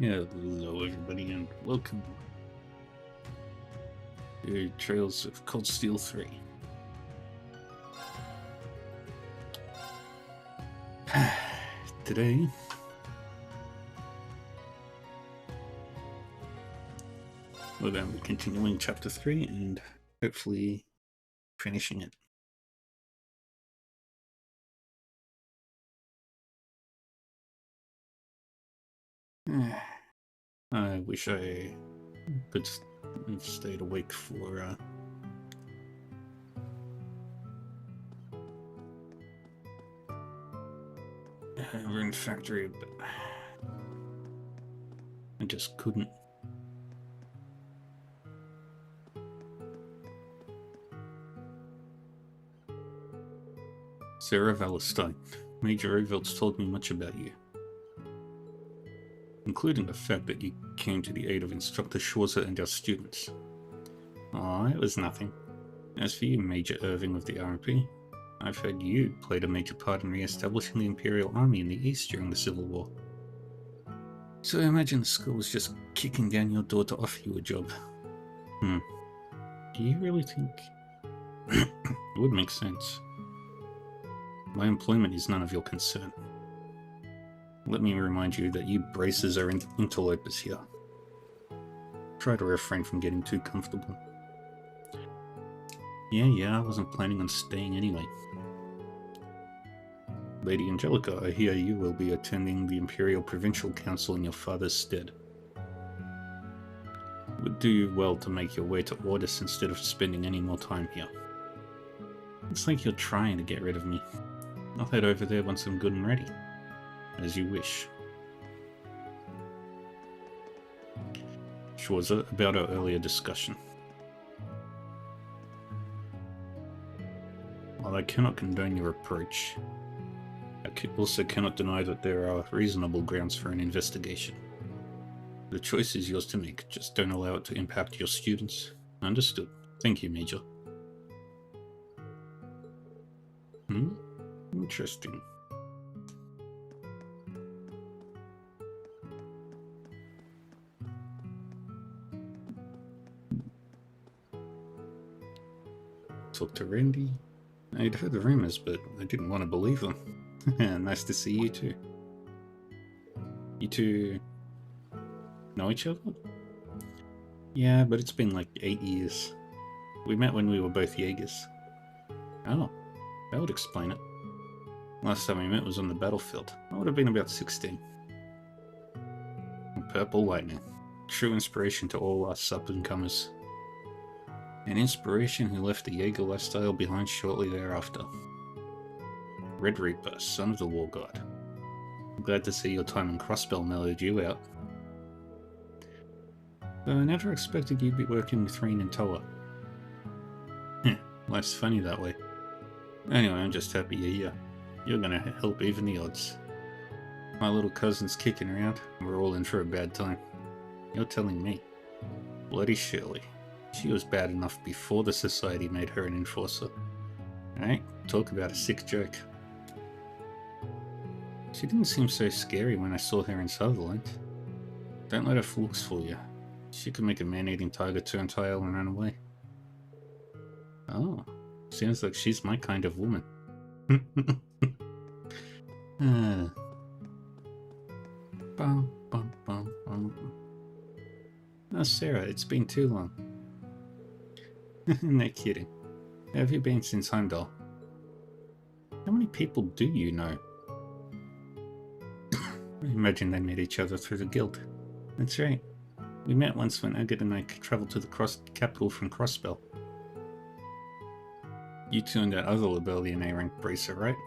Hello, everybody, and welcome to Trails of Cold Steel 3. Today, we're going to be continuing Chapter 3 and hopefully finishing it. I wish I could have stayed awake for Rune Factory, but I just couldn't. Sarah Valestein, Major Ovelt's told me much about you, including the fact that you came to the aid of Instructor Schwarzer and our students. Oh, it was nothing. As for you, Major Irving of the RMP, I've heard you played a major part in re-establishing the Imperial Army in the East during the Civil War. So I imagine the school was just kicking down your door to offer you a job. Do you really think... It would make sense. My employment is none of your concern. Let me remind you that you braces are interlopers here. Try to refrain from getting too comfortable. Yeah, I wasn't planning on staying anyway. Lady Angelica, I hear you will be attending the Imperial Provincial Council in your father's stead. It would do you well to make your way to Ordis instead of spending any more time here. It's like you're trying to get rid of me. I'll head over there once I'm good and ready. As you wish. Schwarzer, about our earlier discussion. While I cannot condone your approach, I also cannot deny that there are reasonable grounds for an investigation. The choice is yours to make, just don't allow it to impact your students. Understood. Thank you, Major. Interesting. Talk to Randy. I'd heard the rumors, but I didn't want to believe them. Nice to see you too. You two know each other? Yeah, but it's been like 8 years. We met when we were both Jaegers. Oh, that would explain it. Last time we met was on the battlefield. I would have been about 16. Purple Lightning. True inspiration to all us up-and-comers. An inspiration who left the Jaeger lifestyle behind shortly thereafter. Red Reaper, son of the War God. I'm glad to see your time in Crossbell mellowed you out. Though I never expected you'd be working with Rain and Toa. Life's funny that way. Anyway, I'm just happy you're here. You're gonna help even the odds. My little cousin's kicking around, and we're all in for a bad time. You're telling me. Bloody Shirley. She was bad enough before the Society made her an enforcer. Right? Talk about a sick joke. She didn't seem so scary when I saw her in Sutherland. Don't let her looks fool you. She could make a man-eating tiger turn tail and run away. Oh, sounds like she's my kind of woman. Bum, bum, bum, bum. Oh, Sarah, it's been too long. No kidding. How have you been since Heimdall? How many people do you know? I imagine they met each other through the guild. That's right. We met once when Agate and I travelled to the capital from Crossbell. You two and that other Libellian A-rank bracer, right?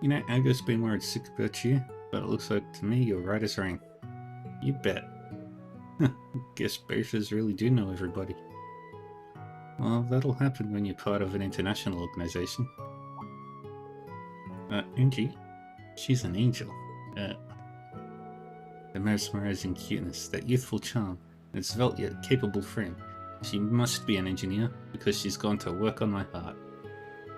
You know, Agate's been worried sick about you, but it looks like to me you're right as rain. You bet. Guess bracers really do know everybody. Well, that'll happen when you're part of an international organization. Angie? She's an angel. The mesmerizing cuteness, that youthful charm, and svelte yet capable frame. She must be an engineer, because she's gone to work on my heart.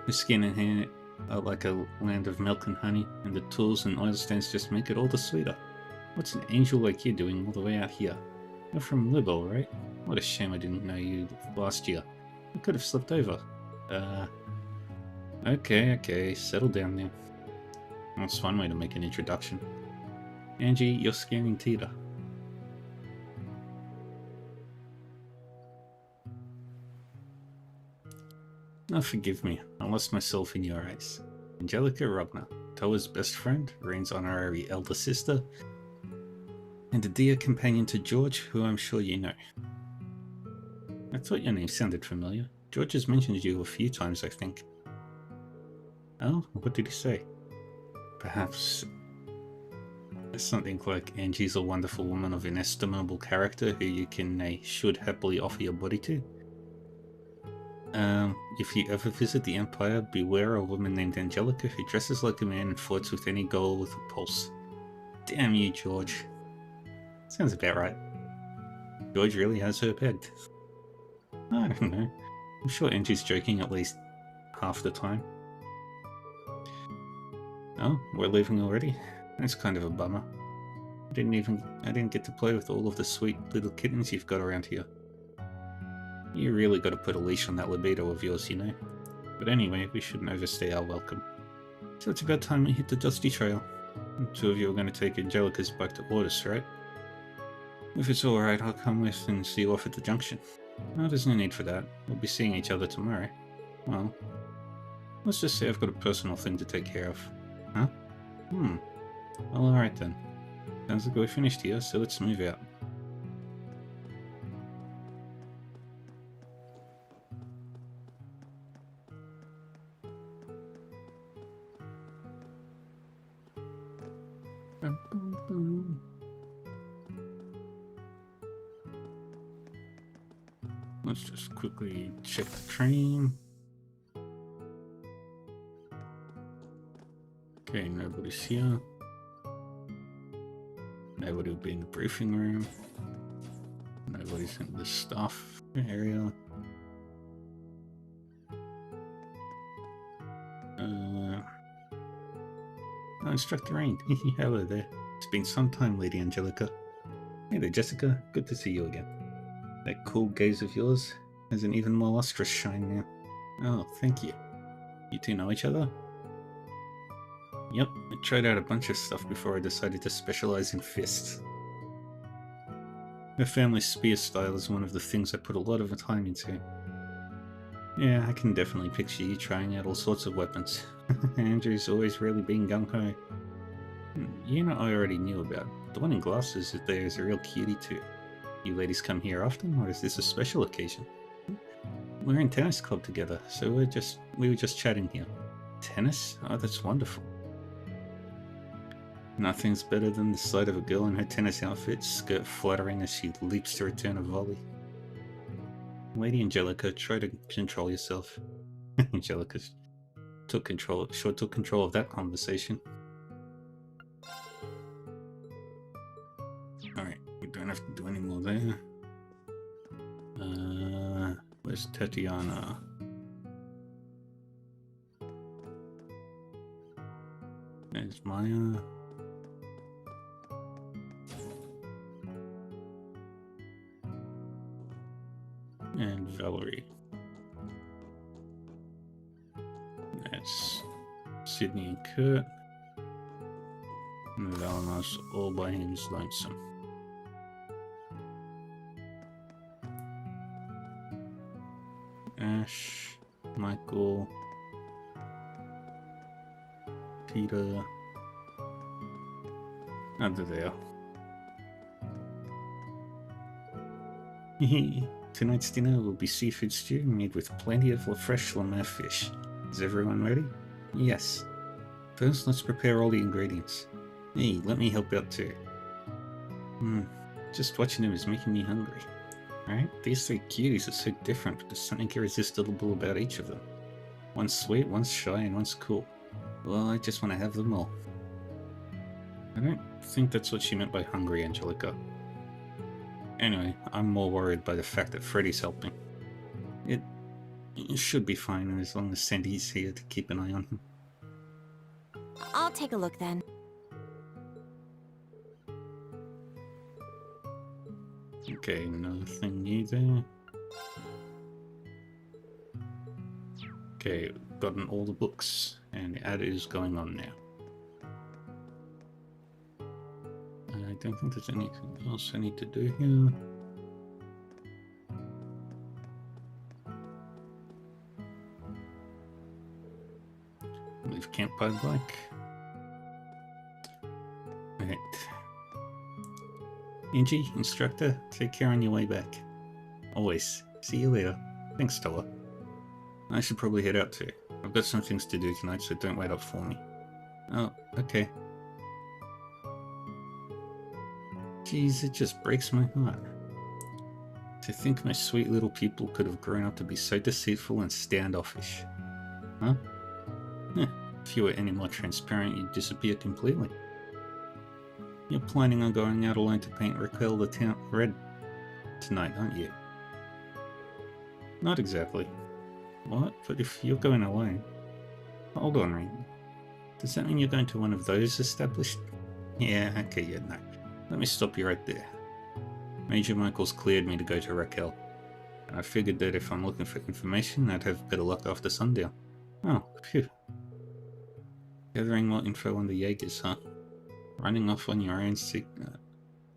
Her skin and hair are like a land of milk and honey, and the tools and oil stains just make it all the sweeter. What's an angel like you doing all the way out here? You're from Libel, right? What a shame I didn't know you last year. I could have slipped over. Okay, settle down now. That's one way to make an introduction. Angie, you're scaring Tita. Oh, forgive me, I lost myself in your eyes. Angelica Rogner, Toa's best friend, Rain's honorary elder sister, and a dear companion to George, who I'm sure you know. I thought your name sounded familiar. George has mentioned you a few times, I think. Oh, what did he say? Perhaps something like Angie's a wonderful woman of inestimable character who you can, should happily offer your body to. If you ever visit the Empire, beware a woman named Angelica who dresses like a man and flirts with any girl with a pulse. Damn you, George. Sounds about right. George really has her pegged. I don't know. I'm sure Angie's joking at least half the time. Oh, we're leaving already? That's kind of a bummer. I didn't get to play with all of the sweet little kittens you've got around here. You really got to put a leash on that libido of yours, you know. But anyway, we shouldn't overstay our welcome. So it's about time we hit the dusty trail. The two of you are going to take Angelica's back to Ortis, right? If it's alright, I'll come with and see you off at the junction. No, there's no need for that. We'll be seeing each other tomorrow. Well, let's just say I've got a personal thing to take care of. Huh? Well, alright then. Sounds like we're finished here, so let's move out. Let's just quickly check the train. Okay, nobody's here. Nobody will be in the briefing room. Nobody's in the staff area. Oh, Instructor Rain. Hello there. It's been some time, Lady Angelica. Hey there, Jessica. Good to see you again. That cool gaze of yours has an even more lustrous shine now. Oh, thank you. You two know each other? Yep, I tried out a bunch of stuff before I decided to specialize in fists. Her family's spear style is one of the things I put a lot of time into. Yeah, I can definitely picture you trying out all sorts of weapons. Andrew's always really been gung-ho. You know I already knew about. The one in glasses there's a real cutie too. You ladies come here often, or is this a special occasion? We're in tennis club together, so we were just chatting here. Tennis? Oh, that's wonderful. Nothing's better than the sight of a girl in her tennis outfit, skirt fluttering as she leaps to return a volley. Lady Angelica, try to control yourself. Angelica took control of that conversation. Alright, we don't have to do any more there. Where's Tatiana? There's Maya. And Valerie. That's Sydney and Kurt. And Valana's all by his lonesome. Ash, Michael, Peter. Under there. Tonight's dinner will be seafood stew made with plenty of fresh Lemaire fish. Is everyone ready? Yes. First, let's prepare all the ingredients. Hey, let me help out too. Just watching them is making me hungry. Right? These three cuties are so different, but there's something irresistible about each of them. One's sweet, one's shy, and one's cool. Well, I just want to have them all. I don't think that's what she meant by hungry, Angelica. Anyway, I'm more worried by the fact that Freddy's helping. It should be fine as long as Sandy's here to keep an eye on him. I'll take a look then. Okay, nothing new there. Okay, gotten all the books, and the ad is going on now. I don't think there's anything else I need to do here. Leave camp by bike. Right. Angie, instructor, take care on your way back. Always. See you later. Thanks, Stella. I should probably head out too. I've got some things to do tonight, so don't wait up for me. Oh, okay. Jeez, it just breaks my heart. To think my sweet little people could have grown up to be so deceitful and standoffish. Huh? If you were any more transparent, you'd disappear completely. You're planning on going out alone to paint Raquel the town red tonight, aren't you? Not exactly. What? But if you're going alone... Hold on, Ring. Does that mean you're going to one of those established... Yeah, okay, yeah, no. Let me stop you right there. Major Michaels cleared me to go to Raquel. And I figured that if I'm looking for information, I'd have better luck after sundown. Oh, phew. Gathering more info on the Jaegers, huh? Running off on your own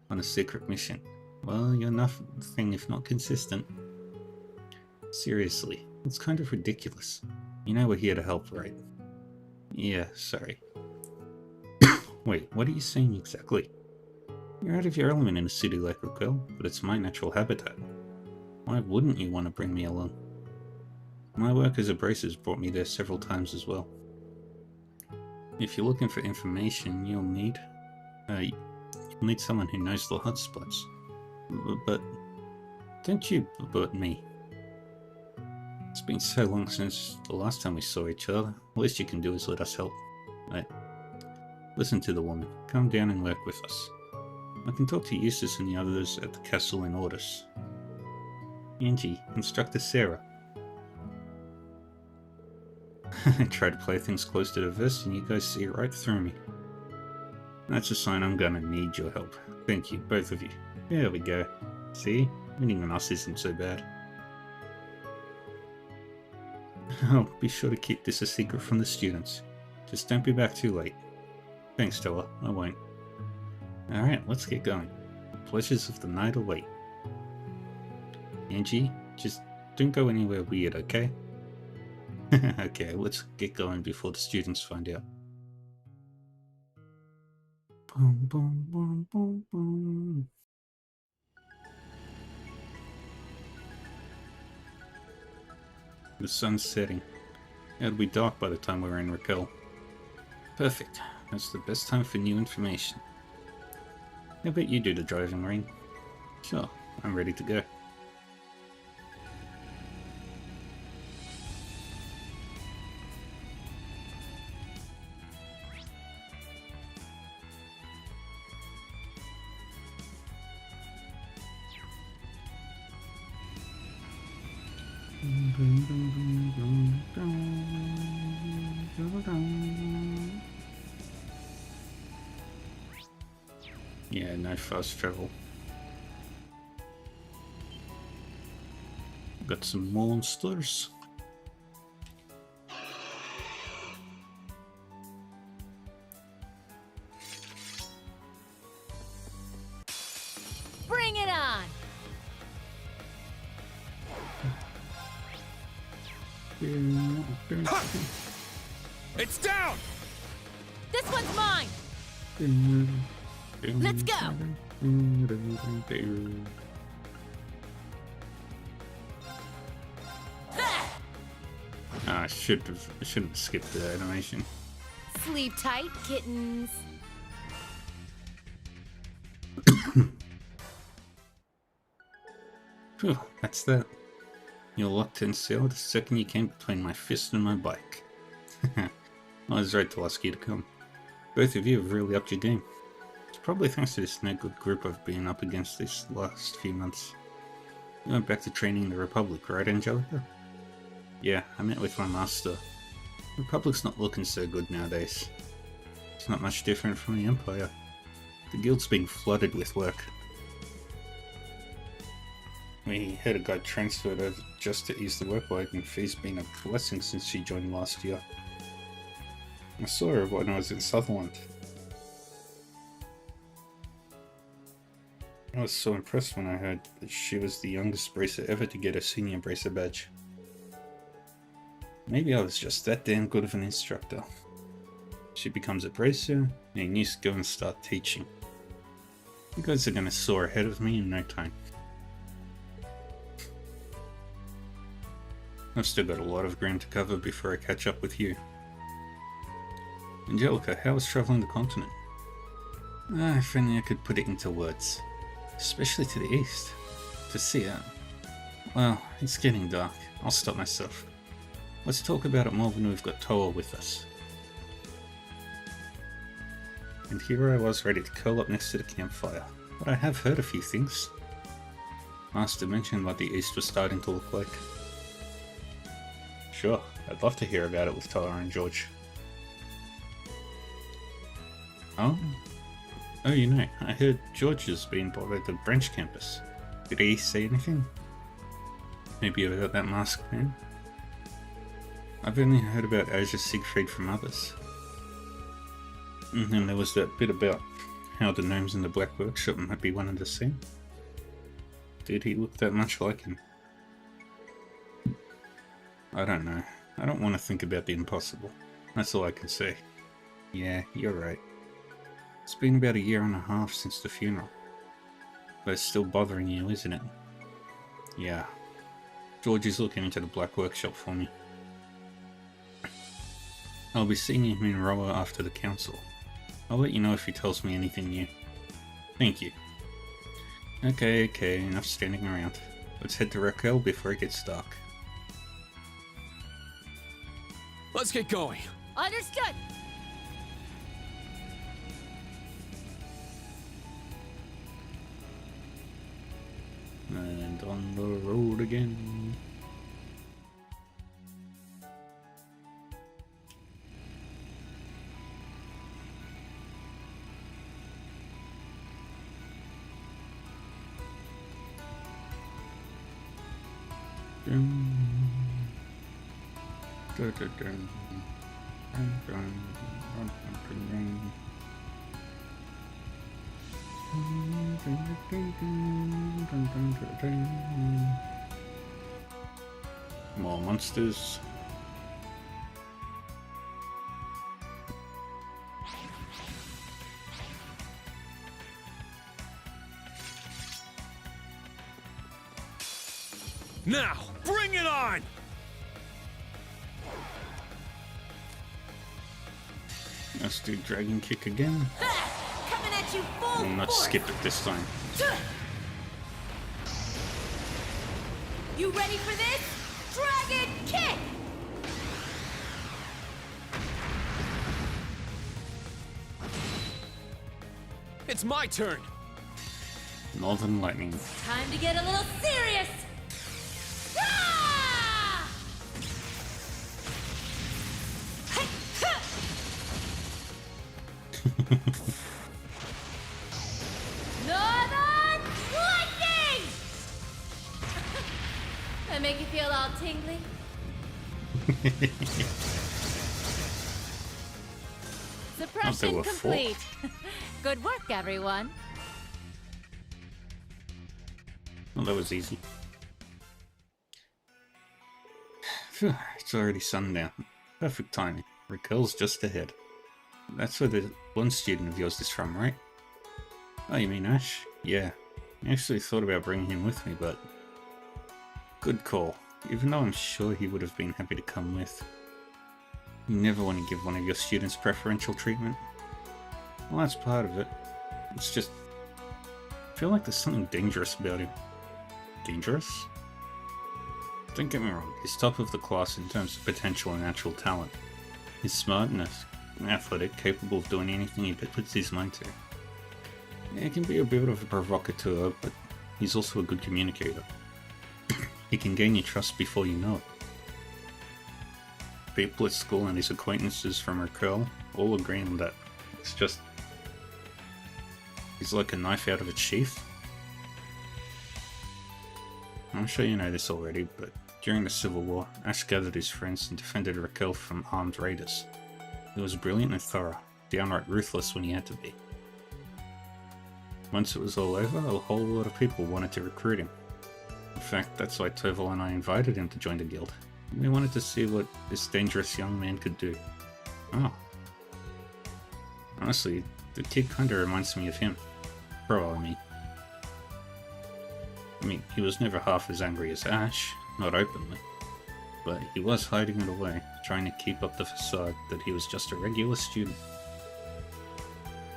on a secret mission. Well, you're nothing if not consistent. Seriously, it's kind of ridiculous. You know we're here to help, right? Yeah, sorry. Wait, what are you saying exactly? You're out of your element in a city like Raquel, but it's my natural habitat. Why wouldn't you want to bring me along? My work as a bracer's brought me there several times as well. If you're looking for information, you'll need someone who knows the hotspots. But don't you but me. It's been so long since the last time we saw each other. The least you can do is let us help. Listen to the woman. Come down and work with us. I can talk to Eustace and the others at the castle in orders. Angie, Instructor Sarah. I try to play things close to the vest and you guys see right through me. That's a sign I'm gonna need your help. Thank you, both of you. There we go. See? Winning us isn't so bad. Oh, be sure to keep this a secret from the students. Just don't be back too late. Thanks, Stella. I won't. Alright, let's get going. The pleasures of the night await. Angie, just don't go anywhere weird, okay? Okay, let's get going before the students find out. Boom, boom, boom, boom, boom. The sun's setting. It'll be dark by the time we're in Raquel. Perfect. That's the best time for new information. I bet you do the driving, Ring. Sure, I'm ready to go. Yeah, no fast travel. Got some monsters. Bring it on! It's down! This one's mine! Let's go! I shouldn't have skipped the animation. Sleep tight, kittens. Phew, that's that. You're locked in still the second you came between my fist and my bike. I was right to ask you to come. Both of you have really upped your game. It's probably thanks to this no good group I've been up against these last few months. You went back to training in the Republic, right, Angelica? Yeah, I met with my master. The Republic's not looking so good nowadays. It's not much different from the Empire. The guild's being flooded with work. We had a guy transferred over just to ease the workload, and Fee's been a blessing since she joined last year. I saw her when I was in Sutherland. I was so impressed when I heard that she was the youngest bracer ever to get a senior bracer badge. Maybe I was just that damn good of an instructor. She becomes a bracer, and needs to go and start teaching. You guys are gonna soar ahead of me in no time. I've still got a lot of ground to cover before I catch up with you. Angelica, how was traveling the continent? If only I could put it into words. Especially to the east. To see it. Well, it's getting dark. I'll stop myself. Let's talk about it more when we've got Toa with us. And here I was ready to curl up next to the campfire. But I have heard a few things. Master mentioned what the east was starting to look like. Sure, I'd love to hear about it with Toa and George. Oh? Oh, you know, I heard George has been bothered at the branch campus. Did he say anything? Maybe about that masked man? I've only heard about Azure Siegfried from others. And then there was that bit about how the gnomes in the Black Workshop might be one and the same. Did he look that much like him? I don't know. I don't want to think about the impossible. That's all I can say. Yeah, you're right. It's been about 1.5 years since the funeral. But it's still bothering you, isn't it? Yeah. George is looking into the Black Workshop for me. I'll be seeing him in Roa after the council. I'll let you know if he tells me anything new. Thank you. Okay, enough standing around. Let's head to Raquel before it gets dark. Let's get going. Understood. And on the road again. More monsters. Now, bring it on! Let's do Dragon Kick again. Coming at you full We'll not force. skip it this time. You ready for this? Dragon kick! It's my turn! Northern Lightning. Time to get a little serious! Ah! Hey, ha! Northern Lightning! That make you feel all tingly? Suppression were four. complete. Good work, everyone. Well, that was easy. Phew, it's already sundown. Perfect timing. Raquel's just ahead. That's where the one student of yours is from, right? Oh, you mean Ash? Yeah. I actually thought about bringing him with me, but... Good call. Even though I'm sure he would have been happy to come with. You never want to give one of your students preferential treatment. Well, that's part of it. It's just... I feel like there's something dangerous about him. Dangerous? Don't get me wrong, he's top of the class in terms of potential and natural talent. He's smart and athletic, capable of doing anything he puts his mind to. Yeah, he can be a bit of a provocateur, but he's also a good communicator. He can gain your trust before you know it. People at school and his acquaintances from Raquel all agree on that. It's just... he's like a knife out of its sheath. I'm sure you know this already, but during the Civil War, Ash gathered his friends and defended Raquel from armed raiders. He was brilliant and thorough, downright ruthless when he had to be. Once it was all over, a whole lot of people wanted to recruit him. In fact, that's why Toval and I invited him to join the guild. We wanted to see what this dangerous young man could do. Oh. Honestly, the kid kinda reminds me of him. Bro, I mean, he was never half as angry as Ash, not openly. But he was hiding it away, trying to keep up the facade that he was just a regular student.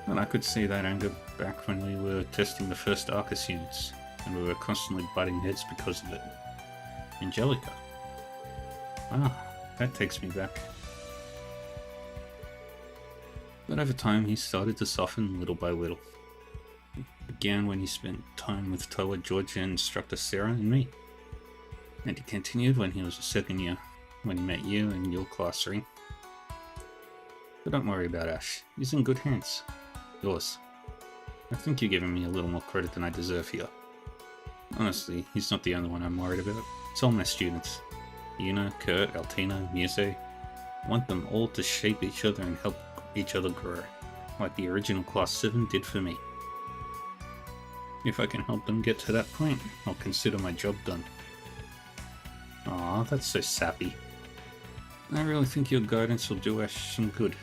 And I could see that anger back when we were testing the first Arcus units, and we were constantly butting heads because of it. Angelica. Ah, that takes me back. But over time, he started to soften little by little. It began when he spent time with Toa, Georgia, instructor Sarah, and me. And he continued when he was a second year, when he met you in your class ring. But don't worry about Ash, he's in good hands. Yours. I think you're giving me a little more credit than I deserve here. Honestly, he's not the only one I'm worried about. It's all my students. Yuna, Kurt, Altina, Muse. I want them all to shape each other and help each other grow, like the original Class 7 did for me. If I can help them get to that point, I'll consider my job done. Aw, that's so sappy. I really think your guidance will do Ash some good.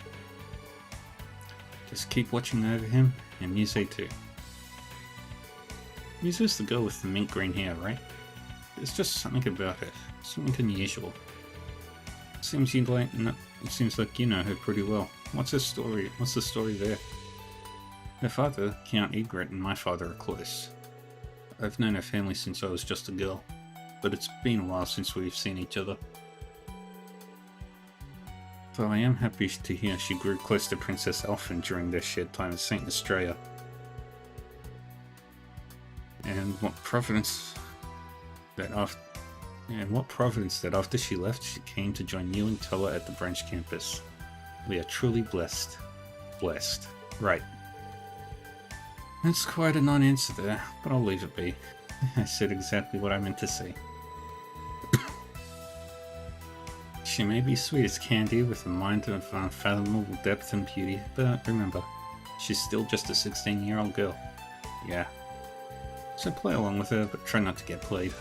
Just keep watching over him, and Muse too. Muse's the girl with the mint green hair, right? There's just something about her, something unusual. It seems like you know her pretty well. What's her story? What's the story there? Her father, Count Egret, and my father are close. I've known her family since I was just a girl, but it's been a while since we've seen each other. Though I am happy to hear she grew close to Princess Alphen during their shared time at St. Estrella. And what providence that after she left, she came to join you and Toa at the branch campus. We are truly blessed. Blessed. Right. That's quite a non-answer there, but I'll leave it be. I said exactly what I meant to say. She may be sweet as candy with a mind of unfathomable depth and beauty, but remember, she's still just a 16-year-old girl. Yeah. So play along with her, but try not to get played.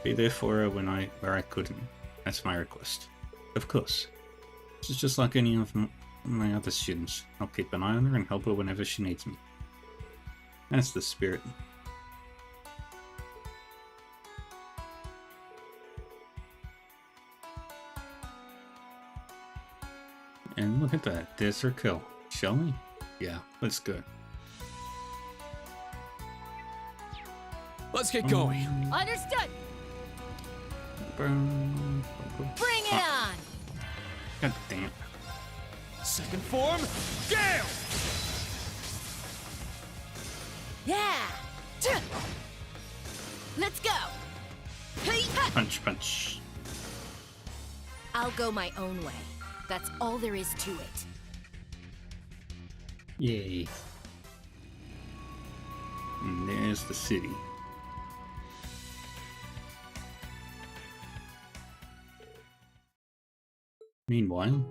Be there for her where I couldn't. That's my request. Of course. She's just like any of my other students. I'll keep an eye on her and help her whenever she needs me. That's the spirit. And look at that, there's Raquel. Shall we? Yeah, let's go. Let's get going. Understood. Bring Bring it on. God damn it. Second form, Gale! Yeah. Let's go. Punch, punch. I'll go my own way. That's all there is to it. Yay. And there's the city. Meanwhile,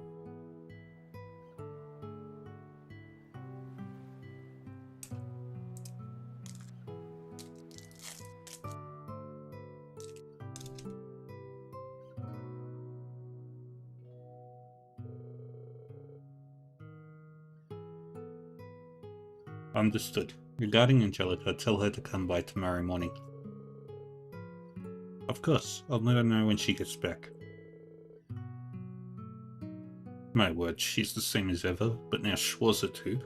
understood. Regarding Angelica, tell her to come by tomorrow morning. Of course, I'll let her know when she gets back. My word, she's the same as ever, but now Schwarzer too.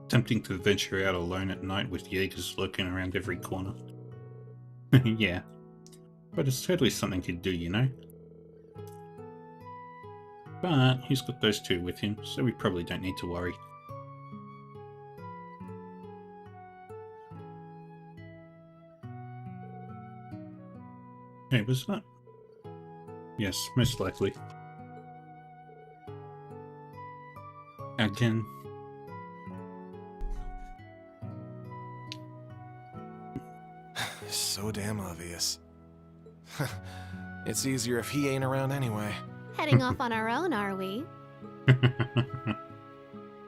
Tempting to venture out alone at night with Jaegers lurking around every corner. Yeah, but it's totally something he'd do, you know? But he's got those two with him, so we probably don't need to worry. Hey, was that? Yes, most likely. Again. So damn obvious. It's easier if he ain't around anyway. Heading off on our own, are we?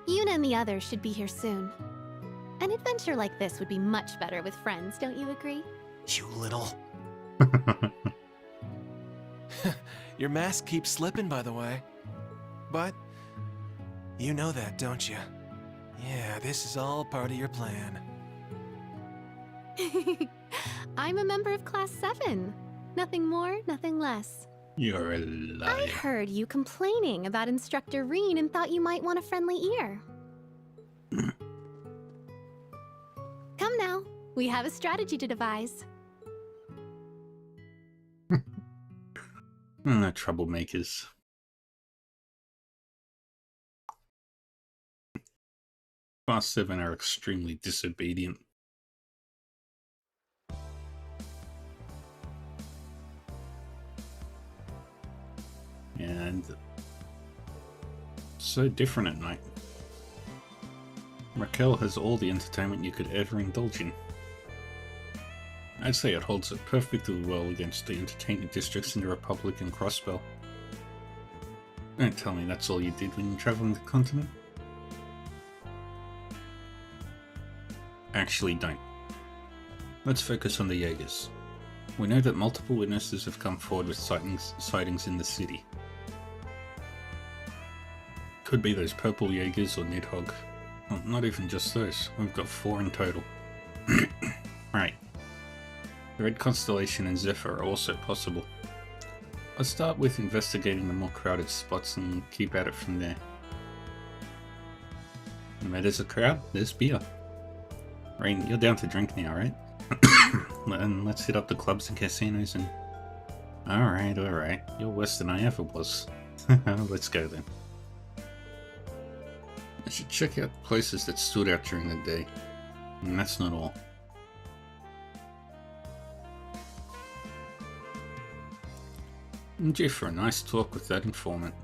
Yuna and the others should be here soon. An adventure like this would be much better with friends, don't you agree? You little... Your mask keeps slipping, by the way. But... you know that, don't you? Yeah, this is all part of your plan. I'm a member of Class 7. Nothing more, nothing less. You're a I liar. heard you complaining about Instructor Reen and thought you might want a friendly ear. Come now, we have a strategy to devise. The troublemakers. Class 7 are extremely disobedient. And so different at night. Raquel has all the entertainment you could ever indulge in. I'd say it holds up perfectly well against the entertainment districts in the Republic and Crossbell. Don't tell me that's all you did when you traveled the continent. Actually, don't. Let's focus on the Jaegers. We know that multiple witnesses have come forward with sightings in the city. Could be those purple Jaegers or Nidhogg. Well, not even just those. We've got 4 in total. Right. The Red Constellation and Zephyr are also possible. Let's start with investigating the more crowded spots and keep at it from there. And where there's a crowd, there's beer. Rain, you're down to drink now, right? And let's hit up the clubs and casinos and... Alright. You're worse than I ever was. Let's go then. I should check out the places that stood out during the day. And that's not all. I'm due for a nice talk with that informant.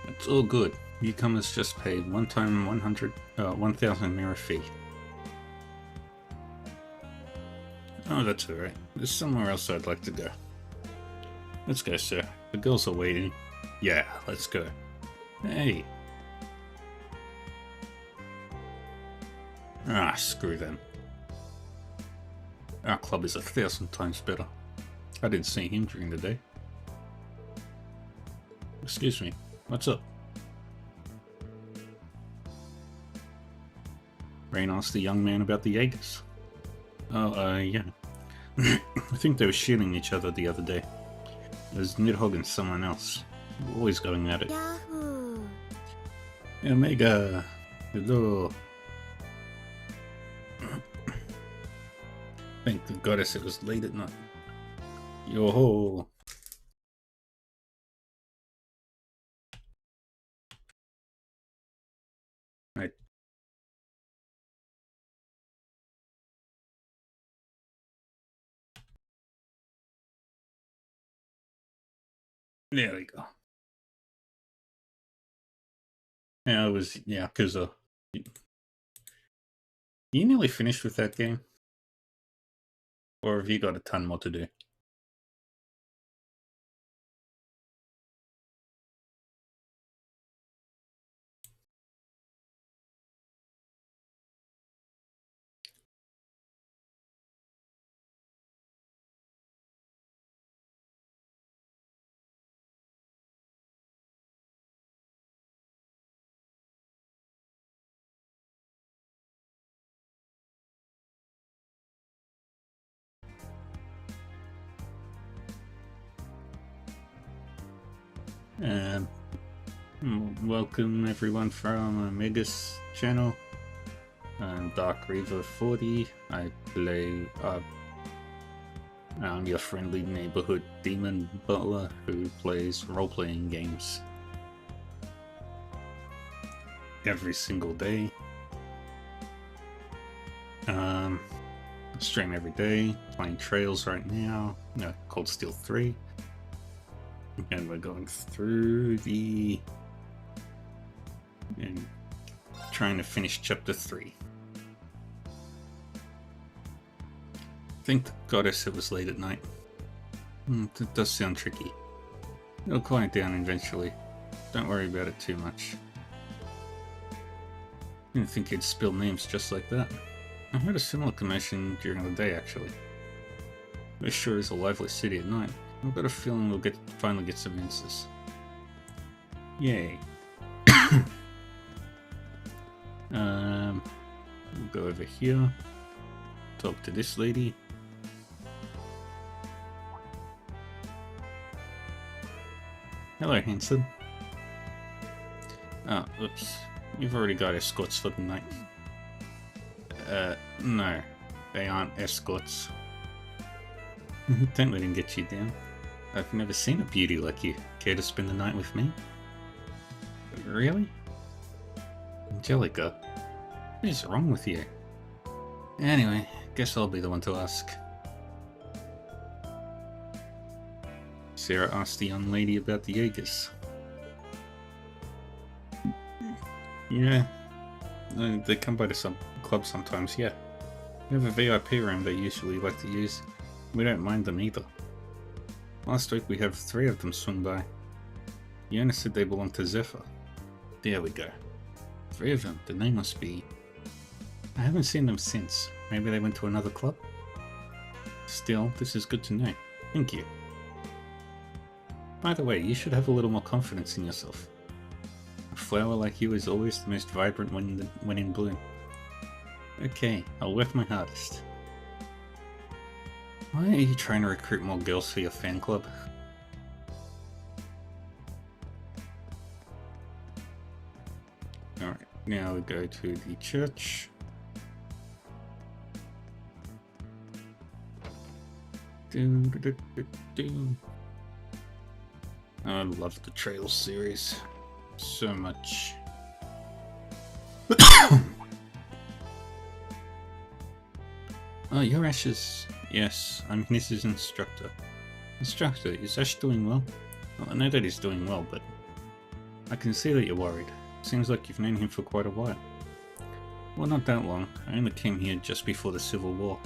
It's all good. Newcomers just paid one time 1,000 mirror fee. Oh, that's alright. There's somewhere else I'd like to go. Let's go, sir. The girls are waiting. Yeah, let's go. Hey. Ah, screw them. Our club is 1,000 times better. I didn't see him during the day. Excuse me, what's up? Rain asked the young man about the Jaegers. Oh, yeah. I think they were shooting each other the other day. There's Nidhogg and someone else. Always going at it. Yahoo! Omega! Hello! Thank the goddess it was late at night. Yo-ho! Right. There we go. Yeah, it was, yeah, because you nearly finished with that game? Or have you got a ton more to do? Welcome everyone from Omega's channel. I'm Dark Reaver 40. I play I'm your friendly neighborhood demon butler who plays role-playing games every single day. Stream every day, playing Trails right now, Cold Steel 3. And we're going through the and trying to finish chapter 3. Thank the goddess it was late at night. That does sound tricky. It'll quiet down eventually. Don't worry about it too much. Didn't think you'd spill names just like that. I heard a similar commotion during the day, actually. This sure is a lively city at night. I've got a feeling we'll finally get some answers. Yay. We'll go over here. Talk to this lady. Hello, handsome. Oh, oops. You've already got escorts for the night. No. They aren't escorts. Don't let him get you down. I've never seen a beauty like you. Care to spend the night with me? Really? Angelica? What is wrong with you? Anyway, guess I'll be the one to ask. Sarah asked the young lady about the Jaegers. Yeah, they come by the club sometimes, yeah. We have a VIP room they usually like to use. We don't mind them either. Last week we have 3 of them swing by. Yona said they belong to Zephyr. There we go. 3 of them, the name must be... I haven't seen them since. Maybe they went to another club? Still, this is good to know. Thank you. By the way, you should have a little more confidence in yourself. A flower like you is always the most vibrant when in bloom. Okay, I'll work my hardest. Why are you trying to recruit more girls for your fan club? Alright, now we go to the church. I love the Trails series so much. Oh, you're Ash's. Yes, I'm his instructor. Instructor, is Ash doing well? Well, I know that he's doing well, but I can see that you're worried. Seems like you've known him for quite a while. Well, not that long. I only came here just before the Civil War.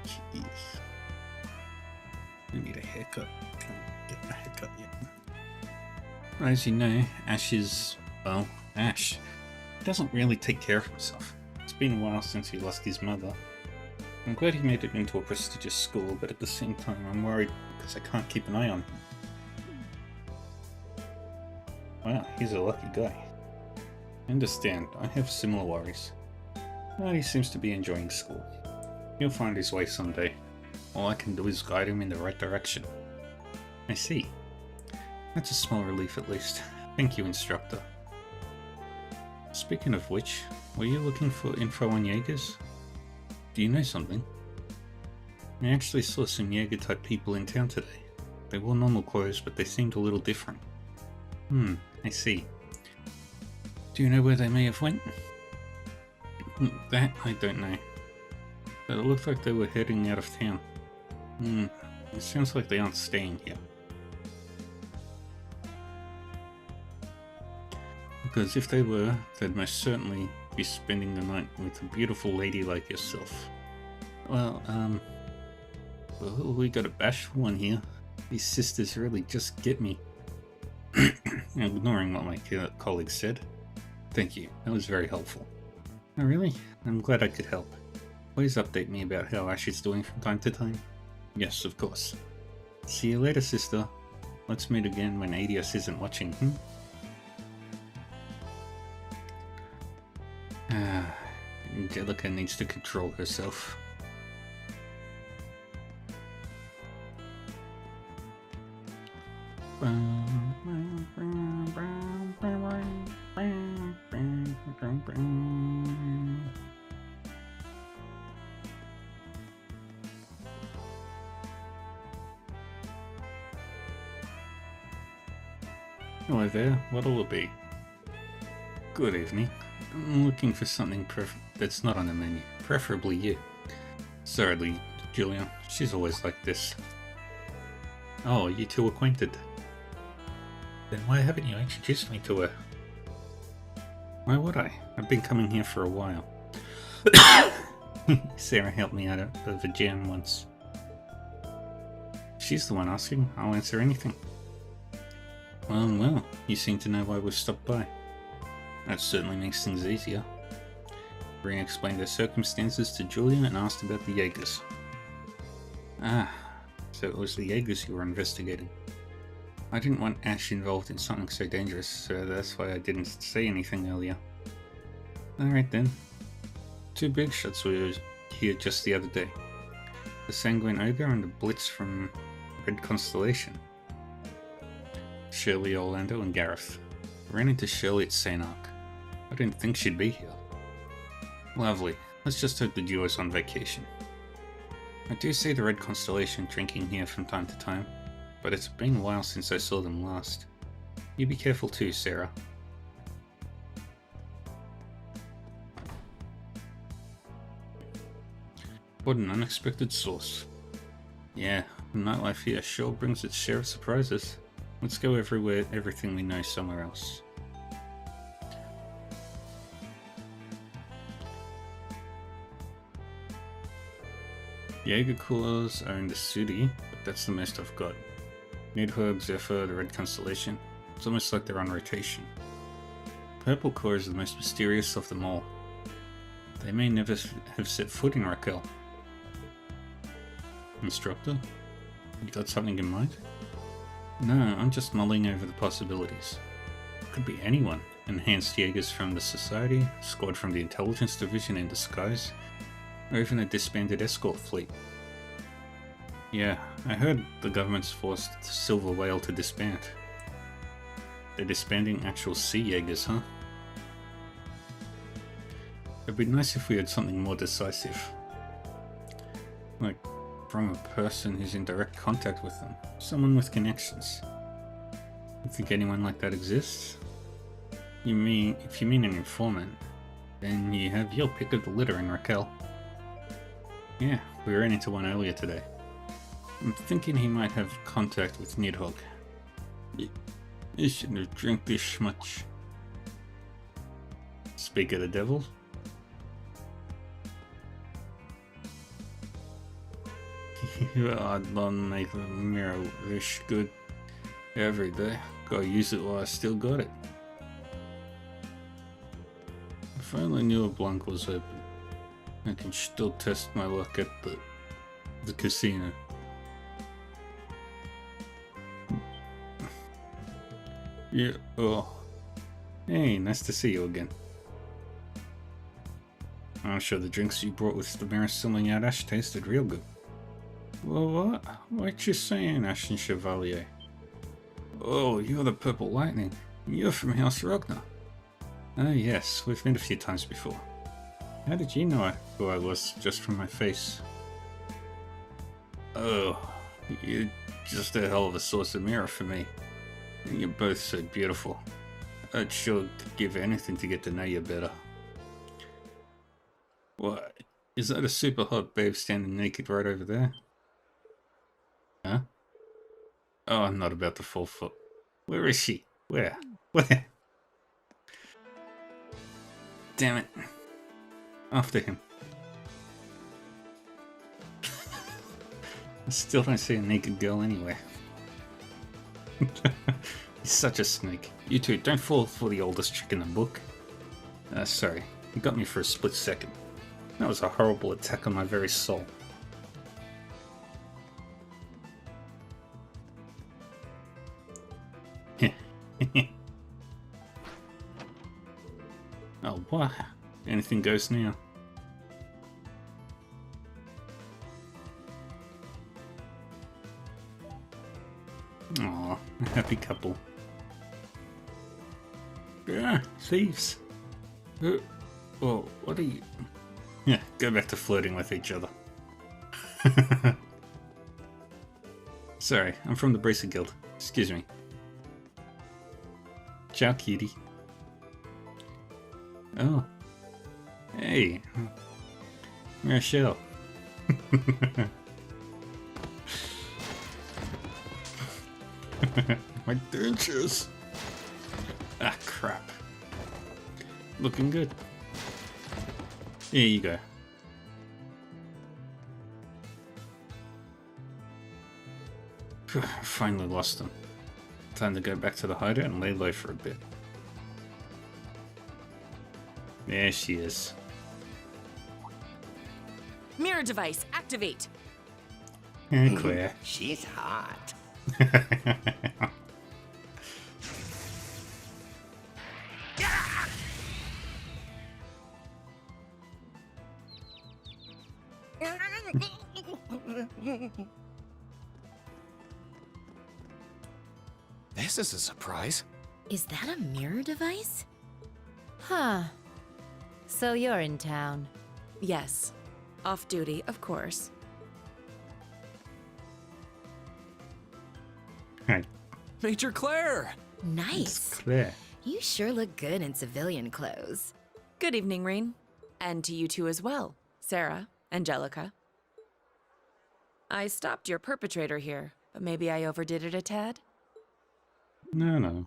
Jeez. I need a haircut. Can't get a haircut yet. As you know, Ash is, well, Ash. He doesn't really take care of himself. It's been a while since he lost his mother. I'm glad he made it into a prestigious school, but at the same time I'm worried because I can't keep an eye on him. Wow, he's a lucky guy. I understand, I have similar worries. Well, he seems to be enjoying school. He'll find his way someday. All I can do is guide him in the right direction. I see. That's a small relief at least. Thank you, instructor. Speaking of which, were you looking for info on Jaegers? Do you know something? I actually saw some Jaeger type people in town today. They wore normal clothes, but they seemed a little different. I see. Do you know where they may have went? That I don't know. But it looked like they were heading out of town. It sounds like they aren't staying here. Because if they were, they'd most certainly be spending the night with a beautiful lady like yourself. Well, we got a bashful one here. These sisters really just get me. Ignoring what my colleague said. Thank you, that was very helpful. Oh really? I'm glad I could help. Please update me about how Ash is doing from time to time. Yes, of course. See you later, sister. Let's meet again when Adios isn't watching, Angelica needs to control herself. Hello there, what'll it be? Good evening. I'm looking for something that's not on the menu, preferably you. Sorry, Julia, she's always like this. Oh, you two acquainted. Then why haven't you introduced me to her? Why would I? I've been coming here for a while. Sarah helped me out of a jam once. She's the one asking. I'll answer anything. Well, you seem to know why we've stopped by. That certainly makes things easier. Breen explained her circumstances to Julia and asked about the Jaegers. Ah, so it was the Jaegers you were investigating. I didn't want Ash involved in something so dangerous, so that's why I didn't say anything earlier. Alright then. 2 big shots were here just the other day. The Sanguine Ogre and the Blitz from Red Constellation. Shirley, Orlando, and Gareth. Ran into Shirley at St. Arc. I didn't think she'd be here. Lovely. Let's just hope the duo's on vacation. I do see the Red Constellation drinking here from time to time, but it's been a while since I saw them last. You be careful too, Sarah. What an unexpected source. Yeah, the nightlife here sure brings its share of surprises. Let's go everything we know somewhere else. Jaeger Coolers are in the city, but that's the most I've got. Nidhogg, Zephyr, the Red Constellation. It's almost like they're on rotation. Purple Core is the most mysterious of them all. They may never have set foot in Raquel. Instructor? You got something in mind? No, I'm just mulling over the possibilities. Could be anyone. Enhanced Jaegers from the Society, squad from the Intelligence Division in disguise, or even a disbanded escort fleet. Yeah, I heard the government's forced Silver Whale to disband. They're disbanding actual sea Jaegers, huh? It'd be nice if we had something more decisive. Like, from a person who's in direct contact with them. Someone with connections. You think anyone like that exists? If you mean an informant, then you have your pick of the litter in Raquel. Yeah, we ran into one earlier today. I'm thinking he might have contact with Nidhogg. You shouldn't have drank this much. Speak of the devil? I don't make the mirror wish good every day. Gotta use it while I still got it. If I only knew a Blanc was open, I can still test my luck at the casino. Yeah, oh. Hey, nice to see you again. I'm sure the drinks you brought with the mirror selling out Ash tasted real good. Well, what? What you saying, Ashen Chevalier? Oh, you're the Purple Lightning. You're from House Ragnar. Oh yes, we've met a few times before. How did you know who I was just from my face? Oh, you're just a hell of a source of mirror for me. You're both so beautiful. I'd sure give anything to get to know you better. What? Is that a super hot babe standing naked right over there? Huh? Oh, I'm not about to fall for... Where is she? Where? Where? Damn it. After him. I still don't see a naked girl anywhere. He's such a snake. You two, don't fall for the oldest trick in the book. Sorry. You got me for a split second. That was a horrible attack on my very soul. Oh, what? Anything goes now. Aw, a happy couple. Yeah, thieves. Oh, what are you... Yeah, go back to flirting with each other. Sorry, I'm from the Bracer Guild. Excuse me. Ciao, cutie. Oh. Hey. Rochelle. My dentures! Ah, crap. Looking good. Here you go. Finally lost them. Time to go back to the hideout and lay low for a bit. There she is. Mirror device, activate. Hey, Claire. She's hot. This is a surprise. Is that a mirror device? Huh. So you're in town. Yes. Off duty, of course. Hey, Major Claire! Nice. Claire. You sure look good in civilian clothes. Good evening, Reen. And to you two as well, Sarah, Angelica. I stopped your perpetrator here, but maybe I overdid it a tad? No.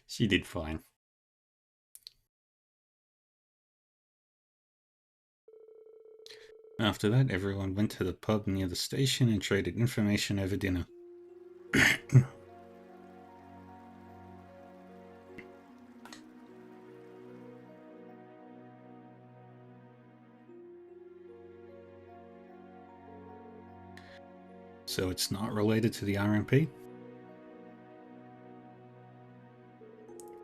She did fine. After that, everyone went to the pub near the station and traded information over dinner. So it's not related to the RMP?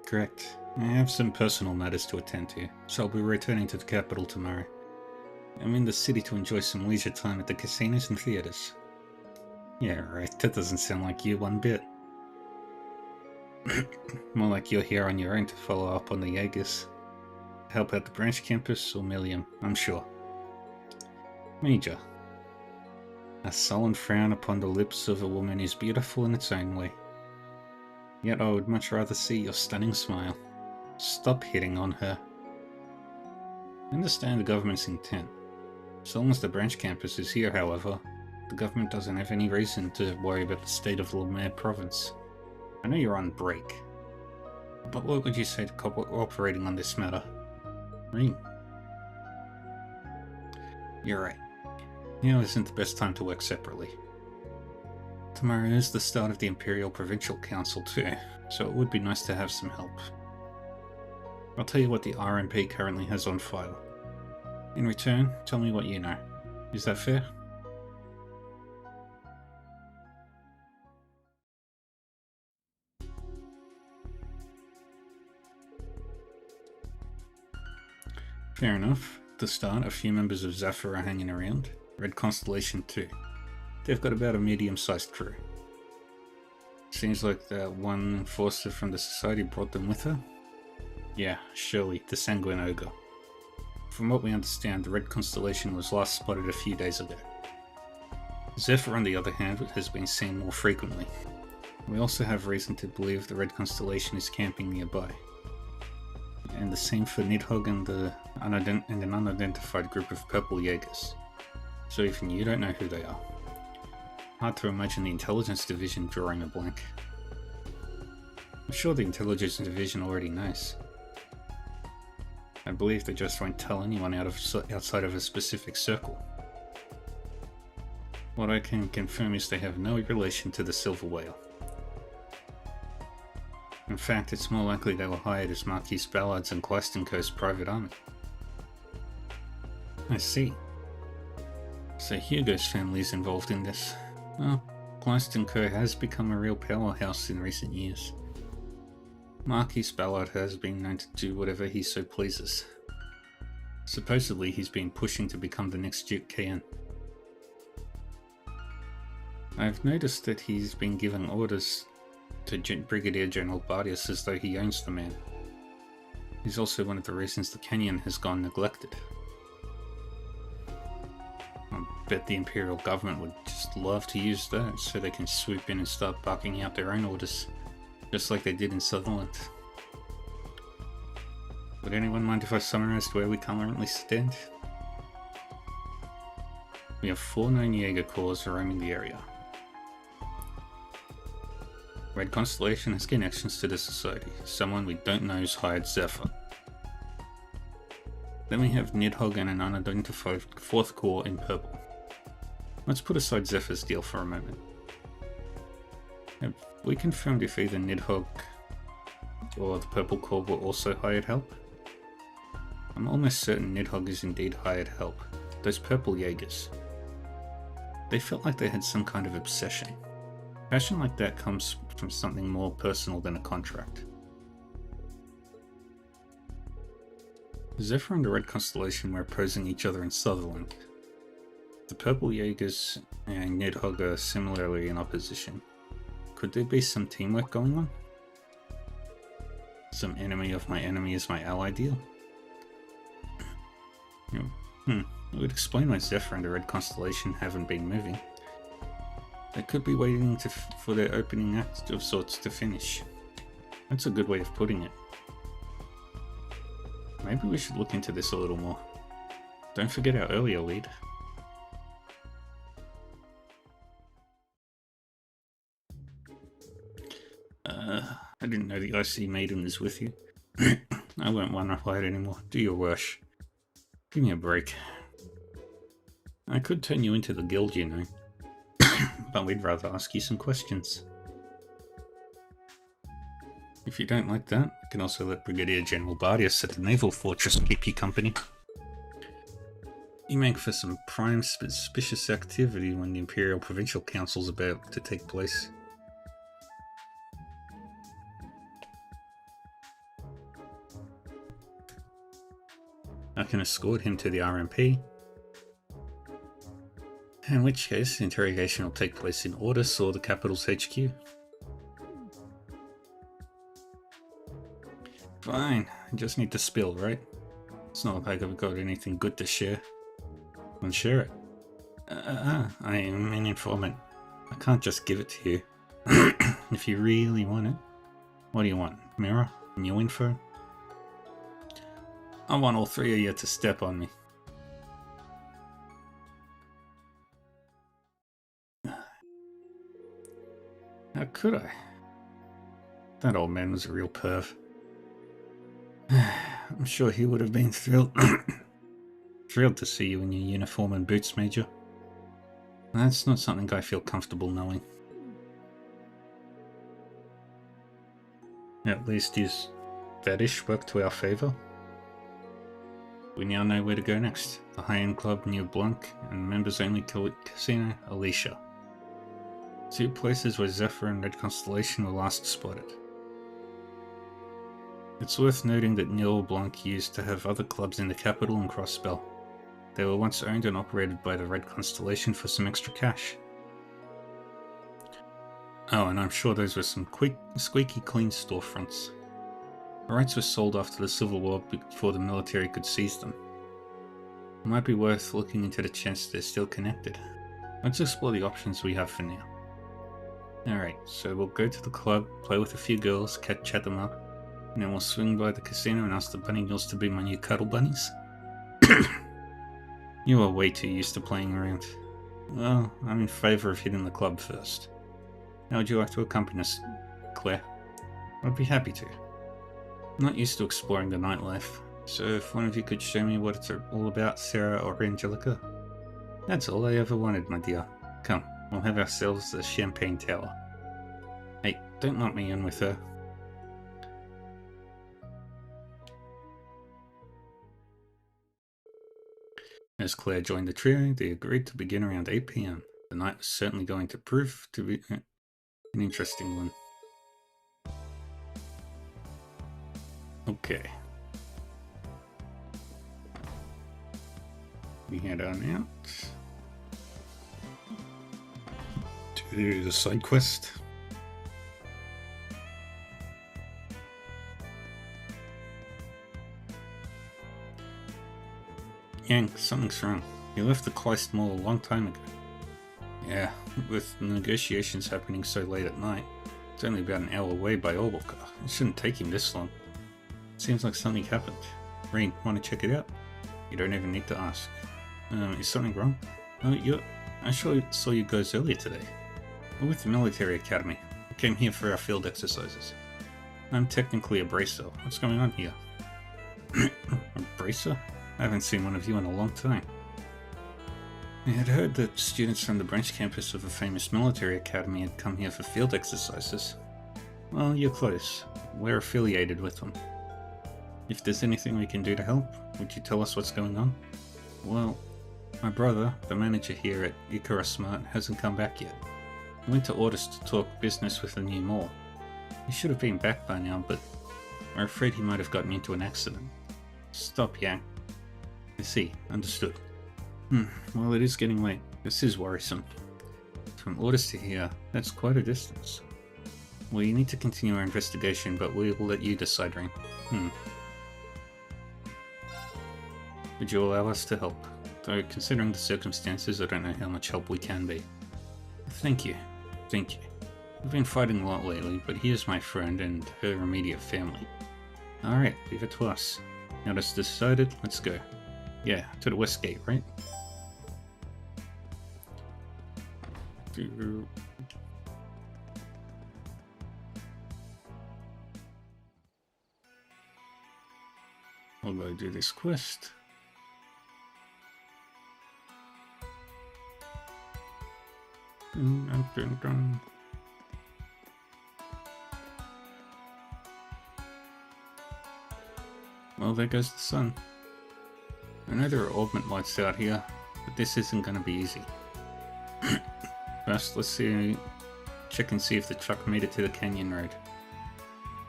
Correct. I have some personal matters to attend to, so I'll be returning to the capital tomorrow. I'm in the city to enjoy some leisure time at the casinos and theaters. Yeah, right, that doesn't sound like you one bit. More like you're here on your own to follow up on the Jaegers. Help out the branch campus or Millium, I'm sure. Major. A sullen frown upon the lips of a woman is beautiful in its own way. Yet I would much rather see your stunning smile. Stop hitting on her. I understand the government's intent. So long as the branch campus is here, however, the government doesn't have any reason to worry about the state of Lumiere province. I know you're on break, but what would you say to cooperating on this matter? Reen. You're right. Now isn't the best time to work separately. Tomorrow is the start of the Imperial Provincial Council too, so it would be nice to have some help. I'll tell you what the RMP currently has on file. In return, tell me what you know. Is that fair? Fair enough. At the start, a few members of Zephyr are hanging around. Red Constellation too. They've got about a medium-sized crew. Seems like that one enforcer from the Society brought them with her? Yeah, surely, the Sanguine Ogre. From what we understand, the Red Constellation was last spotted a few days ago. Zephyr, on the other hand, has been seen more frequently. We also have reason to believe the Red Constellation is camping nearby. And the same for Nidhogg and an unidentified group of Purple Jaegers. So even you don't know who they are. Hard to imagine the Intelligence Division drawing a blank. I'm sure the Intelligence Division already knows. I believe they just won't tell anyone outside of a specific circle. What I can confirm is they have no relation to the Silver Whale. In fact, it's more likely they were hired as Marquis Ballard's and Clyston Co's private army. I see. So Hugo's family is involved in this. Well, Clyston Co has become a real powerhouse in recent years. Marquis Ballard has been known to do whatever he so pleases. Supposedly he's been pushing to become the next Duke Kayan. I've noticed that he's been giving orders to Brigadier General Bardius as though he owns the man. He's also one of the reasons the canyon has gone neglected. I bet the Imperial government would just love to use that so they can swoop in and start barking out their own orders, just like they did in Sutherland. Would anyone mind if I summarized where we currently stand? We have 4 known Jaeger corps roaming the area. Red Constellation has connections to the Society. Someone we don't know has hired Zephyr. Then we have Nidhogg and an unidentified fourth core in purple. Let's put aside Zephyr's deal for a moment. Have we confirmed if either Nidhogg or the purple core were also hired help? I'm almost certain Nidhogg is indeed hired help. Those purple Jaegers. They felt like they had some kind of obsession. Passion like that comes from something more personal than a contract. Zephyr and the Red Constellation were opposing each other in Sutherland. The purple Jaegers and Nidhogg are similarly in opposition. Could there be some teamwork going on? Some enemy of my enemy is my ally deal? It would explain why Zephyr and the Red Constellation haven't been moving. They could be waiting for their opening act of sorts to finish. That's a good way of putting it. Maybe we should look into this a little more. Don't forget our earlier lead. I didn't know the IC Maiden is with you. I won't want to fight anymore. Do your worst. Give me a break. I could turn you into the guild, you know. But we'd rather ask you some questions. If you don't like that, I can also let Brigadier General Bardius at the Naval Fortress keep you company. You make for some prime suspicious activity when the Imperial Provincial Council's about to take place. I can escort him to the RMP, in which case the interrogation will take place in Ordis or the capital's HQ. Fine, I just need to spill, right? It's not like I've got anything good to share. Then share it. I am an informant. I can't just give it to you. If you really want it. What do you want? Mirror? New info? I want all three of you to step on me. How could I? That old man was a real perv. I'm sure he would have been thrilled thrilled to see you in your uniform and boots, Major. That's not something I feel comfortable knowing. At least his fetish worked to our favor. We now know where to go next. The high-end club New Blanc and members-only casino Alicia. Two places where Zephyr and Red Constellation were last spotted. It's worth noting that Nil Blanc used to have other clubs in the capital and Crossbell. They were once owned and operated by the Red Constellation for some extra cash. Oh, and I'm sure those were some squeaky clean storefronts. The rights were sold after the Civil War before the military could seize them. It might be worth looking into the chance they're still connected. Let's explore the options we have for now. Alright, so we'll go to the club, play with a few girls, chat them up, and then we'll swing by the casino and ask the bunny girls to be my new cuddle bunnies. You are way too used to playing around. Well, I'm in favour of hitting the club first. How would you like to accompany us, Claire? I'd be happy to. I'm not used to exploring the nightlife, so if one of you could show me what it's all about, Sarah or Angelica. That's all I ever wanted, my dear. Come, we'll have ourselves a champagne tower. Hey, don't lump me in with her. As Claire joined the trio, they agreed to begin around 8 PM. The night was certainly going to prove to be an interesting one. Okay. We head on out to the side quest. Yank, something's wrong. You left the Kleist Mall a long time ago. Yeah, with negotiations happening so late at night. It's only about an hour away by orbital car. It shouldn't take him this long. Seems like something happened. Reen, want to check it out? You don't even need to ask. Is something wrong? Oh, I saw you guys earlier today. We're with the military academy. came here for our field exercises. I'm technically a bracer. What's going on here? A bracer? I haven't seen one of you in a long time. I had heard that students from the branch campus of a famous military academy had come here for field exercises. Well, you're close. We're affiliated with them. If there's anything we can do to help, would you tell us what's going on? Well, my brother, the manager here at Icarus Smart, hasn't come back yet. He went to Ordis to talk business with the new mall. He should have been back by now, but we're afraid he might have gotten into an accident. Stop, Yang. I see. Understood. Well, it is getting late. This is worrisome. From Ordis to here, that's quite a distance. We need to continue our investigation, but we will let you decide, Ring. Would you allow us to help? Though, considering the circumstances, I don't know how much help we can be. Thank you. Thank you. We've been fighting a lot lately, but he is my friend and her immediate family. Alright, leave it to us. Now that's decided, let's go. Yeah, to the west gate, right? I'll go do this quest. Dun, dun, dun. Well, there goes the sun. I know there are augment lights out here, but this isn't going to be easy. First, let's check and see if the truck made it to the canyon road.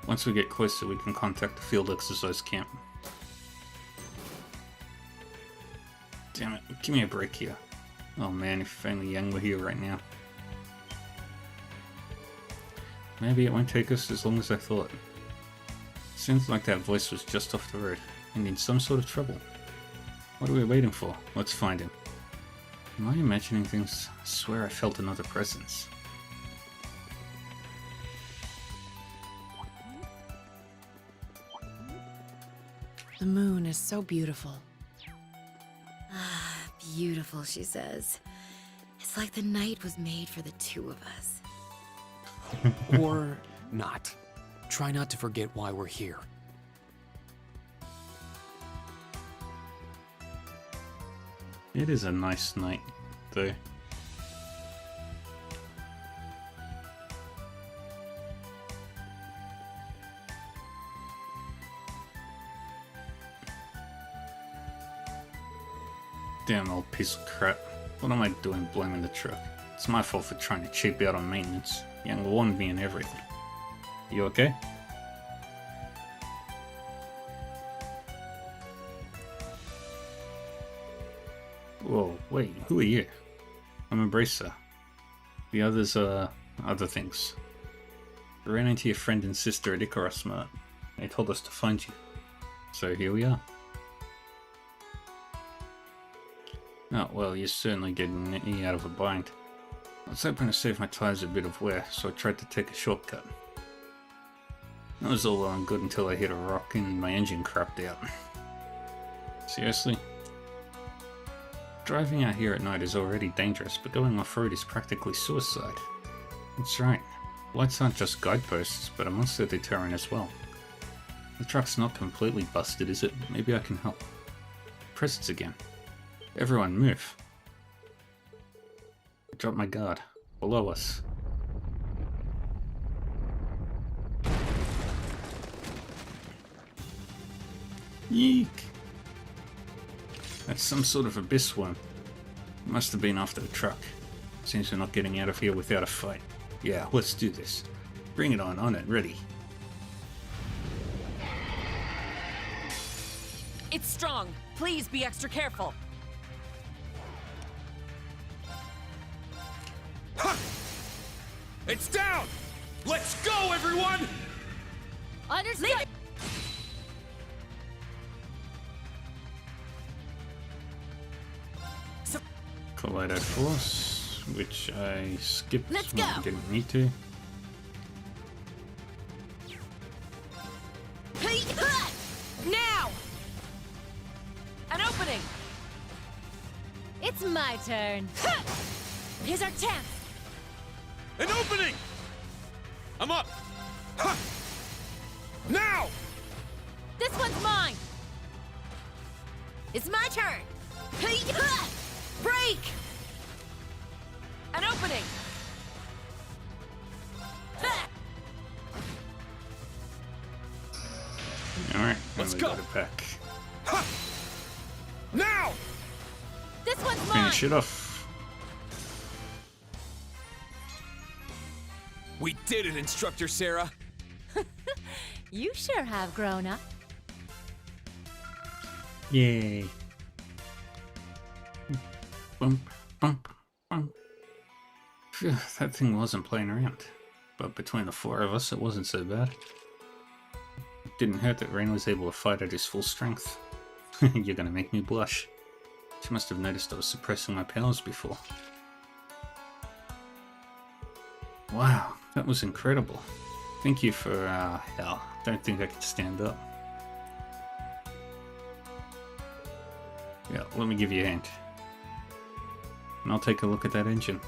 Once we get closer, we can contact the field exercise camp. Damn it, give me a break here. Oh man, if only Yang were here right now. Maybe it won't take us as long as I thought. Seems like that voice was just off the road, and in some sort of trouble. What are we waiting for? Let's find him. Am I imagining things? I swear I felt another presence. The moon is so beautiful. Ah, beautiful, she says. It's like the night was made for the two of us. Or not. Try not to forget why we're here. It is a nice night, though. Damn old piece of crap. What am I doing blaming the truck? It's my fault for trying to cheap out on maintenance. Yang warned me and everything. You okay? Whoa, wait, who are you? I'm a bracer. The others are other things. I ran into your friend and sister at Icarus Smart. They told us to find you. So here we are. Oh, well, you're certainly getting me out of a bind. I was hoping to save my tires a bit of wear, so I tried to take a shortcut. That was all well and good until I hit a rock and my engine crapped out. Seriously? Driving out here at night is already dangerous, but going off-road is practically suicide. That's right. Lights aren't just guideposts, but a monster deterrent as well. The truck's not completely busted, is it? Maybe I can help. Press it again. Everyone move. I dropped my guard. Below us. Yeek! That's some sort of abyss worm. It must have been after the truck. Seems we're not getting out of here without a fight. Yeah, let's do this. Bring it on it, ready. It's strong. Please be extra careful. It's down! Let's go, everyone! Understood! Collider Force, which I skipped Let's when go. I didn't need to. Now! An opening! It's my turn. Here's our chance! An opening! I'm up! Ha! Now! This one's mine! It's my turn! Break! An opening! Alright, Let's we go. got it back. Ha! Now! This one's mine! Finish it off. We did it, Instructor Sarah. You sure have grown up. Yay. Bump, bump, bump. Phew, that thing wasn't playing around. But between the four of us, it wasn't so bad. It didn't hurt that Rain was able to fight at his full strength. You're gonna make me blush. She must have noticed I was suppressing my powers before. Wow, that was incredible. Thank you for, hell, don't think I could stand up. Yeah, let me give you a hint. And I'll take a look at that engine.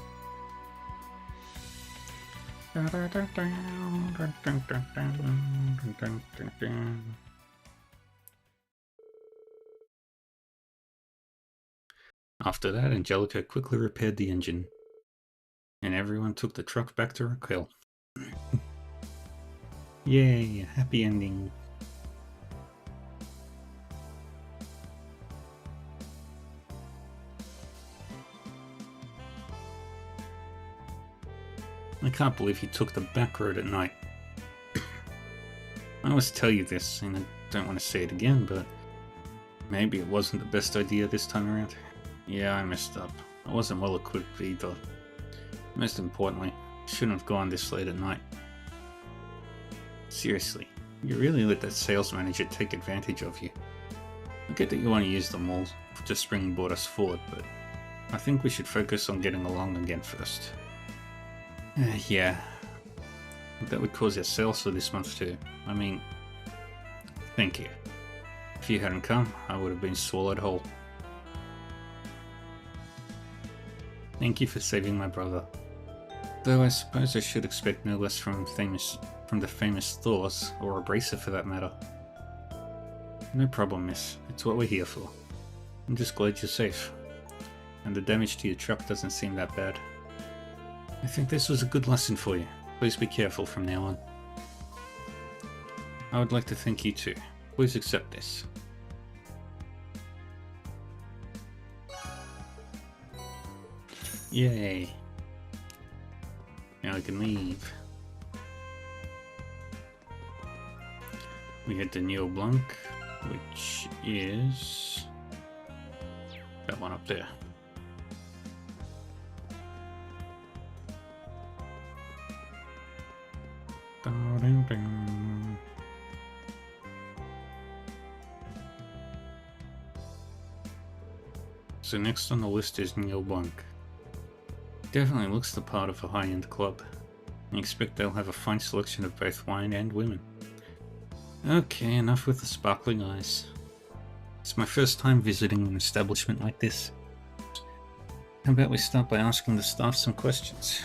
After that, Angelica quickly repaired the engine, and everyone took the truck back to Raquel. Yay, happy ending. I can't believe he took the back road at night. I always tell you this, and I don't want to say it again, but maybe it wasn't the best idea this time around. Yeah, I messed up. I wasn't well equipped either. Most importantly, I shouldn't have gone this late at night. Seriously, you really let that sales manager take advantage of you. I get that you want to use them all to springboard us forward, but I think we should focus on getting along again first. Yeah, that would cause our sales for this month too. I mean, thank you. If you hadn't come, I would have been swallowed whole. Thank you for saving my brother. Though I suppose I should expect no less from the famous Thors, or Abrasive for that matter. No problem, miss. It's what we're here for. I'm just glad you're safe. And the damage to your truck doesn't seem that bad. I think this was a good lesson for you. Please be careful from now on. I would like to thank you too. Please accept this. Yay. Now I can leave. We head to Neil Blanc, which is that one up there. So next on the list is Neil Blanc. Definitely looks the part of a high-end club. I expect they'll have a fine selection of both wine and women. Okay, enough with the sparkling eyes. It's my first time visiting an establishment like this. How about we start by asking the staff some questions?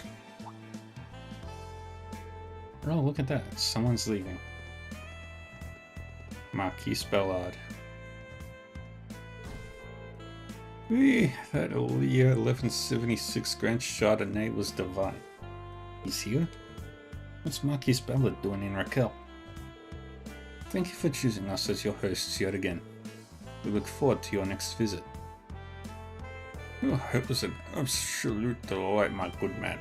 Oh, look at that. Someone's leaving. Marquis Ballard. That old year 1176 Grand Chardonnay was divine. He's here? What's Marquis Ballard doing in Raquel? Thank you for choosing us as your hosts yet again. We look forward to your next visit. Oh, it was an absolute delight, my good man.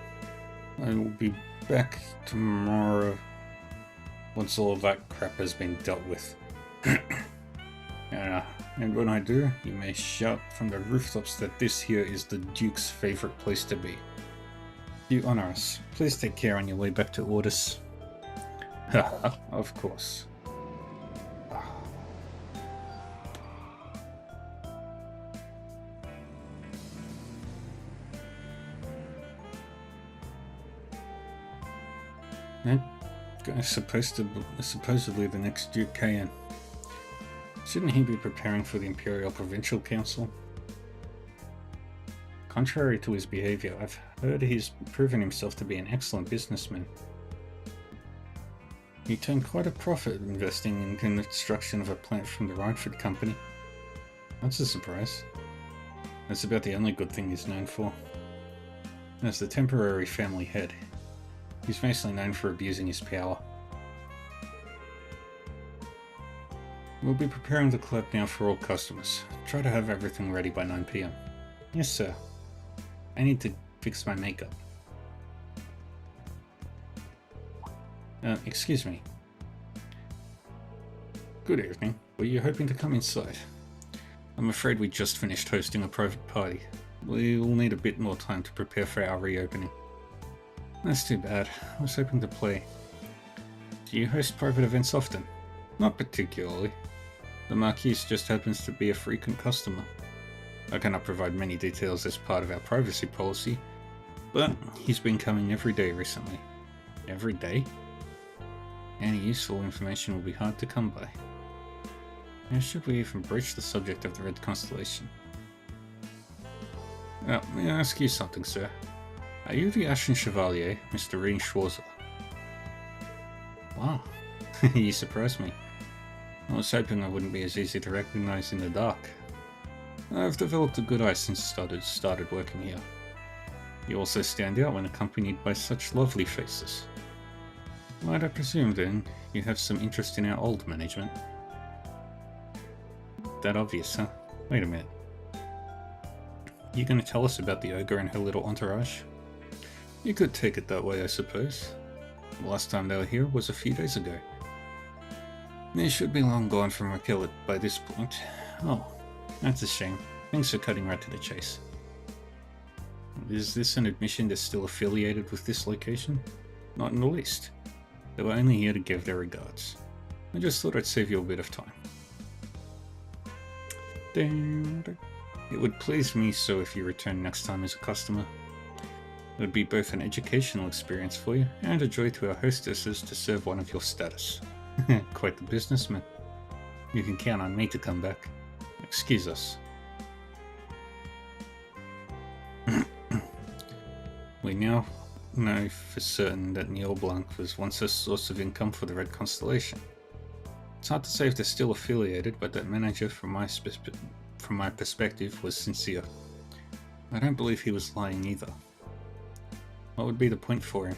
I will be back tomorrow once all of that crap has been dealt with. And when I do, you may shout from the rooftops that this here is the Duke's favorite place to be. You honor us. Please take care on your way back to Ordis. Haha, of course. That guy's supposedly the next Duke Kayan. Shouldn't he be preparing for the Imperial Provincial Council? Contrary to his behavior, I've heard he's proven himself to be an excellent businessman. You turned quite a profit investing in construction of a plant from the Rhineford Company. That's a surprise. That's about the only good thing he's known for. As the temporary family head, he's mostly known for abusing his power. We'll be preparing the club now for all customers. Try to have everything ready by 9 PM. Yes, sir. I need to fix my makeup. Excuse me. Good evening. Were you hoping to come inside? I'm afraid we just finished hosting a private party. We'll need a bit more time to prepare for our reopening. That's too bad. I was hoping to play. Do you host private events often? Not particularly. The Marquis just happens to be a frequent customer. I cannot provide many details as part of our privacy policy, but he's been coming every day recently. Every day? Any useful information will be hard to come by. How should we even broach the subject of the Red Constellation? May I ask you something, sir? Are you the Ashen Chevalier, Mr. Rean Schwarzer? Wow, you surprised me. I was hoping I wouldn't be as easy to recognize in the dark. I've developed a good eye since started working here. You also stand out when accompanied by such lovely faces. Might I presume, then, you have some interest in our old management? That obvious, huh? Wait a minute. You gonna tell us about the ogre and her little entourage? You could take it that way, I suppose. The last time they were here was a few days ago. They should be long gone from Raquel by this point. Oh, that's a shame. Thanks for cutting right to the chase. Is this an admission they're still affiliated with this location? Not in the least. They were only here to give their regards. I just thought I'd save you a bit of time. It would please me so if you return next time as a customer. It would be both an educational experience for you and a joy to our hostesses to serve one of your status. Quite the businessman. You can count on me to come back. Excuse us. We now know for certain that Neil Blanc was once a source of income for the Red Constellation. It's hard to say if they're still affiliated, but that manager, from my perspective, was sincere. I don't believe he was lying either. What would be the point for him?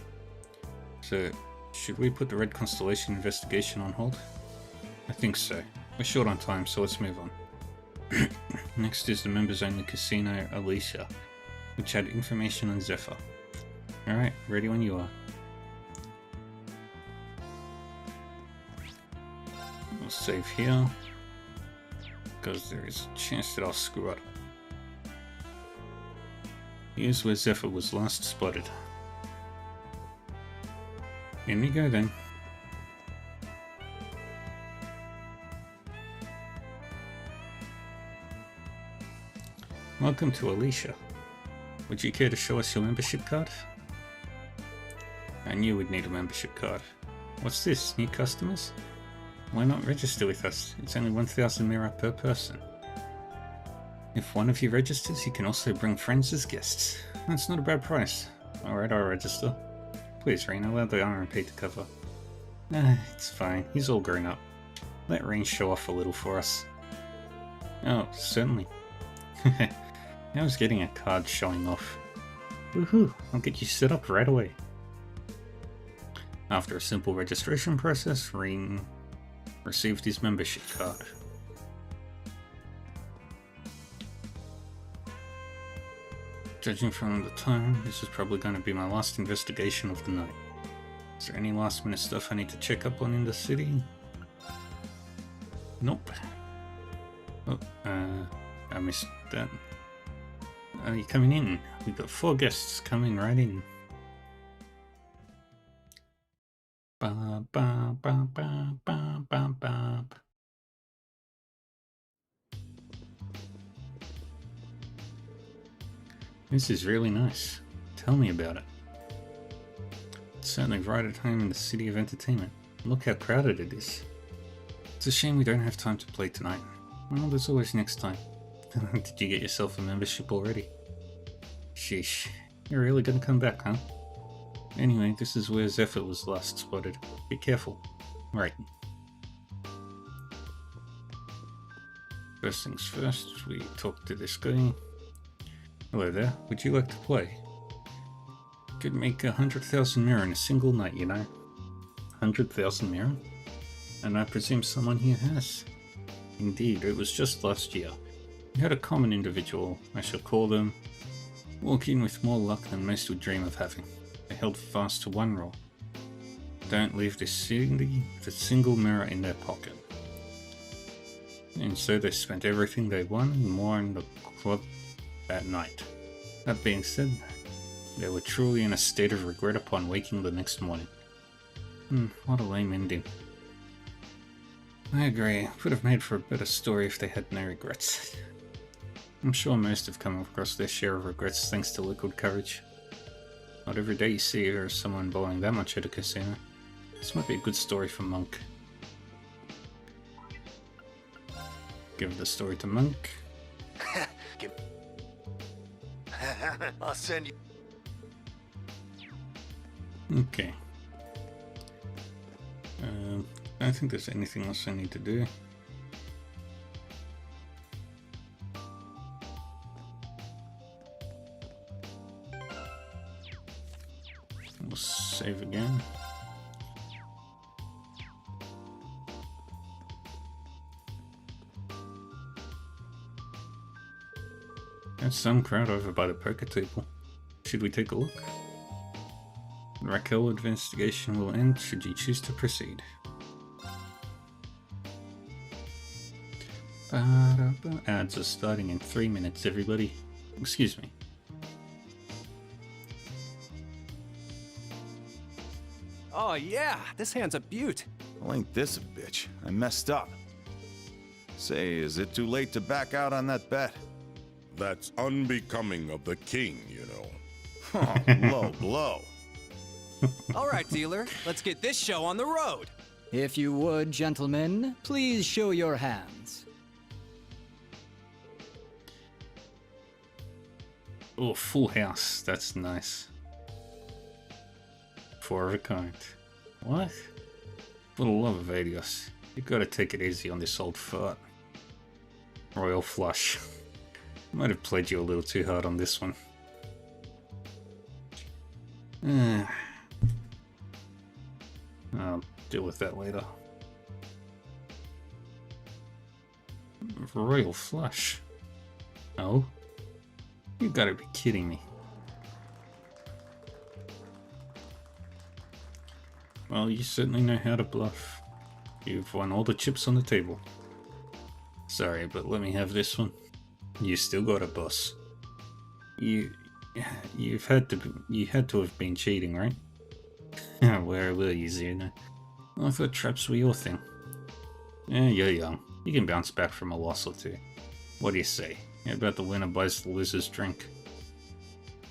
So, should we put the Red Constellation investigation on hold? I think so. We're short on time, so let's move on. Next is the members-only casino Alicia, which had information on Zephyr. Alright, ready when you are. We'll save here, because there is a chance that I'll screw up. Here's where Zephyr was last spotted. In we go then. Welcome to Alicia. Would you care to show us your membership card? I knew we'd need a membership card. What's this, new customers? Why not register with us? It's only 1,000 Mira per person. If one of you registers, you can also bring friends as guests. That's not a bad price. Alright, I'll register. Please, Rean, allow the RMP to cover. It's fine. He's all grown up. Let Rean show off a little for us. Oh, certainly. I was getting a card showing off. Woohoo! I'll get you set up right away. After a simple registration process, Rean received his membership card. Judging from the time, this is probably going to be my last investigation of the night. Is there any last minute stuff I need to check up on in the city? Nope. Oh, I missed that. Are you coming in? We've got 4 guests coming right in. Ba ba ba ba ba ba ba. This is really nice. Tell me about it. It's certainly right at home in the city of entertainment. Look how crowded it is. It's a shame we don't have time to play tonight. Well, there's always next time. Did you get yourself a membership already? Sheesh. You're really gonna come back, huh? Anyway, this is where Zephyr was last spotted. Be careful. Right. First things first, we talk to this guy. Hello there, would you like to play? Could make 100,000 mirror in a single night, you know. 100,000 mirror? And I presume someone here has. Indeed, it was just last year. We had a common individual, I shall call them, walk in with more luck than most would dream of having. They held fast to one rule. Don't leave the single mirror in their pocket. And so they spent everything they won and more in the club that night. That being said, they were truly in a state of regret upon waking the next morning. What a lame ending. I agree, would have made for a better story if they had no regrets. I'm sure most have come across their share of regrets thanks to liquid courage. Not every day you see or someone bowling that much at a casino. This might be a good story for Monk. Give the story to Monk. I'll send you. Okay. I don't think there's anything else I need to do. We'll save again. There's some crowd over by the poker table. Should we take a look? The Raquel investigation will end should you choose to proceed. Ads are starting in 3 minutes, everybody. Excuse me. Oh yeah, this hand's a beaut. Well, ain't this a bitch? I messed up. Say, is it too late to back out on that bet? That's unbecoming of the king, you know. Oh, low blow. All right, dealer, let's get this show on the road. If you would, gentlemen, please show your hands. Oh, full house. That's nice. 4 of a kind. What? For the love of Adios, you gotta take it easy on this old fart. Royal flush. Might have played you a little too hard on this one. I'll deal with that later. Royal flush. Oh? You gotta be kidding me. Well, you certainly know how to bluff. You've won all the chips on the table. Sorry, but let me have this one. You still got a boss. You had to have been cheating, right? Where were you, Zeno? I thought traps were your thing. You're young. You can bounce back from a loss or two. What do you say? How about the winner buys the loser's drink?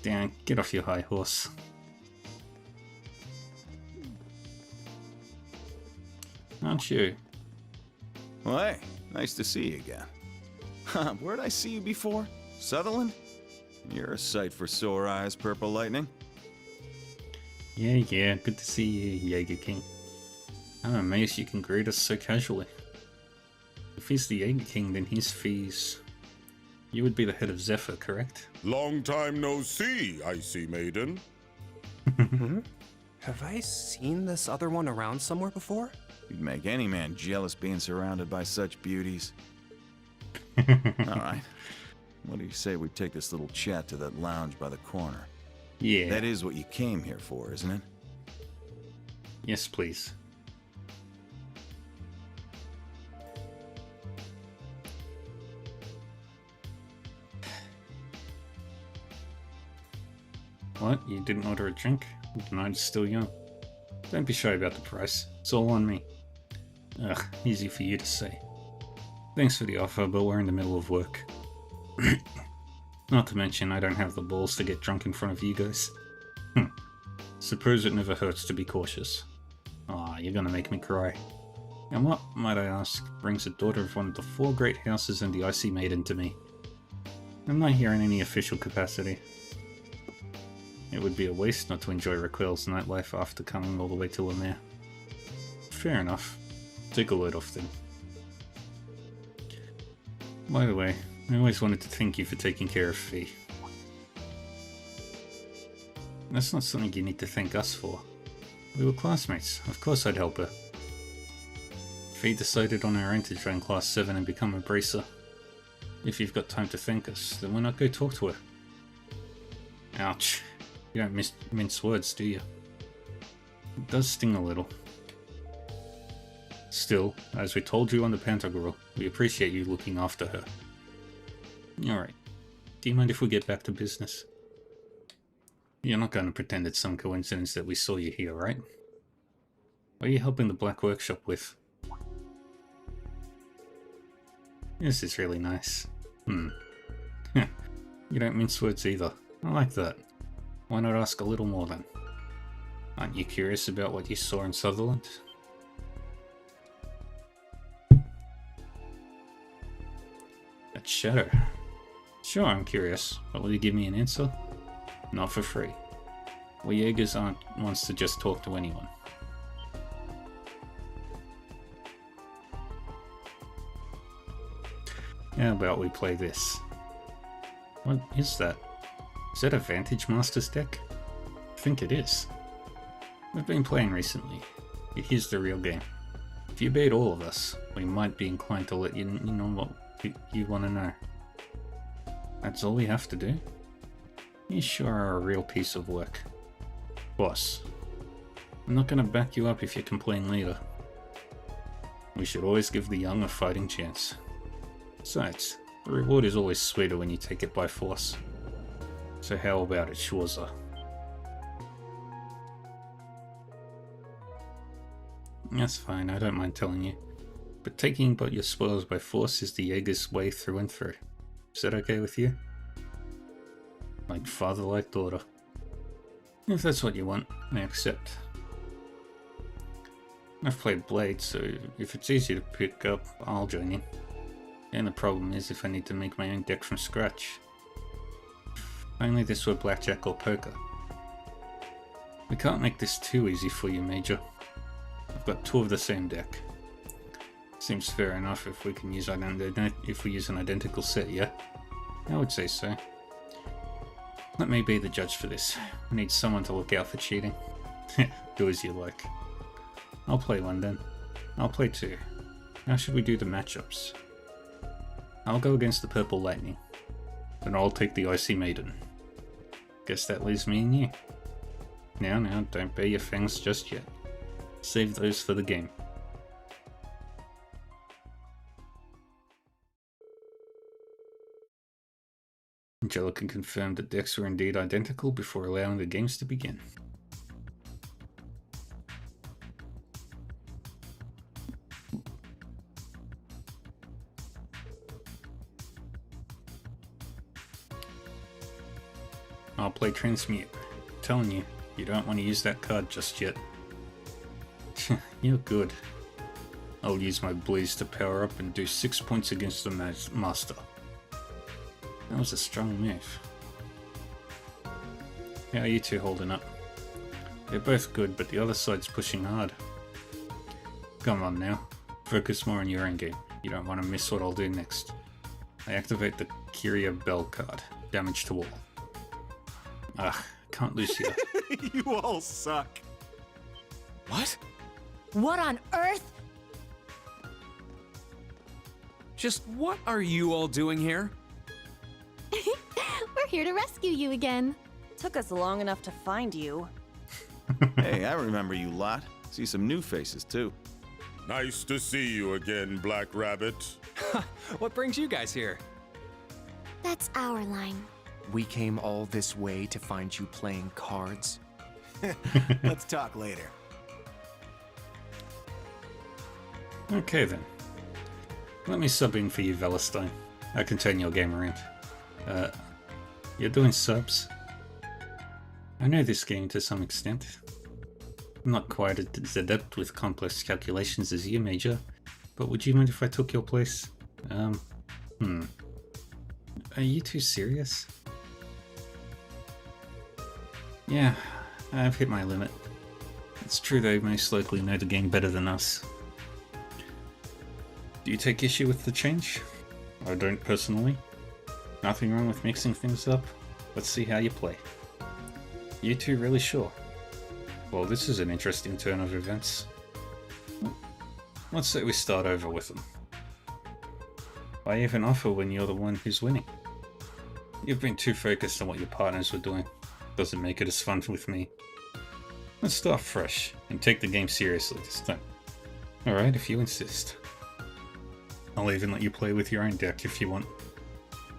Dan, get off your high horse. Aren't you? Well, hey, nice to see you again. Where'd I see you before? Sutherland? You're a sight for sore eyes, Purple Lightning. Yeah, good to see you, Jaeger King. I'm amazed you can greet us so casually. If he's the Jaeger King, then his fees... You would be the head of Zephyr, correct? Long time no see, icy maiden. Have I seen this other one around somewhere before? You'd make any man jealous being surrounded by such beauties. Alright. What do you say we take this little chat to that lounge by the corner? Yeah. That is what you came here for, isn't it? Yes, please. What? You didn't order a drink? The night's still young. Don't be shy about the price. It's all on me. Ugh, easy for you to say. Thanks for the offer, but we're in the middle of work. Not to mention, I don't have the balls to get drunk in front of you guys. Suppose it never hurts to be cautious. Aw, you're gonna make me cry. And what, might I ask, brings a daughter of one of the 4 great houses and the Icy Maiden to me? I'm not here in any official capacity. It would be a waste not to enjoy Raquel's nightlife after coming all the way to Lemire. fair enough. Take a load off then. By the way, I always wanted to thank you for taking care of Fee. That's not something you need to thank us for. We were classmates, of course I'd help her. Fee decided on her own to join Class 7 and become a bracer. If you've got time to thank us, then why not go talk to her? Ouch. You don't mince words, do you? It does sting a little. Still, as we told you on the Pantagruel, we appreciate you looking after her. Alright. Do you mind if we get back to business? You're not going to pretend it's some coincidence that we saw you here, right? What are you helping the Black Workshop with? This is really nice. You don't mince words either. I like that. Why not ask a little more then? Aren't you curious about what you saw in Sutherland? That shadow. Sure, I'm curious, but will you give me an answer? Not for free. We Jaegers aren't ones to just talk to anyone. How about we play this? What is that? Is that a Vantage Masters deck? I think it is. We've been playing recently. Here's the real game. If you beat all of us, we might be inclined to let you know what you want to know. That's all we have to do? You sure are a real piece of work. Boss, I'm not going to back you up if you complain later. We should always give the young a fighting chance. Besides, the reward is always sweeter when you take it by force. So how about it, Schwarzer? That's fine, I don't mind telling you. But taking but your spoils by force is the Jaeger's way through and through. Is that okay with you? Like father, like daughter. If that's what you want, I accept. I've played Blade, so if it's easy to pick up, I'll join you. And the problem is if I need to make my own deck from scratch. Only this were blackjack or poker. We can't make this too easy for you, Major. I've got two of the same deck. Seems fair enough if we can use use an identical set, yeah? I would say so. Let me be the judge for this. I need someone to look out for cheating. Do as you like. I'll play one then. I'll play two. How should we do the matchups? I'll go against the Purple Lightning. Then I'll take the Icy Maiden. Guess that leaves me and you. Now, don't bare your fangs just yet. Save those for the game. Angelica confirmed that decks were indeed identical before allowing the games to begin. I'll play Transmute. I'm telling you, you don't want to use that card just yet. You're good. I'll use my Blaze to power up and do 6 points against the Master. That was a strong move. How are you two holding up? They're both good, but the other side's pushing hard. Come on now. Focus more on your own game. You don't want to miss what I'll do next. I activate the Kyria Bell card. Damage to all. Can't lose here. You all suck. What? What on earth? Just what are you all doing here? We're here to rescue you again. Took us long enough to find you. Hey, I remember you lot. See some new faces, too. Nice to see you again, Black Rabbit. What brings you guys here? That's our line. We came all this way to find you playing cards. Let's talk later. Okay then. Let me sub in for you, Valestein. I can turn your game around. You're doing subs? I know this game to some extent. I'm not quite as adept with complex calculations as you, Major, but would you mind if I took your place? Are you two serious? Yeah, I've hit my limit. It's true they most likely know the game better than us. Do you take issue with the change? I don't personally. Nothing wrong with mixing things up. Let's see how you play. You two really sure? Well, this is an interesting turn of events. Let's say we start over with them. Why even offer when you're the one who's winning? You've been too focused on what your partners were doing. Doesn't make it as fun with me. Let's start fresh, and take the game seriously this time. Alright, if you insist. I'll even let you play with your own deck if you want.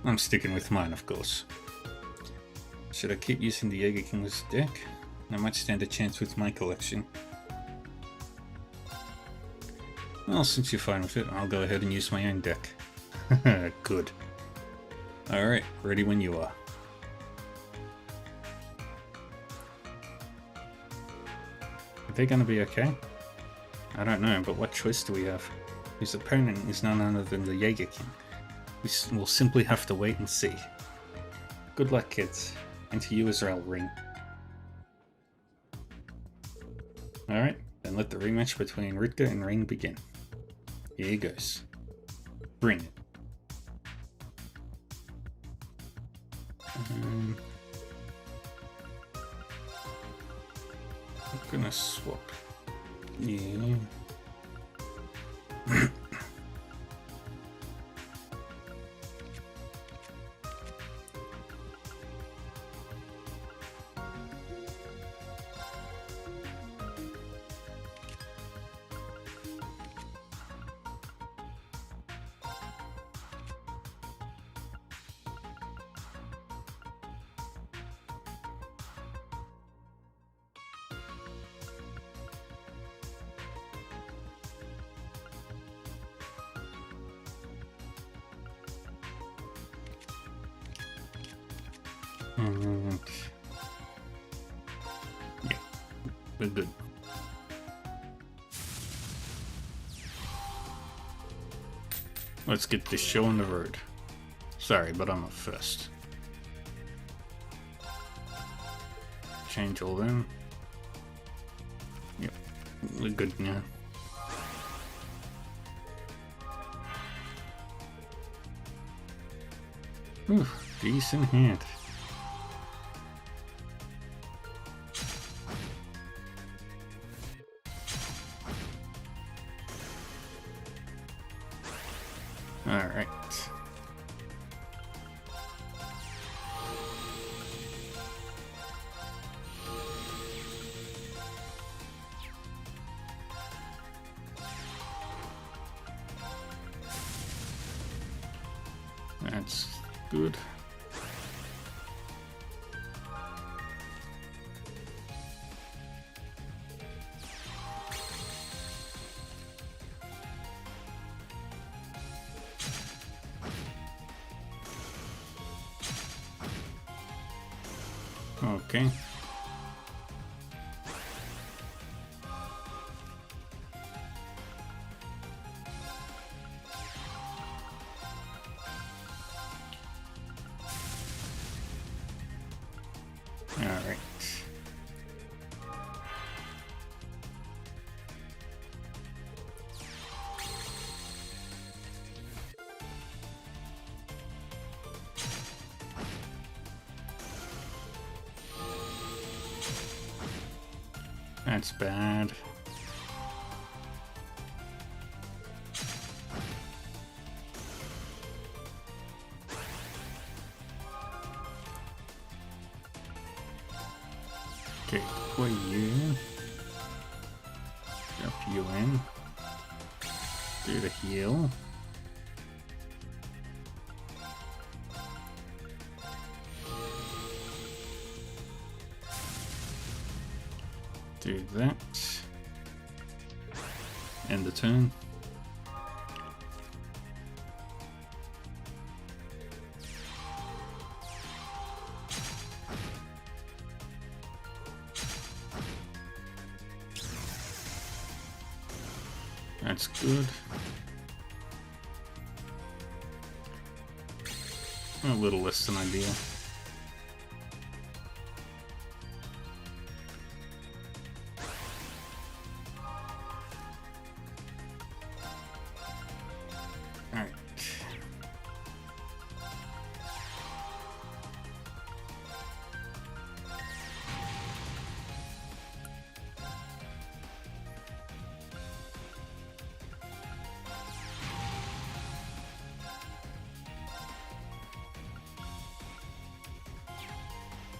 I'm sticking with mine, of course. Should I keep using the Jaeger King's deck? I might stand a chance with my collection. Well, since you're fine with it, I'll go ahead and use my own deck. Good. Alright, ready when you are. Are they gonna be okay? I don't know, but what choice do we have? His opponent is none other than the Jaeger King. We'll simply have to wait and see. Good luck, kids. And to you as well, Ring. Alright, then let the rematch between Ritka and Ring begin. Here goes. Bring it. I'm gonna swap. Yeah. And yeah, we're good. Let's get this show on the road. Sorry, but I'm up first. Change all them. Yep, we're good now. Ooh, decent hand. Alright. That's good. Okay. All right. That's bad. Okay, put you. Drop you in. Do the heal. Do that. End the turn. That's good. A little less than ideal.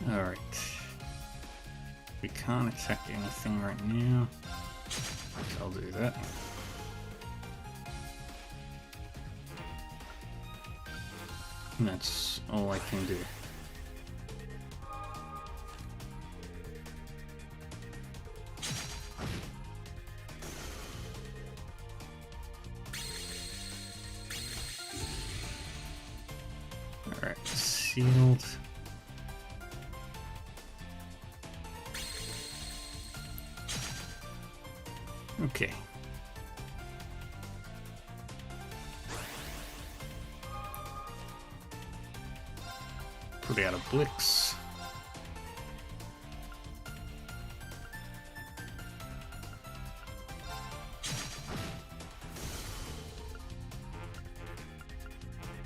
Alright. We can't attack anything right now. I'll do that. And that's all I can do. Alright, sealed. Okay. Put out a Blix.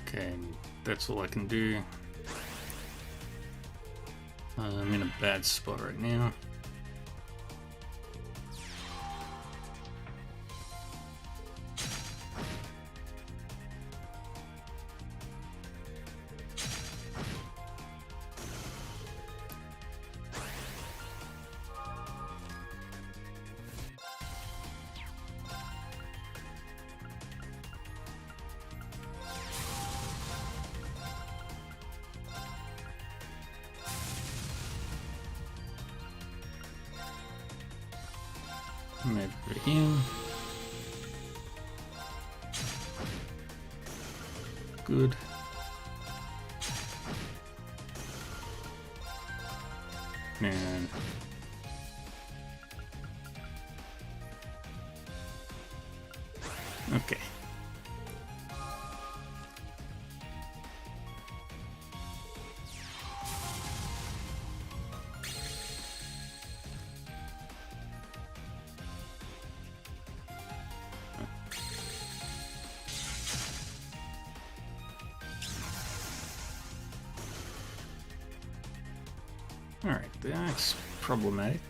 Okay, that's all I can do. I'm in a bad spot right now. Come over here. Good. And okay. Alright, that's problematic.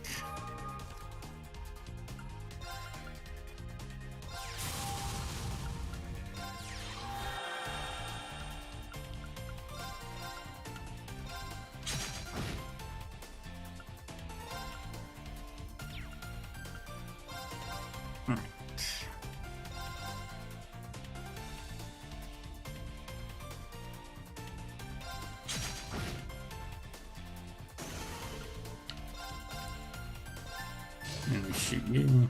Alright. And we shoot you.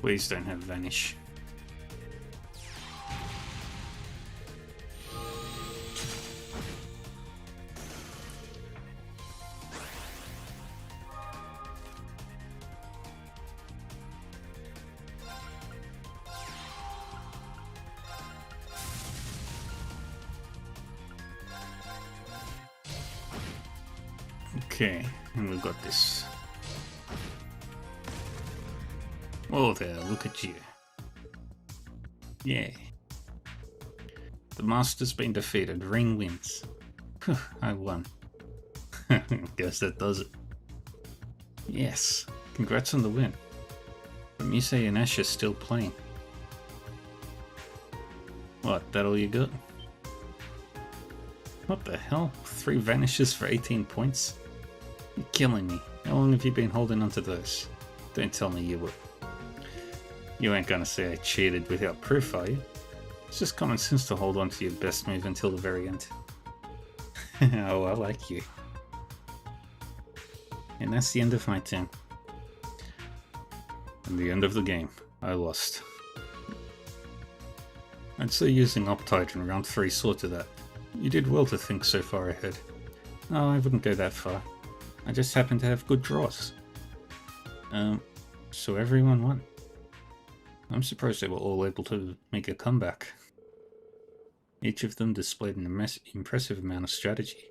Please don't have Vanish. Okay, and we've got this. Oh there, look at you. Yeah. The Master's been defeated, Ring wins. I won. Guess that does it. Yes, congrats on the win. But Mise and Ash are still playing. What, that all you got? What the hell? 3 vanishes for 18 points? You're killing me. How long have you been holding onto those? Don't tell me you were. You ain't gonna say I cheated without proof, are you? It's just common sense to hold on to your best move until the very end. Oh, I like you. And that's the end of my turn. And the end of the game. I lost. I'd say using Optite in round 3 sorted that. You did well to think so far ahead. No, I wouldn't go that far. I just happen to have good draws. So everyone won. I'm surprised they were all able to make a comeback. Each of them displayed an impressive amount of strategy.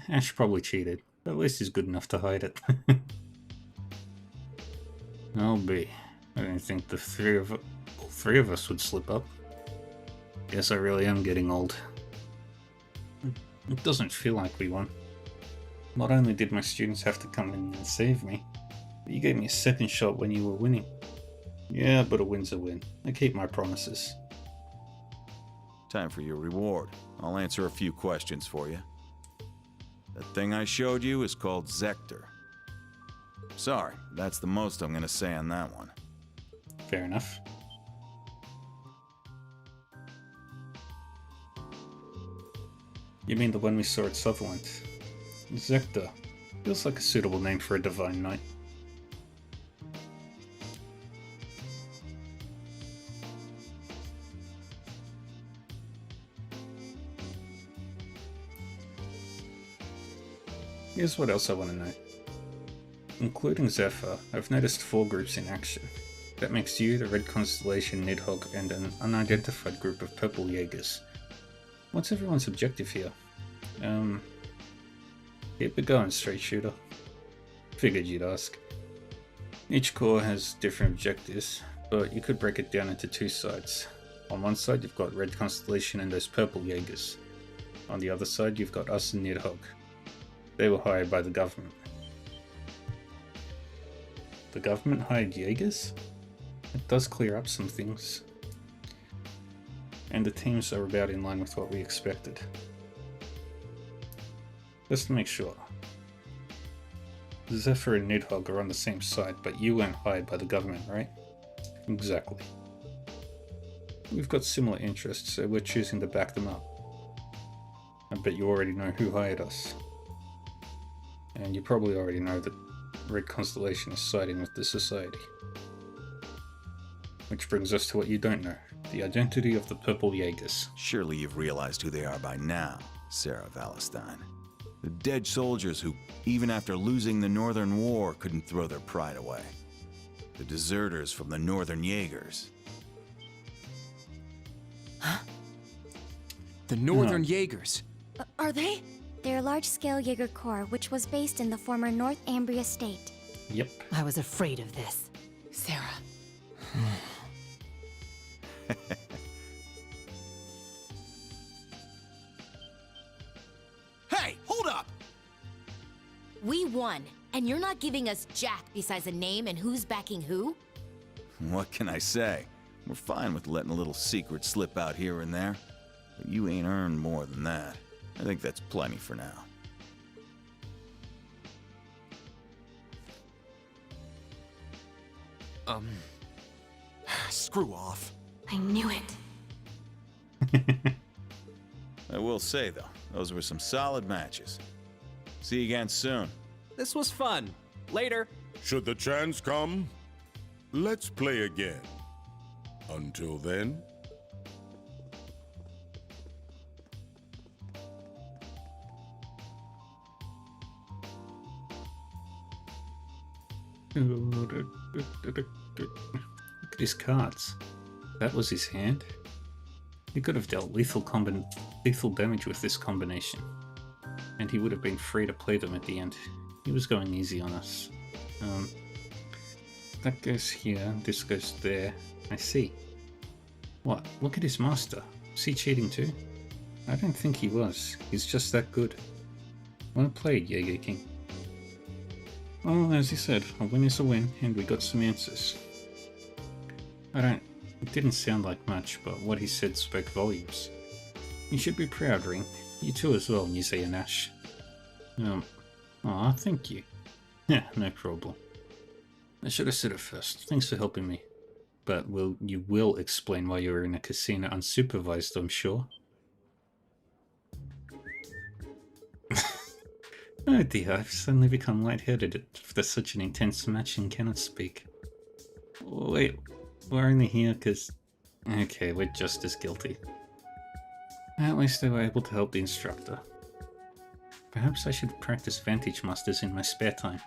Ash probably cheated, but at least he's good enough to hide it. I'll be. I didn't think all three of us would slip up. Guess I really am getting old. It doesn't feel like we won. Not only did my students have to come in and save me, but you gave me a second shot when you were winning. Yeah, but a win's a win. I keep my promises. Time for your reward. I'll answer a few questions for you. That thing I showed you is called Zector. Sorry, that's the most I'm gonna say on that one. Fair enough. You mean the one we saw at Sutherland? Zector. Feels like a suitable name for a divine knight. Here's what else I want to know. Including Zephyr, I've noticed 4 groups in action. That makes you, the Red Constellation, Nidhogg, and an unidentified group of Purple Jaegers. What's everyone's objective here? Keep it going, straight shooter. Figured you'd ask. Each corps has different objectives, but you could break it down into 2 sides. On one side you've got Red Constellation and those Purple Jaegers. On the other side you've got us and Nidhogg. They were hired by the government. The government hired Jaegers? It does clear up some things. And the teams are about in line with what we expected. Just to make sure. Zephyr and Nidhogg are on the same side, but you weren't hired by the government, right? Exactly. We've got similar interests, so we're choosing to back them up. I bet you already know who hired us. And you probably already know that Red Constellation is siding with the Society. Which brings us to what you don't know, the identity of the Purple Jaegers. Surely you've realized who they are by now, Sarah Valentine. The dead soldiers who, even after losing the Northern War, couldn't throw their pride away. The deserters from the Northern Jaegers. The Northern Jaegers. Are they? They're a large-scale Jaeger Corps, which was based in the former North Ambria state. Yep. I was afraid of this. Sarah. Hey, hold up! We won, and you're not giving us jack besides a name and who's backing who? What can I say? We're fine with letting a little secret slip out here and there. But you ain't earned more than that. I think that's plenty for now. Screw off. I knew it. I will say, though, those were some solid matches. See you again soon. This was fun. Later. Should the chance come, let's play again. Until then... Look at his cards. That was his hand. He could have dealt lethal damage with this combination. And he would have been free to play them at the end. He was going easy on us. That goes here, this goes there. I see. What? Look at his master. Was he cheating too? I don't think he was. He's just that good. Well played, Jaeger King. Well, as you said, a win is a win, and we got some answers. It didn't sound like much, but what he said spoke volumes. You should be proud, Ring. You too as well, Nizey and Ash. Aw, thank you. Yeah, no problem. I should have said it first. Thanks for helping me. But you will explain why you were in a casino unsupervised, I'm sure. Oh dear, I've suddenly become lightheaded after such an intense match and cannot speak. Wait, we're only here because... Okay, we're just as guilty. At least they were able to help the instructor. Perhaps I should practice Vantage Masters in my spare time.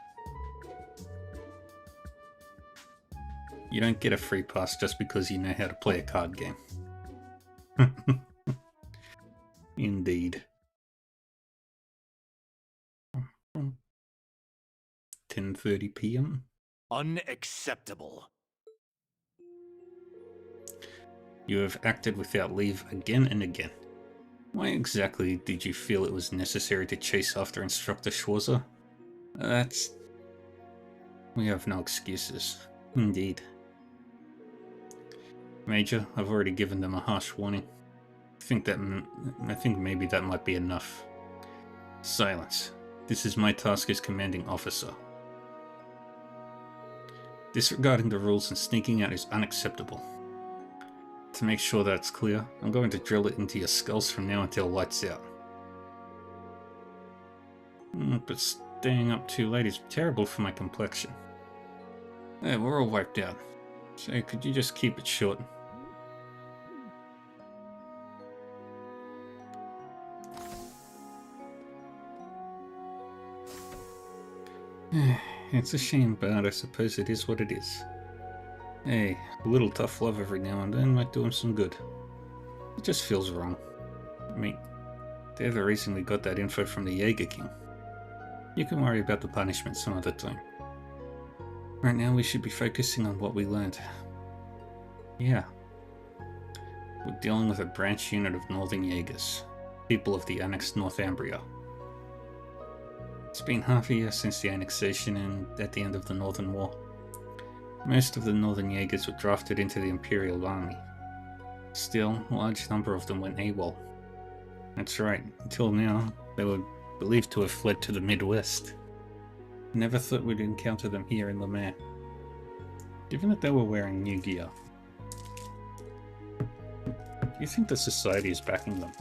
You don't get a free pass just because you know how to play a card game. Indeed. 10:30 p.m. Unacceptable. You have acted without leave again and again. Why exactly did you feel it was necessary to chase after Instructor Schwarzer? We have no excuses. Indeed. Major, I've already given them a harsh warning. I think maybe that might be enough. Silence. This is my task as commanding officer. Disregarding the rules and sneaking out is unacceptable. To make sure that's clear, I'm going to drill it into your skulls from now until lights out. But staying up too late is terrible for my complexion. Yeah, we're all wiped out. So could you just keep it short? It's a shame, but I suppose it is what it is. Hey, a little tough love every now and then might do him some good. It just feels wrong. I mean, they're the reason we got that info from the Jaeger King. You can worry about the punishment some other time. Right now we should be focusing on what we learned. Yeah. We're dealing with a branch unit of Northern Jaegers, people of the annexed Northumbria. It's been half a year since the annexation and at the end of the Northern War. Most of the Northern Jaegers were drafted into the Imperial Army. Still, a large number of them went AWOL. That's right, until now, they were believed to have fled to the Midwest. Never thought we'd encounter them here in Lemaire. Given that they were wearing new gear, do you think the Society is backing them?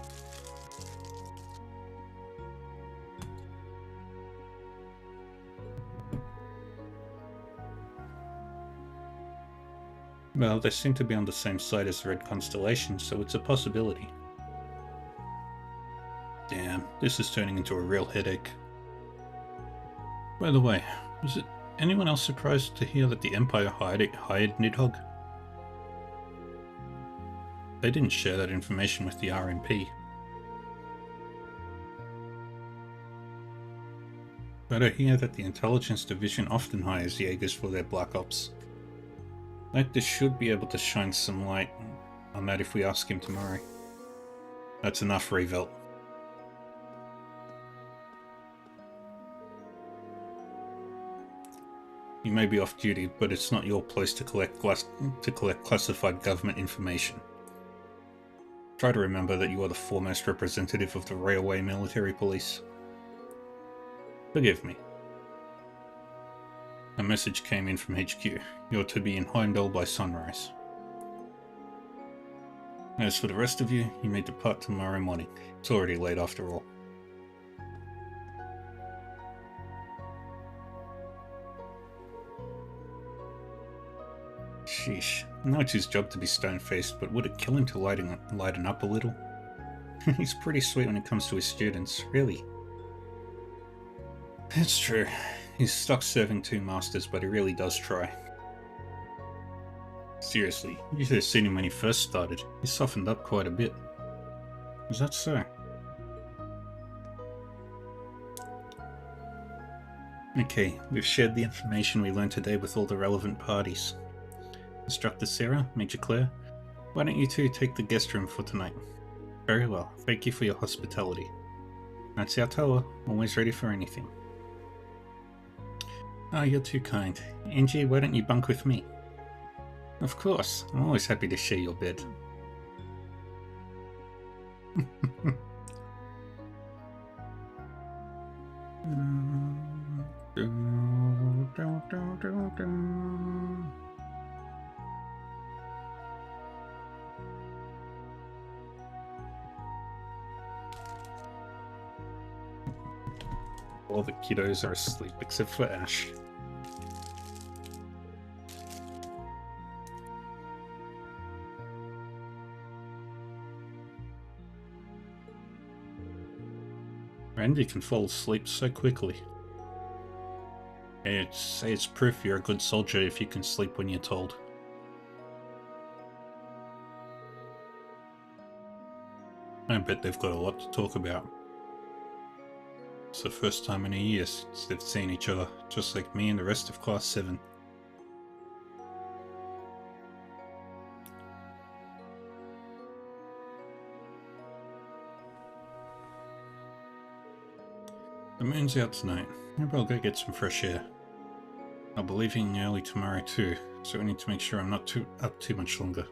Well, they seem to be on the same side as the Red Constellation, so it's a possibility. Damn, this is turning into a real headache. By the way, was it anyone else surprised to hear that the Empire hired Nidhogg? They didn't share that information with the RMP. But I hear that the Intelligence Division often hires Jaegers for their Black Ops. Lecter should be able to shine some light on that if we ask him tomorrow. That's enough, Revelt. You may be off duty, but it's not your place to collect classified government information. Try to remember that you are the foremost representative of the Railway Military Police. Forgive me. A message came in from HQ. You're to be in Heimdall by sunrise. As for the rest of you, you may depart tomorrow morning. It's already late after all. Sheesh. I know it's his job to be stone-faced, but would it kill him to lighten up a little? He's pretty sweet when it comes to his students, really. It's true. He's stuck serving two masters, but he really does try. Seriously, you should have seen him when he first started. He softened up quite a bit. Is that so? Okay, we've shared the information we learned today with all the relevant parties. Instructor Sarah, Major Claire, why don't you two take the guest room for tonight? Very well, thank you for your hospitality. That's our tower, always ready for anything. Oh, you're too kind. Angie, why don't you bunk with me? Of course, I'm always happy to share your bed. All the kiddos are asleep except for Ash. Randy can fall asleep so quickly. It's proof you're a good soldier if you can sleep when you're told. I bet they've got a lot to talk about. It's the first time in a year since they've seen each other, just like me and the rest of Class 7. The moon's out tonight. Maybe I'll go get some fresh air. I'll be leaving early tomorrow too, so I need to make sure I'm not up too much longer.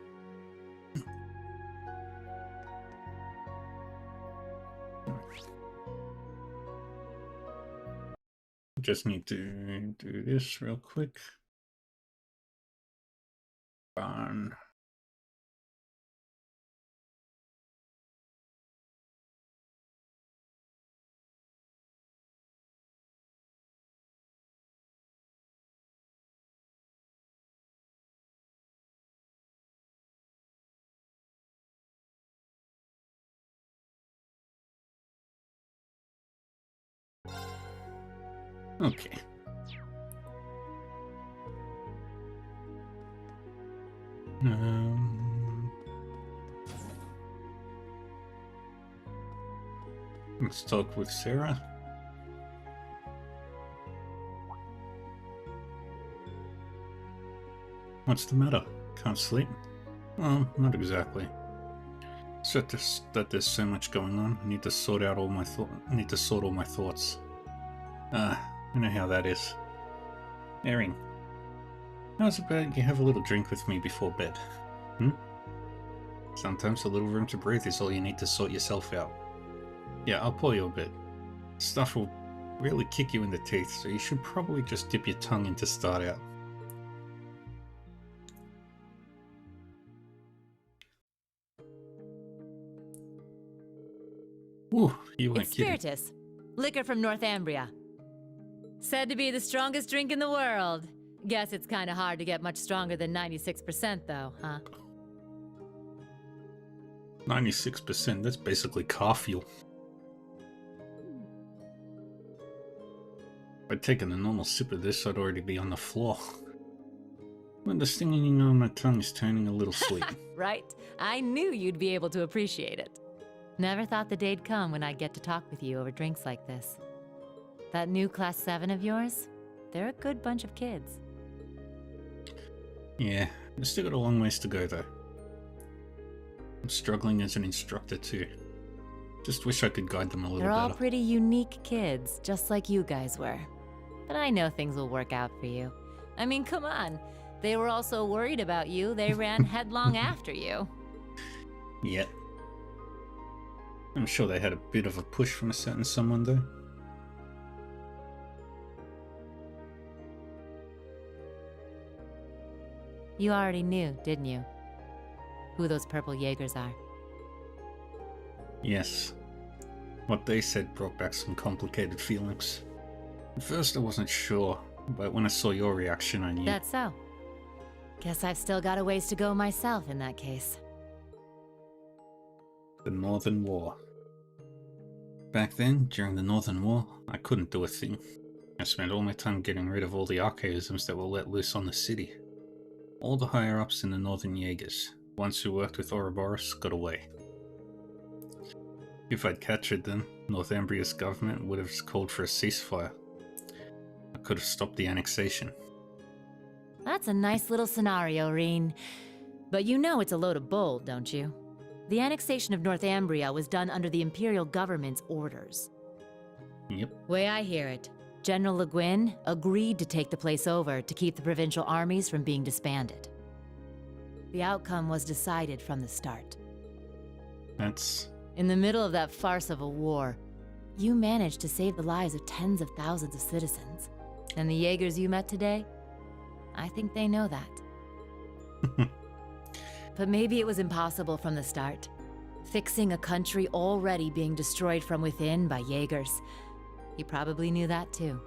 Just need to do this real quick. Barn. Okay. Let's talk with Sarah. What's the matter? Can't sleep? Well, not exactly. It's just that there's so much going on. I need to sort out all my thoughts. You know how that is. Erin, how's about you have a little drink with me before bed? Sometimes a little room to breathe is all you need to sort yourself out. Yeah, I'll pour you a bit. Stuff will really kick you in the teeth, so you should probably just dip your tongue in to start out. Ooh, you weren't It's kidding. Spiritus, liquor from Northumbria. Said to be the strongest drink in the world. Guess it's kind of hard to get much stronger than 96% though, huh? 96%, that's basically car fuel. If I'd taken a normal sip of this, I'd already be on the floor. When the stinging on my tongue is turning a little sweet. Right? I knew you'd be able to appreciate it. Never thought the day'd come when I'd get to talk with you over drinks like this. That new Class 7 of yours? They're a good bunch of kids. Yeah, I've still got a long ways to go though. I'm struggling as an instructor too. Just wish I could guide them a little They're all better. pretty unique kids, just like you guys were. But I know things will work out for you. I mean, come on. They were all so worried about you, they ran headlong after you. Yep. I'm sure they had a bit of a push from a certain someone though. You already knew, didn't you? Who those purple Jaegers are. Yes. What they said brought back some complicated feelings. At first I wasn't sure, but when I saw your reaction I knew. That's so. Guess I've still got a ways to go myself in that case. The Northern War. Back then, during the Northern War, I couldn't do a thing. I spent all my time getting rid of all the archaisms that were let loose on the city. All the higher-ups in the Northern Jaegers, ones who worked with Ouroboros, got away. If I'd captured them, Northumbria's government would have called for a ceasefire. I could have stopped the annexation. That's a nice little scenario, Reen. But you know it's a load of bull, don't you? The annexation of Northumbria was done under the Imperial government's orders. Yep. Way I hear it, General Le Guin agreed to take the place over to keep the provincial armies from being disbanded. The outcome was decided from the start. That's... In the middle of that farce of a war, you managed to save the lives of tens of thousands of citizens. And the Jaegers you met today? I think they know that. But maybe it was impossible from the start. Fixing a country already being destroyed from within by Jaegers. You probably knew that too.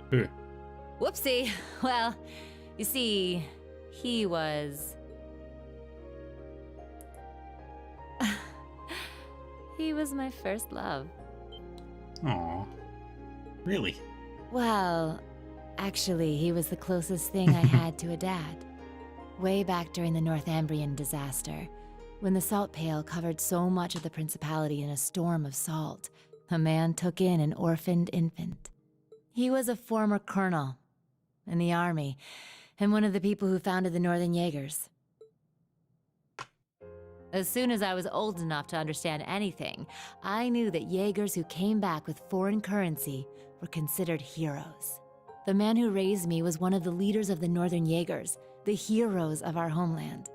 Who? Whoopsie. Well, you see, he was... he was my first love. Aww. Really? Well, actually, he was the closest thing I had to a dad. Way back during the Northumbrian disaster, when the salt pail covered so much of the Principality in a storm of salt, a man took in an orphaned infant. He was a former colonel in the army, and one of the people who founded the Northern Jaegers. As soon as I was old enough to understand anything, I knew that Jaegers who came back with foreign currency were considered heroes. The man who raised me was one of the leaders of the Northern Jaegers, the heroes of our homeland.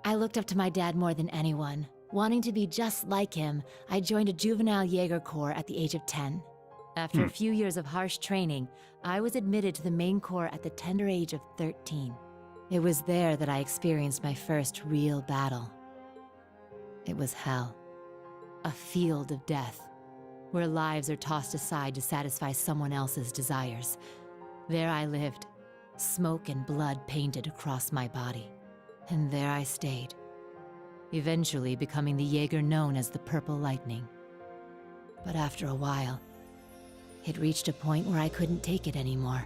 I looked up to my dad more than anyone. Wanting to be just like him, I joined a juvenile Jaeger Corps at the age of 10. After a few years of harsh training, I was admitted to the main corps at the tender age of 13. It was there that I experienced my first real battle. It was hell. A field of death, where lives are tossed aside to satisfy someone else's desires. There I lived, smoke and blood painted across my body. And there I stayed, eventually becoming the Jaeger known as the Purple Lightning. But after a while, it reached a point where I couldn't take it anymore.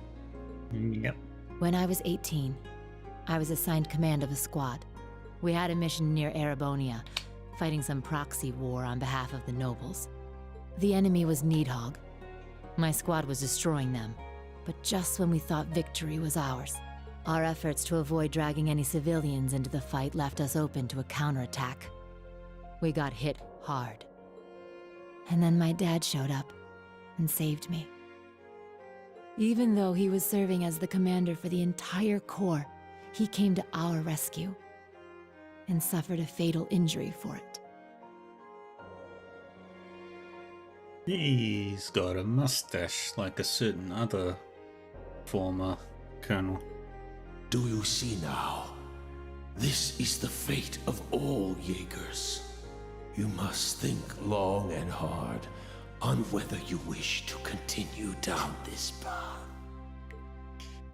Yep. When I was 18, I was assigned command of a squad. We had a mission near Erebonia, fighting some proxy war on behalf of the nobles. The enemy was Needhogg. My squad was destroying them, but just when we thought victory was ours. Our efforts to avoid dragging any civilians into the fight left us open to a counterattack. We got hit hard. And then my dad showed up and saved me. Even though he was serving as the commander for the entire corps, he came to our rescue and suffered a fatal injury for it. He's got a mustache like a certain other former colonel. Do you see now? This is the fate of all Jaegers. You must think long and hard on whether you wish to continue down this path.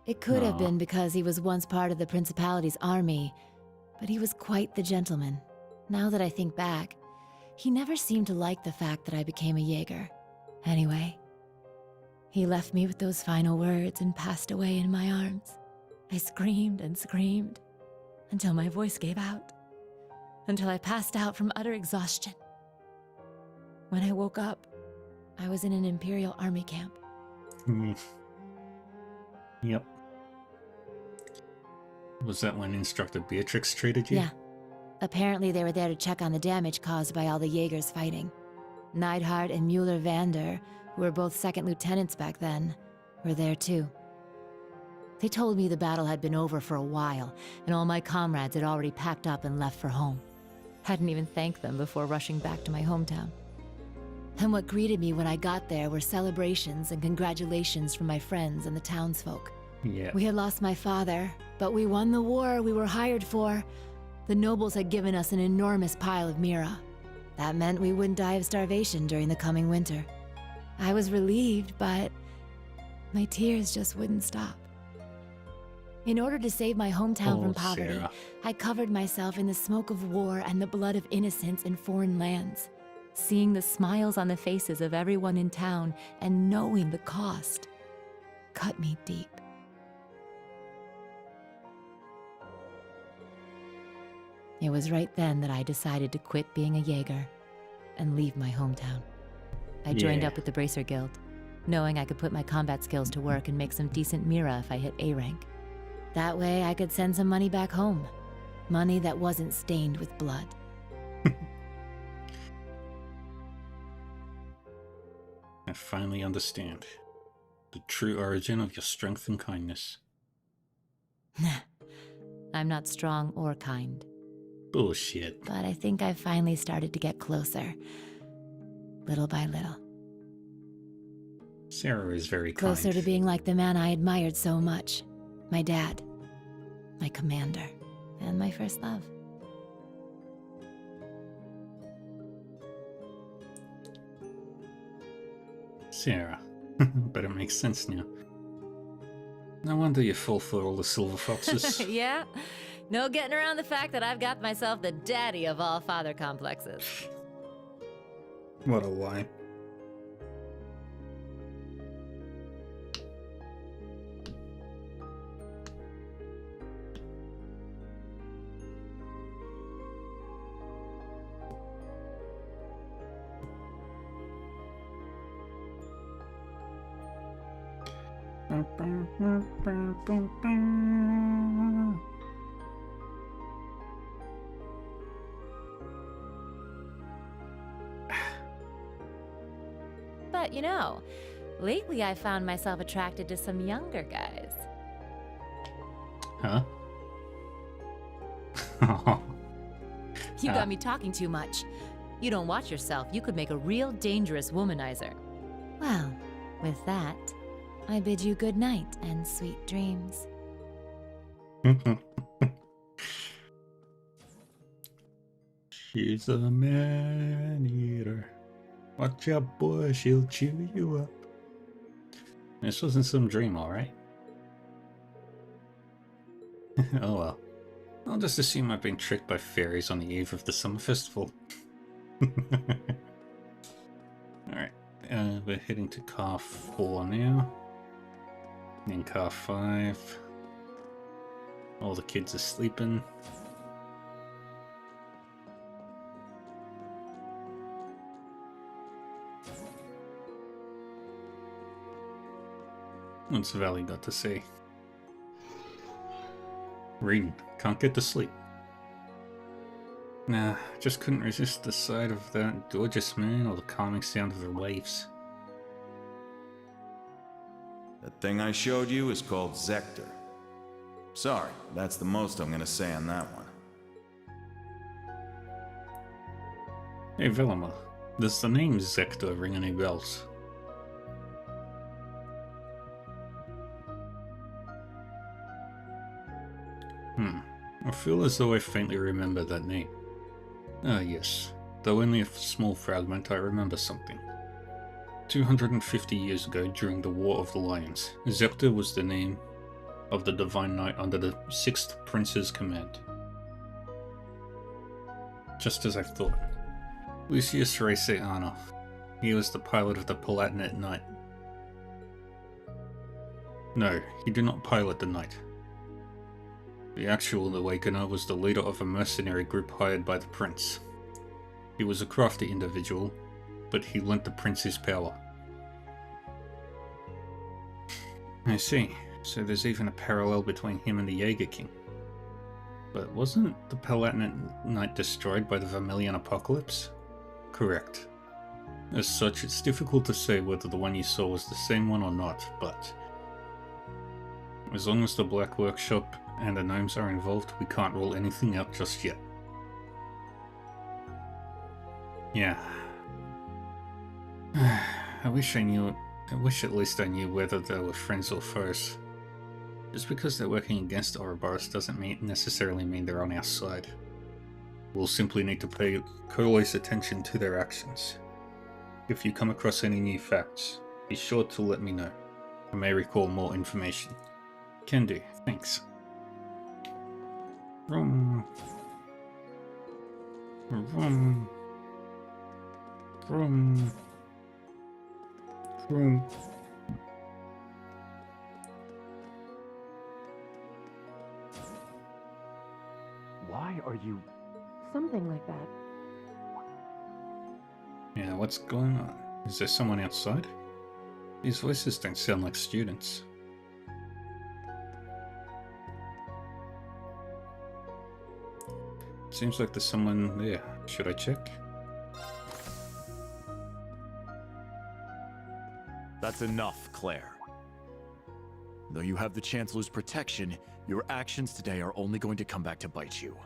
It could have been because he was once part of the Principality's army, but he was quite the gentleman. Now that I think back, he never seemed to like the fact that I became a Jaeger. Anyway, he left me with those final words and passed away in my arms. I screamed and screamed until my voice gave out, until I passed out from utter exhaustion. When I woke up, I was in an Imperial Army camp. Yep. Was that when Instructor Beatrix treated you? Yeah. Apparently they were there to check on the damage caused by all the Jaegers fighting. Neidhart and Mueller-Vander, who were both second lieutenants back then, were there too. They told me the battle had been over for a while, and all my comrades had already packed up and left for home. Hadn't even thanked them before rushing back to my hometown. And what greeted me when I got there were celebrations and congratulations from my friends and the townsfolk. Yeah. We had lost my father, but we won the war we were hired for. The nobles had given us an enormous pile of Mira. That meant we wouldn't die of starvation during the coming winter. I was relieved, but my tears just wouldn't stop. In order to save my hometown from poverty, Sarah. I covered myself in the smoke of war and the blood of innocents in foreign lands. Seeing the smiles on the faces of everyone in town and knowing the cost cut me deep. It was right then that I decided to quit being a Jaeger and leave my hometown. I joined up with the Bracer Guild, knowing I could put my combat skills to work and make some decent Mira if I hit A rank. That way I could send some money back home. Money that wasn't stained with blood. I finally understand the true origin of your strength and kindness. I'm not strong or kind, Bullshit. but I think I've finally started to get closer. Little by little. Sarah is very kind. Closer to being like the man I admired so much. My dad. My commander. And my first love. Sarah. But it makes sense now. No wonder you fall for all the silver foxes. Yeah? No getting around the fact that I've got myself the daddy of all father complexes. What a lie. But, you know, lately I found myself attracted to some younger guys. Huh? You got me talking too much. You don't watch yourself, you could make a real dangerous womanizer. Well, With that, I bid you good night and sweet dreams. She's a man-eater. Watch out, boy, she'll chew you up. This wasn't some dream, alright? Oh well. I'll just assume I've been tricked by fairies on the eve of the summer festival. Alright, we're heading to car 4 now. In car 5. All the kids are sleeping. What's Valley got to say? Reading. Can't get to sleep. Nah, just couldn't resist the sight of that gorgeous moon or the calming sound of the waves. That thing I showed you is called Zector. Sorry, that's the most I'm gonna say on that one. Hey Velma, does the name Zector ring any bells? I feel as though I faintly remember that name. Ah yes, though only a small fragment, I remember something. 250 years ago, during the War of the Lions, Zector was the name of the Divine Knight under the 6th Prince's command. Just as I thought. Lucius Reyse-Arno. He was the pilot of the Palatinate Knight. No, he did not pilot the Knight. The actual Awakener was the leader of a mercenary group hired by the Prince. He was a crafty individual, but he lent the Prince his power. I see. So there's even a parallel between him and the Jaeger King. But wasn't the Palatinate Knight destroyed by the Vermilion Apocalypse? Correct. As such, it's difficult to say whether the one you saw was the same one or not, but as long as the Black Workshop and the gnomes are involved, we can't rule anything out just yet. Yeah. I wish at least I knew whether they were friends or foes. Just because they're working against Ouroboros doesn't necessarily mean they're on our side. We'll simply need to pay close attention to their actions. If you come across any new facts, be sure to let me know. I may recall more information. Can do, thanks. Vroom. Vroom. Vroom. Vroom. Why are you... Something like that. Yeah, what's going on? Is there someone outside? These voices don't sound like students. Seems like there's someone there. Should I check? That's enough, Claire. Though you have the Chancellor's protection, your actions today are only going to come back to bite you.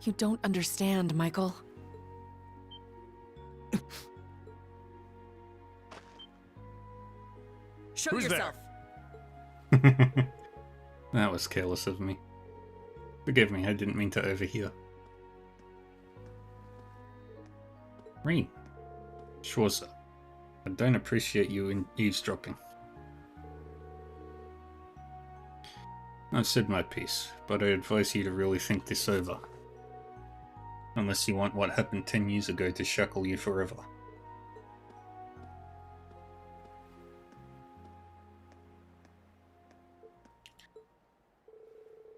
You don't understand, Michael. Show Who's yourself. That was careless of me. Forgive me, I didn't mean to overhear. Rean. Sure, sir. I don't appreciate you in eavesdropping. I've said my piece, but I advise you to really think this over. Unless you want what happened 10 years ago to shackle you forever.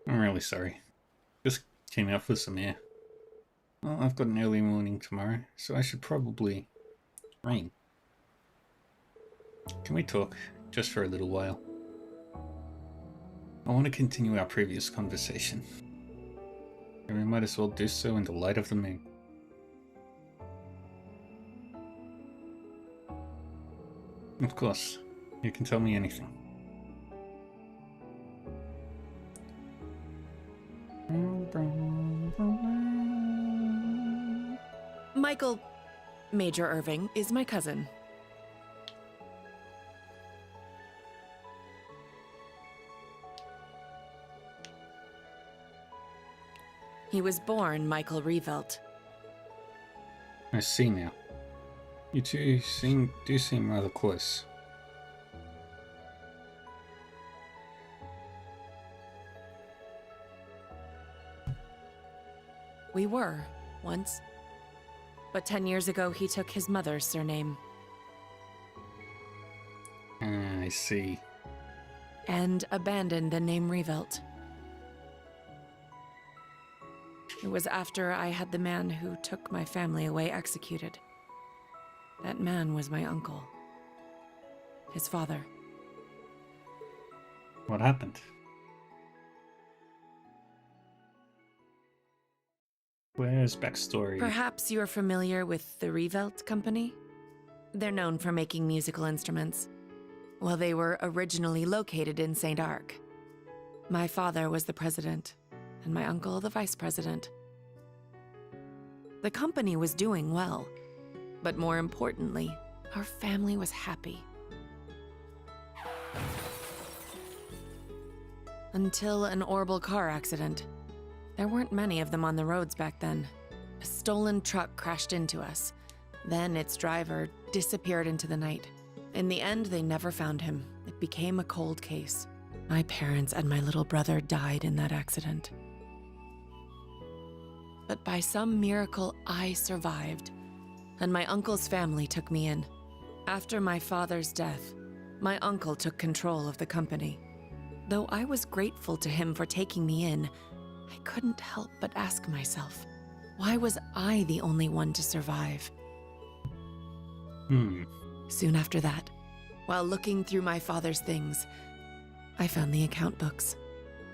I'm really sorry. Just came out for some air. Well, I've got an early morning tomorrow, so I should probably... Rain. Can we talk, just for a little while? I want to continue our previous conversation. And we might as well do so in the light of the moon. Of course, you can tell me anything. Michael Major Irving is my cousin. He was born Michael Revelt. I see now. You two do seem rather close. We were, once. But 10 years ago, he took his mother's surname. I see. And abandoned the name Revelt. It was after I had the man who took my family away executed. That man was my uncle. His father. What happened? Where's backstory? Perhaps you're familiar with the Revelt Company? They're known for making musical instruments. Well, they were originally located in St. Arc. My father was the president, and my uncle the vice president. The company was doing well, but more importantly, our family was happy. Until an horrible car accident. There weren't many of them on the roads back then. A stolen truck crashed into us. Then its driver disappeared into the night. In the end, they never found him. It became a cold case. My parents and my little brother died in that accident. But by some miracle, I survived, and my uncle's family took me in. After my father's death, my uncle took control of the company. Though I was grateful to him for taking me in, I couldn't help but ask myself, why was I the only one to survive? Soon after that, while looking through my father's things, I found the account books.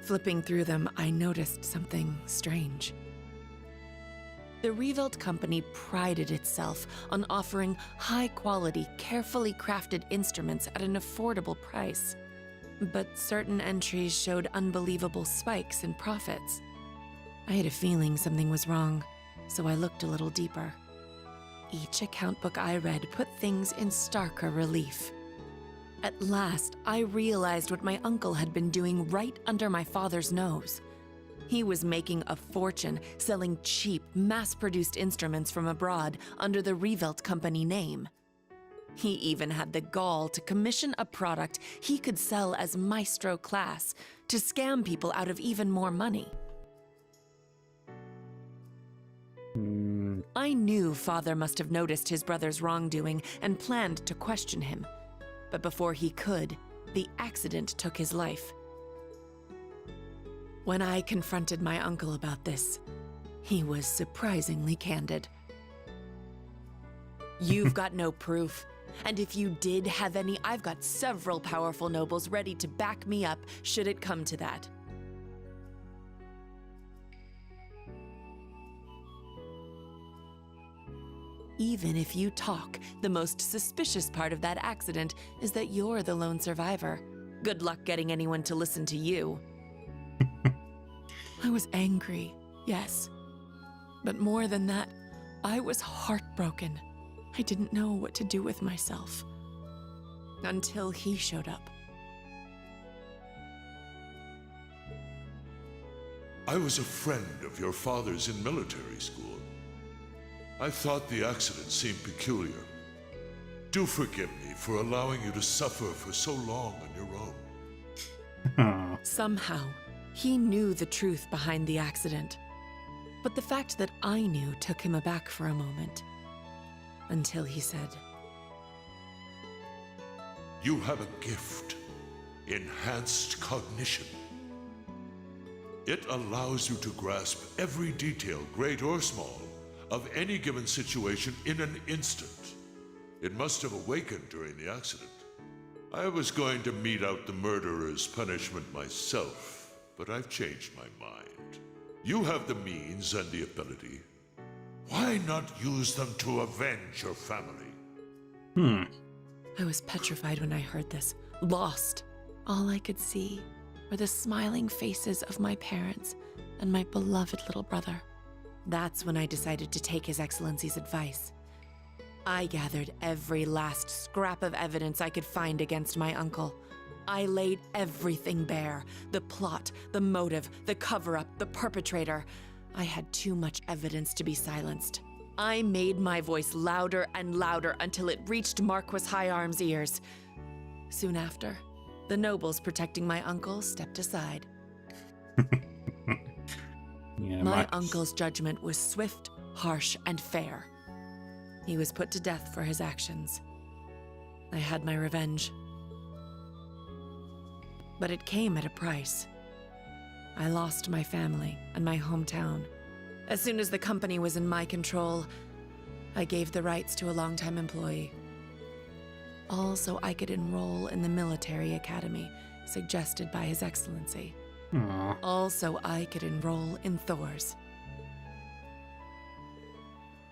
Flipping through them, I noticed something strange. The Revelt Company prided itself on offering high-quality, carefully crafted instruments at an affordable price. But certain entries showed unbelievable spikes in profits. I had a feeling something was wrong, so I looked a little deeper. Each account book I read put things in starker relief. At last, I realized what my uncle had been doing right under my father's nose. He was making a fortune selling cheap, mass-produced instruments from abroad under the Revelt Company name. He even had the gall to commission a product he could sell as Maestro class to scam people out of even more money. I knew Father must have noticed his brother's wrongdoing and planned to question him. But before he could, the accident took his life. When I confronted my uncle about this, he was surprisingly candid. You've got no proof. And if you did have any, I've got several powerful nobles ready to back me up should it come to that. Even if you talk, the most suspicious part of that accident is that you're the lone survivor. Good luck getting anyone to listen to you. I was angry, yes. But more than that, I was heartbroken. I didn't know what to do with myself. Until he showed up. I was a friend of your father's in military school. I thought the accident seemed peculiar. Do forgive me for allowing you to suffer for so long on your own. Somehow, he knew the truth behind the accident. But the fact that I knew took him aback for a moment. Until he said, You have a gift, enhanced cognition. It allows you to grasp every detail, great or small, of any given situation in an instant. It must have awakened during the accident. I was going to mete out the murderer's punishment myself, but I've changed my mind. You have the means and the ability. Why not use them to avenge your family? I was petrified when I heard this. Lost. All I could see were the smiling faces of my parents and my beloved little brother. That's when I decided to take His Excellency's advice. I gathered every last scrap of evidence I could find against my uncle. I laid everything bare. The plot, the motive, the cover-up, the perpetrator. I had too much evidence to be silenced. I made my voice louder and louder until it reached Marquis Higharm's ears. Soon after, the nobles protecting my uncle stepped aside. My uncle's judgment was swift, harsh, and fair. He was put to death for his actions. I had my revenge. But it came at a price. I lost my family and my hometown. As soon as the company was in my control, I gave the rights to a longtime employee. All so I could enroll in the military academy suggested by His Excellency. Aww. All so I could enroll in Thor's.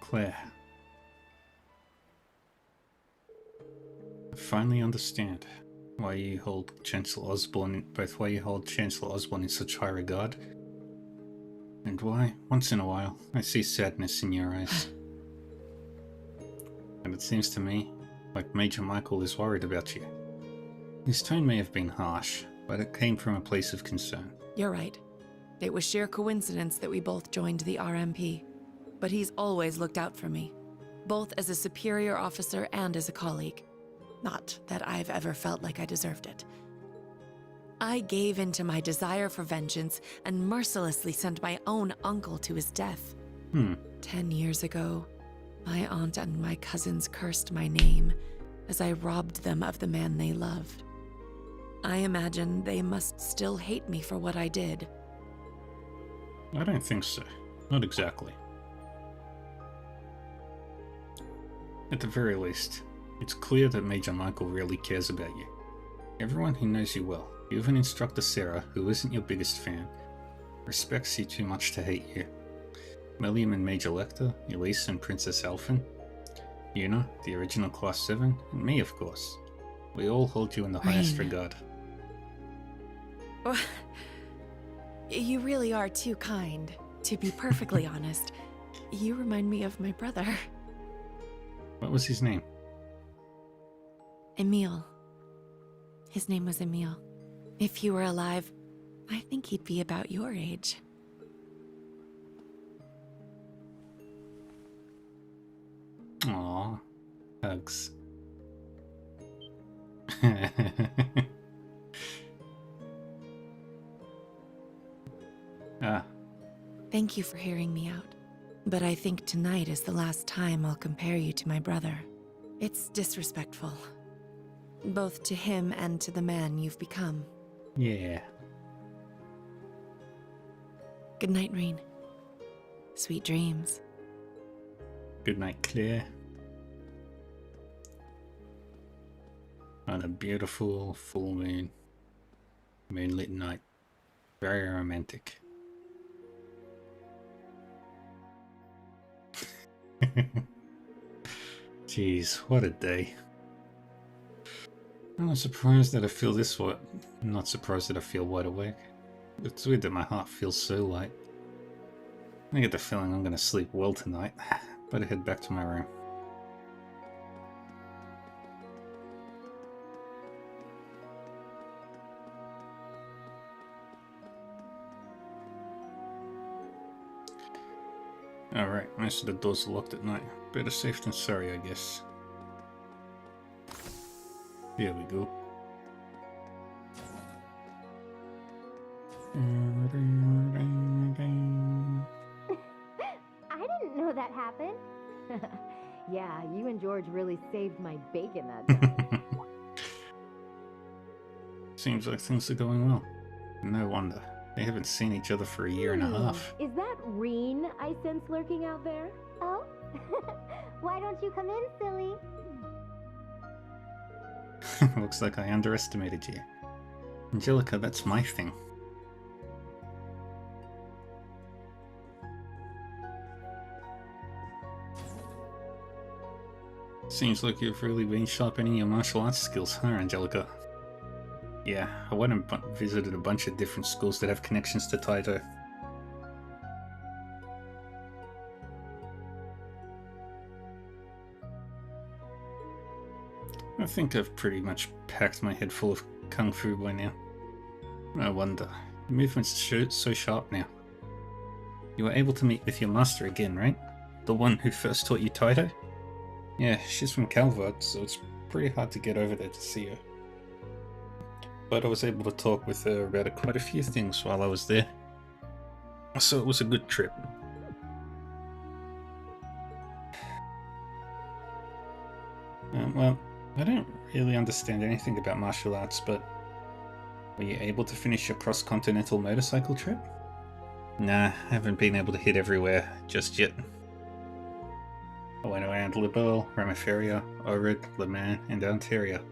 Claire. I finally understand why you hold Chancellor Osborne, why you hold Chancellor Osborne in such high regard, and why, once in a while, I see sadness in your eyes. And it seems to me like Major Michael is worried about you. His tone may have been harsh, but it came from a place of concern. You're right. It was sheer coincidence that we both joined the RMP. But he's always looked out for me, both as a superior officer and as a colleague. Not that I've ever felt like I deserved it. I gave in to my desire for vengeance and mercilessly sent my own uncle to his death. 10 years ago, my aunt and my cousins cursed my name as I robbed them of the man they loved. I imagine they must still hate me for what I did. I don't think so. Not exactly. At the very least, it's clear that Major Michael really cares about you. Everyone who knows you well, even Instructor Sarah, who isn't your biggest fan, respects you too much to hate you. William and Major Lecter, Elise and Princess Alphen, Yuna, the original Class 7, and me, of course. We all hold you in the highest regard. You really are too kind. To be perfectly honest, you remind me of my brother. What was his name? Emil. His name was Emil. If he were alive, I think he'd be about your age. Aww. Hugs. Thank you for hearing me out. But I think tonight is the last time I'll compare you to my brother. It's disrespectful. Both to him and to the man you've become. Yeah. Good night, Rean. Sweet dreams. Good night, Claire. On a beautiful full moon. Moonlit night. Very romantic. Jeez, what a day. I'm not surprised that I feel this way. I'm not surprised that I feel wide awake. It's weird that my heart feels so light. I get the feeling I'm gonna sleep well tonight. Better head back to my room. Alright, most of the doors are locked at night. Better safe than sorry, I guess. Here we go. I didn't know that happened. Yeah, you and George really saved my bacon that time. Seems like things are going well. No wonder. They haven't seen each other for a year and a half. Is that Rean I sense lurking out there? Oh? Why don't you come in, silly? Looks like I underestimated you. Angelica, that's my thing. Seems like you've really been sharpening your martial arts skills, huh, Angelica? Yeah, I went and visited a bunch of different schools that have connections to Taito. I think I've pretty much packed my head full of kung fu by now. No wonder. Your movements are so sharp now. You were able to meet with your master again, right? The one who first taught you Taito? Yeah, she's from Calvard, so it's pretty hard to get over there to see her. But I was able to talk with her about quite a few things while I was there. So it was a good trip. Well, I don't really understand anything about martial arts, but were you able to finish your cross-continental motorcycle trip? Nah, I haven't been able to hit everywhere just yet. I went around Liberl, Ramaferia, Orid, Le Mans, and Ontario.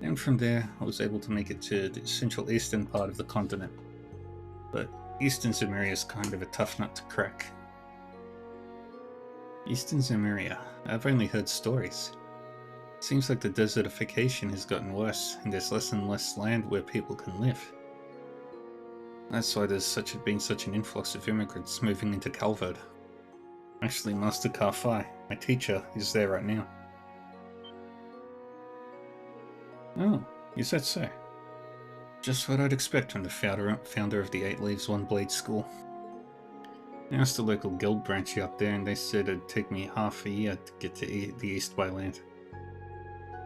And from there, I was able to make it to the central eastern part of the continent. But Eastern Zemuria is kind of a tough nut to crack. Eastern Zemuria? I've only heard stories. Seems like the desertification has gotten worse, and there's less and less land where people can live. That's why there's been such an influx of immigrants moving into Calvard. Actually, Master Karfai, my teacher, is there right now. Oh, is that so? Just what I'd expect from the founder of the 8 Leaves One Blade School. I asked the local guild branch out there, and they said it'd take me half a year to get to the East by land.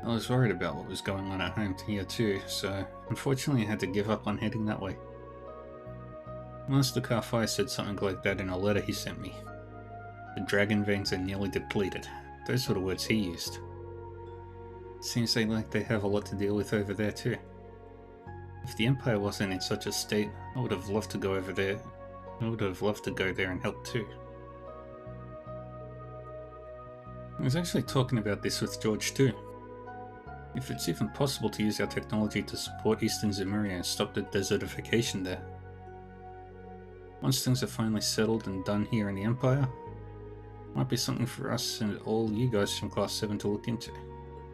I was worried about what was going on at home here too, so unfortunately I had to give up on heading that way. Master Karfai said something like that in a letter he sent me. The dragon veins are nearly depleted. Those were the words he used. Seems they have a lot to deal with over there too. If the Empire wasn't in such a state, I would have loved to go over there. I would have loved to go there and help too. I was actually talking about this with George too. If it's even possible to use our technology to support Eastern Zemuria and stop the desertification there. Once things are finally settled and done here in the Empire, might be something for us and all you guys from Class 7 to look into.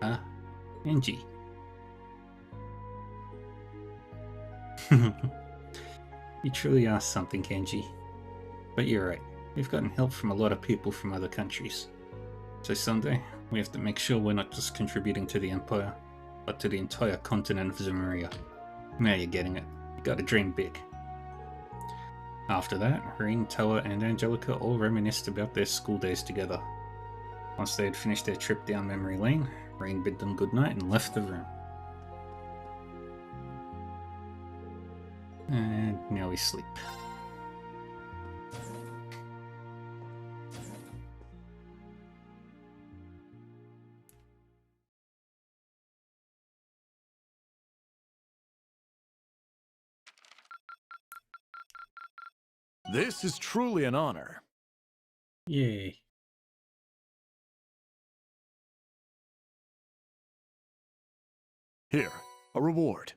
Ah, Angie. You truly are something, Kenji. But you're right, we've gotten help from a lot of people from other countries. So someday, we have to make sure we're not just contributing to the Empire, but to the entire continent of Zemuria. Now you're getting it. You gotta dream big. After that, Rean, Toa, and Angelica all reminisced about their school days together. Once they had finished their trip down memory lane, Rean bid them goodnight and left the room. And now we sleep. This is truly an honor. Yay. Here, a reward.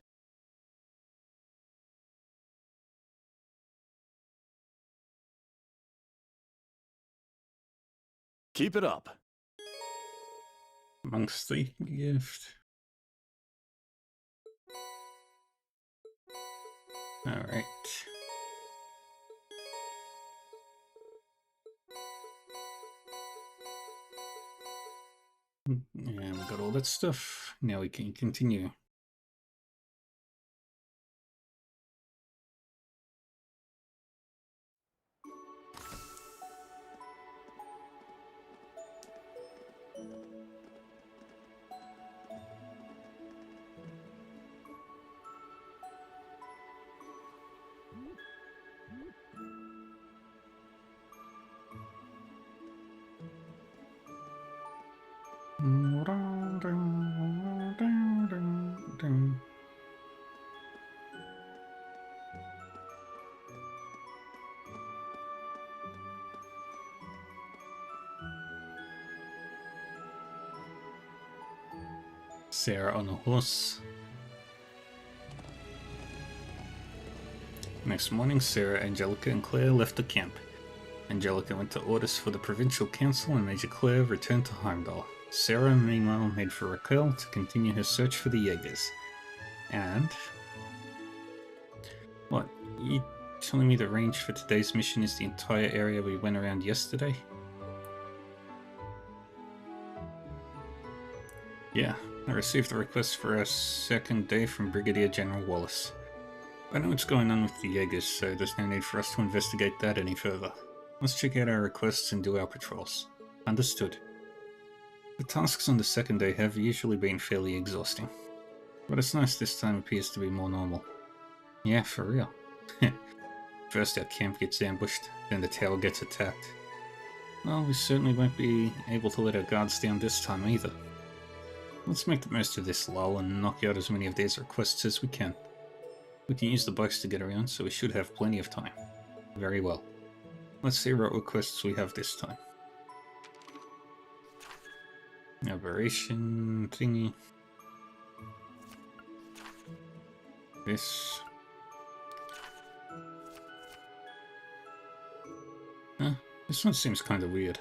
Keep it up. Monthly gift. Alright. And we got all that stuff. Now we can continue. Sarah on a horse. Next morning, Sarah, Angelica, and Claire left the camp. Angelica went to orders for the provincial council, and Major Claire returned to Heimdall. Sarah, meanwhile, made for Raquel to continue her search for the Jaegers. And... What? You telling me the range for today's mission is the entire area we went around yesterday? Yeah, I received the request for our second day from Brigadier General Wallace. I know what's going on with the Jaegers, so there's no need for us to investigate that any further. Let's check out our requests and do our patrols. Understood. The tasks on the second day have usually been fairly exhausting, but it's nice this time appears to be more normal. Yeah, for real. First our camp gets ambushed, then the tower gets attacked. Well, we certainly won't be able to let our guards down this time either. Let's make the most of this lull and knock out as many of these requests as we can. We can use the bikes to get around, so we should have plenty of time. Very well. Let's see what requests we have this time. Aberration thingy. This. This one seems kind of weird.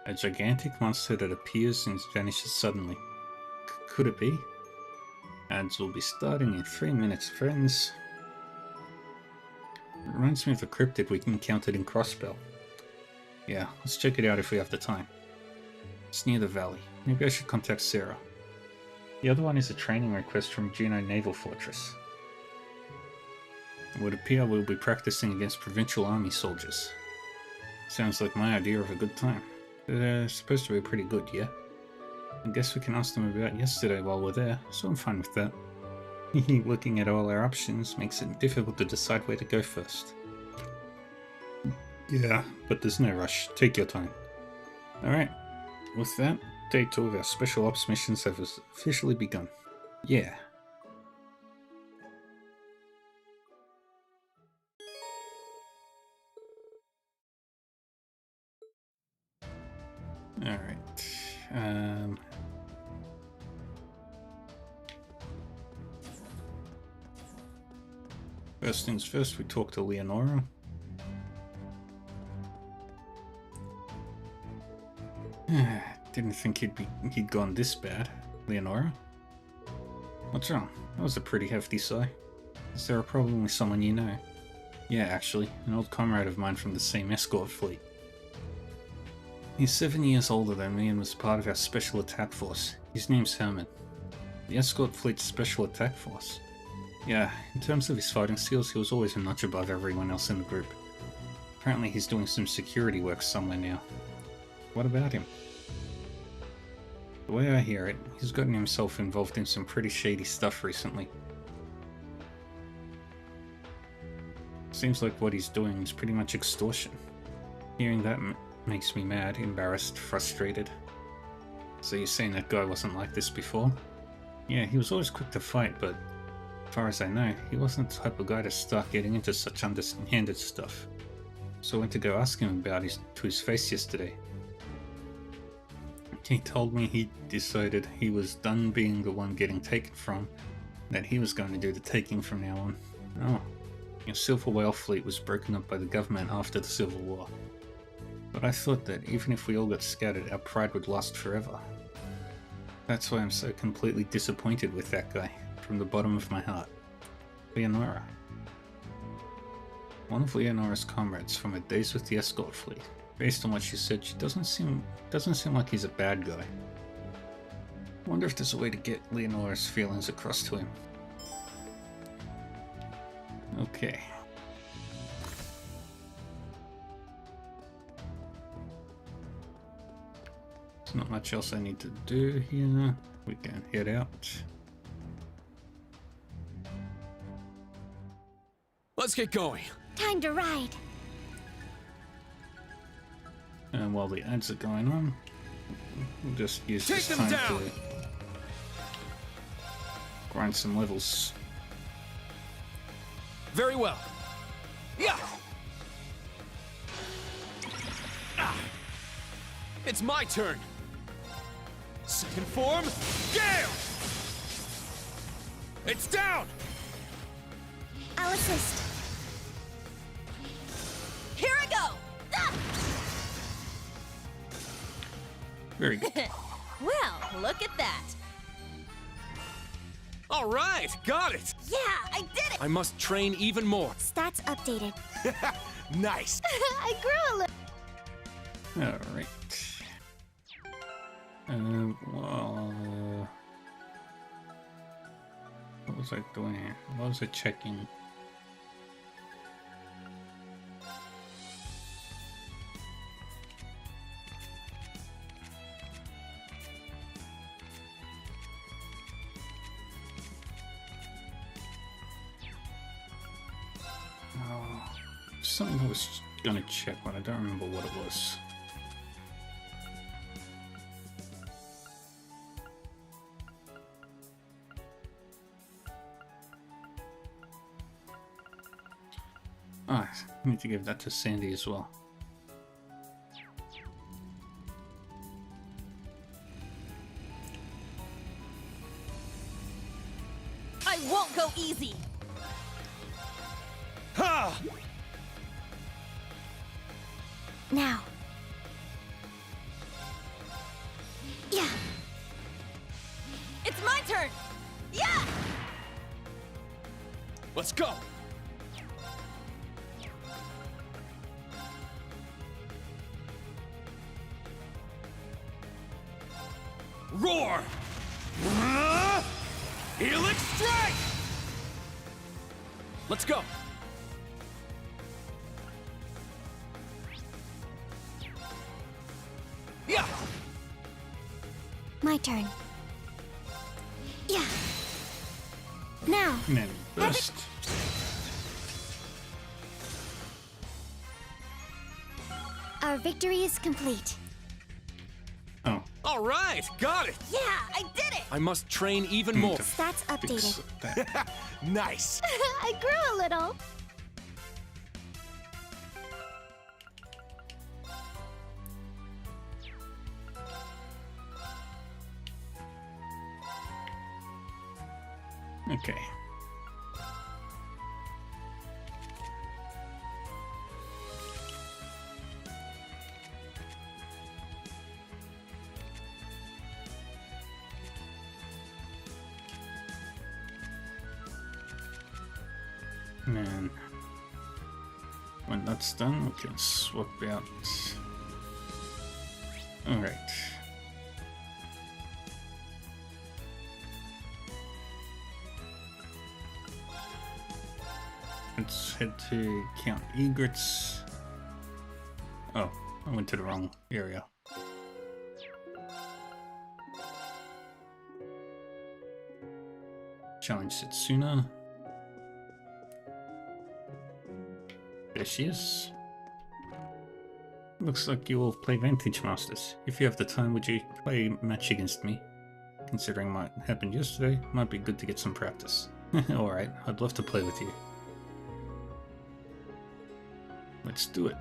A gigantic monster that appears and vanishes suddenly. Could it be? Ads will be starting in 3 minutes, friends. It reminds me of a cryptid we encountered in Crossbell. Yeah, let's check it out if we have the time. It's near the valley. Maybe I should contact Sarah. The other one is a training request from Juno Naval Fortress. It would appear we'll be practicing against provincial army soldiers. Sounds like my idea of a good time. They're supposed to be pretty good, yeah? I guess we can ask them about yesterday while we're there, so I'm fine with that. Looking at all our options makes it difficult to decide where to go first. Yeah, but there's no rush. Take your time. Alright, with that, day 2 of our special ops missions have officially begun. Yeah. Alright. First things first, we talk to Leonora. Didn't think he'd gone this bad. Leonora? What's wrong? That was a pretty hefty sigh. Is there a problem with someone you know? Yeah, actually, an old comrade of mine from the same escort fleet. He's 7 years older than me and was part of our special attack force. His name's Herman. The escort fleet's special attack force. Yeah, in terms of his fighting skills, he was always a notch above everyone else in the group. Apparently he's doing some security work somewhere now. What about him? The way I hear it, he's gotten himself involved in some pretty shady stuff recently. Seems like what he's doing is pretty much extortion. Hearing that makes me mad, embarrassed, frustrated. So you're saying that guy wasn't like this before? Yeah, he was always quick to fight, but as far as I know, he wasn't the type of guy to start getting into such underhanded stuff. So I went to go ask him about it to his face yesterday. He told me he decided he was done being the one getting taken from, that he was going to do the taking from now on. Oh, your Silver Whale fleet was broken up by the government after the Civil War. But I thought that even if we all got scattered, our pride would last forever. That's why I'm so completely disappointed with that guy, from the bottom of my heart. Leonora. One of Leonora's comrades from her days with the escort fleet. Based on what she said, she doesn't seem like he's a bad guy. I wonder if there's a way to get Leonora's feelings across to him. Okay. There's not much else I need to do here. We can head out. Let's get going. Time to ride. And while the ads are going on, we'll just use this time to grind some levels. Very well. Yeah. It's my turn. Second form, Gale! It's down! I'll assist. Here I go! Ah! Very good. Woo! Look at that. All right, got it. Yeah, I did it. I must train even more. Stats updated. Nice. I grew a little. Alright. Well, what was I doing here? What was I checking? Something I was gonna check, but I don't remember what it was. Ah, I need to give that to Sandy as well. I won't go easy. Ha! Now. Yeah. It's my turn. Yeah. Let's go. Roar! Helix strike! Let's go. Yeah. My turn. Yeah. Now. And then burst. Our victory is complete. Oh. All right, got it. Yeah, I did it. I must train even more. Stats updated. Nice. I grew a little. Okay. And then when that's done, we can swap out. All right. Let's head to Count Egret's. Oh, I went to the wrong area. Challenge Setsuna. There she is. Looks like you all play Vantage Masters. If you have the time, would you play a match against me? Considering what happened yesterday, might be good to get some practice. Alright, I'd love to play with you. Let's do it.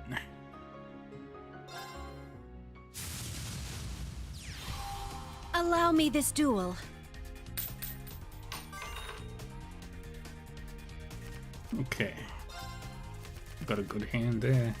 Allow me this duel. Okay. Got a good hand there.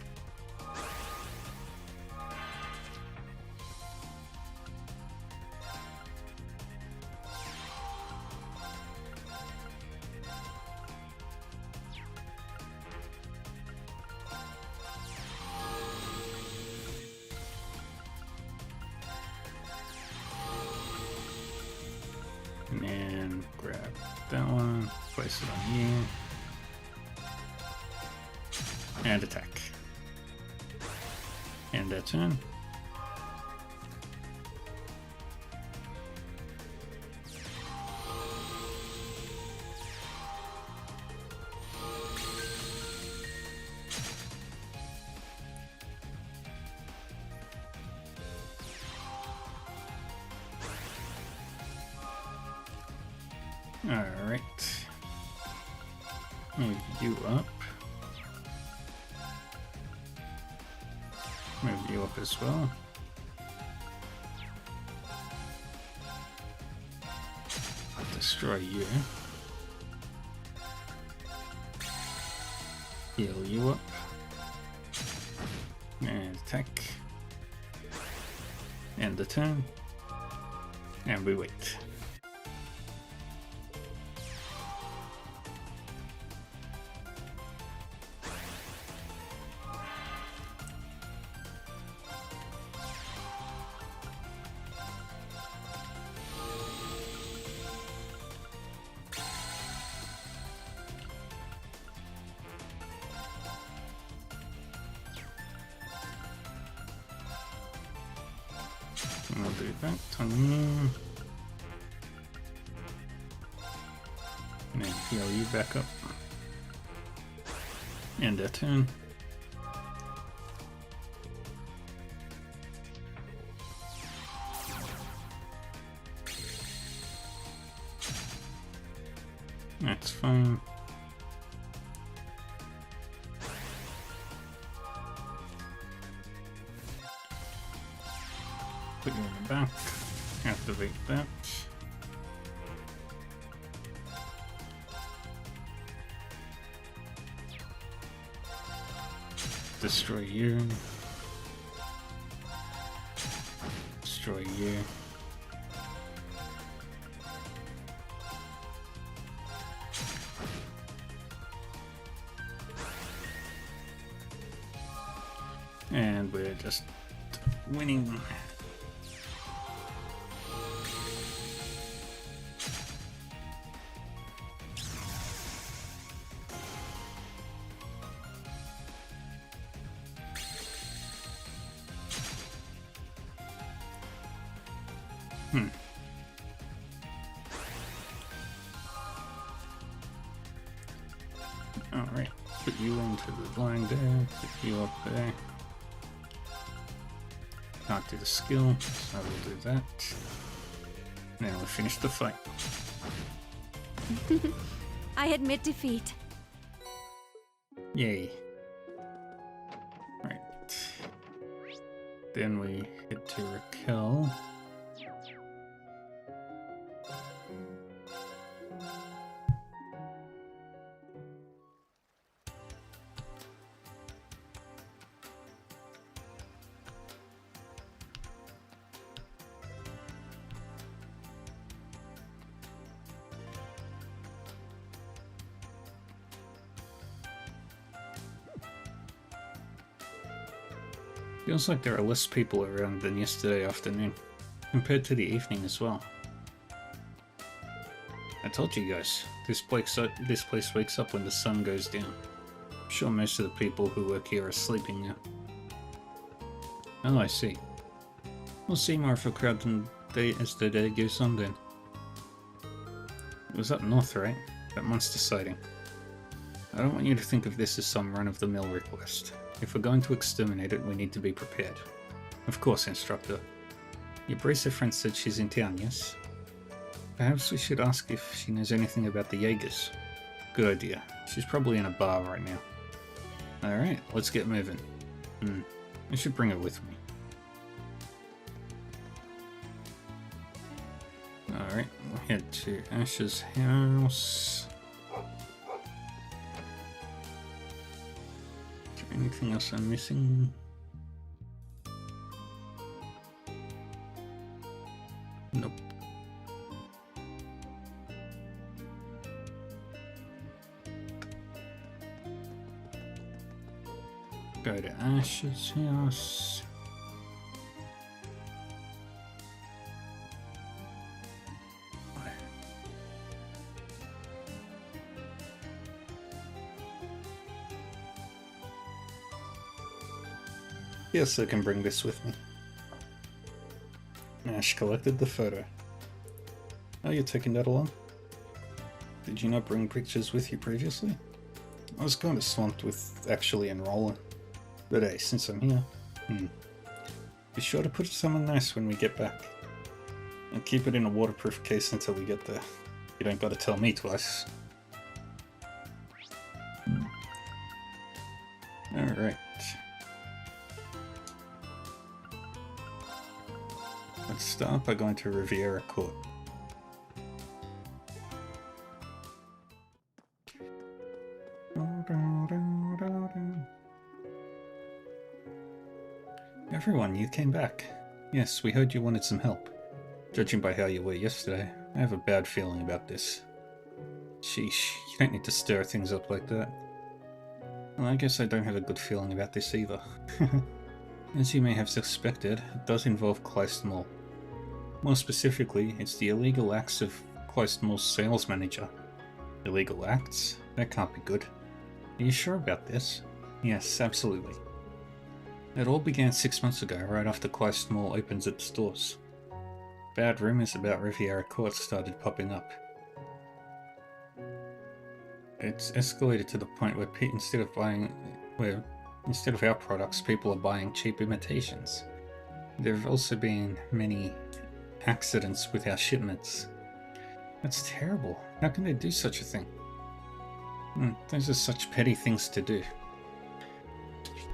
And then grab that one, place it on you. And attack. And that's in. Alright. Move you up. Move you up as well. Destroy you. Heal you up. And attack. End the turn. And we wait. We'll do that. And then heal you back up. End our turn. That's fine. Put you in the back. Activate that. Destroy you. Destroy you. And we're just winning. Alright, put you into the line there, put you up there. Can't do the skill, so I will do that. And then we'll finish the fight. I admit defeat. Yay. Right. Then we head to Raquel. Feels like there are less people around than yesterday afternoon, compared to the evening as well. I told you guys, this place wakes up when the sun goes down. I'm sure most of the people who work here are sleeping now. Oh, I see. We'll see more of a crowd as the day goes on then. It was up north, right? That monster sighting. I don't want you to think of this as some run-of-the-mill request. If we're going to exterminate it, we need to be prepared. Of course, Instructor. Your bracer friend said she's in town, yes? Perhaps we should ask if she knows anything about the Jaegers. Good idea. She's probably in a bar right now. Alright, let's get moving. I should bring her with me. Alright, we'll head to Ash's house. Anything else I'm missing? Nope. Go to Ash's house. Yes, I can bring this with me. Ash collected the photo. Oh, you're taking that along? Did you not bring pictures with you previously? I was kind of swamped with actually enrolling. But hey, since I'm here, be sure to put it somewhere nice when we get back. And keep it in a waterproof case until we get there. You don't gotta tell me twice. Alright. Let's start by going to Riviera Court. Everyone, you came back. Yes, we heard you wanted some help. Judging by how you were yesterday, I have a bad feeling about this. Sheesh, you don't need to stir things up like that. Well, I guess I don't have a good feeling about this either. As you may have suspected, it does involve Kleist Mall. More specifically, it's the illegal acts of Kleist Mall's sales manager. Illegal acts? That can't be good. Are you sure about this? Yes, absolutely. It all began 6 months ago, right after Kleist Mall opens its doors. Bad rumors about Riviera Court started popping up. It's escalated to the point where instead of our products, people are buying cheap imitations. There have also been many accidents with our shipments. That's terrible. How can they do such a thing? Those are such petty things to do.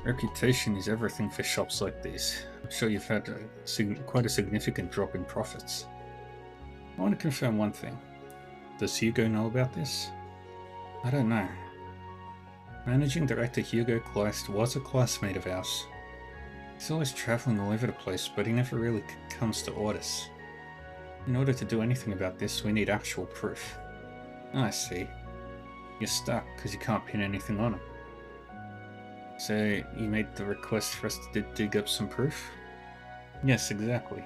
Reputation is everything for shops like these. I'm sure you've had quite a significant drop in profits. I want to confirm one thing. Does Hugo know about this? I don't know. Managing Director Hugo Kleist was a classmate of ours. He's always traveling all over the place, but he never really comes to orders. In order to do anything about this, we need actual proof. I see. You're stuck because you can't pin anything on him. So, you made the request for us to dig up some proof? Yes, exactly.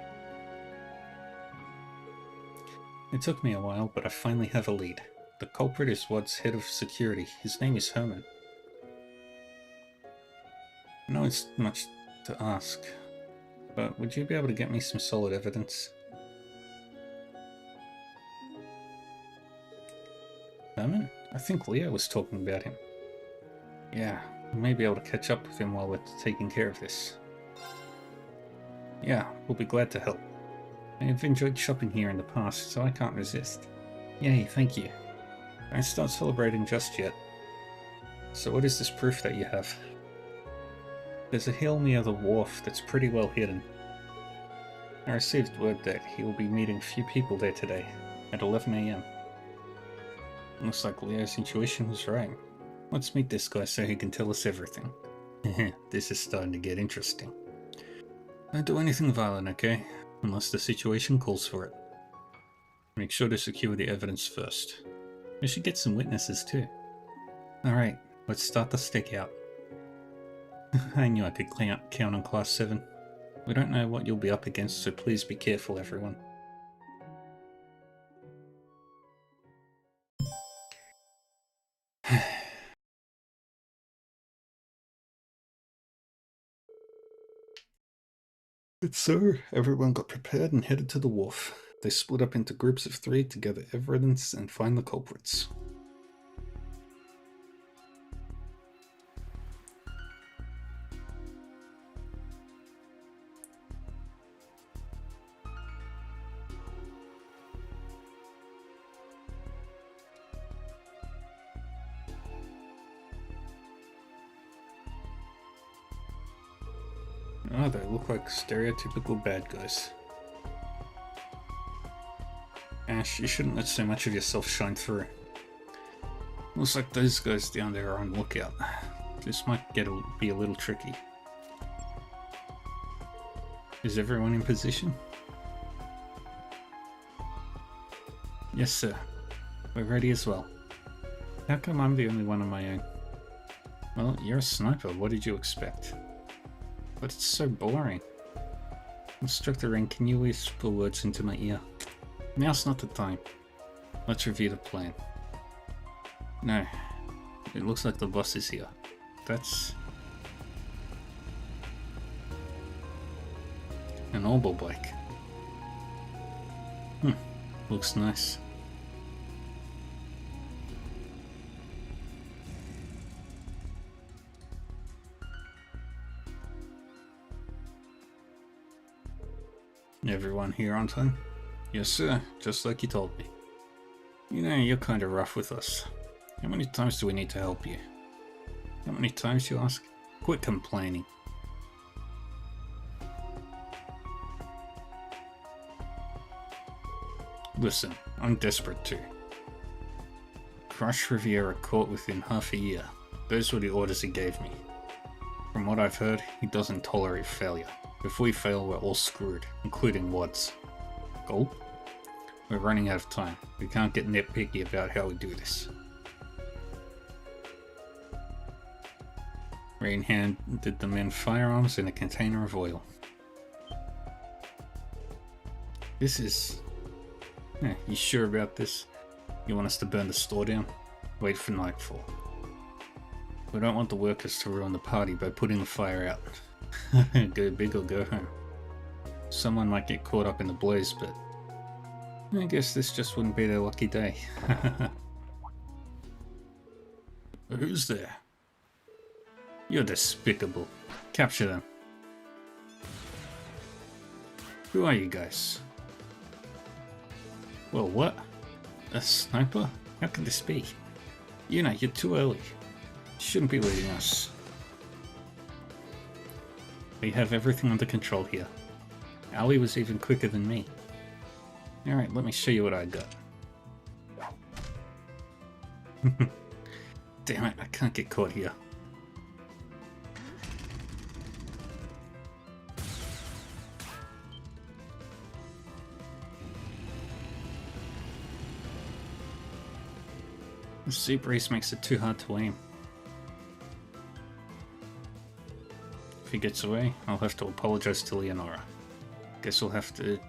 It took me a while, but I finally have a lead. The culprit is Wad's head of security. His name is Herman. I know it's much to ask, but would you be able to get me some solid evidence? Herman? I think Leo was talking about him. Yeah, we may be able to catch up with him while we're taking care of this. Yeah, we'll be glad to help. I have enjoyed shopping here in the past, so I can't resist. Yay, thank you. Don't start celebrating just yet. So what is this proof that you have? There's a hill near the wharf that's pretty well hidden. I received word that he will be meeting a few people there today, at 11 AM. Looks like Leo's intuition was right. Let's meet this guy so he can tell us everything. This is starting to get interesting. Don't do anything violent, okay? Unless the situation calls for it. Make sure to secure the evidence first. We should get some witnesses too. Alright, let's start the stakeout. I knew I could count on Class 7. We don't know what you'll be up against, so please be careful, everyone. Good sir, everyone got prepared and headed to the wharf. They split up into groups of 3 to gather evidence and find the culprits. Oh, they look like stereotypical bad guys. Ash, you shouldn't let so much of yourself shine through. Looks like those guys down there are on lookout. This might be a little tricky. Is everyone in position? Yes, sir. We're ready as well. How come I'm the only one on my own? Well, you're a sniper. What did you expect? But it's so boring. Instructor Ren, can you whisper words into my ear? Now's not the time. Let's review the plan. No. It looks like the boss is here. That's... an oboe bike. Looks nice. Everyone here on time? Yes, sir. Just like you told me. You know, you're kind of rough with us. How many times do we need to help you? How many times, you ask? Quit complaining. Listen, I'm desperate too. Crush Riviera Court within half a year. Those were the orders he gave me. From what I've heard, he doesn't tolerate failure. If we fail, we're all screwed, including Wad's. Oh, we're running out of time. We can't get nitpicky about how we do this. Rain handed the men firearms and a container of oil. This is... you sure about this? You want us to burn the store down? Wait for nightfall. We don't want the workers to ruin the party by putting the fire out. Go big or go home. Someone might get caught up in the blaze, but I guess this just wouldn't be their lucky day. Who's there? You're despicable. Capture them. Who are you guys? Well, what? A sniper? How can this be? You know, you're too early. You shouldn't be leading us. We have everything under control here. Ali was even quicker than me. Alright, let me show you what I got. Damn it, I can't get caught here. The sea breeze makes it too hard to aim. If he gets away, I'll have to apologize to Leonora. Guess we'll have to...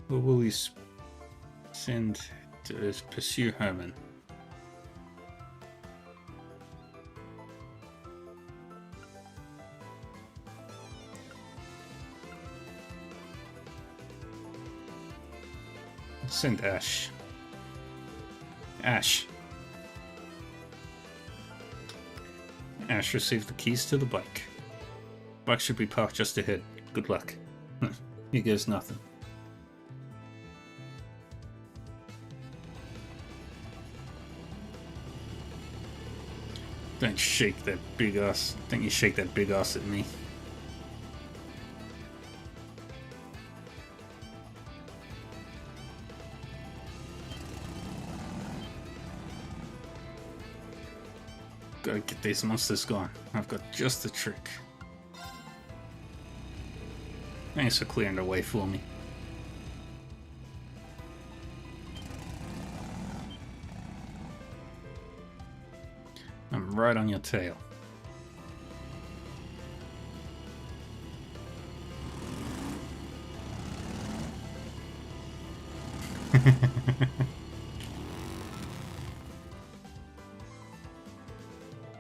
Who will we send to pursue Herman? Send Ash. Ash. Ash received the keys to the bike. Bike should be parked just ahead. Good luck. He goes nothing. Don't shake that big ass. Don't you shake that big ass at me. Gotta get these monsters gone. I've got just the trick. Thanks for clearing the way for me. I'm right on your tail.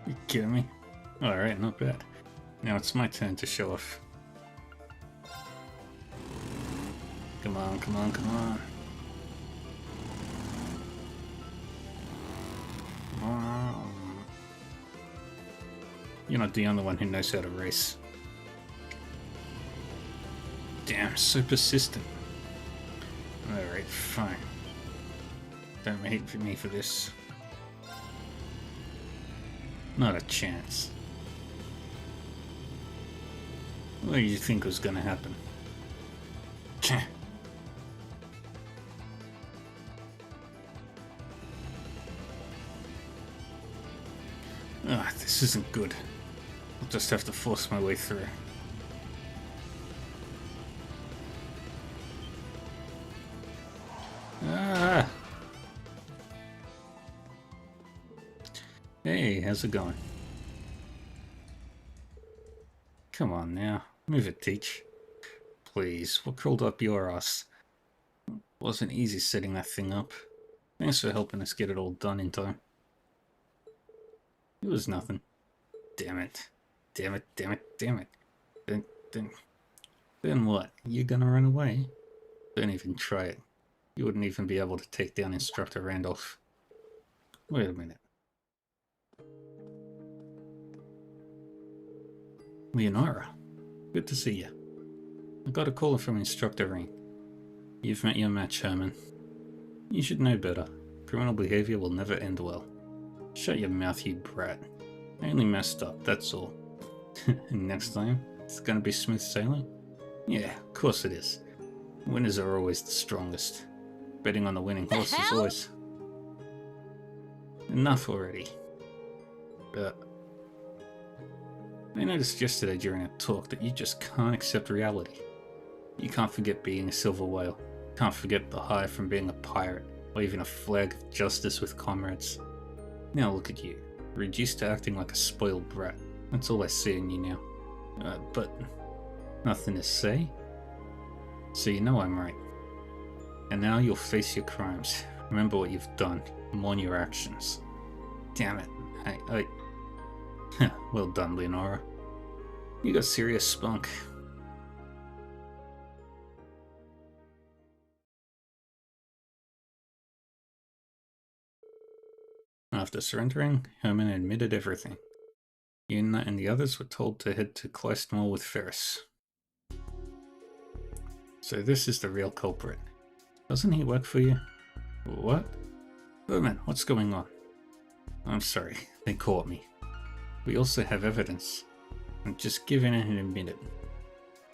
You kidding me? Alright, not bad. Now it's my turn to show off. Come on, come on, come on. You're not the only one who knows how to race. Damn, so persistent. Alright, fine. Don't hate me for this. Not a chance. What do you think was gonna happen? Ah, this isn't good. I'll just have to force my way through. Ah! Hey, how's it going? Come on now, move it, Teach. Please, what crawled up your ass? Wasn't easy setting that thing up. Thanks for helping us get it all done in time. It was nothing. Damn it. Damn it, damn it, damn it. Then what? You're gonna run away? Don't even try it. You wouldn't even be able to take down Instructor Randolph. Wait a minute. Leonora, good to see you. I got a call from Instructor Rain. You've met your match, Herman. You should know better. Criminal behavior will never end well. Shut your mouth, you brat. I only messed up, that's all. Next time, it's gonna be smooth sailing? Yeah, of course it is. Winners are always the strongest. Betting on the winning horse is always... Enough already. I noticed yesterday during our talk that you just can't accept reality. You can't forget being a silver whale. You can't forget the high from being a pirate, or even a flag of justice with comrades. Now look at you, reduced to acting like a spoiled brat. That's all I see in you now. But nothing to say? So you know I'm right. And now you'll face your crimes. Remember what you've done, mourn your actions. Damn it, well done, Leonora. You got serious spunk. After surrendering, Herman admitted everything. Yuna and the others were told to head to Kleist Mall with Ferris. So this is the real culprit. Doesn't he work for you? What? Herman, what's going on? I'm sorry, they caught me. We also have evidence. And just give in and admit it.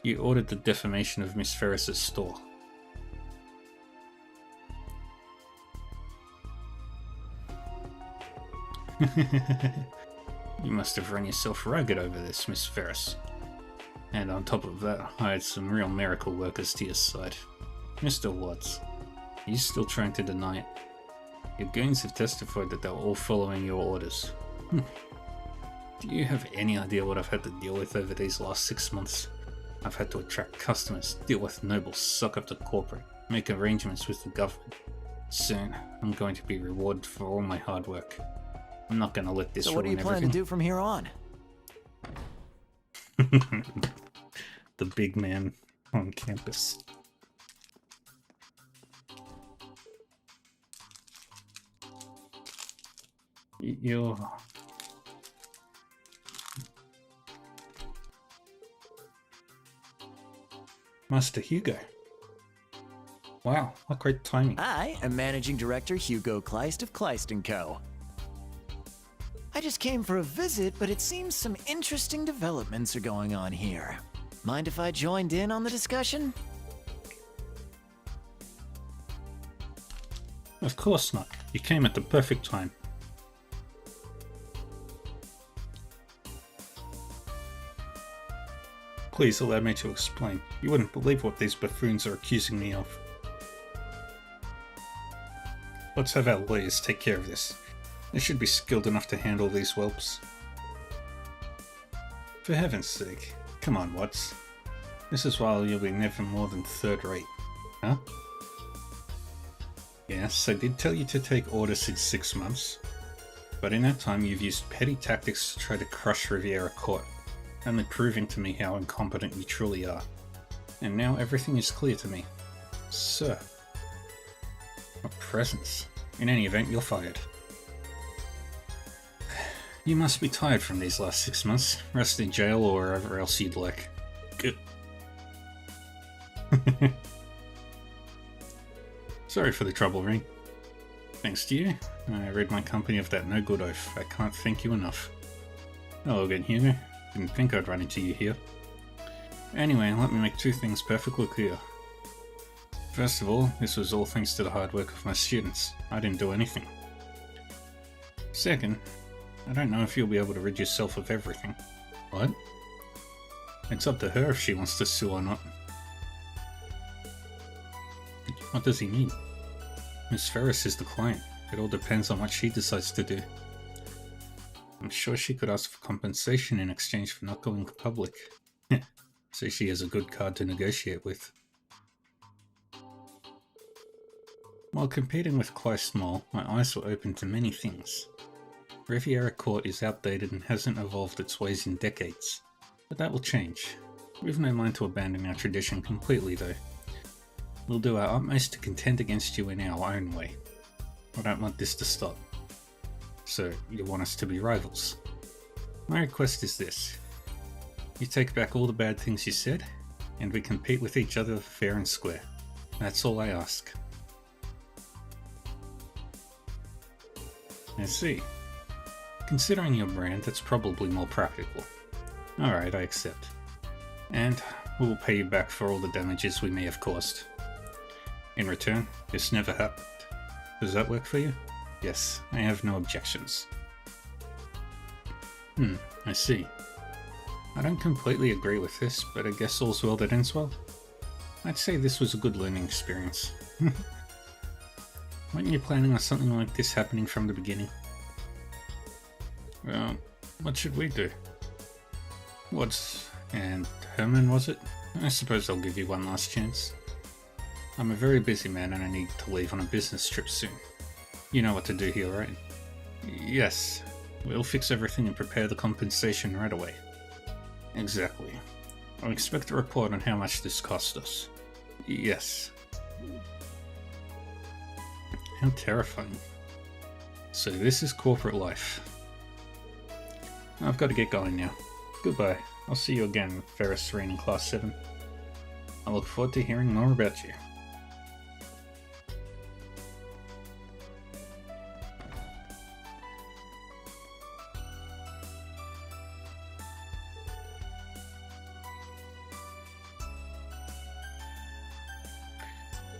You ordered the defamation of Miss Ferris's store. You must have run yourself ragged over this, Miss Ferris. And on top of that, hired some real miracle workers to your side. Mr. Watts, are you still trying to deny it? Your goons have testified that they were all following your orders. Do you have any idea what I've had to deal with over these last 6 months? I've had to attract customers, deal with nobles, suck up to corporate, make arrangements with the government. Soon, I'm going to be rewarded for all my hard work. I'm not going to let this So what do you plan to do from here on? The big man on campus. You're... Master Hugo. Wow, what great timing. I am Managing Director Hugo Kleist of Kleist & Co. I just came for a visit, but it seems some interesting developments are going on here. Mind if I joined in on the discussion? Of course not. You came at the perfect time. Please allow me to explain. You wouldn't believe what these buffoons are accusing me of. Let's have our lawyers take care of this. They should be skilled enough to handle these whelps. For heaven's sake, come on, Watts. This is why you'll be never more than third rate, huh? Yes, I did tell you to take orders in 6 months, but in that time you've used petty tactics to try to crush Riviera Court, only proving to me how incompetent you truly are. And now everything is clear to me. Sir. A presence. In any event, you're fired. You must be tired from these last 6 months. Rest in jail or wherever else you'd like. Good. Sorry for the trouble, Ring. Thanks to you, I rid my company of that no-good oaf. I can't thank you enough. Hello again, Hugo. Didn't think I'd run into you here. Anyway, let me make 2 things perfectly clear. First of all, this was all thanks to the hard work of my students. I didn't do anything. Second, I don't know if you'll be able to rid yourself of everything. What? It's up to her if she wants to sue or not. What does he mean? Miss Ferris is the client. It all depends on what she decides to do. I'm sure she could ask for compensation in exchange for not going public. So she has a good card to negotiate with. While competing with Kleist Mall, my eyes were open to many things. Riviera Court is outdated and hasn't evolved its ways in decades. But that will change. We've no mind to abandon our tradition completely though. We'll do our utmost to contend against you in our own way. I don't want this to stop. So, you want us to be rivals? My request is this. You take back all the bad things you said, and we compete with each other fair and square. That's all I ask. I see. Considering your brand, that's probably more practical. Alright, I accept. And we will pay you back for all the damages we may have caused. In return, this never happened. Does that work for you? Yes, I have no objections. I see. I don't completely agree with this, but I guess all's well that ends well. I'd say this was a good learning experience. Weren't you planning on something like this happening from the beginning? Well, what should we do? And Herman, was it? I suppose I'll give you one last chance. I'm a very busy man and I need to leave on a business trip soon. You know what to do here, right? Yes. We'll fix everything and prepare the compensation right away. Exactly. I'll expect a report on how much this cost us. Yes. How terrifying. So this is corporate life. I've got to get going now. Goodbye. I'll see you again, Ferris Serene in Class 7. I look forward to hearing more about you.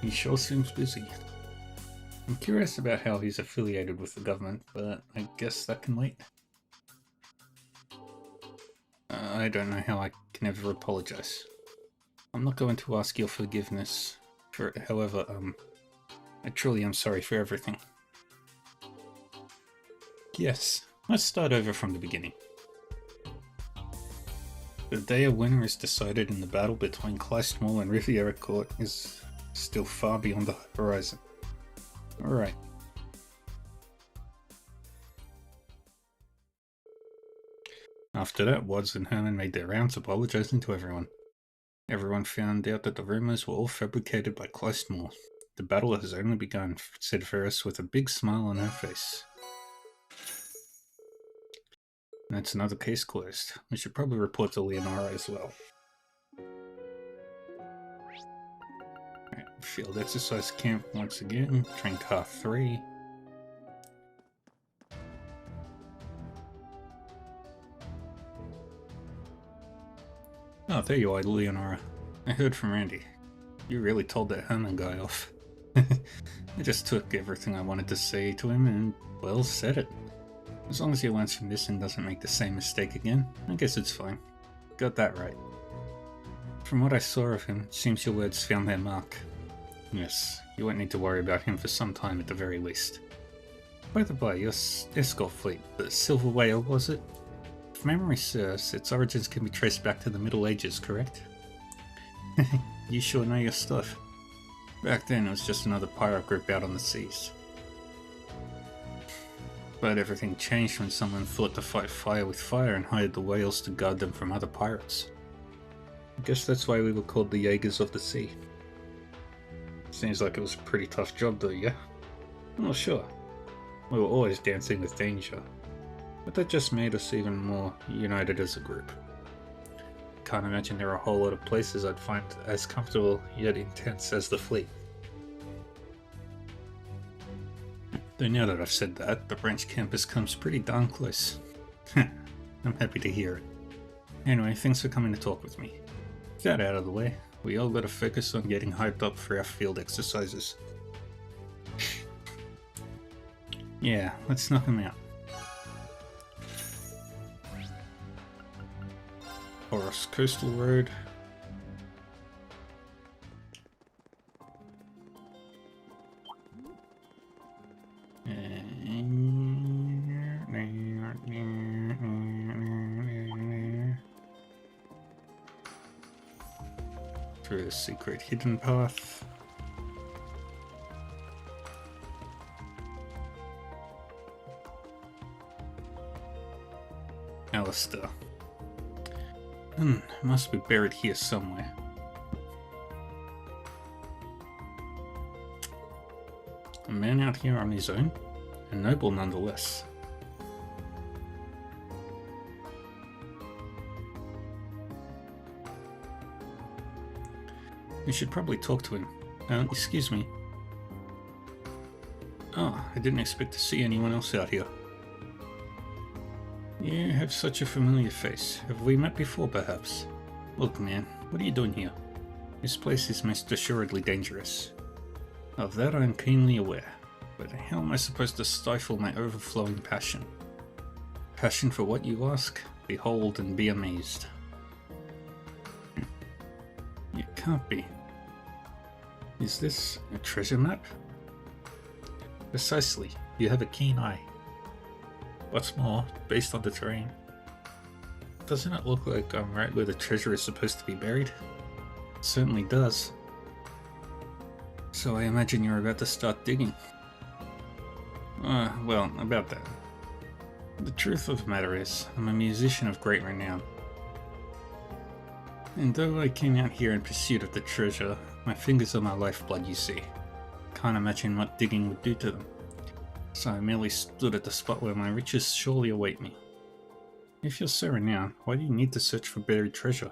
He sure seems busy. I'm curious about how he's affiliated with the government, but I guess that can wait. I don't know how I can ever apologize. I'm not going to ask your forgiveness for it, however, I truly am sorry for everything. Yes, let's start over from the beginning. The day a winner is decided in the battle between Kleist Mall and Riviera Court is still far beyond the horizon. Alright. After that, Wads and Herman made their rounds apologizing to everyone. Everyone found out that the rumors were all fabricated by Kleist Mall. The battle has only begun, said Ferris with a big smile on her face. That's another case closed. We should probably report to Leonora as well. Alright, field exercise camp once again. Train car 3. Oh, there you are, Leonora. I heard from Randy. You really told that Herman guy off. I just took everything I wanted to say to him and, well, said it. As long as he learns from this and doesn't make the same mistake again, I guess it's fine. Got that right. From what I saw of him, it seems your words found their mark. Yes, you won't need to worry about him for some time at the very least. By the by, your escort fleet, the Silver Whale, was it? If memory serves, its origins can be traced back to the Middle Ages, correct? You sure know your stuff. Back then, it was just another pirate group out on the seas. But everything changed when someone thought to fight fire with fire and hired the whales to guard them from other pirates. I guess that's why we were called the Jaegers of the Sea. Seems like it was a pretty tough job though, yeah? Well, sure. We were always dancing with danger. But that just made us even more united as a group. Can't imagine there are a whole lot of places I'd find as comfortable yet intense as the fleet. Though now that I've said that, the branch campus comes pretty darn close. I'm happy to hear it. Anyway, thanks for coming to talk with me. With that out of the way, we all gotta focus on getting hyped up for our field exercises. Yeah, let's knock them out. Horace Coastal Road. Through the secret hidden path. Alistair. Must be buried here somewhere. A man out here on his own, and noble nonetheless. We should probably talk to him. Excuse me. Oh, I didn't expect to see anyone else out here. You have such a familiar face. Have we met before, perhaps? Look, man, what are you doing here? This place is most assuredly dangerous. Of that I am keenly aware, but how am I supposed to stifle my overflowing passion? Passion for what, you ask? Behold and be amazed. You can't be. Is this a treasure map? Precisely. You have a keen eye. What's more, based on the terrain, doesn't it look like I'm right where the treasure is supposed to be buried? It certainly does. So I imagine you're about to start digging. Well, about that. The truth of the matter is, I'm a musician of great renown. And though I came out here in pursuit of the treasure, my fingers are my lifeblood, you see. Can't imagine what digging would do to them. So I merely stood at the spot where my riches surely await me. If you're so renowned, why do you need to search for buried treasure?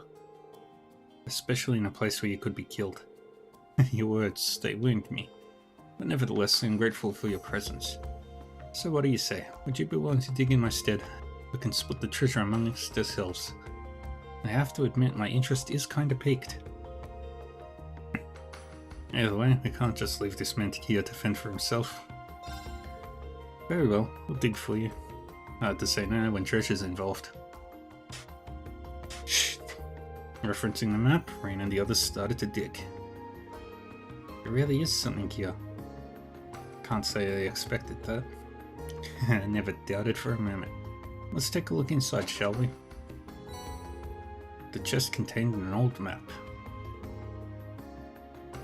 Especially in a place where you could be killed. Your words, they wound me. But nevertheless, I'm grateful for your presence. So what do you say? Would you be willing to dig in my stead? We can split the treasure amongst ourselves. I have to admit, my interest is kinda piqued. Either way, we can't just leave this man here to fend for himself. Very well, we'll dig for you. Hard to say no when treasure's involved. Shh. Referencing the map, Rain and the others started to dig. There really is something here. Can't say I expected that. I never doubted for a moment. Let's take a look inside, shall we? The chest contained an old map.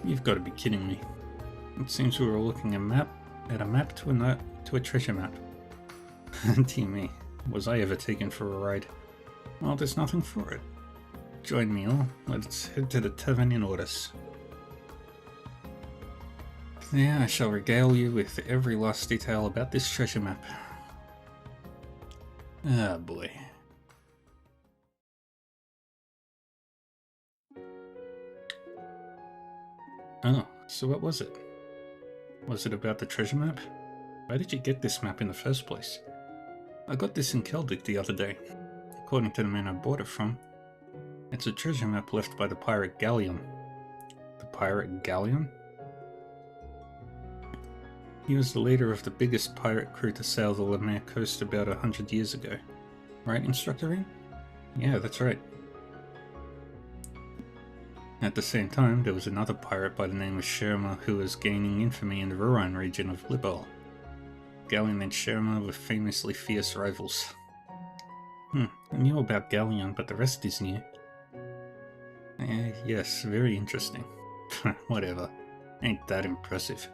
You've got to be kidding me. It seems we were looking at a map to a treasure map. Dear me, was I ever taken for a ride? Well, there's nothing for it. Join me all. Let's head to the tavern in Ordis. There I shall regale you with every last detail about this treasure map. Ah, boy. Oh, so what was it? Was it about the treasure map? Why did you get this map in the first place? I got this in Keldic the other day. According to the man I bought it from, it's a treasure map left by the pirate Galleon. The pirate Galleon? He was the leader of the biggest pirate crew to sail the Lemaire coast about 100 years ago. Right, Instructor Rain? Yeah, that's right. At the same time, there was another pirate by the name of Sherma who was gaining infamy in the Rurine region of Libel. Galleon and Sherma were famously fierce rivals. I knew about Galleon, but the rest is new. Yes, very interesting. Whatever. Ain't that impressive.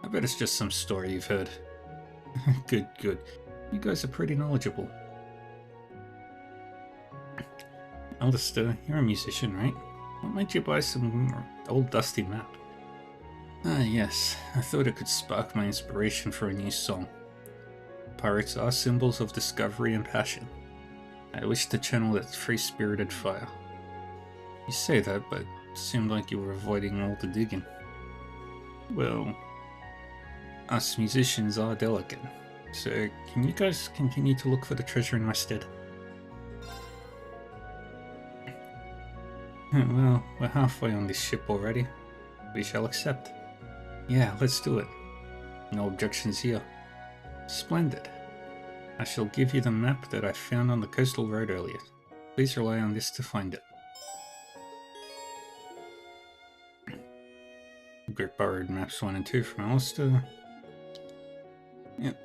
I bet it's just some story you've heard. Good, good. You guys are pretty knowledgeable. Alistair, you're a musician, right? What made you buy some old dusty map? Ah, yes. I thought it could spark my inspiration for a new song. Pirates are symbols of discovery and passion. I wish to channel that free-spirited fire. You say that, but it seemed like you were avoiding all the digging. Well, us musicians are delicate, so can you guys continue to look for the treasure in my stead? Well, we're halfway on this ship already. We shall accept. Yeah, let's do it. No objections here. Splendid. I shall give you the map that I found on the coastal road earlier. Please rely on this to find it. Group borrowed maps 1 and 2 from Alistair. Yep.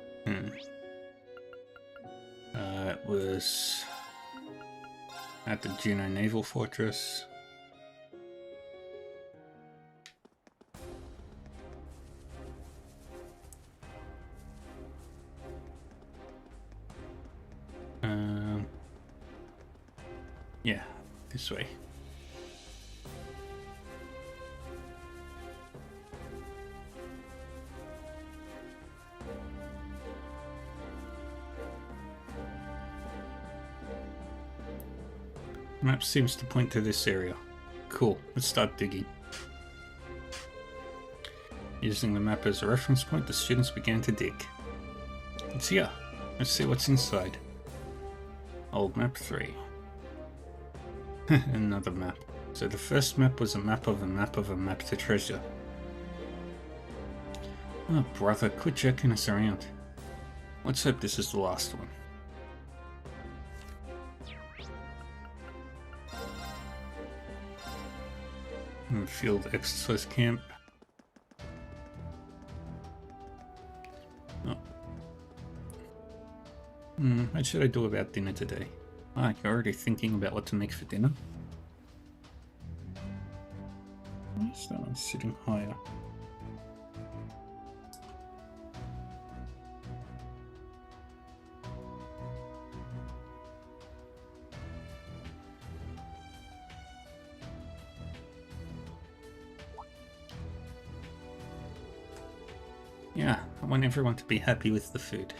It was at the Juno Naval Fortress. Yeah, this way. Map seems to point to this area. Cool, let's start digging. Using the map as a reference point, the students began to dig. It's here. Let's see what's inside. Old map 3. Another map. So the first map was a map of a map of a map to treasure. Oh brother, quit checking us around. Let's hope this is the last one. Field exercise camp. What should I do about dinner today? Ah, you're already thinking about what to make for dinner? Why is that one sitting higher? Yeah, I want everyone to be happy with the food.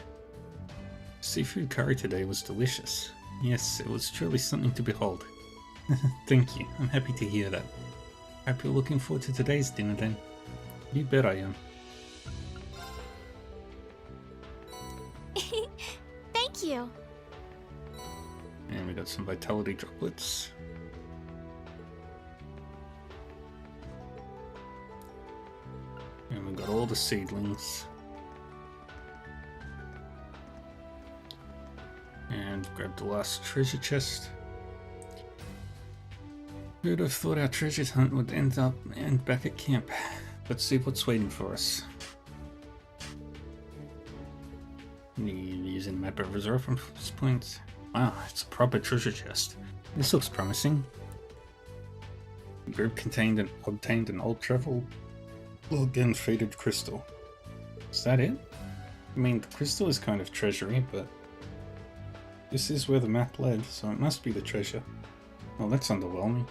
Seafood curry today was delicious. Yes, it was truly something to behold. Thank you, I'm happy to hear that. Hope you're looking forward to today's dinner then. You bet I am. Thank you. And we got some vitality droplets. And we got all the seedlings. And grab the last treasure chest. Who'd have thought our treasure hunt would end back at camp? Let's see what's waiting for us. Using map of reserve points. Wow, it's a proper treasure chest. This looks promising. The group obtained an old travel log and faded crystal. Is that it? I mean, the crystal is kind of treasury, but this is where the map led, so it must be the treasure. Well, that's underwhelming.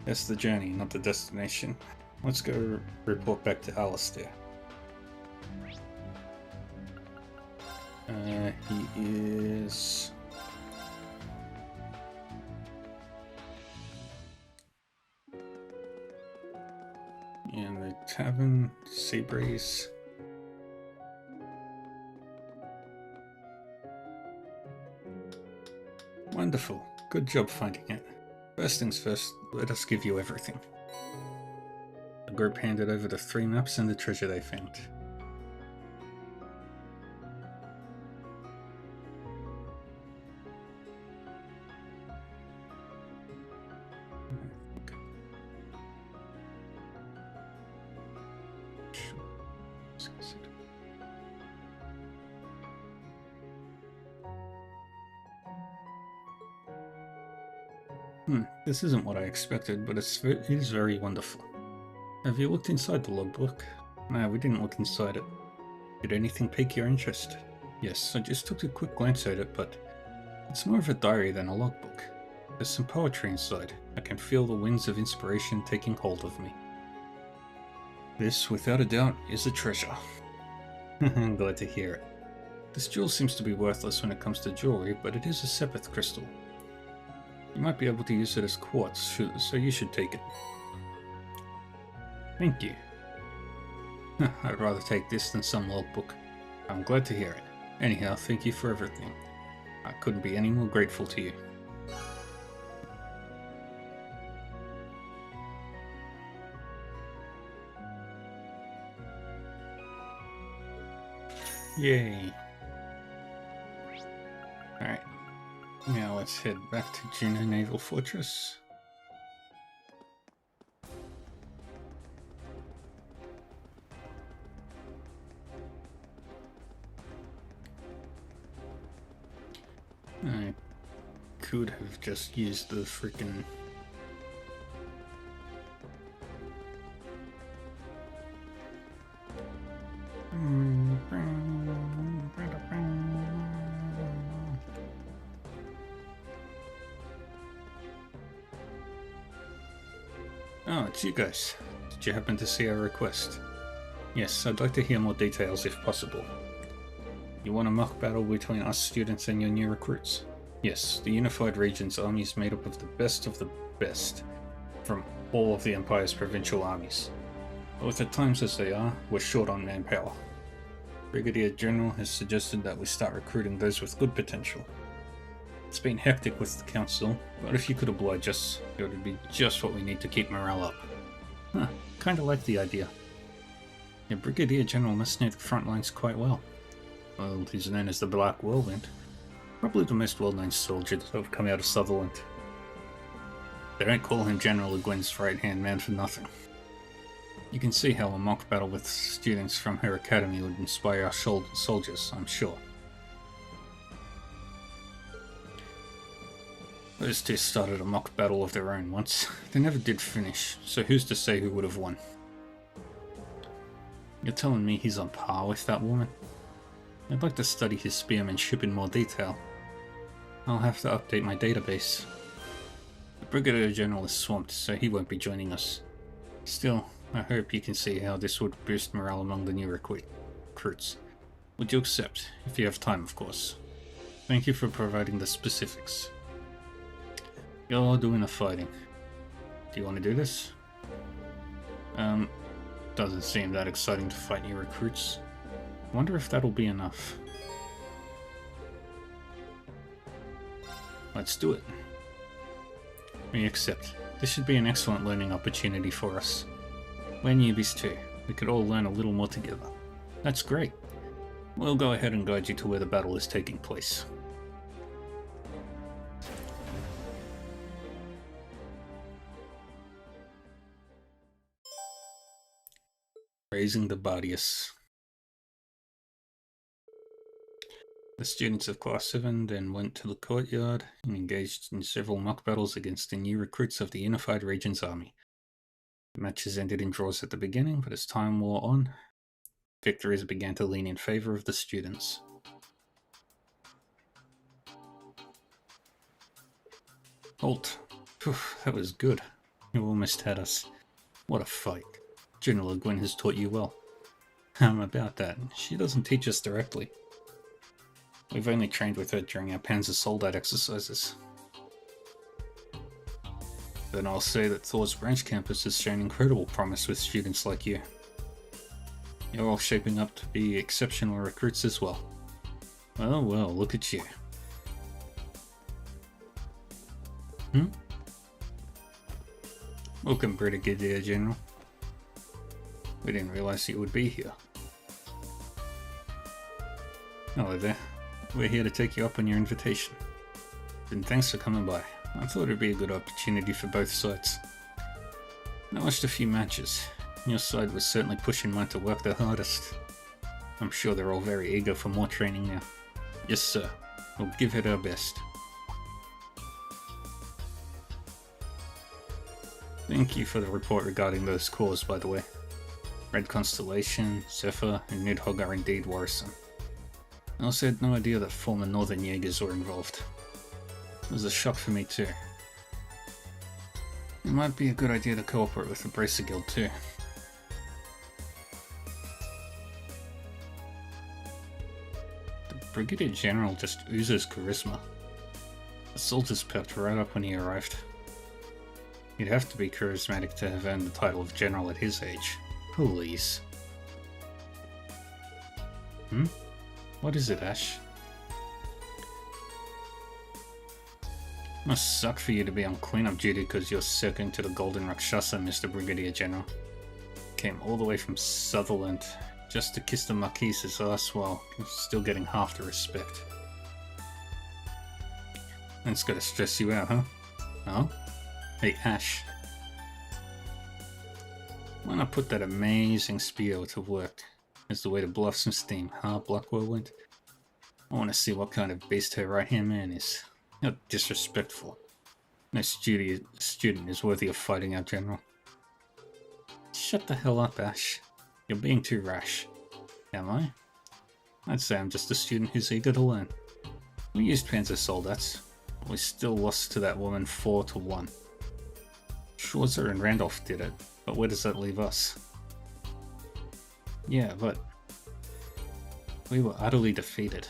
That's the journey, not the destination. Let's go report back to Alistair. He is... in the tavern, Seabreeze. Wonderful. Good job finding it. First things first, let us give you everything. The group handed over the 3 maps and the treasure they found. This isn't what I expected, but it is very wonderful. Have you looked inside the logbook? No, we didn't look inside it. Did anything pique your interest? Yes, I just took a quick glance at it, but it's more of a diary than a logbook. There's some poetry inside. I can feel the winds of inspiration taking hold of me. This, without a doubt, is a treasure. I'm glad to hear it. This jewel seems to be worthless when it comes to jewelry, but it is a Sepith crystal. You might be able to use it as quartz, so you should take it. Thank you. I'd rather take this than some logbook. I'm glad to hear it. Anyhow, thank you for everything. I couldn't be any more grateful to you. Yay. Alright. Now let's head back to Juno Naval Fortress. I could have just used the freaking... Oh, it's you guys. Did you happen to see our request? Yes, I'd like to hear more details if possible. You want a mock battle between us students and your new recruits? Yes, the Unified Region's army is made up of the best from all of the Empire's provincial armies. But with the times as they are, we're short on manpower. Brigadier General has suggested that we start recruiting those with good potential. It's been hectic with the council, but if you could oblige us, it would be just what we need to keep morale up. Huh, kinda like the idea. Your Brigadier General must know the front lines quite well. Well, he's known as the Black Whirlwind. Probably the most well-known soldier to have come out of Sutherland. They don't call him General Egwene's right-hand man for nothing. You can see how a mock battle with students from her academy would inspire our soldiers, I'm sure. Those two started a mock battle of their own once. They never did finish, so who's to say who would have won? You're telling me he's on par with that woman? I'd like to study his spearmanship in more detail. I'll have to update my database. The Brigadier General is swamped, so he won't be joining us. Still, I hope you can see how this would boost morale among the new recruits. Would you accept, if you have time, of course? Thank you for providing the specifics. You're doing the fighting. Do you want to do this? Doesn't seem that exciting to fight new recruits. Wonder if that'll be enough. Let's do it. We accept. This should be an excellent learning opportunity for us. We're newbies too. We could all learn a little more together. That's great. We'll go ahead and guide you to where the battle is taking place. Raising the Bardius. The students of Class 7 then went to the courtyard and engaged in several mock battles against the new recruits of the Unified Regions Army. The matches ended in draws at the beginning, but as time wore on, victories began to lean in favor of the students. Halt. Phew, that was good. You almost had us. What a fight. General Gwyn has taught you well. About that. She doesn't teach us directly. We've only trained with her during our Panzer Soldat exercises. Then I'll say that Thor's branch campus has shown incredible promise with students like you. You're all shaping up to be exceptional recruits as well. Well, well, look at you. Welcome, Brigadier General. We didn't realize you would be here. Hello there. We're here to take you up on your invitation. And thanks for coming by. I thought it'd be a good opportunity for both sides. I watched a few matches. Your side was certainly pushing mine to work the hardest. I'm sure they're all very eager for more training now. Yes, sir. We'll give it our best. Thank you for the report regarding those corps, by the way. Red Constellation, Zephyr, and Nidhogg are indeed worrisome. I also had no idea that former Northern Jaegers were involved. It was a shock for me too. It might be a good idea to cooperate with the Bracer Guild too. The Brigadier General just oozes charisma. The soldiers perked right up when he arrived. You'd have to be charismatic to have earned the title of General at his age. Please. What is it, Ash? Must suck for you to be on cleanup duty because you're circling to the Golden Rakshasa, Mr. Brigadier General. Came all the way from Sutherland just to kiss the Marquise's ass while still getting half the respect. That's gotta stress you out, huh? Oh? Hey, Ash. Why not put that amazing spear to work as the way to blow off some steam, huh, Black Whirlwind? I want to see what kind of beast her right-hand man is. How disrespectful. No student is worthy of fighting our general. Shut the hell up, Ash. You're being too rash. Am I? I'd say I'm just a student who's eager to learn. We used Panzer Soldats. We still lost to that woman 4-1. Schwarzer and Randolph did it, but where does that leave us? Yeah, but we were utterly defeated.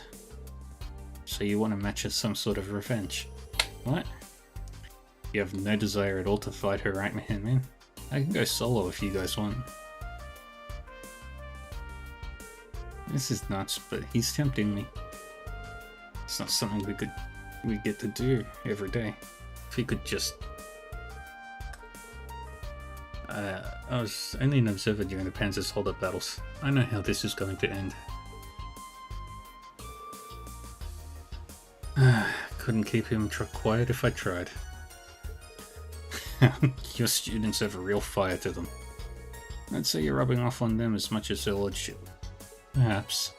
So you want to match us some sort of revenge? What? You have no desire at all to fight her, right, man? I can go solo if you guys want. This is nuts, but he's tempting me. It's not something we get to do every day. If he could just... I was only an observer during the Panzer Soldat battles. I know how this is going to end. Couldn't keep him quiet if I tried. Your students have a real fire to them. I'd say you're rubbing off on them as much as their lordship. Perhaps.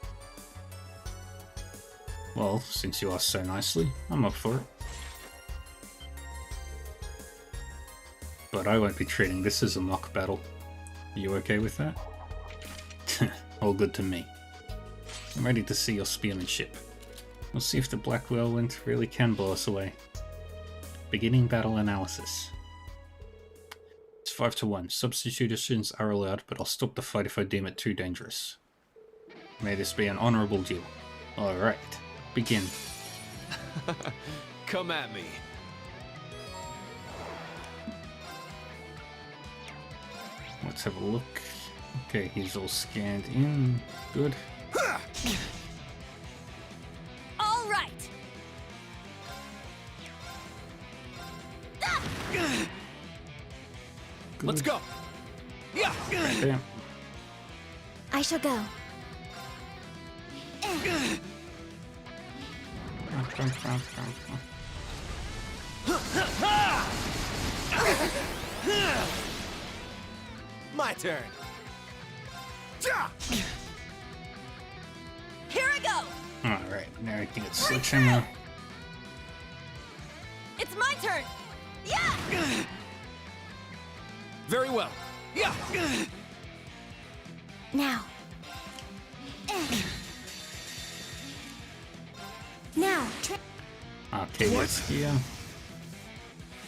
Well, since you asked so nicely, I'm up for it. but I won't be treating this as a mock battle. Are you okay with that? All good to me. I'm ready to see your spearmanship. We'll see if the Black Whirlwind really can blow us away. Beginning battle analysis. It's 5-1. Substitutions are allowed, but I'll stop the fight if I deem it too dangerous. May this be an honorable duel. Alright, begin. Come at me. Let's have a look. Okay, he's all scanned in. Good. All right. Good. Let's go. Yeah. Bam. I shall go. My turn. Here I go. Alright, now I can get Sledgehammer. It's my turn. Yeah. Very well. Yeah. Now. Now. Okay, what's here?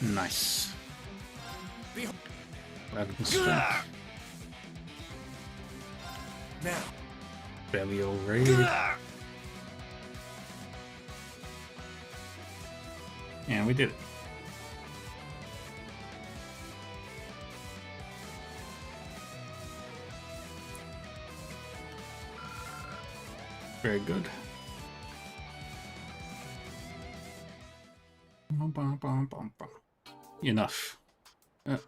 Nice. Dragon Strike. Now. Belial Raid. Yeah, we did it. Very good. Enough.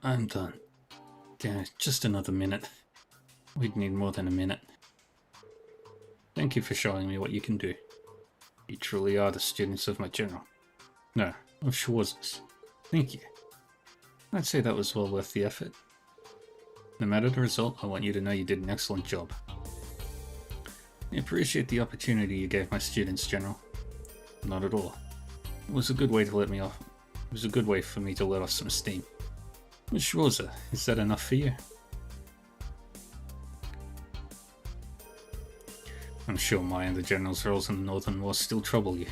I'm done. Yeah, just another minute. We'd need more than a minute. Thank you for showing me what you can do. You truly are the students of my general. No, of Schwarz's. Thank you. I'd say that was well worth the effort. No matter the result, I want you to know you did an excellent job. I appreciate the opportunity you gave my students, General. Not at all. It was a good way to let me off. It was a good way for me to let off some steam. Miss Schwarzer, is that enough for you? I'm sure my and the General's roles in the Northern War still trouble you.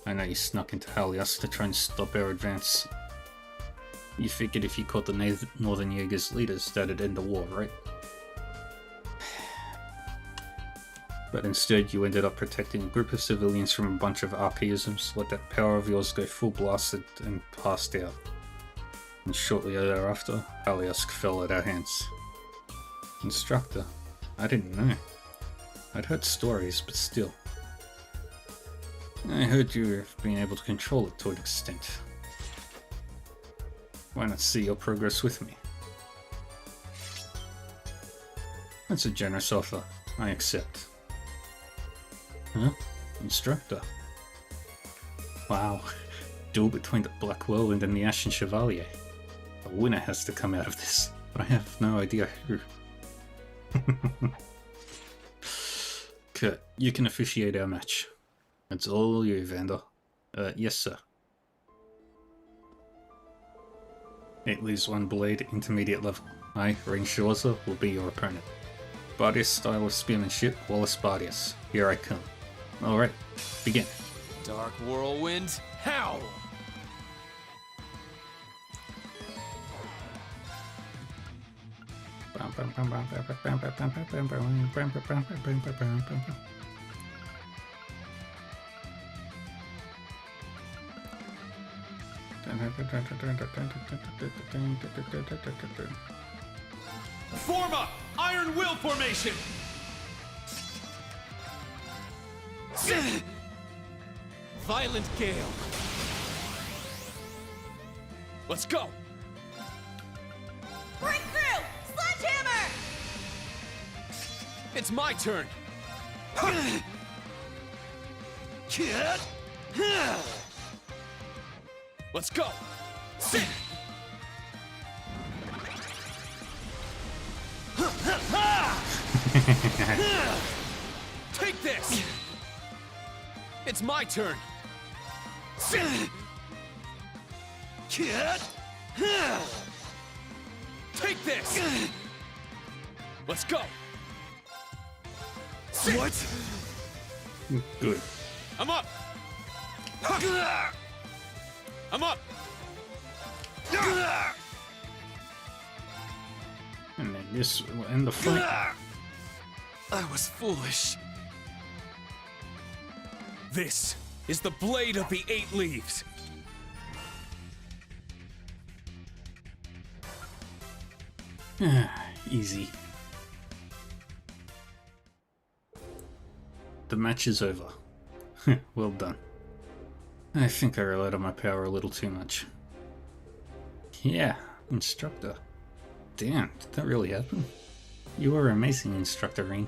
I know you snuck into Halios to try and stop our advance. You figured if you caught the Northern Jaeger's leaders, that'd end the war, right? But instead you ended up protecting a group of civilians from a bunch of archaisms, let that power of yours go full blasted and passed out. And shortly thereafter, Halios fell at our hands. Instructor? I didn't know. I'd heard stories, but still. I heard you have been able to control it to an extent. Why not see your progress with me? That's a generous offer. I accept. Huh? Instructor? Wow. Duel between the Black Whirlwind and the Ashen Chevalier. A winner has to come out of this, but I have no idea who. Kurt, you can officiate our match. It's all you, Vander. Yes, sir. It leaves one blade, intermediate level. I, Rain Schwarzer, will be your opponent. Bardius style of spearmanship, Wallace Bardius. Here I come. Alright, begin. Dark Whirlwind, howl! Form up! Iron Will formation! Violent Gale! Let's go! Breakthrough! Sledgehammer! It's my turn! Let's go! Sit! Take this! It's my turn! Take this! Let's go! What? Good. I'm up! I'm up! And then this will end the fight. I was foolish. This is the Blade of the Eight Leaves. Easy. The match is over. Well done. I think I relied on my power a little too much. Yeah, instructor. Damn, did that really happen? You were amazing, Instructor Rean.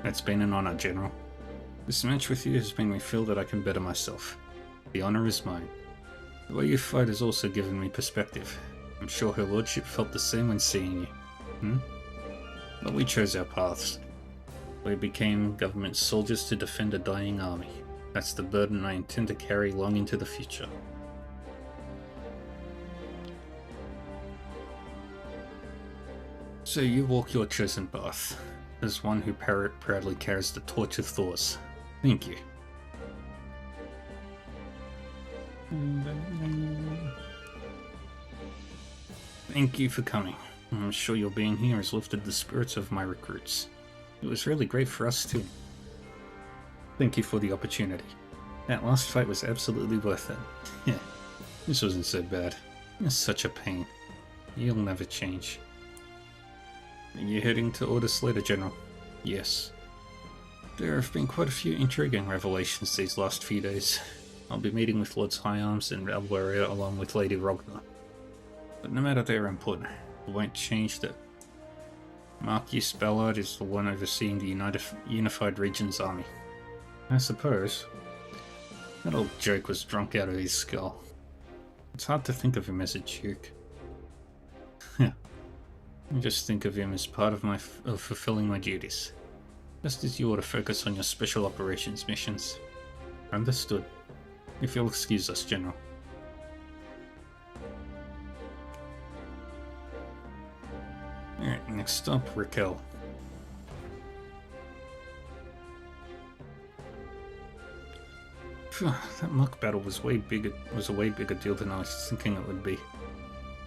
It's been an honor, General. This match with you has made me feel that I can better myself. The honor is mine. The way you fight has also given me perspective. I'm sure Her Lordship felt the same when seeing you. But we chose our paths. We became government soldiers to defend a dying army. That's the burden I intend to carry long into the future. So you walk your chosen path, as one who proudly carries the torch of Thors. Thank you. Thank you for coming. I'm sure your being here has lifted the spirits of my recruits. It was really great for us too. Thank you for the opportunity. That last fight was absolutely worth it. Yeah, this wasn't so bad. It's such a pain. You'll never change. Are you heading to Order Slater, General? Yes. There have been quite a few intriguing revelations these last few days. I'll be meeting with Lords High Arms and Alvaria along with Lady Rognar. But no matter their input, it won't change that Marquis Ballard is the one overseeing the Unified Region's army. I suppose. That old joke was drunk out of his skull. It's hard to think of him as a duke. I just think of him as part of fulfilling my duties. Just as you ought to focus on your special operations missions. Understood. If you'll excuse us, General. Alright, next up, Raquel. That muck battle was a way bigger deal than I was thinking it would be.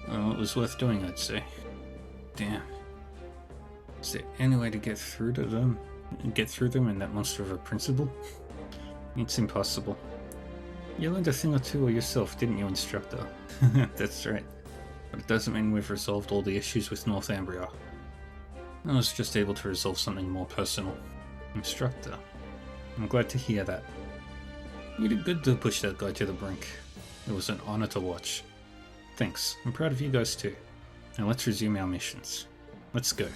Well, it was worth doing, I'd say. Damn. Is there any way to get through to them? Get through them in that monster of a principal? It's impossible. You learned a thing or two yourself, didn't you, Instructor? That's right. But it doesn't mean we've resolved all the issues with Northumbria. I was just able to resolve something more personal. Instructor. I'm glad to hear that. You did good to push that guy to the brink. It was an honor to watch. Thanks. I'm proud of you guys too. Now let's resume our missions. Let's go.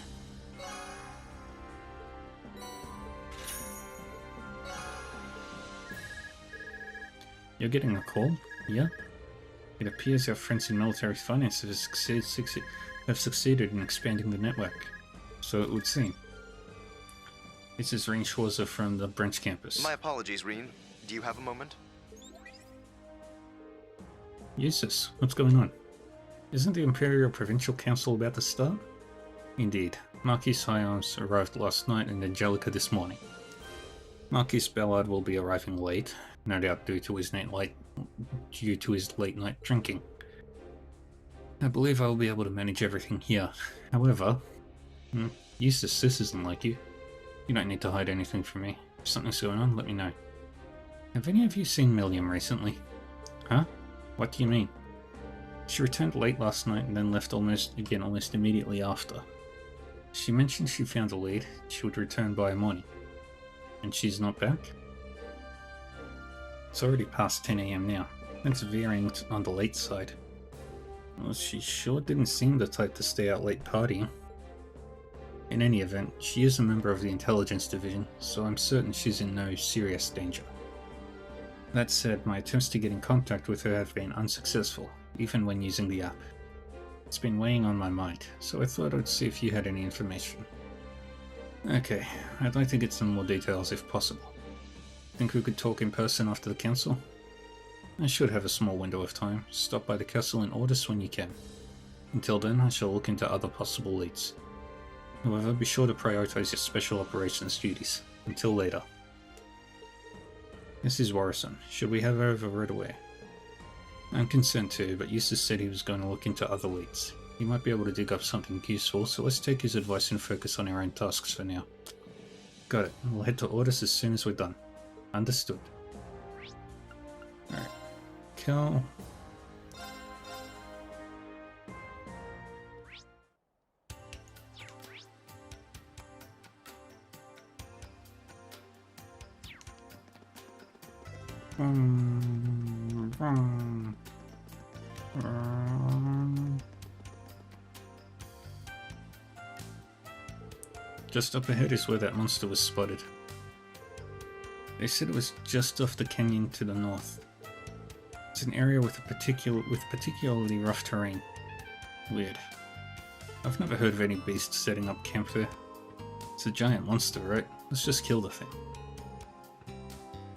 You're getting a call? Yeah? It appears our friends in military finance have succeeded in expanding the network. So it would seem. This is Rean Schwarzer from the Branch campus. My apologies, Rean. Do you have a moment? Eustace, what's going on? Isn't the Imperial Provincial Council about to start? Indeed. Marquis High Arms arrived last night and Angelica this morning. Marquis Ballard will be arriving late, no doubt due to his late night drinking. I believe I will be able to manage everything here. However, Eustace, this isn't like you. You don't need to hide anything from me. If something's going on, let me know. Have any of you seen Milliam recently? Huh? What do you mean? She returned late last night and then left almost immediately after. She mentioned she found a lead, she would return by morning. And she's not back? It's already past 10 AM now. That's veering on the late side. Well, she sure didn't seem the type to stay out late partying. In any event, she is a member of the Intelligence Division, so I'm certain she's in no serious danger. That said, my attempts to get in contact with her have been unsuccessful, even when using the app. It's been weighing on my mind, so I thought I'd see if you had any information. Okay, I'd like to get some more details if possible. Think we could talk in person after the council? I should have a small window of time. Stop by the castle in Ordis when you can. Until then, I shall look into other possible leads. However, be sure to prioritize your special operations duties. Until later. This is Warrison. Should we have her over right away? I'm concerned too, but Eustace said he was going to look into other leads. He might be able to dig up something useful, so let's take his advice and focus on our own tasks for now. Got it. We'll head to Ordis as soon as we're done. Understood. Alright. Cal. Just up ahead is where that monster was spotted. They said it was just off the canyon to the north. It's an area with particularly rough terrain. Weird. I've never heard of any beast setting up camp there. It's a giant monster, right? Let's just kill the thing.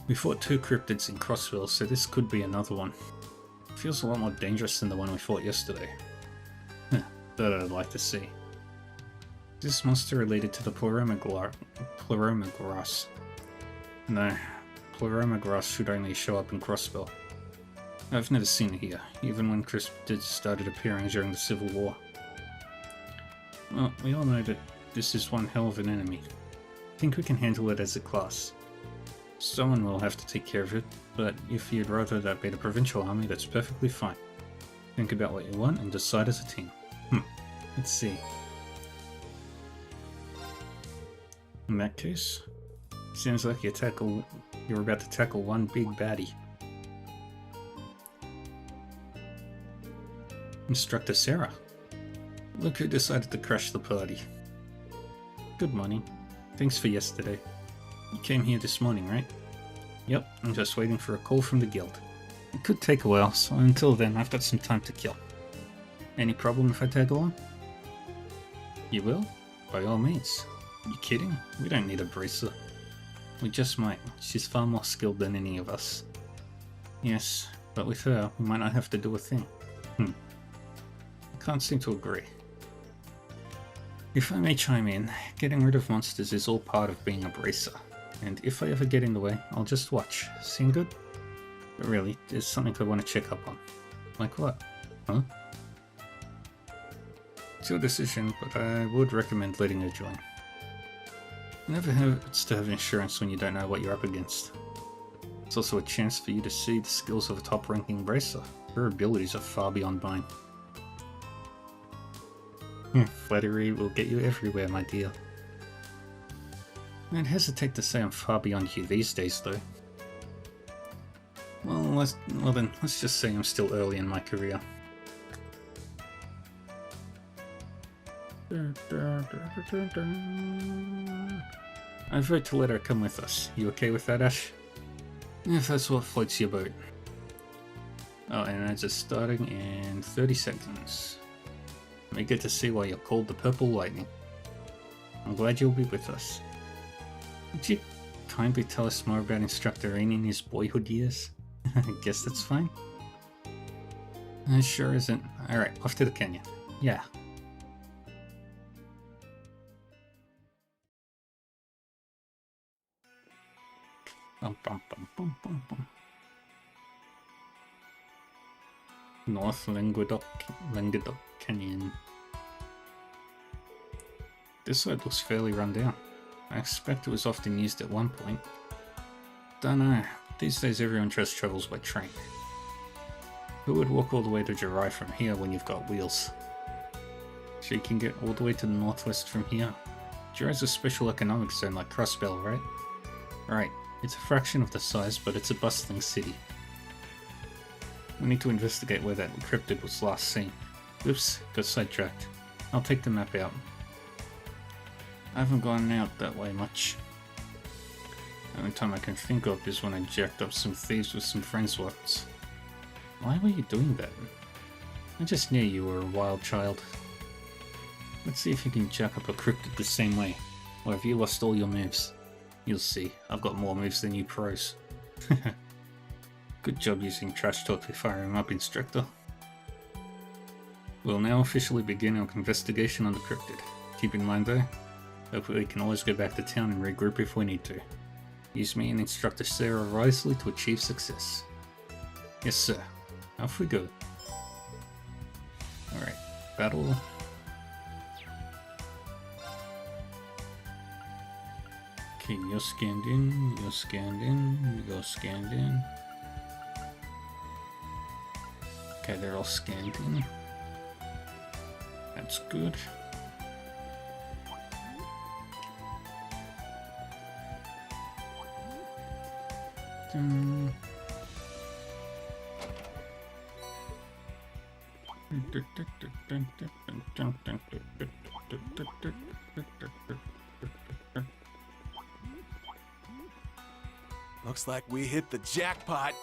We fought 2 cryptids in Crossville, so this could be another one. It feels a lot more dangerous than the one we fought yesterday. That I'd like to see. Is this monster related to the Pleromagras? No, Pleromagras should only show up in Crossville. I've never seen it here, even when cryptids started appearing during the Civil War. Well, we all know that this is one hell of an enemy. I think we can handle it as a class. Someone will have to take care of it, but if you'd rather that be the provincial army, that's perfectly fine. Think about what you want and decide as a team. Let's see. In that case, seems like you're about to tackle one big baddie. Instructor Sarah. Look who decided to crash the party. Good morning. Thanks for yesterday. You came here this morning, right? Yep, I'm just waiting for a call from the guild. It could take a while, so until then I've got some time to kill. Any problem if I tag along? You will? By all means. You kidding? We don't need a bracer. We just might. She's far more skilled than any of us. Yes, but with her, we might not have to do a thing. I can't seem to agree. If I may chime in, getting rid of monsters is all part of being a bracer. And if I ever get in the way, I'll just watch. Seem good? But really, there's something I want to check up on. Like what? Huh? It's your decision, but I would recommend letting her join. It never hurts to have insurance when you don't know what you're up against. It's also a chance for you to see the skills of a top-ranking bracer. Her abilities are far beyond mine. Flattery will get you everywhere, my dear. I'd hesitate to say I'm far beyond you these days, though. Well then, let's just say I'm still early in my career. I vote to let her come with us. You okay with that, Ash? If that's what floats your boat. Oh, and it's just starting in 30 seconds. We get to see why you're called the Purple Lightning. I'm glad you'll be with us. Would you kindly tell us more about Instructor Rain in his boyhood years? I guess that's fine. It sure isn't. Alright, off to the canyon. Yeah. North Languedoc Canyon. This side looks fairly run down. I expect it was often used at one point. Don't know, these days everyone just travels by train. Who would walk all the way to Jirai from here when you've got wheels? So you can get all the way to the northwest from here. Jirai's a special economic zone like Crossbell, right? Right, it's a fraction of the size, but it's a bustling city. We need to investigate where that cryptid was last seen. Oops, got sidetracked. I'll take the map out. I haven't gone out that way much. The only time I can think of is when I jacked up some thieves with some friends once. Why were you doing that? I just knew you were a wild child. Let's see if you can jack up a cryptid the same way, or have you lost all your moves? You'll see, I've got more moves than you pros. Good job using trash talk to fire him up, Instructor. We'll now officially begin our investigation on the cryptid. Keep in mind though, hopefully we can always go back to town and regroup if we need to. Use me and Instructor Sarah wisely to achieve success. Yes sir, off we go. Alright, battle. Okay, you're scanned in, you're scanned in, you're scanned in. Okay, they're all scanned in. That's good. Looks like we hit the jackpot.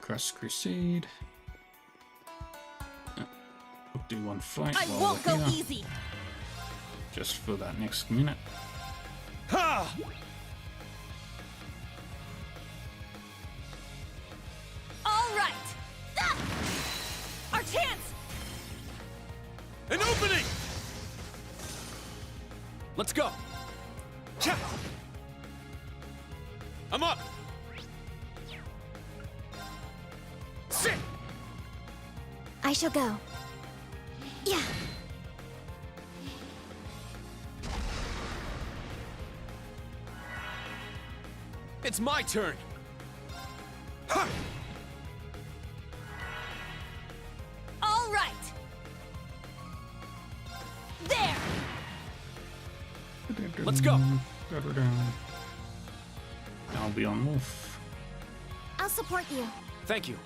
Cross Crusade. We'll do one fight I while won't we're go here. easy. Just for that next minute. Ha! All right. Ah! Our chance. An opening! Let's go. Cha! I'm up. Sit! I shall go. Yeah. It's my turn. Ha! All right. There. Let's go. I'll be on move. I'll support you. Thank you.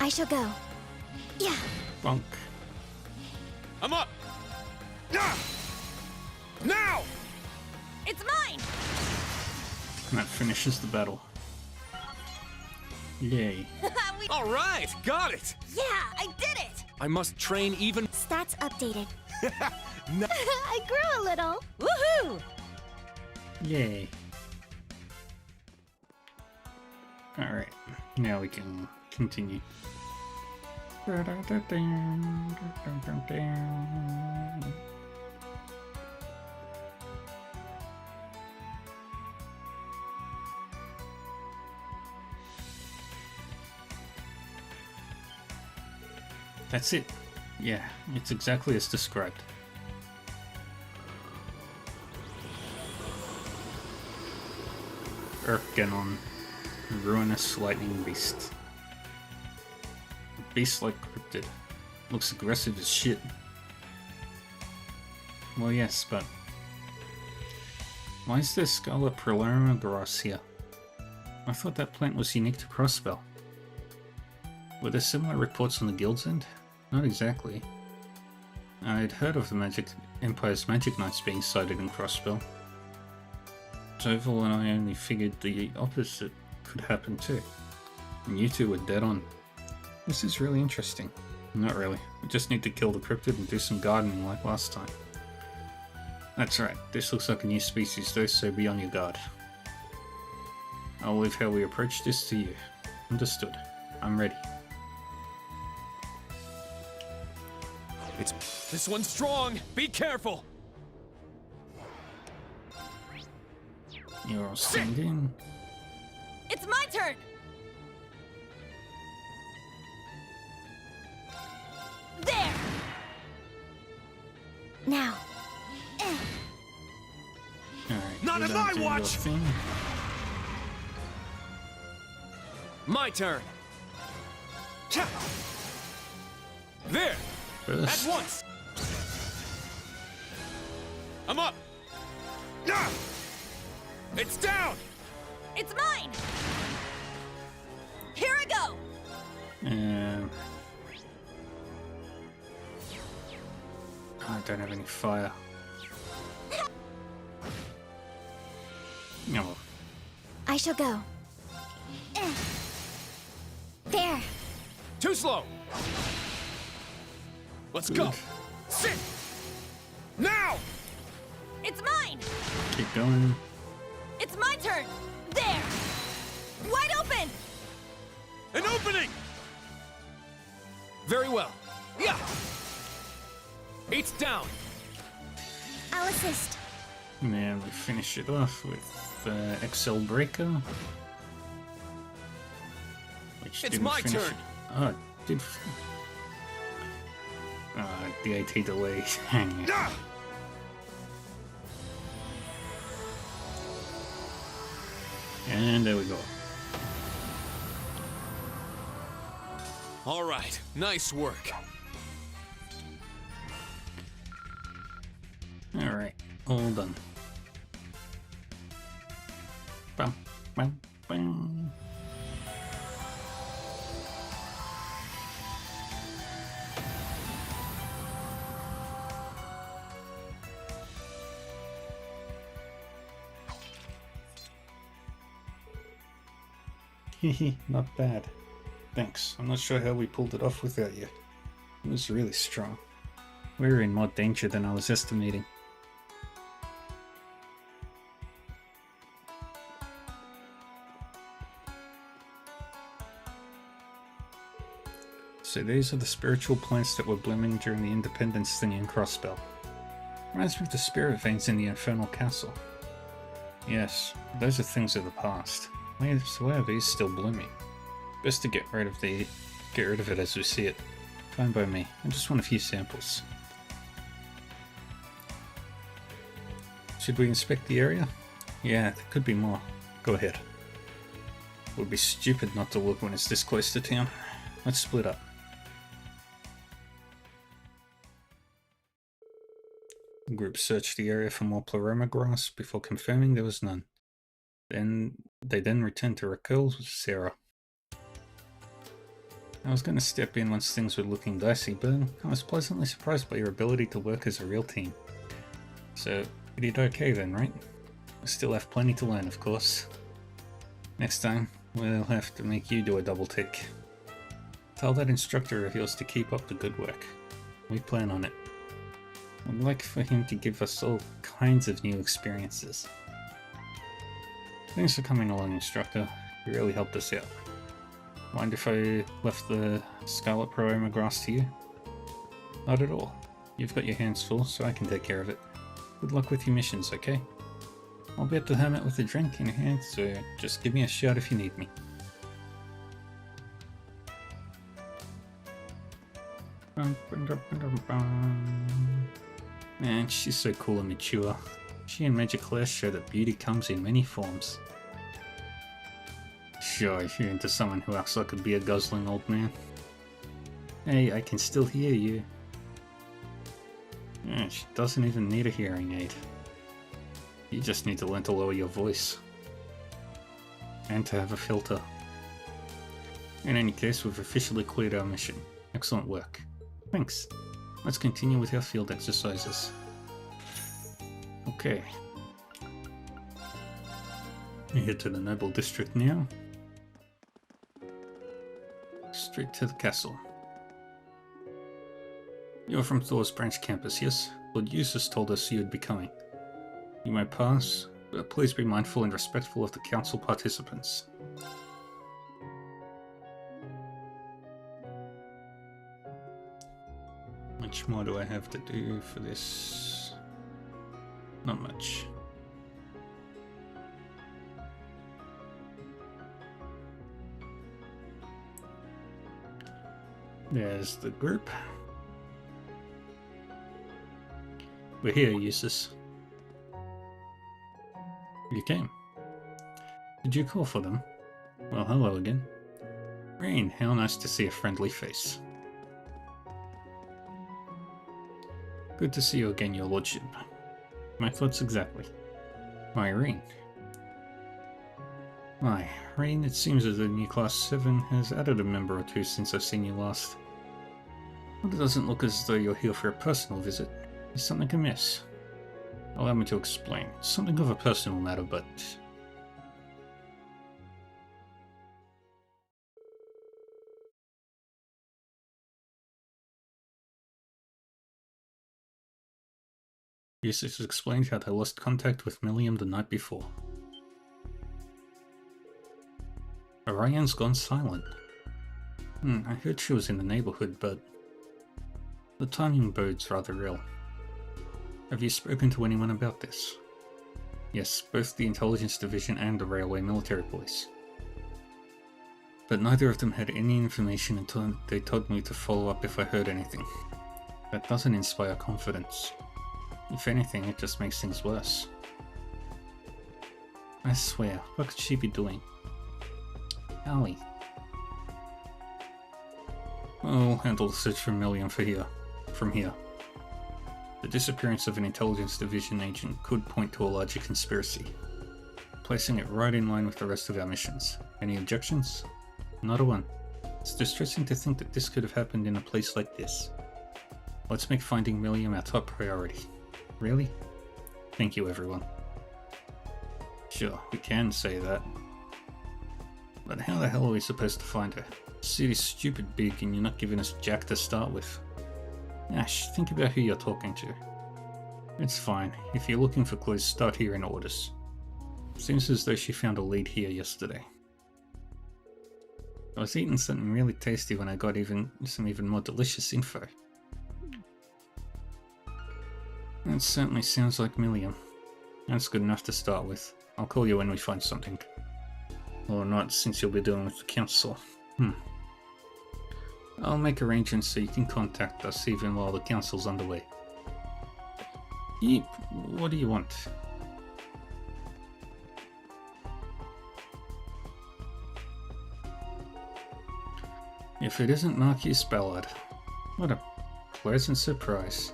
I shall go. Yeah. Bonk. I'm up. Yeah! Now! It's mine. And that finishes the battle. Yay. All right, got it. Yeah, I did it. I must train even. Stats updated. No. I grew a little. Woohoo! Yay. Alright, now we can continue. That's it. Yeah, it's exactly as described. Urkenon, ruinous lightning beast. Beast like cryptid. Looks aggressive as shit. Well, yes, but why is there Scarlet Prolerma grass here? I thought that plant was unique to Crossbell. Were there similar reports on the Guild's End? Not exactly. I'd heard of the Empire's Magic Knights being sighted in Crossbell. Toval and I only figured the opposite could happen too. And you two were dead on. This is really interesting. Not really. We just need to kill the cryptid and do some gardening like last time. That's right. This looks like a new species though, so be on your guard. I'll leave how we approach this to you. Understood. I'm ready. This one's strong. Be careful. You're all stand in. It's my turn. There. Now. Alright. Not you on don't my do your watch! thing. My turn. Cha! There. Burst. At once. I'm up. Ah! It's down. It's mine. Here I go. I don't have any fire. No. I shall go. There. Too slow. Let's go. Sit. Now. It's mine! Keep going. It's my turn! There! Wide open! An opening! Very well. Yeah! 8's down. I'll assist. And then we finish it off with Excel Breaker. Which It's didn't my finish turn. it. Oh, it did. DAT delay. And there we go. All right, nice work. Alright, all done. Bam, bam, bam. Hehe, not bad. Thanks. I'm not sure how we pulled it off without you. It was really strong. We were in more danger than I was estimating. So these are the spiritual plants that were blooming during the Independence thing in Crossbell. Reminds me of the spirit veins in the Infernal Castle. Yes, those are things of the past. Why are these still blooming? Best to get rid of it as we see it. Fine by me. I just want a few samples. Should we inspect the area? Yeah, there could be more. Go ahead. It would be stupid not to look when it's this close to town. Let's split up. The group searched the area for more pleroma grass before confirming there was none. They then returned to Raquel with Sarah. I was going to step in once things were looking dicey, but I was pleasantly surprised by your ability to work as a real team. So, you did okay then, right? I still have plenty to learn, of course. Next time, we'll have to make you do a double take. Tell that instructor of yours to keep up the good work. We plan on it. I'd like for him to give us all kinds of new experiences. Thanks for coming along, instructor. You really helped us out. Mind if I left the Scarlet Pleroma grass to you? Not at all. You've got your hands full, so I can take care of it. Good luck with your missions, okay? I'll be at the Hermit with a drink in hand, so just give me a shout if you need me. Man, she's so cool and mature. She and Major Claire show that beauty comes in many forms. Sure, you're into someone who acts like a beer-guzzling old man. Hey, I can still hear you. Yeah, she doesn't even need a hearing aid. You just need to learn to lower your voice. And to have a filter. In any case, we've officially cleared our mission. Excellent work. Thanks. Let's continue with our field exercises. Okay. We head to the Noble District now. Straight to the castle. You're from Thor's Branch campus, yes? Lord Eustace told us you'd be coming. You may pass, but please be mindful and respectful of the council participants. Much more do I have to do for this? Not much. There's the group. We're here, Eustace. You came. Did you call for them? Well, hello again. Rain, how nice to see a friendly face. Good to see you again, your lordship. My thoughts exactly. Why, Rain? Why, Rain, it seems as though new Class 7 has added a member or two since I've seen you last. But it doesn't look as though you're here for a personal visit. Is something amiss? Allow me to explain. Something of a personal matter, but Eustace explained how they lost contact with Milliam the night before. Orion's gone silent. I heard she was in the neighborhood, but the timing bodes rather ill. Have you spoken to anyone about this? Yes, both the Intelligence Division and the Railway Military Police. But neither of them had any information until they told me to follow up if I heard anything. That doesn't inspire confidence. If anything, it just makes things worse. I swear, what could she be doing? Allie. I'll handle the search for Milliam from here. The disappearance of an Intelligence Division agent could point to a larger conspiracy, placing it right in line with the rest of our missions. Any objections? Not a one. It's distressing to think that this could have happened in a place like this. Let's make finding Milliam our top priority. Really? Thank you, everyone. Sure, we can say that. But how the hell are we supposed to find her? The city's stupid big and you're not giving us jack to start with. Ash, think about who you're talking to. It's fine. If you're looking for clues, start hearing orders. Seems as though she found a lead here yesterday. I was eating something really tasty when I got some even more delicious info. That certainly sounds like Milliam. That's good enough to start with. I'll call you when we find something. Or not, since you'll be dealing with the council. I'll make arrangements so you can contact us even while the council's underway. Yep, what do you want? If it isn't Marquis Ballard. What a pleasant surprise.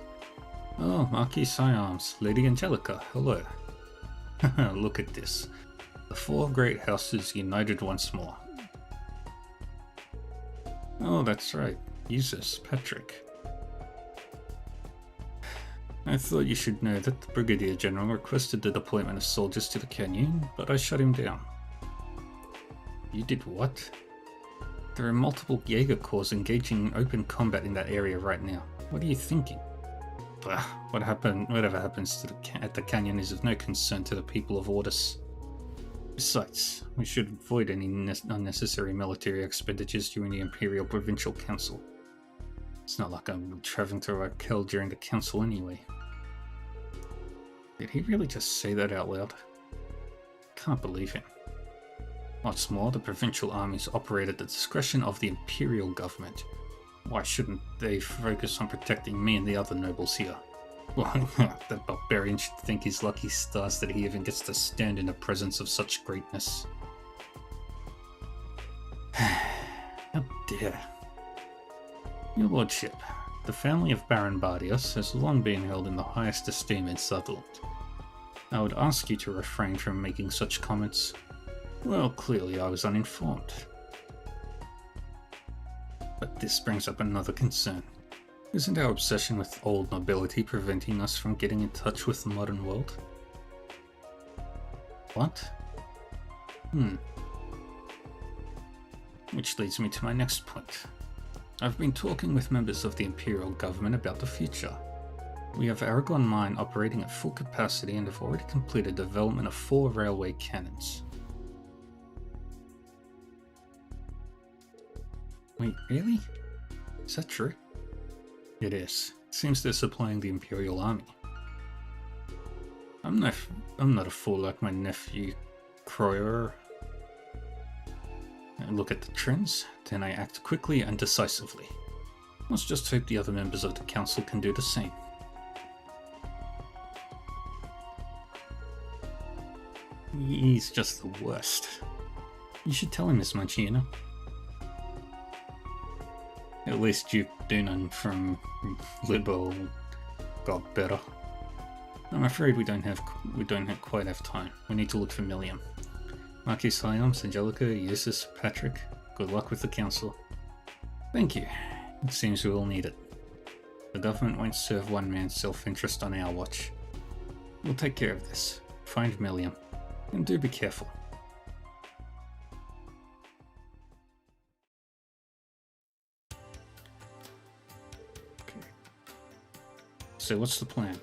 Oh, Marquis Siams, Lady Angelica, hello. Look at this. The four great houses united once more. Oh, that's right. Eustace, Patrick. I thought you should know that the Brigadier General requested the deployment of soldiers to the canyon, but I shut him down. You did what? There are multiple Jaeger Corps engaging in open combat in that area right now. What are you thinking? Bah, whatever happens at the canyon is of no concern to the people of Ordis. Besides, we should avoid any unnecessary military expenditures during the Imperial Provincial Council. It's not like I'm traveling to Raquel during the council anyway. Did he really just say that out loud? Can't believe him. What's more, the provincial armies operate at the discretion of the Imperial government. Why shouldn't they focus on protecting me and the other nobles here? Well, that barbarian should thank his lucky stars that he even gets to stand in the presence of such greatness. How dare. Your lordship, the family of Baron Bardios has long been held in the highest esteem in Sutherland. I would ask you to refrain from making such comments. Well, clearly I was uninformed. But this brings up another concern. Isn't our obsession with old nobility preventing us from getting in touch with the modern world? What? Which leads me to my next point. I've been talking with members of the Imperial government about the future. We have Aragon Mine operating at full capacity and have already completed development of 4 railway cannons. Wait, really? Is that true? It is. It seems they're supplying the Imperial Army. I'm not a fool like my nephew, Kroyer. I look at the trends, then I act quickly and decisively. Let's just hope the other members of the council can do the same. He's just the worst. You should tell him as much, you know? At least Duke Dunan from Liberal got better. I'm afraid we don't quite have time. We need to look for Milliam. Marquis Siams, Angelica, Eustace, Patrick, good luck with the council. Thank you. It seems we will need it. The government won't serve one man's self-interest on our watch. We'll take care of this. Find Milliam. And do be careful. So what's the plan?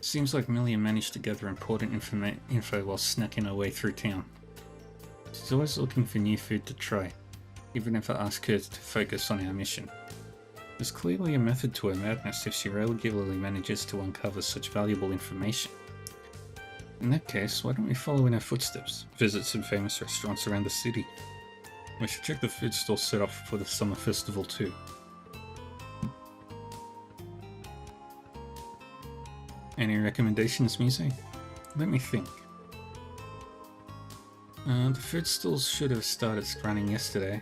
Seems like Millian managed to gather important info while snacking her way through town. She's always looking for new food to try, even if I ask her to focus on our mission. There's clearly a method to her madness if she regularly manages to uncover such valuable information. In that case, why don't we follow in her footsteps, visit some famous restaurants around the city? We should check the food stall set up for the summer festival too. Any recommendations, Mise? Let me think. The food stalls should have started running yesterday,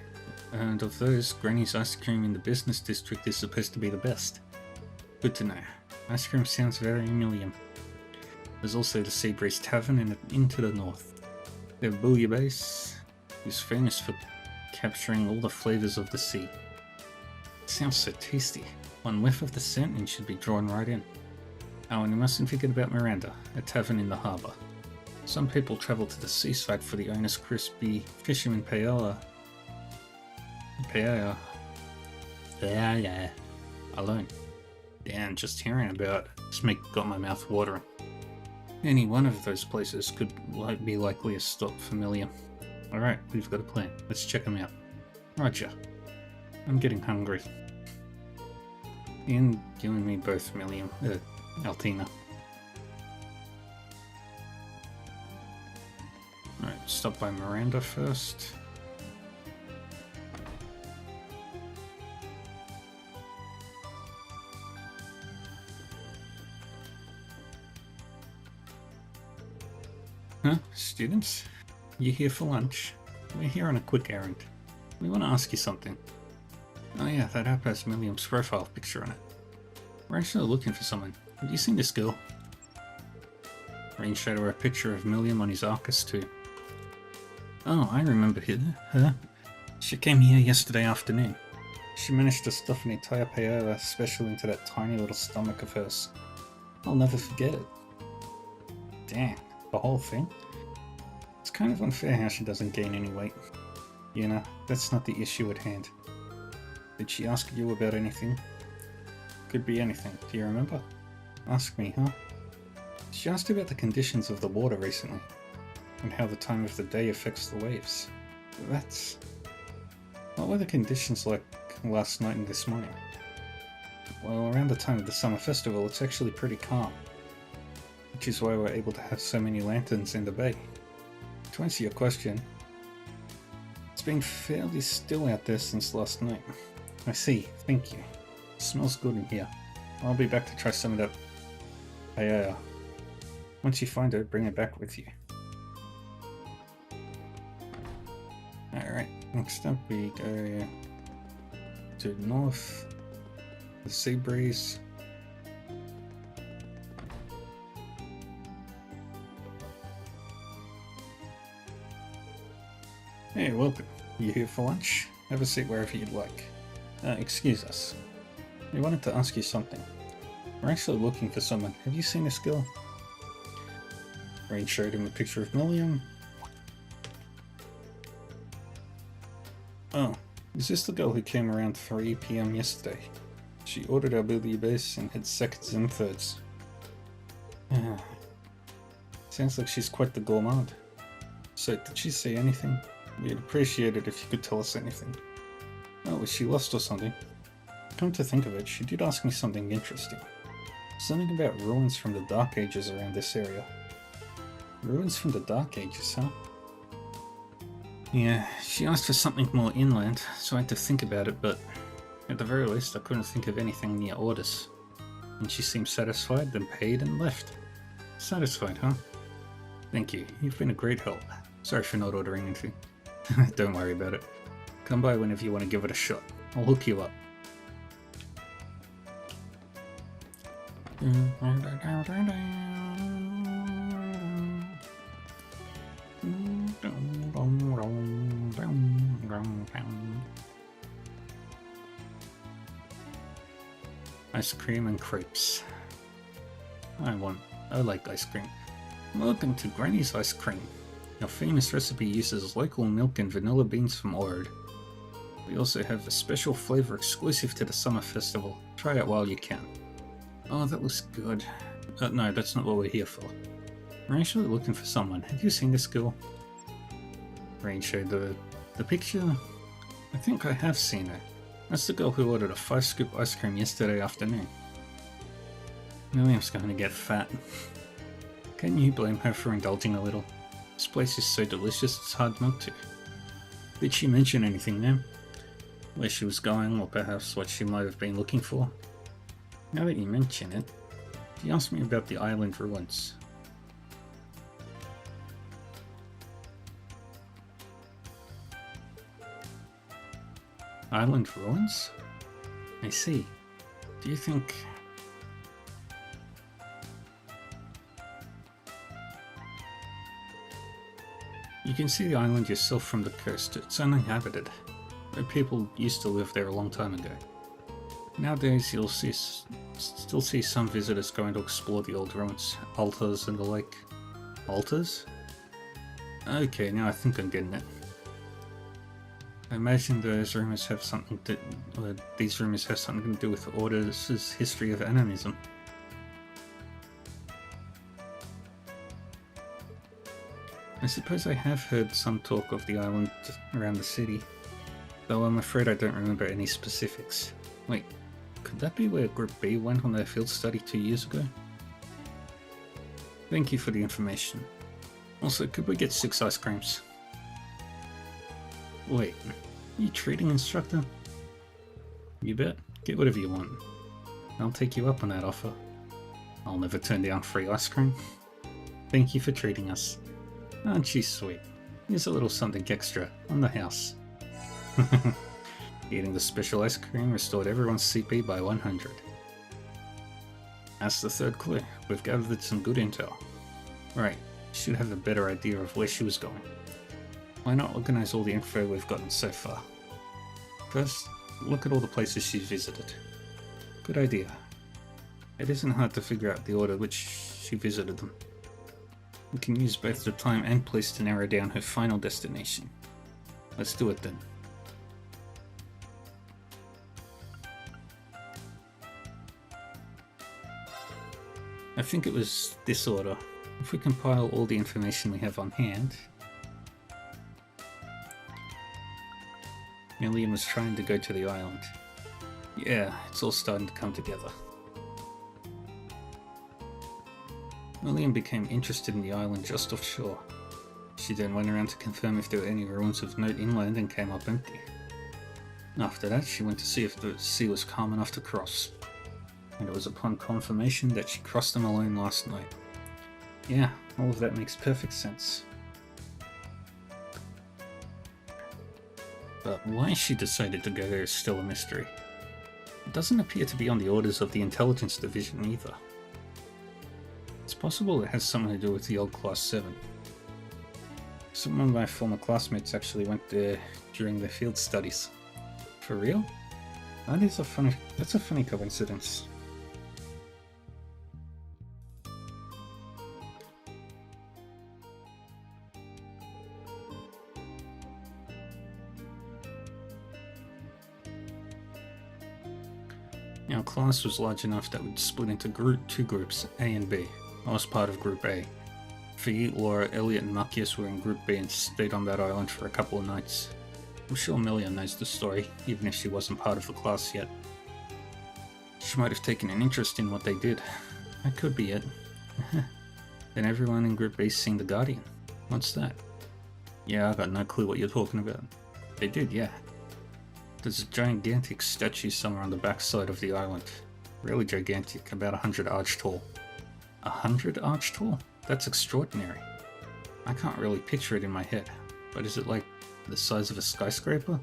and of those, Granny's ice cream in the business district is supposed to be the best. Good to know. Ice cream sounds very Millian. There's also the Seabreeze Tavern in into the north. They have Bouillabaisse, who's famous for capturing all the flavours of the sea. It sounds so tasty. One whiff of the scent and should be drawn right in. Oh, and you mustn't forget about Miranda, a tavern in the harbour. Some people travel to the seaside for the owner's crispy fisherman paella. Alone. Damn, just hearing about it got my mouth watering. Any one of those places could be likely a stop for Millian. Alright, we've got a plan. Let's check them out. Roger. I'm getting hungry. And you and me both, Millian. Altina. Alright, stop by Miranda first. Huh? Students? You here for lunch? We're here on a quick errand. We want to ask you something. Oh yeah, that app has Millian's profile picture on it. We're actually looking for someone. Have you seen this girl? Rain showed her a picture of Millian on his Arcus too. Oh, I remember her. She came here yesterday afternoon. She managed to stuff an entire paella special into that tiny little stomach of hers. I'll never forget it. Damn, the whole thing? It's kind of unfair how she doesn't gain any weight. You know, that's not the issue at hand. Did she ask you about anything? Could be anything, do you remember? Ask me, huh? She asked about the conditions of the water recently, and how the time of the day affects the waves. That's... What were the conditions like last night and this morning? Well, around the time of the summer festival, it's actually pretty calm. Which is why we're able to have so many lanterns in the bay. To answer your question, it's been fairly still out there since last night. I see, thank you. It smells good in here. I'll be back to try some of that paella. Once you find it, bring it back with you. Alright, next up we go to the north, the Seabreeze. Hey, welcome. You here for lunch? Have a seat wherever you'd like. Excuse us. We wanted to ask you something. We're actually looking for someone. Have you seen this girl? Rain showed him a picture of Millian. Oh, is this the girl who came around 3 PM yesterday? She ordered our bouillabaisse and had seconds and thirds. Sounds like she's quite the gourmand. So, did she say anything? We'd appreciate it if you could tell us anything. Oh, was she lost or something? Come to think of it, she did ask me something interesting. Something about ruins from the Dark Ages around this area. Ruins from the Dark Ages, huh? Yeah, she asked for something more inland, so I had to think about it, but at the very least I couldn't think of anything near Ordis. And she seemed satisfied, then paid and left. Satisfied, huh? Thank you, you've been a great help. Sorry for not ordering anything. Don't worry about it. Come by whenever you want to give it a shot. I'll hook you up. Ice cream and crepes. I like ice cream. Welcome to Granny's Ice Cream. Our famous recipe uses local milk and vanilla beans from Ord. We also have a special flavor exclusive to the summer festival. Try it while you can. Oh, that looks good. No, that's not what we're here for. We're actually looking for someone. Have you seen this girl? Rain showed the picture. I think I have seen her. That's the girl who ordered a 5-scoop ice cream yesterday afternoon. William's going to get fat. Can you blame her for indulging a little? This place is so delicious it's hard not to. Did she mention anything, ma'am? Where she was going, or perhaps what she might have been looking for? Now that you mention it, she asked me about the island ruins. Island ruins? I see. Do you think... You can see the island yourself from the coast. It's uninhabited. But people used to live there a long time ago. Nowadays you'll still see some visitors going to explore the old ruins, altars and the like. Altars? Okay, now I think I'm getting it. I imagine those rumors have something to, these rumors have something to do with the Order's history of animism. I suppose I have heard some talk of the island around the city, though I'm afraid I don't remember any specifics. Wait, could that be where Group B went on their field study 2 years ago? Thank you for the information. Also, could we get 6 ice creams? Wait, are you treating instructor? You bet. Get whatever you want. I'll take you up on that offer. I'll never turn down free ice cream. Thank you for treating us. Aren't you sweet? Here's a little something extra on the house. Eating the special ice cream restored everyone's CP by 100. That's the third clue. We've gathered some good intel. Right, should have a better idea of where she was going. Why not organize all the info we've gotten so far? First, look at all the places she's visited. Good idea. It isn't hard to figure out the order which she visited them. We can use both the time and place to narrow down her final destination. Let's do it then. I think it was this order. If we compile all the information we have on hand... Millian was trying to go to the island. Yeah, it's all starting to come together. Millian became interested in the island just offshore. She then went around to confirm if there were any ruins of note inland and came up empty. After that, she went to see if the sea was calm enough to cross. And it was upon confirmation that she crossed them alone last night. Yeah, all of that makes perfect sense. But why she decided to go there is still a mystery. It doesn't appear to be on the orders of the Intelligence Division either. It's possible it has something to do with the old Class 7. Some of my former classmates actually went there during their field studies. For real? That's a funny coincidence. Our class was large enough that we'd split into two groups, A and B. I was part of Group A. Fee, Laura, Elliot and Marcus were in Group B and stayed on that island for a couple of nights. I'm sure Millian knows the story, even if she wasn't part of the class yet. She might have taken an interest in what they did. That could be it. Then everyone in Group B's seen the Guardian. What's that? Yeah, I got no clue what you're talking about. They did, yeah. There's a gigantic statue somewhere on the backside of the island. Really gigantic, about 100 arch tall. 100 arch tall? That's extraordinary. I can't really picture it in my head, but is it like the size of a skyscraper?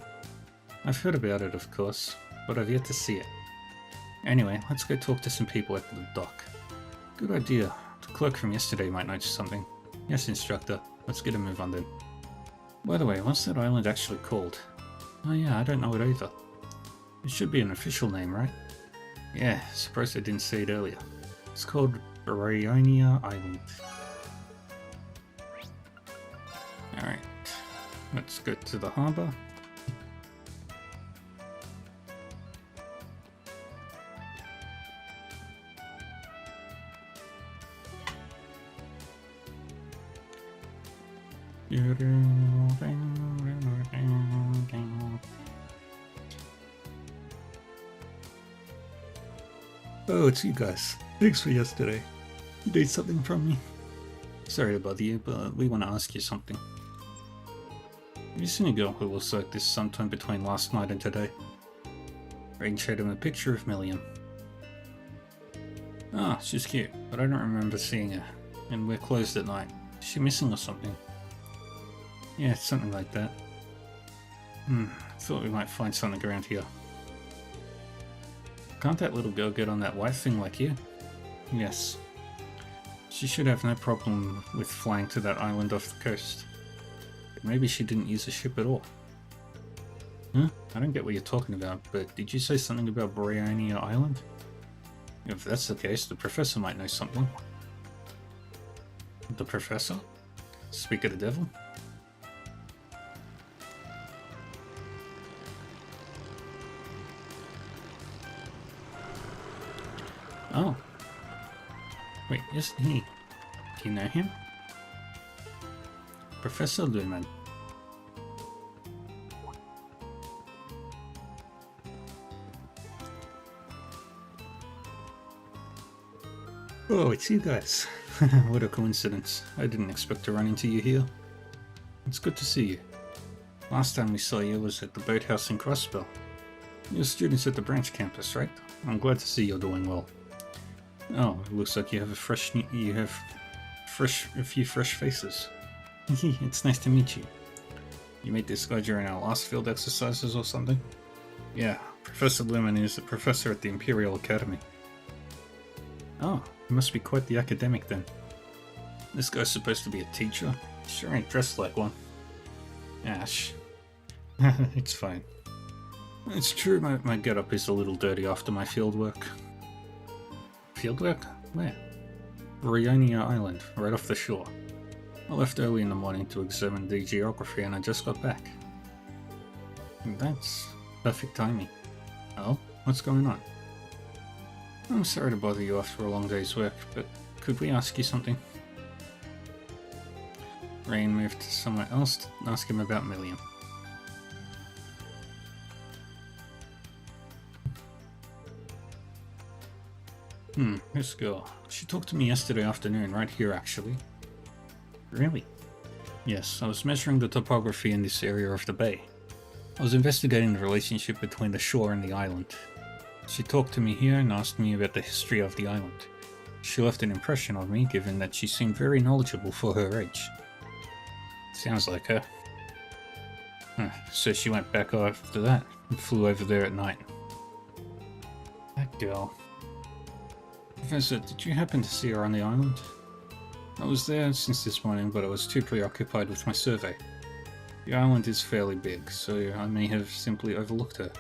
I've heard about it, of course, but I've yet to see it. Anyway, let's go talk to some people at the dock. Good idea. The clerk from yesterday might notice something. Yes, instructor. Let's get a move on then. By the way, what's that island actually called? Oh yeah, I don't know it either. It should be an official name, right? Yeah, surprised I didn't see it earlier. It's called Bryonia Island. Alright, let's go to the harbour. Oh, it's you guys. Thanks for yesterday. You need something from me? Sorry to bother you, but we want to ask you something. Have you seen a girl who looks like this sometime between last night and today? Rain showed him a picture of Million. Ah, she's cute, but I don't remember seeing her. And we're closed at night. Is she missing or something? Yeah, something like that. Thought we might find something around here. Can't that little girl get on that white thing like you? Yes. She should have no problem with flying to that island off the coast. But maybe she didn't use a ship at all. Huh? I don't get what you're talking about, but did you say something about Bryonia Island? If that's the case, the professor might know something. The professor? Speak of the devil? Oh. Wait, isn't he? Do you know him? Professor Lumen. Oh, it's you guys. What a coincidence. I didn't expect to run into you here. It's good to see you. Last time we saw you was at the boathouse in Crossbell. You're students at the branch campus, right? I'm glad to see you're doing well. Oh, it looks like you have a few fresh faces. It's nice to meet you. You met this guy during our last field exercises or something? Yeah, Professor Lumen is a professor at the Imperial Academy. Oh, he must be quite the academic then. This guy's supposed to be a teacher? Sure ain't dressed like one. Ash. It's fine. It's true my getup is a little dirty after my fieldwork. Fieldwork? Where? Bryonia Island, right off the shore. I left early in the morning to examine the geography and I just got back. That's perfect timing. Oh, what's going on? I'm sorry to bother you after a long day's work, but could we ask you something? Rain moved to somewhere else to ask him about Million. This girl. She talked to me yesterday afternoon, right here actually. Really? Yes, I was measuring the topography in this area of the bay. I was investigating the relationship between the shore and the island. She talked to me here and asked me about the history of the island. She left an impression on me given that she seemed very knowledgeable for her age. Sounds like her. So she went back after that and flew over there at night. That girl. Professor, did you happen to see her on the island? I was there since this morning, but I was too preoccupied with my survey. The island is fairly big, so I may have simply overlooked her.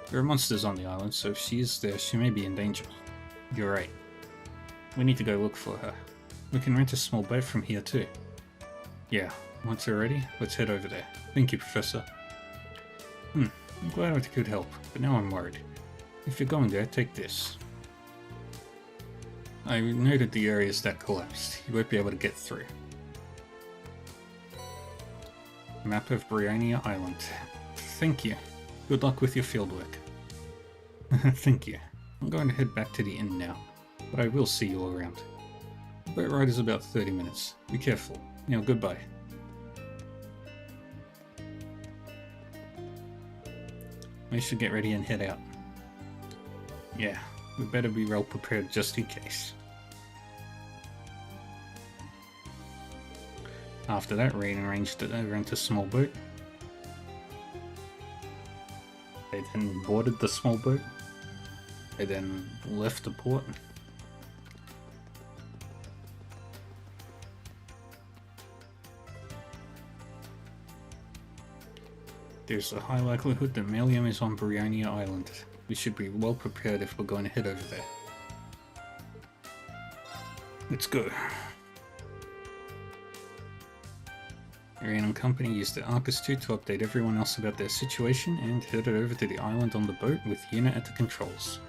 There are monsters on the island, so if she is there, she may be in danger. You're right. We need to go look for her. We can rent a small boat from here too. Yeah, once we're ready, let's head over there. Thank you, Professor. I'm glad I could help, but now I'm worried. If you're going there, take this. I noted the areas that collapsed. You won't be able to get through. Map of Bryonia Island. Thank you. Good luck with your fieldwork. Thank you. I'm going to head back to the inn now, but I will see you all around. The boat ride is about 30 minutes. Be careful. Now, goodbye. We should get ready and head out. Yeah, we better be well prepared just in case. After that, Rain arranged to rent a small boat. They then boarded the small boat. They then left the port. There's a high likelihood that Melium is on Bryonia Island. We should be well prepared if we're going to head over there. Let's go. Arian and company used the Arcus 2 to update everyone else about their situation and headed over to the island on the boat with Yuna at the controls.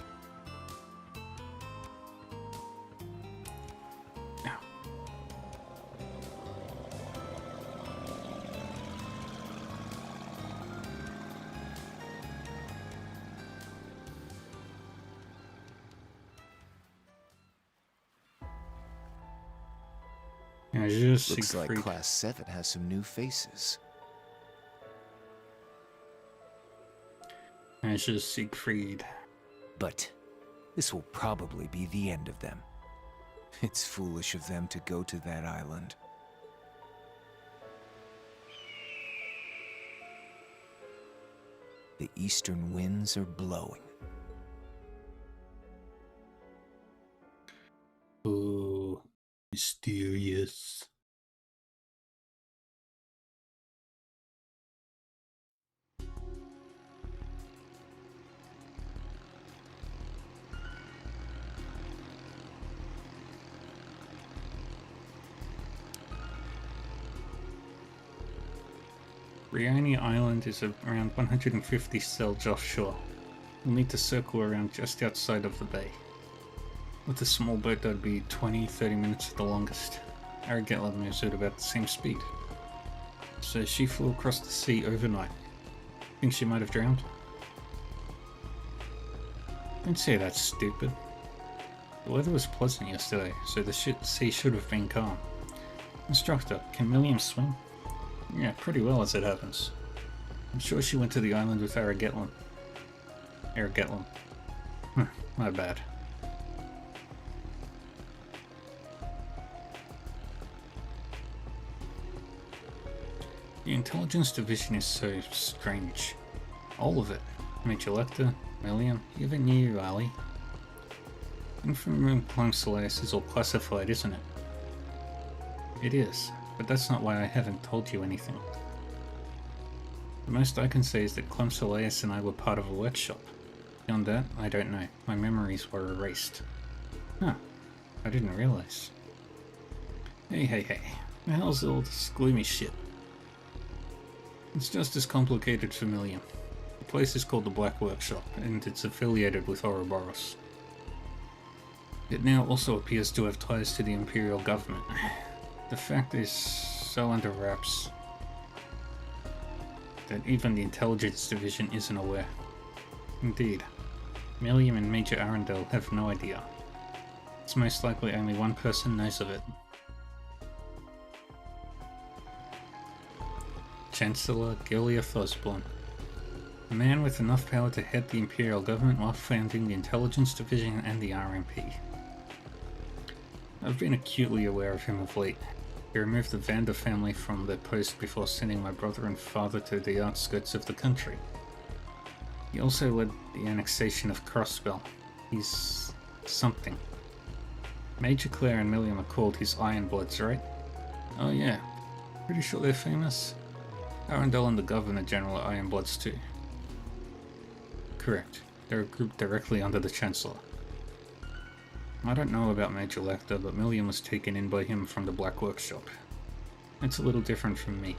Yeah, just Looks like Siegfried. Class 7 has some new faces. Yeah, just Siegfried. But this will probably be the end of them. It's foolish of them to go to that island. The eastern winds are blowing. Ooh, mysterious. Brioni Island is around 150 cells offshore. We'll need to circle around just outside of the bay. With a small boat that'd be 20-30 minutes at the longest. Aragetla moves at about the same speed. So she flew across the sea overnight. Think she might have drowned? Don't say that's stupid. The weather was pleasant yesterday, so the sea should have been calm. Instructor, can Milliam swim? Yeah, pretty well as it happens. I'm sure she went to the island with Aragetlan. Aragetlan. My bad. The intelligence division is so strange. All of it. Major Lecter, Milliam, even you, Ali. Infant Room Clone Solace is all classified, isn't it? It is, but that's not why I haven't told you anything. The most I can say is that Clem Soleus and I were part of a workshop. Beyond that, I don't know. My memories were erased. Huh. I didn't realize. Hey. The hell's all this gloomy shit? It's just as complicated for Milliam. The place is called the Black Workshop, and it's affiliated with Ouroboros. It now also appears to have ties to the Imperial government. The fact is so under wraps that even the intelligence division isn't aware. Indeed, Milliam and Major Arundel have no idea. It's most likely only one person knows of it. Chancellor Gilia Thosblon. A man with enough power to head the Imperial government while founding the intelligence division and the RMP. I've been acutely aware of him of late. He removed the Vander family from their post before sending my brother and father to the outskirts of the country. He also led the annexation of Crossbell. He's something. Major Claire and Milliam are called his Ironbloods, right? Oh yeah, pretty sure they're famous. Arundel and the Governor General are Ironbloods too. Correct. They're a group directly under the Chancellor. I don't know about Major Lecter, but Milliam was taken in by him from the Black Workshop. It's a little different from me.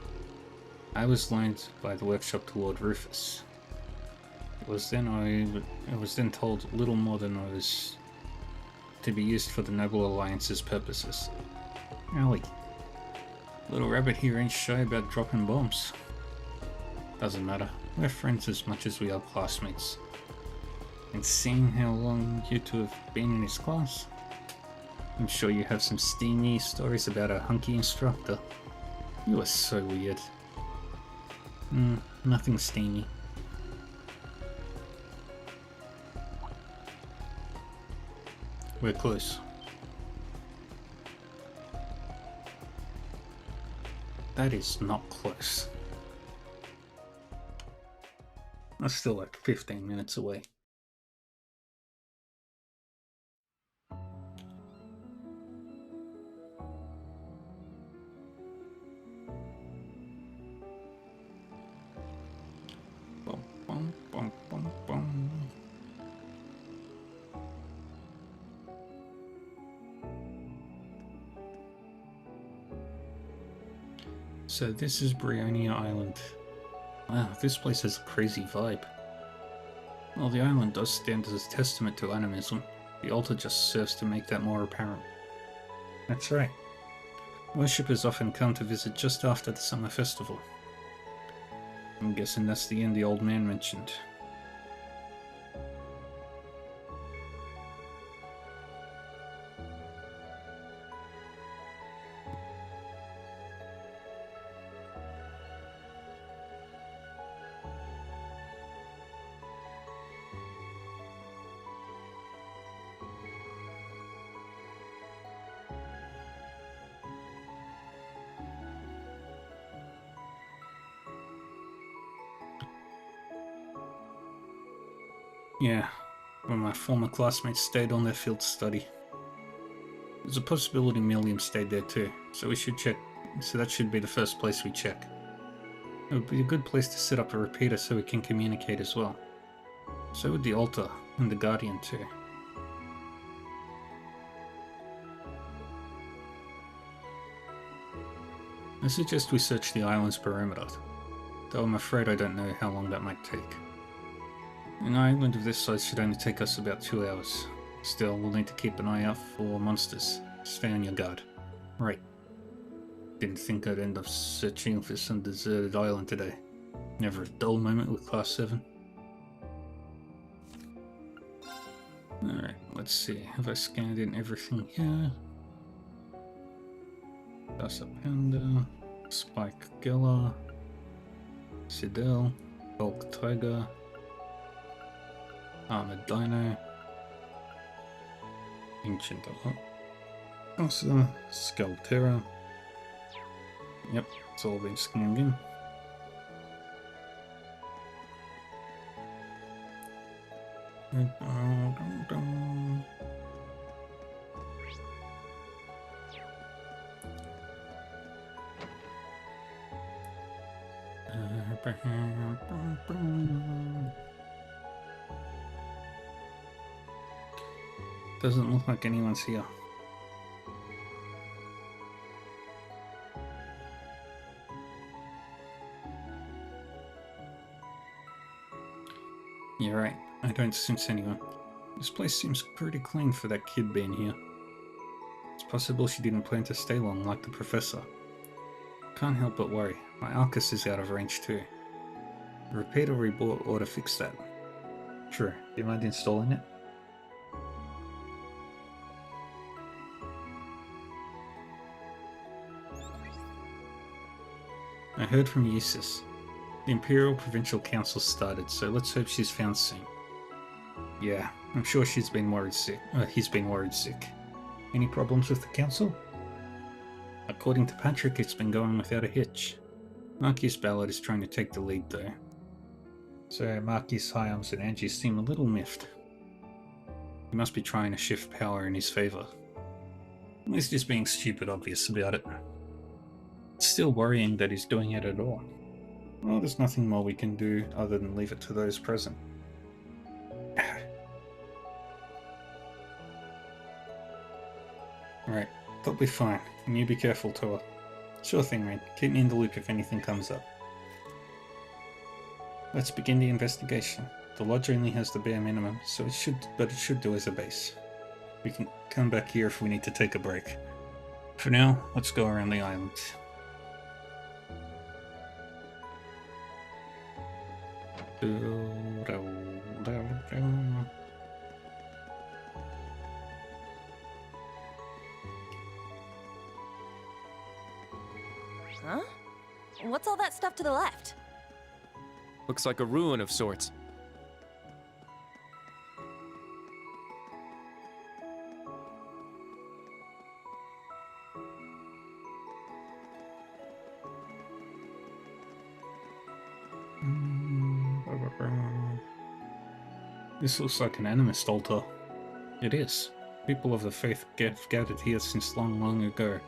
I was loaned by the workshop to Lord Rufus. I was then told little more than I was to be used for the Noble Alliance's purposes. Ali. Little rabbit here ain't shy about dropping bombs. Doesn't matter. We're friends as much as we are classmates. And seeing how long you two have been in his class, I'm sure you have some steamy stories about our hunky instructor. You are so weird. Nothing steamy. We're close. That is not close. That's still like 15 minutes away. Bum, bum, bum, bum. So this is Brionia Island. Wow, this place has a crazy vibe. While the island does stand as a testament to animism, the altar just serves to make that more apparent. That's right. Worshippers often come to visit just after the summer festival. I'm guessing that's the inn the old man mentioned. Yeah, where my former classmates stayed on their field study. There's a possibility Milliam stayed there too, so we should check. So that should be the first place we check. It would be a good place to set up a repeater so we can communicate as well. So would the altar and the guardian too. I suggest we search the island's perimeter, though I'm afraid I don't know how long that might take. An island of this size should only take us about 2 hours. Still, we'll need to keep an eye out for monsters. Stay on your guard. Right. Didn't think I'd end up searching for some deserted island today. Never a dull moment with Class 7. Alright, let's see. Have I scanned in everything here? Casa Panda, Spike Geller, Sidel, Bulk Tiger, Armored Dino, Ancient Casa, Skullterra. Yep, it's all been scanned in. Doesn't look like anyone's here. You're right, I don't sense anyone. This place seems pretty clean for that kid being here. It's possible she didn't plan to stay long like the professor. Can't help but worry, my Arcus is out of range too. The repeater we bought ought to fix that. True, do you mind installing it? I heard from Eustace. The Imperial Provincial Council started, so let's hope she's found soon. Yeah, I'm sure she's been worried sick. He's been worried sick. Any problems with the council? According to Patrick, it's been going without a hitch. Marquis Ballard is trying to take the lead though. So Marquis Hyams and Angie seem a little miffed. He must be trying to shift power in his favour. At least he's being stupid obvious about it. It's still worrying that he's doing it at all. Well, there's nothing more we can do other than leave it to those present. Right, that'll be fine. And you be careful, Toa. Sure thing, Rain. Keep me in the loop if anything comes up. Let's begin the investigation. The lodge only has the bare minimum, so it should do as a base. We can come back here if we need to take a break. For now, let's go around the island. Huh? What's all that stuff to the left? Looks like a ruin of sorts. This looks like an animist altar. It is. People of the faith gathered here since long, long ago.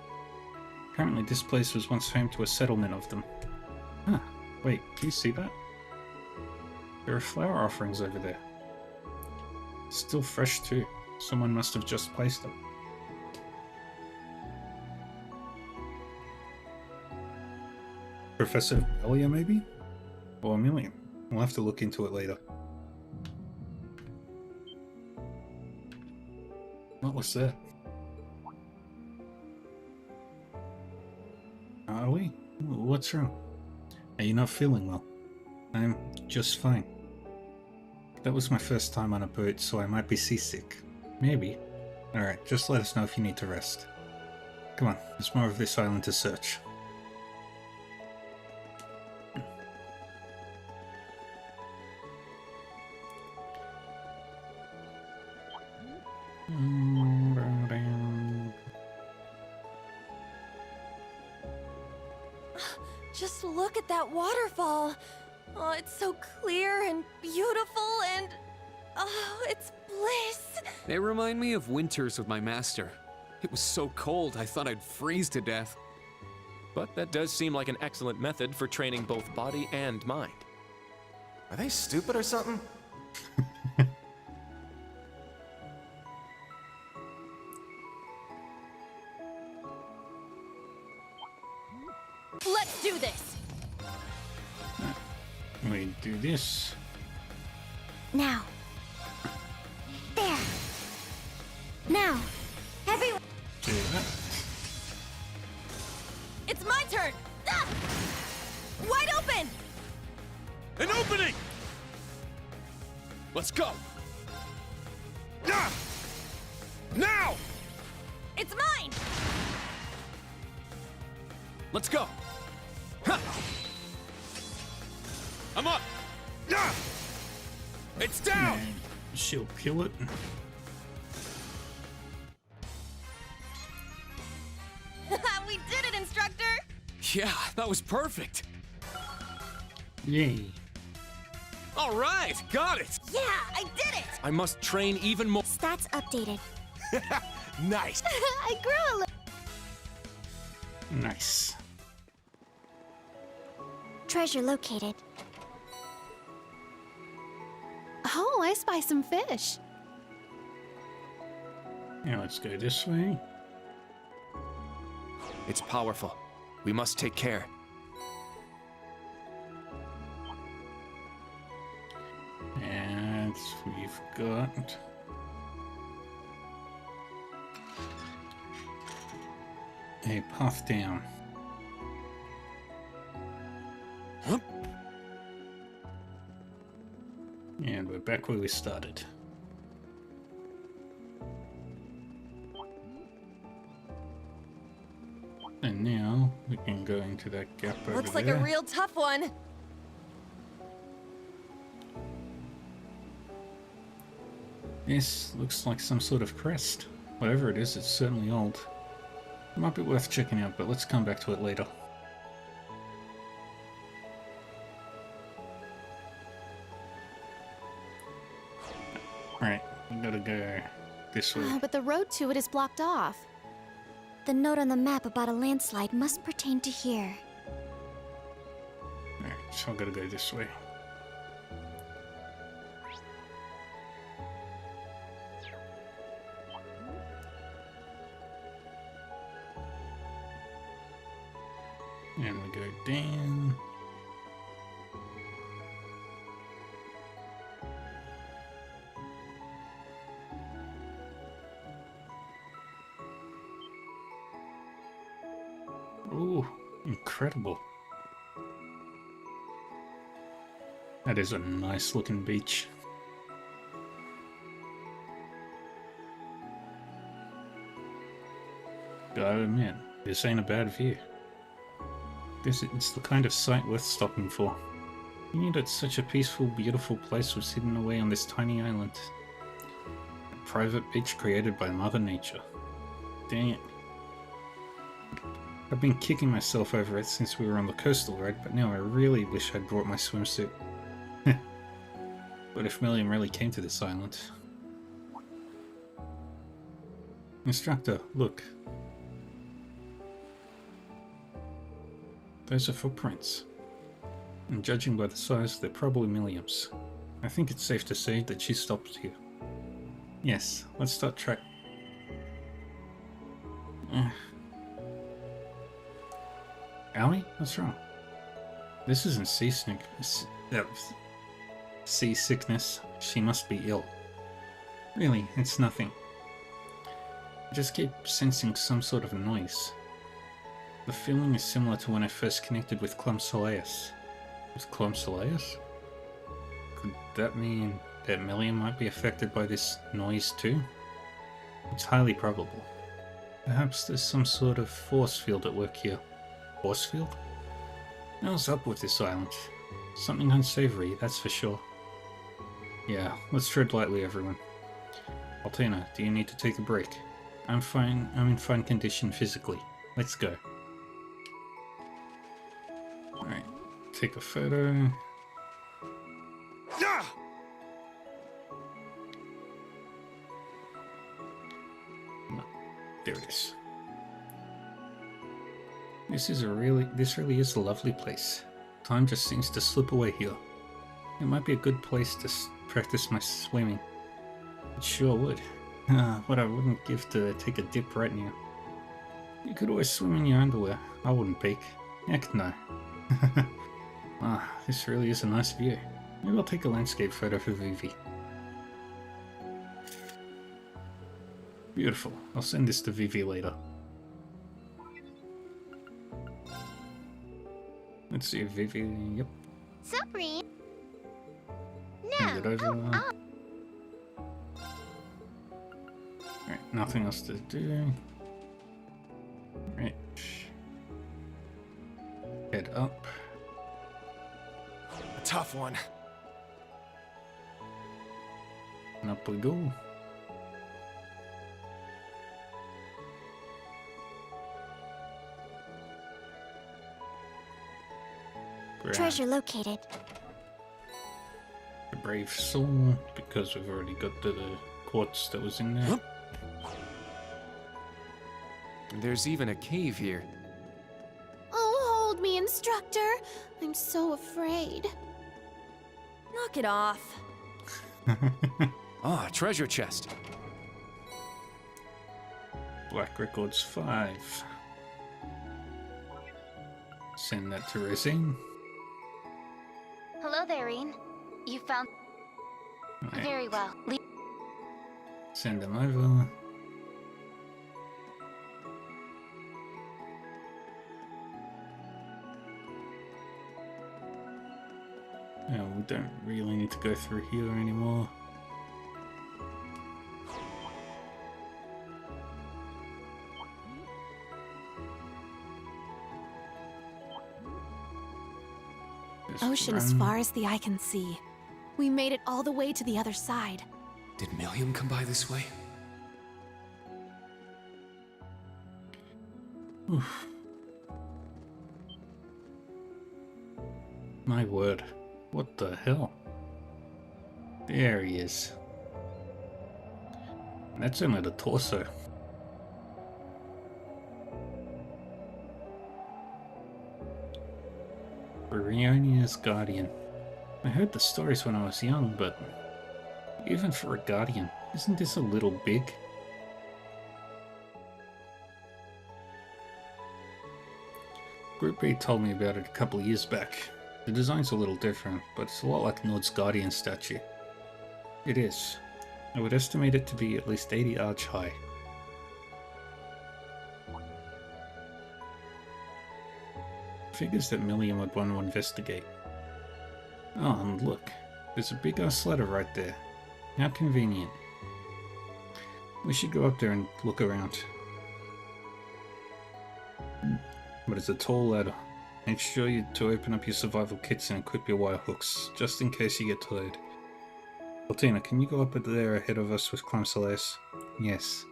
Apparently this place was once home to a settlement of them. Huh. Wait, do you see that? There are flower offerings over there. Still fresh too. Someone must have just placed them. Professor Elia, maybe? Or Milliam. We'll have to look into it later. What was that? Are we? What's wrong? Are you not feeling well? I'm just fine. That was my first time on a boat, so I might be seasick. Maybe. Alright, just let us know if you need to rest. Come on, there's more of this island to search. Just look at that waterfall. Oh, it's so clear and beautiful and... Oh, it's bliss! They remind me of winters with my master. It was so cold, I thought I'd freeze to death. But that does seem like an excellent method for training both body and mind. Are they stupid or something? Let's do this! We do this. Now. There. Now. Everyone. Do that. It's my turn! Ah! Wide open! An opening! Let's go! Ah! Now! It's mine! Let's go! Ha! I'm up! Ah! It's down! And she'll kill it. We did it, instructor! Yeah, that was perfect. Yay. All right, got it. Yeah, I did it! I must train even more. Stats updated. Nice. I grew a little. Nice. Treasure located. Oh, I spy some fish. Now let's go this way. It's powerful. We must take care. And we've got a path down. And we're back where we started. And now we can go into that gap over Looks like there. a real tough one. This looks like some sort of crest. Whatever it is, it's certainly old. It might be worth checking out, but let's come back to it later. Right, we gotta go this way. But the road to it is blocked off. The note on the map about a landslide must pertain to here. Alright, so I gotta go this way. And we go down. Ooh, incredible. That is a nice looking beach. Gotta admit, this ain't a bad view. It's the kind of sight worth stopping for. You knew that such a peaceful, beautiful place was hidden away on this tiny island. A private beach created by Mother Nature. Dang it. I've been kicking myself over it since we were on the coastal road, but now I really wish I'd brought my swimsuit. But if Milliam really came to this island... Instructor, look. Those are footprints. And judging by the size, they're probably Milliam's. I think it's safe to say that she stopped here. Yes, let's start track... Allie? What's wrong? This isn't seasickness. She must be ill. Really, it's nothing. I just keep sensing some sort of noise. The feeling is similar to when I first connected with Clum Soleus. With Clum Soleus? Could that mean that Milliam might be affected by this noise too? It's highly probable. Perhaps there's some sort of force field at work here. Force field? What's up with this island? Something unsavory, that's for sure. Yeah, let's tread lightly, everyone. Altina, do you need to take a break? I'm fine. I'm in fine condition physically. Let's go. Alright, take a photo. There it is. This really is a lovely place. Time just seems to slip away here. It might be a good place to practice my swimming. It sure would. What I wouldn't give to take a dip right now. You could always swim in your underwear. I wouldn't peek. Heck no. This really is a nice view. Maybe I'll take a landscape photo for Vivi. Beautiful. I'll send this to Vivi later. Let's see if Vivi... Yep. Supreme. Hand it over. Alright, nothing else to do. Right. Head up. A tough one. And up we go. Treasure located. A brave soul, because we've already got the quartz that was in there. There's even a cave here. Oh, hold me, instructor. I'm so afraid. Knock it off. Ah, treasure chest. Black Records 5. Send that to Racine. Hello there, Reen. You found... Right. Very well. Send them over. Yeah, we don't really need to go through here anymore. Ocean as far as the eye can see. We made it all the way to the other side. Did Millium come by this way? Oof. My word. What the hell? There he is. And that's only the torso. Brionia's Guardian. I heard the stories when I was young, but even for a Guardian, isn't this a little big? Group B told me about it a couple of years back. The design's a little different, but it's a lot like Nord's Guardian statue. It is. I would estimate it to be at least 80 arch high. Figures that Millium would want to investigate. Oh, and look, there's a big ass ladder right there. How convenient. We should go up there and look around. But it's a tall ladder. Make sure to open up your survival kits and equip your wire hooks, just in case you get tired. Altina, can you go up there ahead of us with Climb Solace? Yes.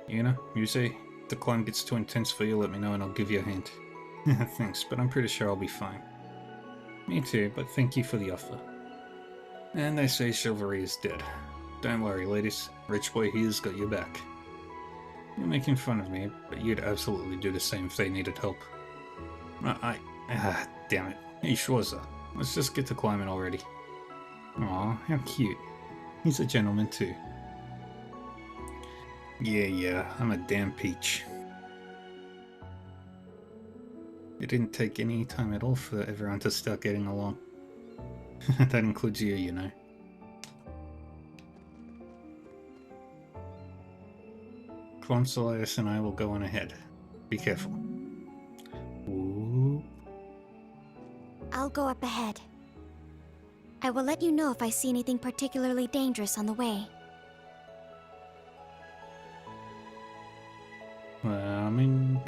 Yuna, Muse, if the climb gets too intense for you, let me know and I'll give you a hand. Thanks, but I'm pretty sure I'll be fine. Me too, but thank you for the offer. And they say chivalry is dead. Don't worry, ladies. Rich boy here's got your back. You're making fun of me, but you'd absolutely do the same if they needed help. Damn it. Hey, Schwarzer. Let's just get to climbing already. Aw, how cute. He's a gentleman too. Yeah, I'm a damn peach. It didn't take any time at all for everyone to start getting along. That includes you, you know. Clonsolius and I will go on ahead. Be careful. Ooh. I'll go up ahead. I will let you know if I see anything particularly dangerous on the way. Climbing.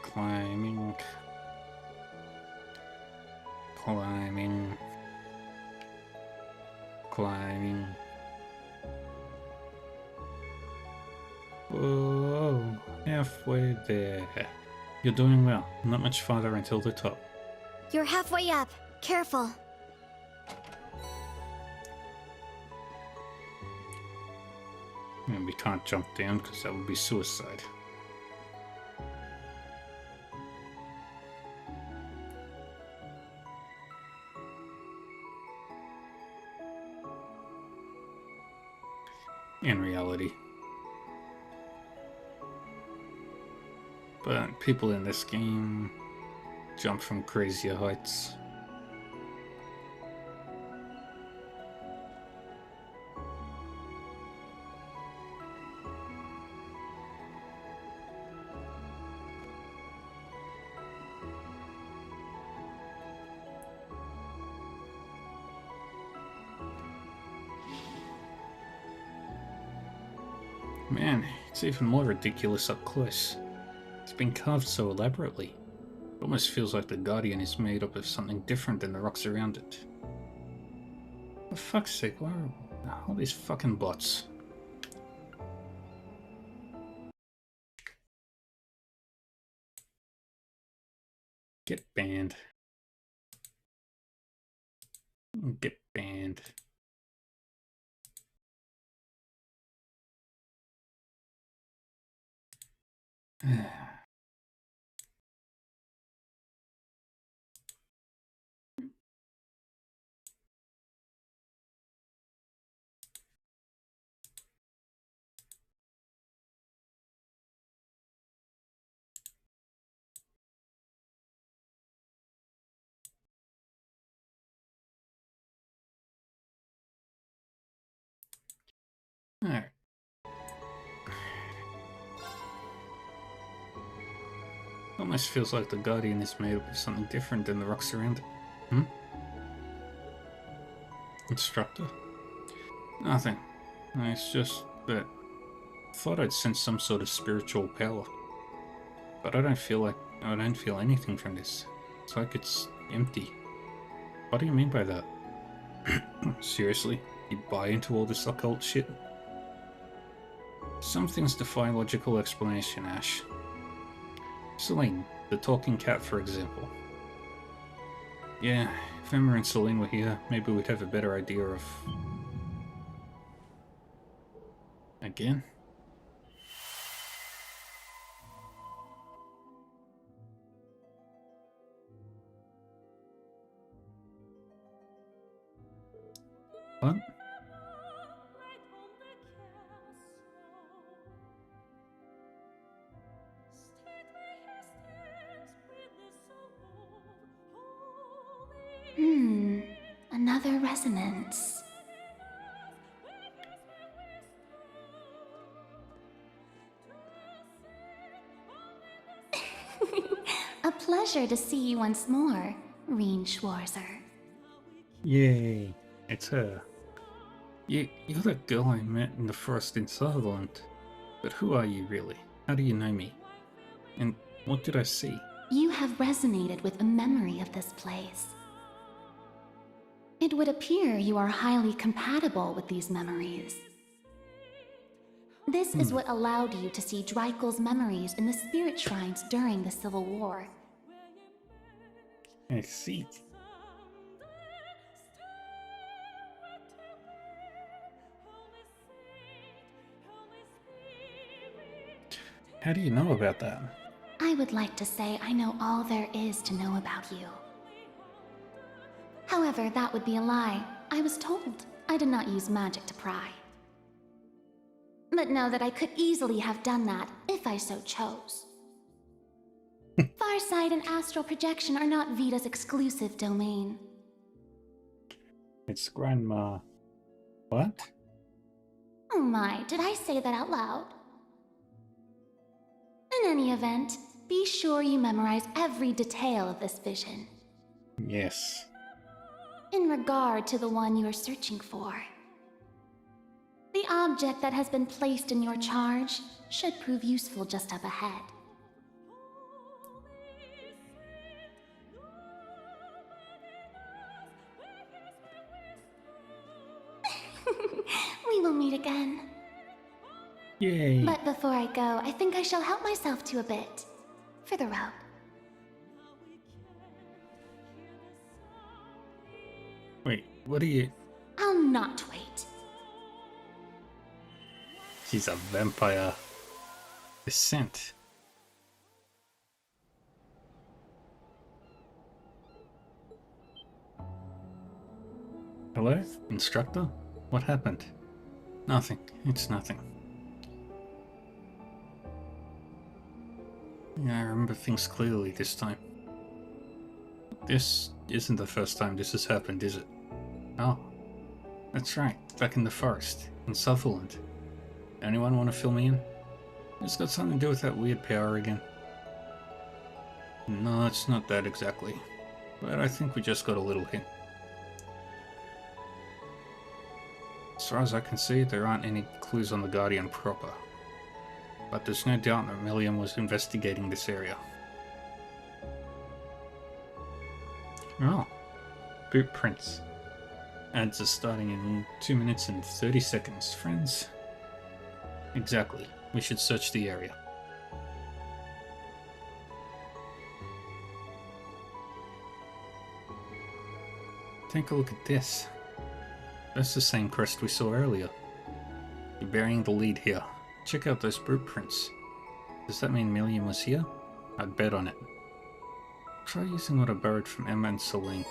Climbing. Climbing. Climbing. Whoa, halfway there. You're doing well. Not much farther until the top. You're halfway up. Careful. And we can't jump down because that would be suicide. In reality. But people in this game jump from crazier heights. Man, it's even more ridiculous up close. It's been carved so elaborately. It almost feels like the Guardian is made up of something different than the rocks around it. For fuck's sake, why are all these fucking bots? Get banned. Get banned. Alright. Almost feels like the Guardian is made up of something different than the rocks around it. Hmm? Instructor? Nothing. No, it's just that I thought I'd sense some sort of spiritual power. But I don't feel anything from this. It's like it's empty. What do you mean by that? Seriously? You buy into all this occult shit? Some things defy logical explanation, Ash. Celine, the talking cat, for example. Yeah, if Emma and Celine were here, maybe we'd have a better idea of... Again? What? Another resonance. A pleasure to see you once more, Reen Schwarzer. Yay, it's her. You're that girl I met in the forest in Sutherland. But who are you really? How do you know me? And what did I see? You have resonated with a memory of this place. It would appear you are highly compatible with these memories. This is what allowed you to see Dreikel's memories in the spirit shrines during the Civil War. I see. How do you know about that? I would like to say I know all there is to know about you. However, that would be a lie. I was told I did not use magic to pry. But know that I could easily have done that if I so chose. Farsight and astral projection are not Vita's exclusive domain. It's Grandma. What? Oh my, did I say that out loud? In any event, be sure you memorize every detail of this vision. Yes. In regard to the one you are searching for. The object that has been placed in your charge should prove useful just up ahead. We will meet again. Yay. But before I go, I think I shall help myself to a bit. For the road. Wait, what are you... I'll not wait. She's a vampire. Descent. Hello, instructor? What happened? Nothing. It's nothing. Yeah, I remember things clearly this time. This isn't the first time this has happened, is it? Oh, that's right. Back in the forest, in Sutherland. Anyone want to fill me in? It's got something to do with that weird power again. No, it's not that exactly. But I think we just got a little hint. As far as I can see, there aren't any clues on the Guardian proper. But there's no doubt that Milliam was investigating this area. Oh, boot prints. Ads are starting in 2 minutes and 30 seconds, friends. Exactly. We should search the area. Take a look at this. That's the same crest we saw earlier. You're burying the lead here. Check out those boot prints. Does that mean Milliam was here? I'd bet on it. Try using what I borrowed from Emma and Celine.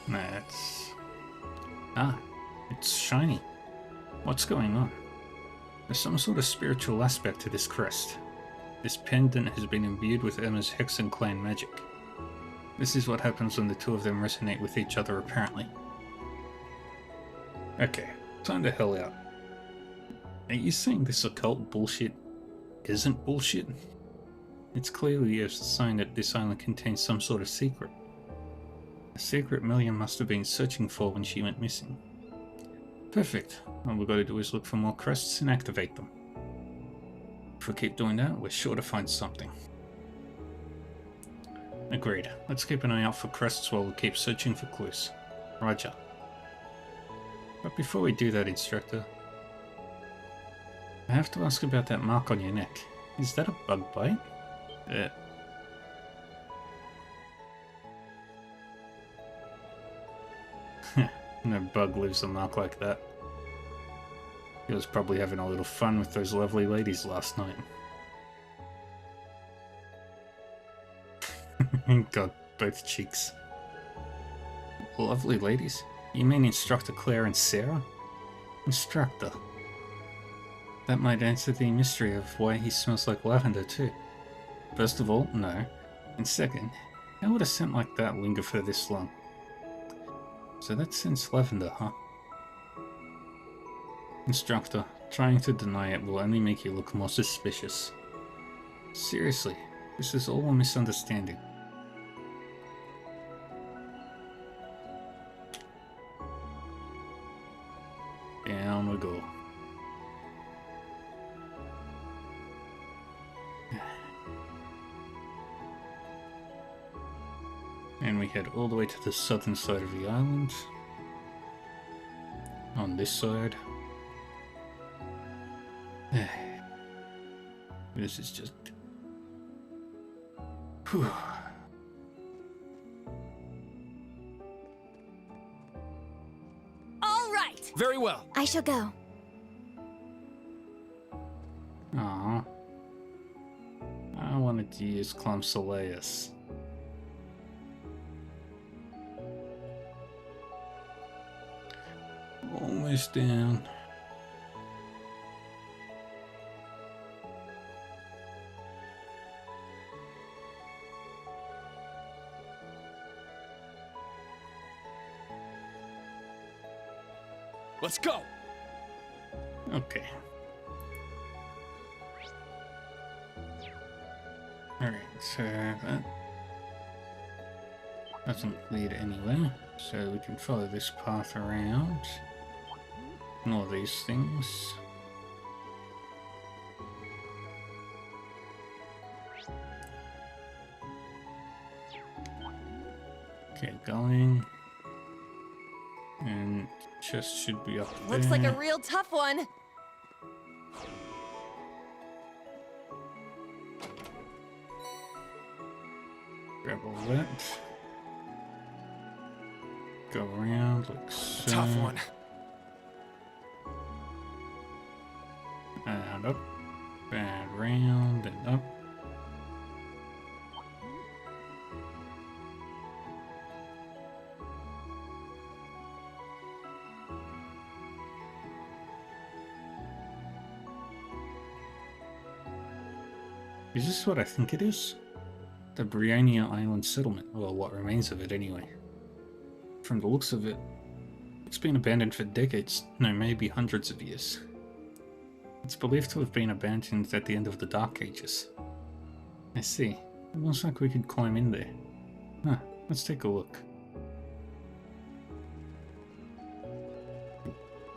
That's... Ah, it's shiny. What's going on? There's some sort of spiritual aspect to this crest. This pendant has been imbued with Emma's Hexen clan magic. This is what happens when the two of them resonate with each other, apparently. Okay, time to hell out. Are you saying this occult bullshit isn't bullshit? It's clearly a sign that this island contains some sort of secret. A secret Milliam must have been searching for when she went missing. Perfect. All we've got to do is look for more crests and activate them. If we keep doing that, we're sure to find something. Agreed. Let's keep an eye out for crests while we keep searching for clues. Roger. But before we do that, instructor, I have to ask about that mark on your neck. Is that a bug bite? No bug leaves a mark like that. He was probably having a little fun with those lovely ladies last night. God, both cheeks. Lovely ladies? You mean Instructor Claire and Sarah? Instructor. That might answer the mystery of why he smells like lavender too. First of all, no. And second, how would a scent like that linger for this long? So that scent's lavender, huh? Instructor, trying to deny it will only make you look more suspicious. Seriously, this is all a misunderstanding. Down we go. And we head all the way to the southern side of the island. On this side. This is just... Whew. All right. Very well. I shall go. Aww. I wanted to use Clum Soleus. Almost down. Let's go. Okay. Alright, so that doesn't lead anywhere, so we can follow this path around. Ignore these things. Okay, going. And chest should be up there. Looks like a real tough one. Grab all that. Go around like so. Tough one. And up. And round and up. Is this what I think it is? The Brionia Island settlement, well, what remains of it anyway. From the looks of it, it's been abandoned for decades, no, maybe hundreds of years. It's believed to have been abandoned at the end of the Dark Ages. I see. It looks like we could climb in there. Huh, let's take a look.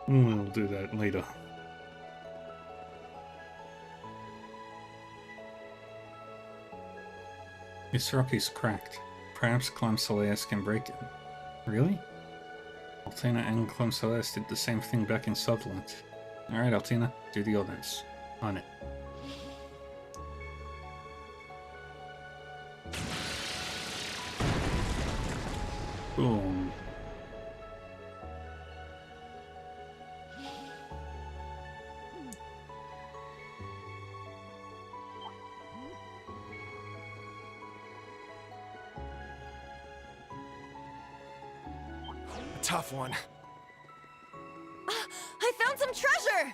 We'll do that later. This rock is cracked. Perhaps Clem Celeste can break it. Really? Altina and Clem Celeste did the same thing back in Sutherland. Alright, Altina, do the honors. On it. Boom. Tough one. I found some treasure!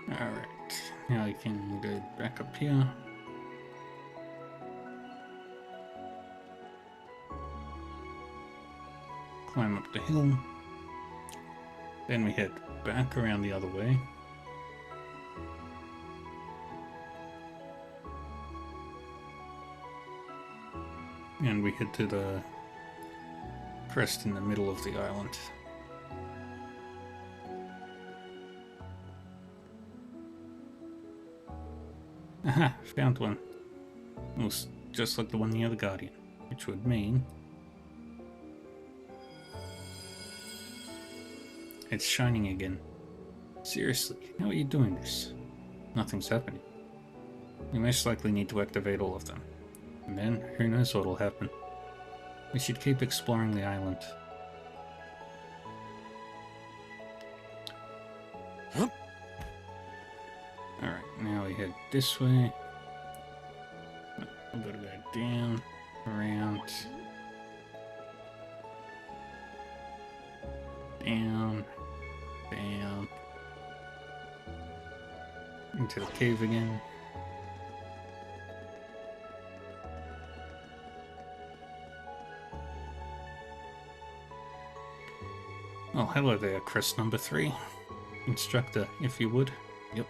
Alright, now you can go back up here. Climb up the hill. Then we head back around the other way. And we head to the crest in the middle of the island. Aha, found one. Looks just like the one near the Guardian, which would mean it's shining again. Seriously, how are you doing this? Nothing's happening. We most likely need to activate all of them. And then, who knows what'll happen. We should keep exploring the island. Alright, now we head this way. We've got to go down, around, down, down, into the cave again. Oh, hello there, crest number 3. Instructor, if you would. Yep.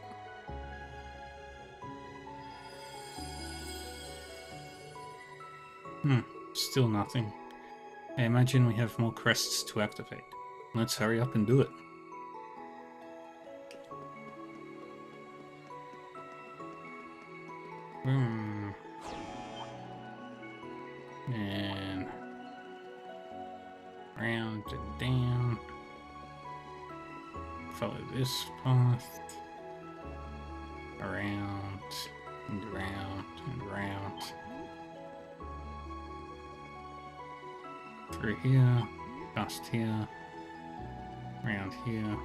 Still nothing. I imagine we have more crests to activate. Let's hurry up and do it. And round and down. Follow this path. Around and around and around. Through here, past here, around here.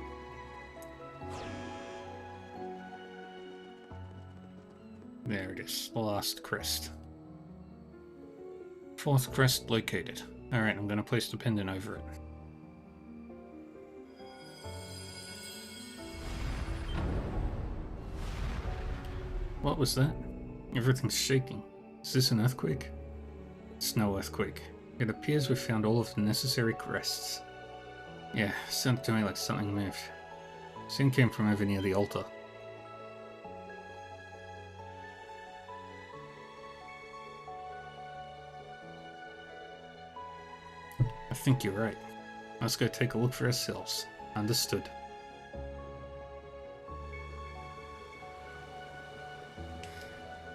There it is, the last crest. 4th crest located. Alright, I'm gonna place the pendant over it. What was that? Everything's shaking. Is this an earthquake? It's no earthquake. It appears we've found all of the necessary crests. Yeah, sounded to me like something moved. Sound came from over near the altar. I think you're right. Let's go take a look for ourselves. Understood.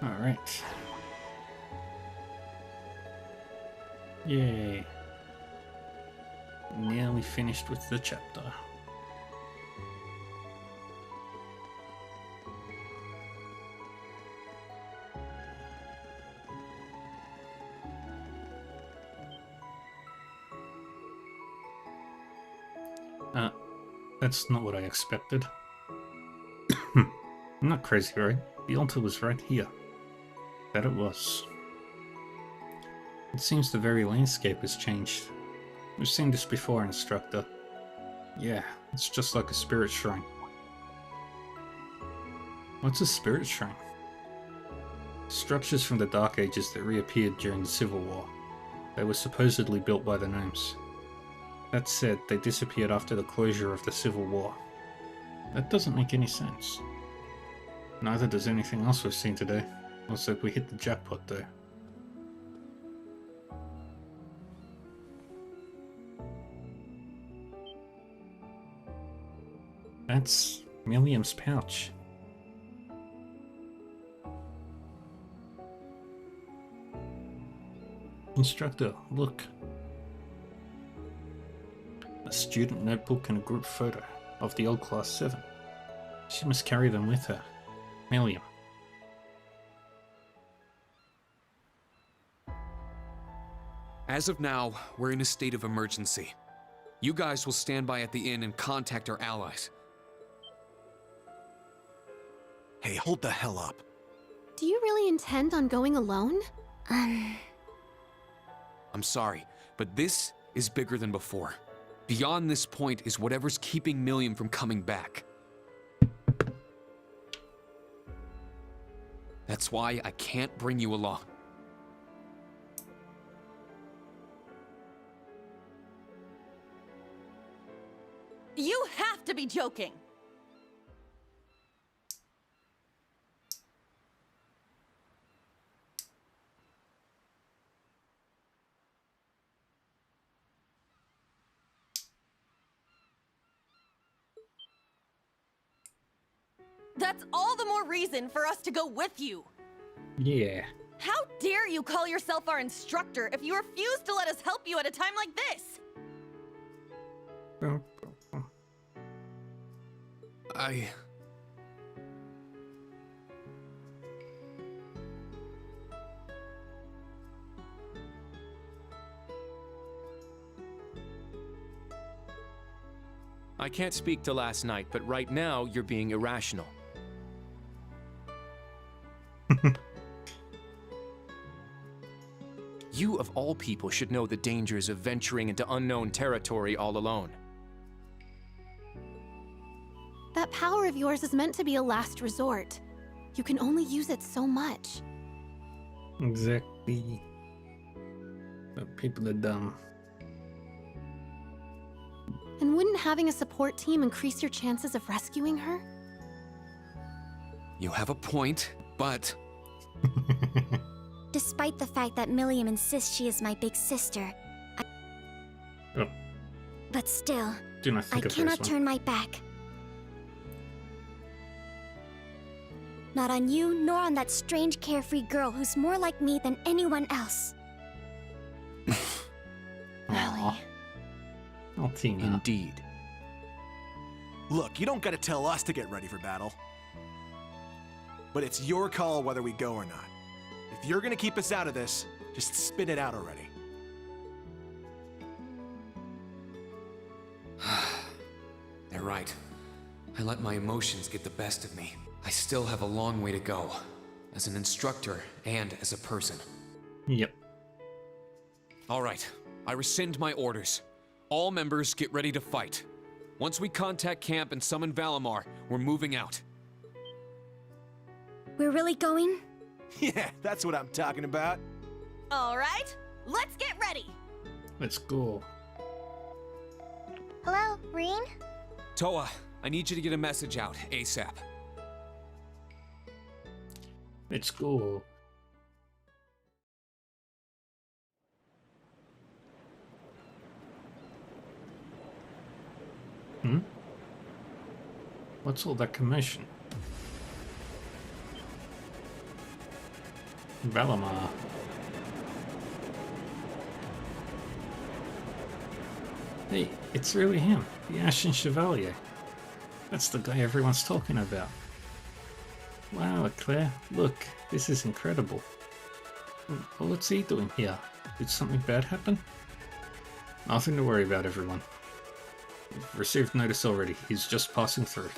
Alright. Yay. Nearly finished with the chapter. That's not what I expected. I'm not crazy, right? The altar was right here. That it was. It seems the very landscape has changed. We've seen this before, Instructor. Yeah, it's just like a spirit shrine. What's a spirit shrine? Structures from the Dark Ages that reappeared during the Civil War. They were supposedly built by the gnomes. That said, they disappeared after the closure of the Civil War. That doesn't make any sense. Neither does anything else we've seen today. Looks like we hit the jackpot though. That's Milliam's pouch. Instructor, look. A student notebook and a group photo of the old Class 7. She must carry them with her. Milliam. As of now, we're in a state of emergency. You guys will stand by at the inn and contact our allies. Hey, hold the hell up. Do you really intend on going alone? I'm sorry, but this is bigger than before. Beyond this point is whatever's keeping Milliam from coming back. That's why I can't bring you along. You have to be joking! That's all the more reason for us to go with you! Yeah. How dare you call yourself our instructor if you refuse to let us help you at a time like this? I can't speak to last night, but right now you're being irrational. You, of all people, should know the dangers of venturing into unknown territory all alone. That power of yours is meant to be a last resort. You can only use it so much. Exactly. But people are dumb. And wouldn't having a support team increase your chances of rescuing her? You have a point, but... Despite the fact that Milliam insists she is my big sister, but still, Do not I think of cannot this one. turn my back. Not on you, nor on that strange carefree girl who's more like me than anyone else. Aww. Altina. Indeed. Look, you don't gotta tell us to get ready for battle. But it's your call whether we go or not. If you're gonna keep us out of this, just spit it out already. They're right. I let my emotions get the best of me. I still have a long way to go, as an instructor and as a person. Yep. All right, I rescind my orders. All members get ready to fight. Once we contact camp and summon Valimar, we're moving out. We're really going? Yeah, that's what I'm talking about. All right, let's get ready! Let's go. Hello, Reen? Toa, I need you to get a message out, ASAP. Let's go. Hmm? What's all that commotion? Valimar. Hey, it's really him, the Ashen Chevalier. That's the guy everyone's talking about. Wow, Claire, look, this is incredible. Well, what's he doing here? Did something bad happen? Nothing to worry about, everyone. We've received notice already. He's just passing through.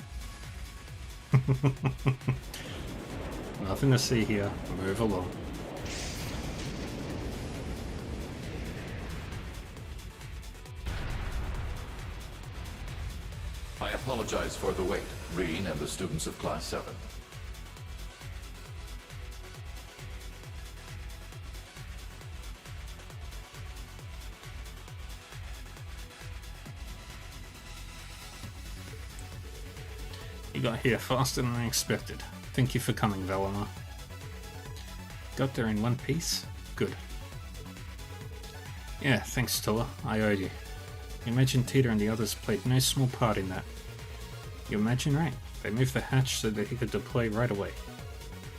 Nothing to see here. Move along. I apologize for the wait, Reen and the students of Class 7. You got here faster than I expected. Thank you for coming, Valimar. Got there in one piece? Good. Yeah, thanks, Toa. I owed you. Imagine Tita and the others played no small part in that. You imagine right. They moved the hatch so that he could deploy right away.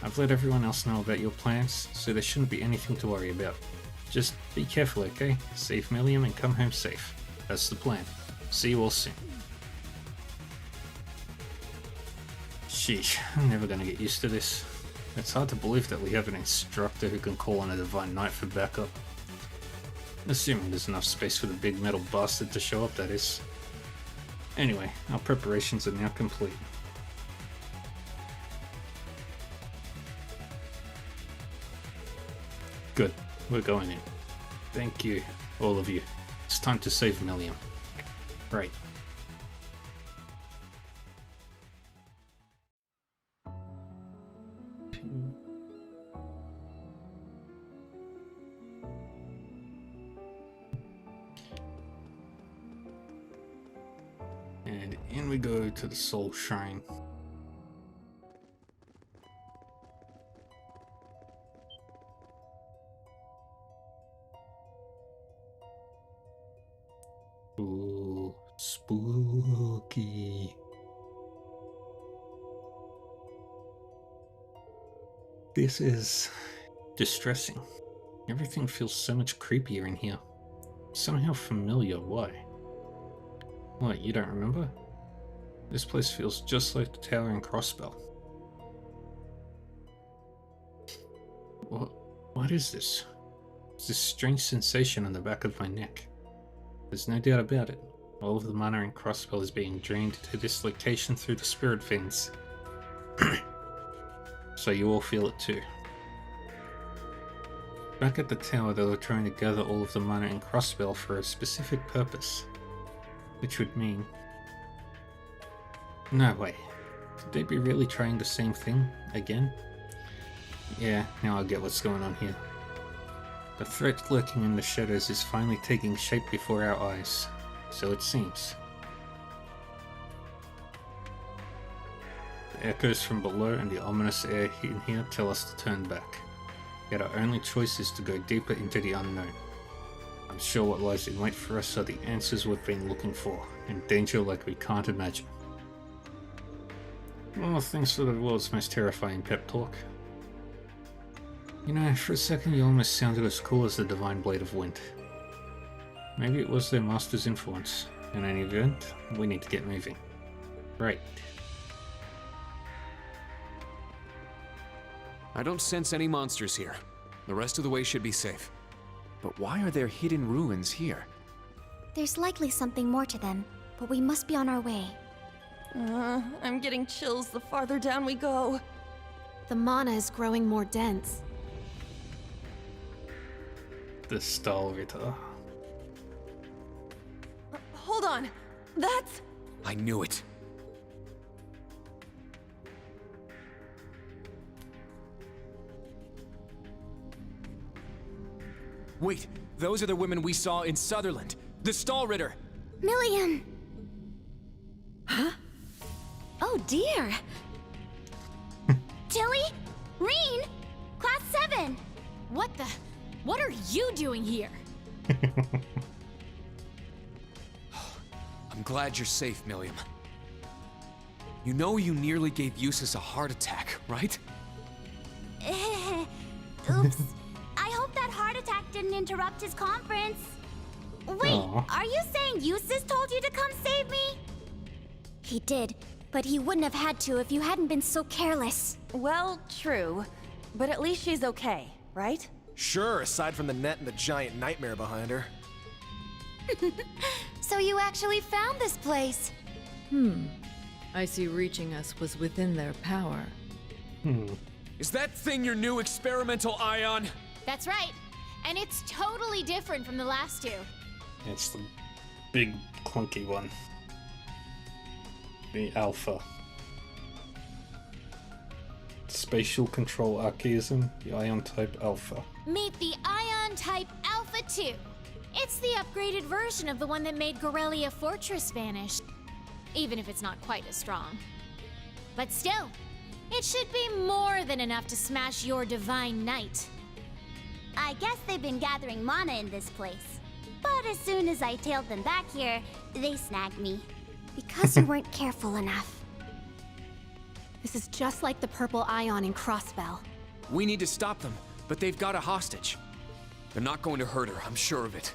I've let everyone else know about your plans, so there shouldn't be anything to worry about. Just be careful, okay? Save Millium and come home safe. That's the plan. See you all soon. Sheesh, I'm never gonna get used to this. It's hard to believe that we have an instructor who can call on a Divine Knight for backup. Assuming there's enough space for the big metal bastard to show up, that is. Anyway, our preparations are now complete. Good, we're going in. Thank you, all of you. It's time to save Millium. Right. And in we go to the Soul Shrine. Ooh, spooky. This is distressing. Everything feels so much creepier in here. Somehow familiar, why? What, you don't remember? This place feels just like the Tower in Crossbell. What is this? It's this strange sensation on the back of my neck. There's no doubt about it. All of the mana in Crossbell is being drained to this location through the spirit veins. So you all feel it too. Back at the tower, they were trying to gather all of the mana in Crossbell for a specific purpose. Which would mean... No way. Could they be really trying the same thing again? Yeah, now I get what's going on here. The threat lurking in the shadows is finally taking shape before our eyes. So it seems. The echoes from below and the ominous air in here tell us to turn back. Yet our only choice is to go deeper into the unknown. I'm sure what lies in wait for us are the answers we've been looking for, and danger like we can't imagine. Oh, thanks for the world's most terrifying pep talk. You know, for a second you almost sounded as cool as the Divine Blade of Wind. Maybe it was their master's influence. In any event, we need to get moving. Right. I don't sense any monsters here. The rest of the way should be safe. But why are there hidden ruins here? There's likely something more to them, but we must be on our way. I'm getting chills the farther down we go. The mana is growing more dense. The Stahlritter. Hold on. That's... I knew it. Wait, those are the women we saw in Sutherland. The Stahlritter! Millium! Huh? Oh dear! Tilly? Reen? Class 7! What the? What are you doing here? I'm glad you're safe, Millium. You know you nearly gave Eustace a heart attack, right? Oops. I hope that heart attack didn't interrupt his conference. Wait, are you saying Eustace told you to come save me? He did, but he wouldn't have had to if you hadn't been so careless. Well, true. But at least she's okay, right? Sure, aside from the net and the giant nightmare behind her. So you actually found this place. I see reaching us was within their power. Is that thing your new experimental ion? That's right. And it's totally different from the last two. It's the big clunky one. The Alpha. Spatial Control Archaism, the Ion Type Alpha. Meet the Ion Type Alpha 2. It's the upgraded version of the one that made Gorelia Fortress vanish. Even if it's not quite as strong. But still, it should be more than enough to smash your Divine Knight. I guess they've been gathering mana in this place. But as soon as I tailed them back here, they snagged me. Because you weren't careful enough. This is just like the purple ion in Crossbell. We need to stop them, but they've got a hostage. They're not going to hurt her, I'm sure of it.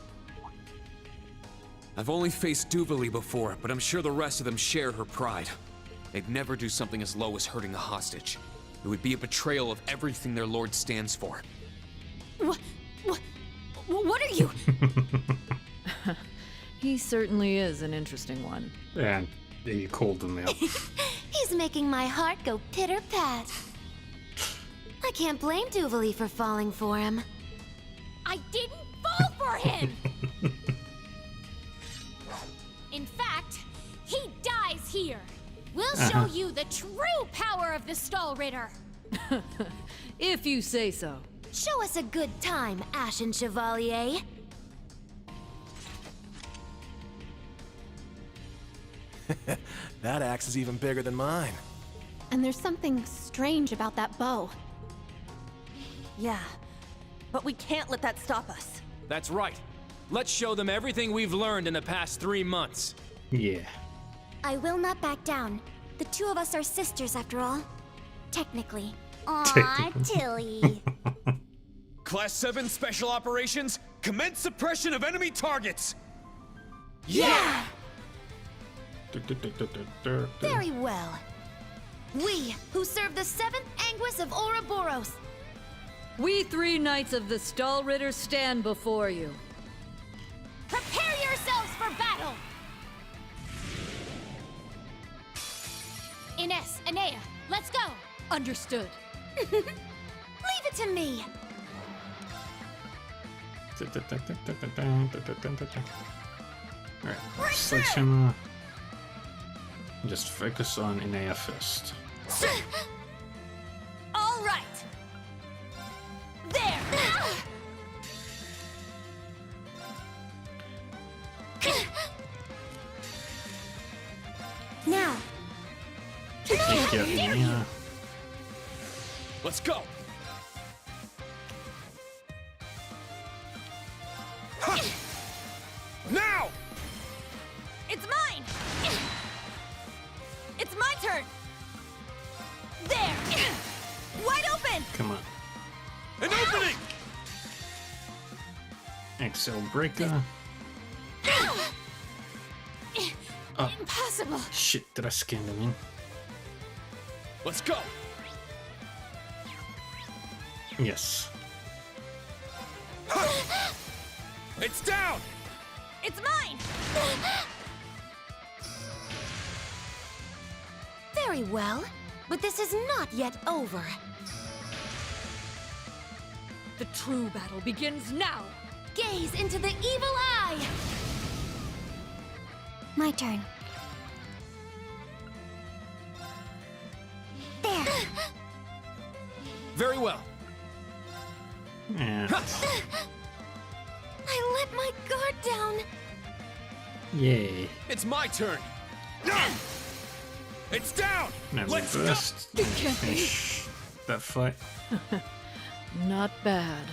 I've only faced Duvali before, but I'm sure the rest of them share her pride. They'd never do something as low as hurting a hostage. It would be a betrayal of everything their lord stands for. What are you? He certainly is an interesting one. And you called them out. He's making my heart go pitter-pat. I can't blame Duvali for falling for him. I didn't fall for him! In fact, he dies here. We'll show you the true power of the Stall Ritter. If you say so. Show us a good time, Ashen Chevalier. That axe is even bigger than mine. And there's something strange about that bow. Yeah, but we can't let that stop us. That's right. Let's show them everything we've learned in the past 3 months. Yeah. I will not back down. The two of us are sisters after all. Technically. Aw, Technically. Tilly. Class 7 Special Operations, commence suppression of enemy targets! Yeah! Very well. We, who serve the 7th Anguis of Ouroboros. We 3 knights of the Stall Ritter stand before you. Prepare yourselves for battle! Ines, Anea, let's go! Understood. Leave it to me. Alright, Sledgehammer. Just focus on Inea first. All right. There. Now. Thank you, Inea. Let's go! Now! It's mine. It's my turn. There. Wide open. Come on. An opening! Excel Breaker. Oh, Impossible. shit, did I scan them in? Let's go! Yes. It's down! It's mine. Very well, but this is not yet over. The true battle begins now. Gaze into the evil eye. My turn. There. Very well. Yeah. I let my guard down. Yay. It's my turn. It's down! Now Let's reversed. It can't be. Finish that fight. Not bad.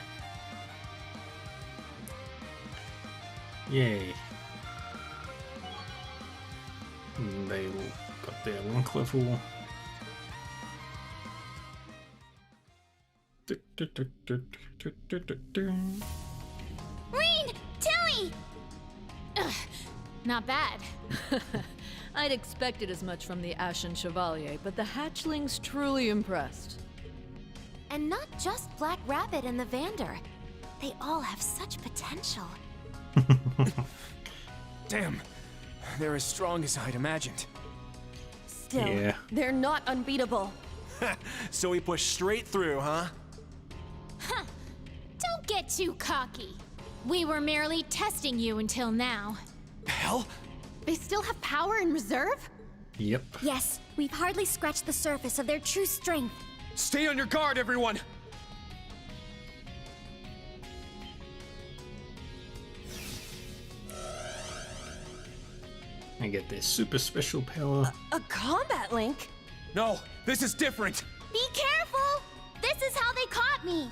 Yay. And they all got their rank level. Reen! Tilly! Ugh, not bad. I'd expected as much from the Ashen Chevalier, but the hatchlings truly impressed. And not just Black Rabbit and the Vander. They all have such potential. Damn. They're as strong as I'd imagined. Still, Yeah. they're not unbeatable. So we push straight through, huh? Huh. Don't get too cocky. We were merely testing you until now. Hell? They still have power in reserve? Yep. Yes, we've hardly scratched the surface of their true strength. Stay on your guard, everyone! I get this super special power. A combat link? No, this is different! Be careful! This is how they caught me!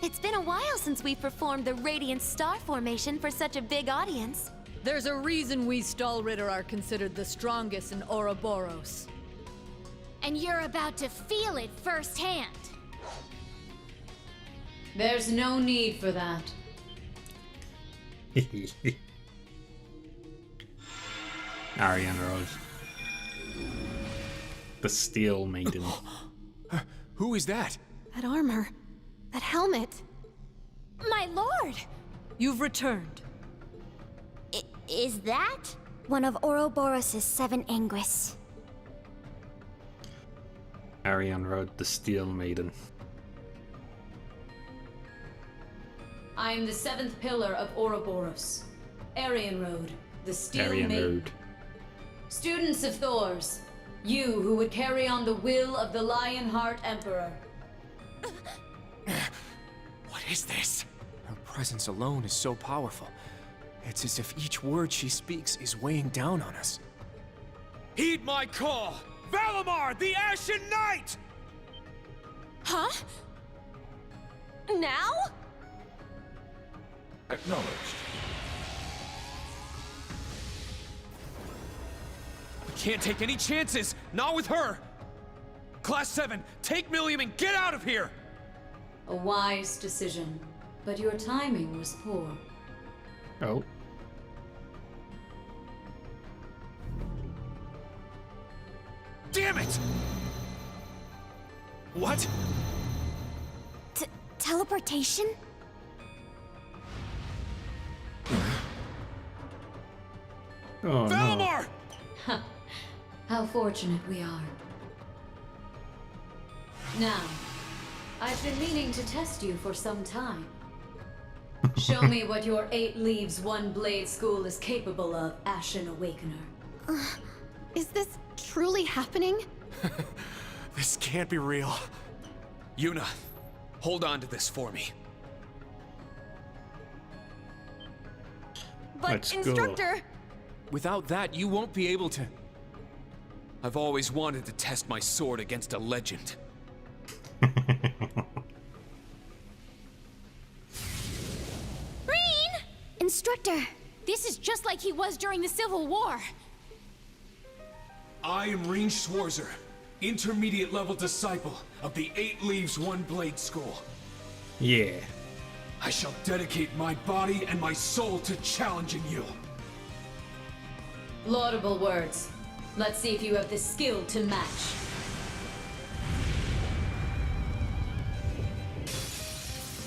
It's been a while since we've performed the Radiant Star Formation for such a big audience. There's a reason we Stahlritter are considered the strongest in Ouroboros. And you're about to feel it firsthand. There's no need for that. Ariane Rose. The Steel Maiden. Who is that? That armor. That helmet. My lord! You've returned. Is that? One of Ouroboros' 7 Anguis. Ariane Rose, the Steel Maiden. I am the 7th pillar of Ouroboros. Arian Road, the Steel Ariane Maiden. Rose. Students of Thor's, you who would carry on the will of the Lionheart Emperor. What is this? Her presence alone is so powerful. It's as if each word she speaks is weighing down on us. Heed my call! Valimar, the Ashen Knight! Huh? Now? Acknowledged. We can't take any chances! Not with her! Class 7, take Millium and get out of here! A wise decision, but your timing was poor. Oh. Damn it! What? Teleportation? Oh, Valimar! No. How fortunate we are. Now, I've been meaning to test you for some time. Show me what your 8 Leaves, 1 Blade school is capable of, Ashen Awakener. Is this truly happening? This can't be real. Yuna, hold on to this for me. But, Let's go. Instructor! Without that, you won't be able to... I've always wanted to test my sword against a legend. Reen! Instructor! This is just like he was during the Civil War. I am Reen Schwarzer, intermediate level disciple of the 8 Leaves, 1 Blade school. Yeah. I shall dedicate my body and my soul to challenging you. Laudable words. Let's see if you have the skill to match.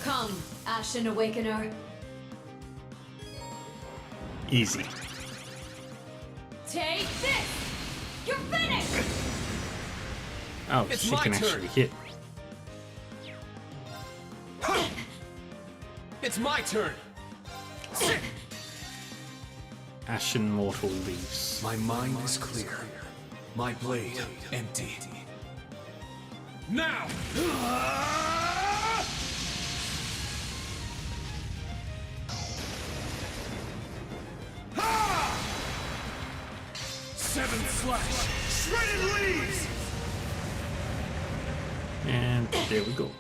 Come, Ashen Awakener. Easy. Take this! You're finished! Oh, It's she my can turn. actually hit. It's my turn! Ashen Mortal Leaves. My mind is clear. My blade empty. Now! 7 slash! Shredded leaves! And there we go.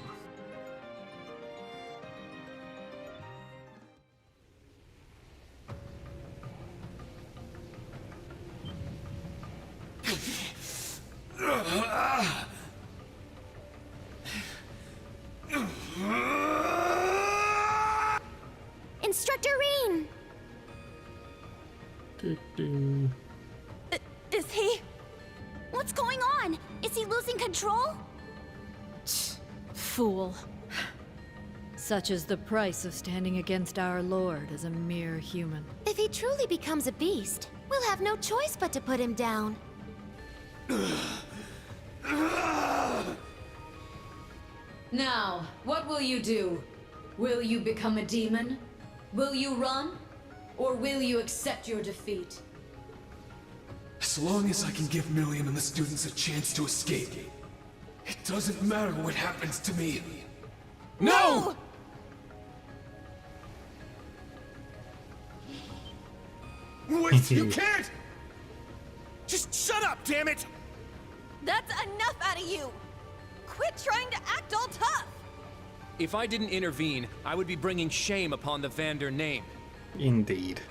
Instructor Reen! Is he? What's going on? Is he losing control? Fool. Such is the price of standing against our lord as a mere human. If he truly becomes a beast, we'll have no choice but to put him down. Now, what will you do? Will you become a demon? Will you run? Or will you accept your defeat? As long as I can give Milliam and the students a chance to escape, it doesn't matter what happens to me. No! Wait, you can't! Just shut up, damn it! That's enough out of you! Quit trying to act all tough! If I didn't intervene, I would be bringing shame upon the Vander name. Indeed.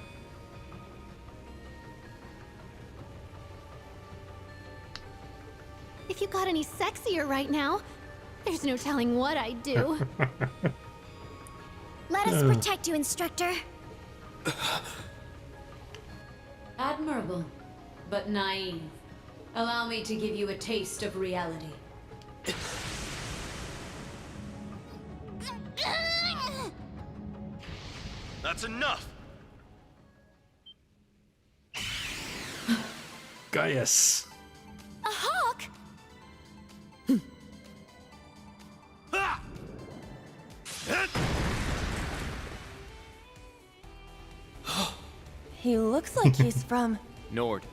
If you got any sexier right now, there's no telling what I'd do. Let us protect you, Instructor. Admirable, but naive. Allow me to give you a taste of reality. That's enough! Gaius. A hawk? He looks like he's from Nord.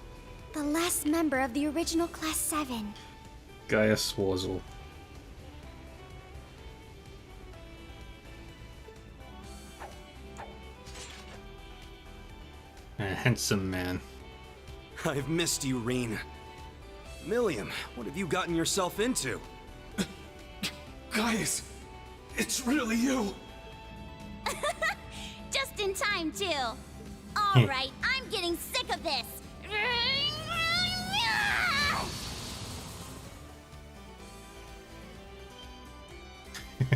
the last member of the original Class 7. Gaius Warzel. A handsome man. I've missed you, Reen. Milliam, what have you gotten yourself into? Gaius, it's really you. Just in time, too. All right, I'm getting sick of this.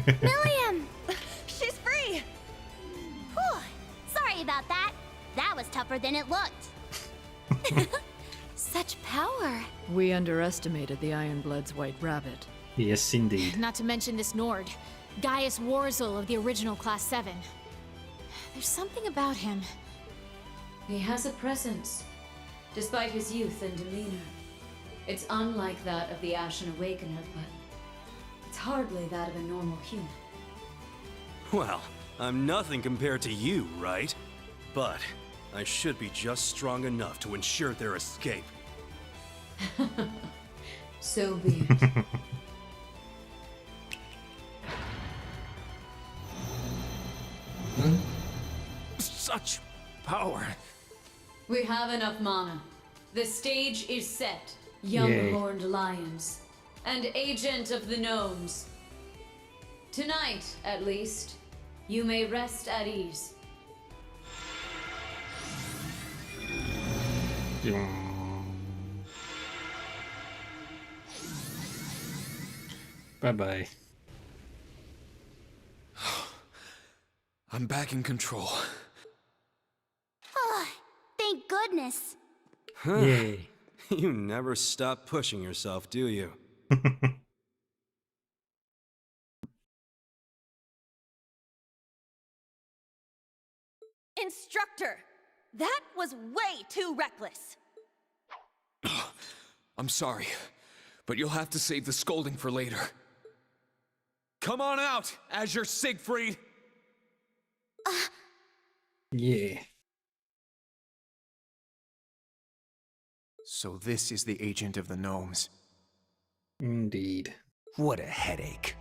Milliam! She's free! Whew. Sorry about that. That was tougher than it looked. Such power. We underestimated the Ironblood's White Rabbit. Yes, indeed. Not to mention this Nord, Gaius Warzel of the original Class 7. There's something about him. He has a presence, despite his youth and demeanor. It's unlike that of the Ashen Awakener, but it's hardly that of a normal human. Well, I'm nothing compared to you, right? But I should be just strong enough to ensure their escape. So be it. Such power. We have enough mana. The stage is set, young Yay. horned lions, and agent of the gnomes. Tonight, at least, you may rest at ease. Bye-bye. I'm back in control. Oh, thank goodness. Yay. You never stop pushing yourself, do you? Instructor! That was way too reckless! I'm sorry, but you'll have to save the scolding for later. Come on out, Azure Siegfried! Yeah. So this is the agent of the gnomes. Indeed. What a headache.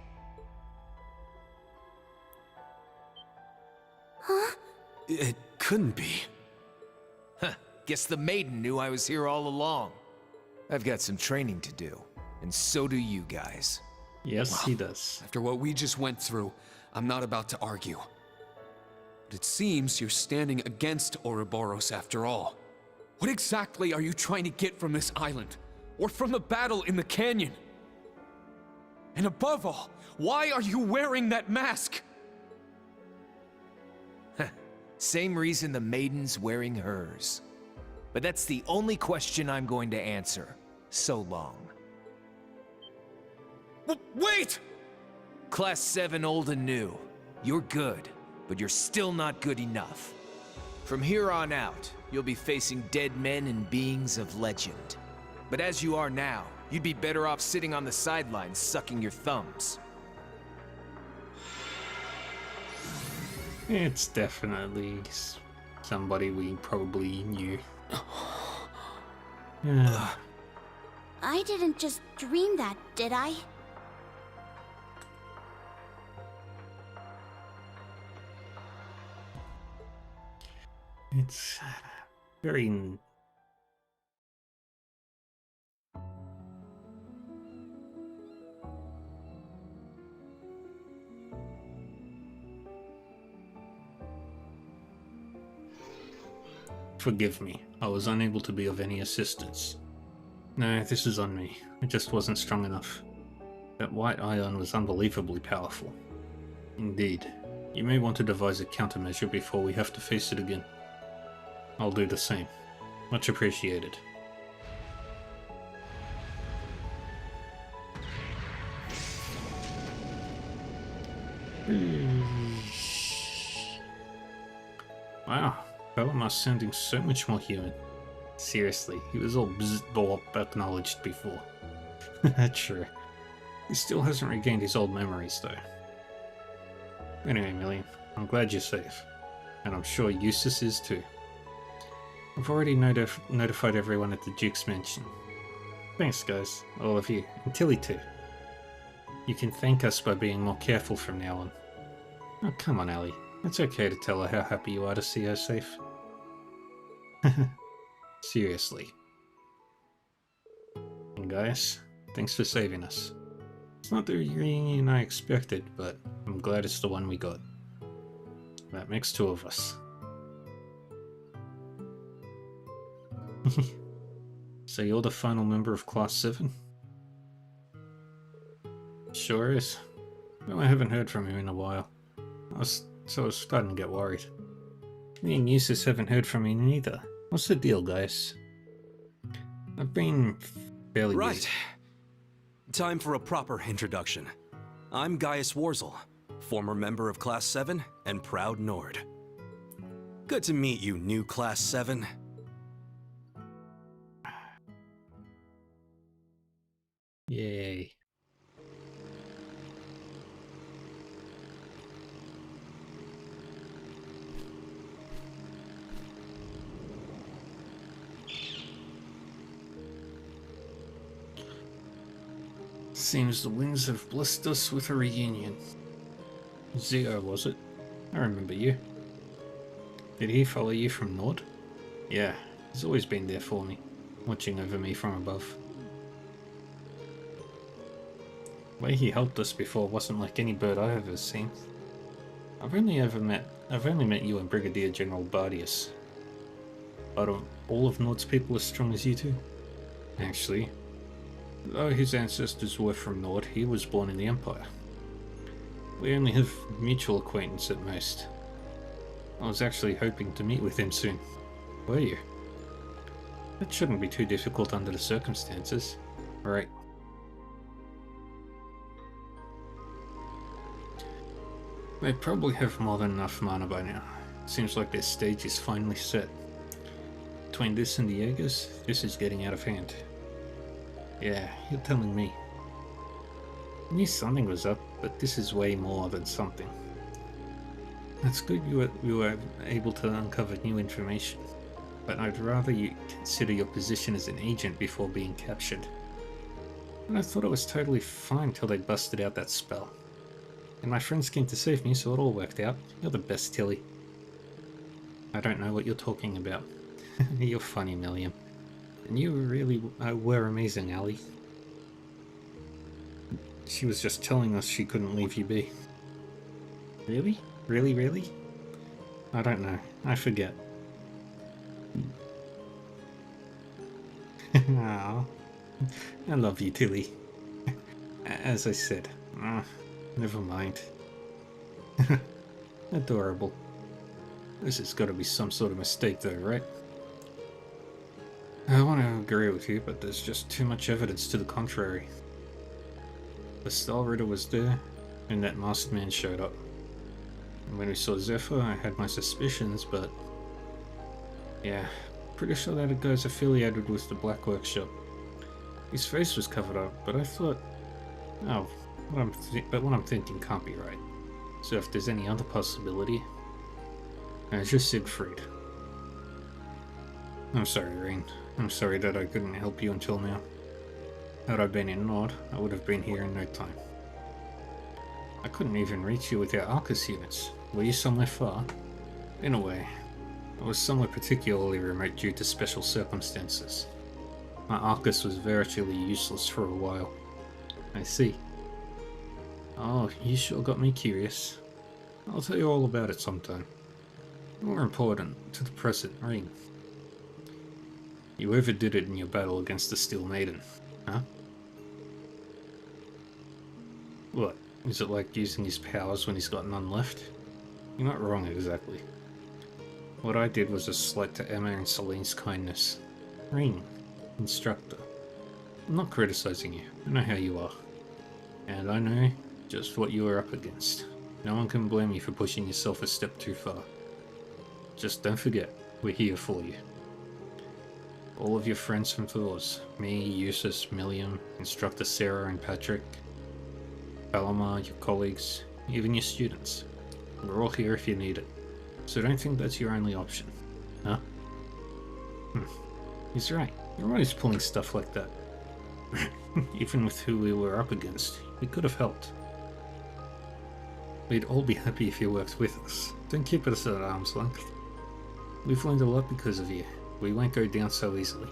Huh? It couldn't be. Huh. Guess the maiden knew I was here all along. I've got some training to do, and so do you guys. Yes, he does. After what we just went through, I'm not about to argue. But it seems you're standing against Ouroboros after all. What exactly are you trying to get from this island? Or from the battle in the canyon? And above all, why are you wearing that mask? Same reason the maiden's wearing hers. But that's the only question I'm going to answer. So long. Wait! Class 7 old and new. You're good, but you're still not good enough. From here on out, you'll be facing dead men and beings of legend. But as you are now, you'd be better off sitting on the sidelines sucking your thumbs. It's definitely somebody we probably knew. Yeah. I didn't just dream that, did I? It's very... Forgive me, I was unable to be of any assistance. No, this is on me. It just wasn't strong enough. That white ion was unbelievably powerful. Indeed. You may want to devise a countermeasure before we have to face it again. I'll do the same. Much appreciated. Wow, Bellamar sounding so much more human. Seriously, he was all bzz acknowledged before. True. He still hasn't regained his old memories though. Anyway, Million, I'm glad you're safe. And I'm sure Eustace is too. I've already notified everyone at the Duke's Mansion. Thanks guys, all of you, and Tilly too. You can thank us by being more careful from now on. Oh come on Ellie, it's okay to tell her how happy you are to see her safe. Seriously. And guys, thanks for saving us. It's not the reunion I expected, but I'm glad it's the one we got. That makes two of us. So you're the final member of Class 7? Sure is. Well, I haven't heard from him in a while. I was starting to get worried. Me and Eustace haven't heard from him either. What's the deal, guys? I've been fairly busy. Time for a proper introduction. I'm Gaius Warzel, former member of Class 7 and proud Nord. Good to meet you, new Class 7. Yay. Seems the winds have blessed us with a reunion. Zio, was it? I remember you. Did he follow you from Nord? Yeah, he's always been there for me, watching over me from above. The way he helped us before wasn't like any bird I've ever seen. I've only met you and Brigadier General Bardius. Out of all of Nord's people as strong as you two? Actually, though his ancestors were from Nord, he was born in the Empire. We only have mutual acquaintance at most. I was actually hoping to meet with him soon. Were you? That shouldn't be too difficult under the circumstances, right? They probably have more than enough mana by now. Seems like their stage is finally set. Between this and the Jaegers, this is getting out of hand. Yeah, you're telling me. I knew something was up, but this is way more than something. It's good you were able to uncover new information, but I'd rather you consider your position as an agent before being captured. And I thought it was totally fine till they busted out that spell. And my friends came to save me, so it all worked out. You're the best, Tilly. I don't know what you're talking about. You're funny, Milliam. And you really were amazing, Allie. She was just telling us she couldn't leave you be. Really? Really, really? I don't know. I forget. Aww. I love you, Tilly. As I said. Never mind. Adorable. This has got to be some sort of mistake though, right? I want to agree with you, but there's just too much evidence to the contrary. The Star Ritter was there, and that masked man showed up. And when we saw Zephyr, I had my suspicions, but yeah, pretty sure that guy's affiliated with the Black Workshop. His face was covered up, but I thought, oh, what I'm thinking can't be right. So if there's any other possibility, it's just Siegfried. I'm sorry, Rean. I'm sorry that I couldn't help you until now. Had I been in Nord, I would have been here in no time. I couldn't even reach you with our Arcus units. Were you somewhere far? In a way, I was somewhere particularly remote due to special circumstances. My Arcus was virtually useless for a while. I see. Oh, you sure got me curious. I'll tell you all about it sometime. More important to the present, Rean. You overdid it in your battle against the Steel Maiden, huh? What? Is it like using his powers when he's got none left? You're not wrong exactly. What I did was a slight to Emma and Celine's kindness. Rean, instructor. I'm not criticizing you. I know how you are. And I know just what you were up against. No one can blame you for pushing yourself a step too far. Just don't forget, we're here for you. All of your friends from Thors, me, Eustace, Milliam, Instructor Sarah and Patrick, Palomar, your colleagues, even your students. We're all here if you need it. So don't think that's your only option. Huh? He's right. You're always pulling stuff like that. Even with who we were up against, we could have helped. We'd all be happy if you worked with us. Don't keep us at arm's length. We've learned a lot because of you. We won't go down so easily.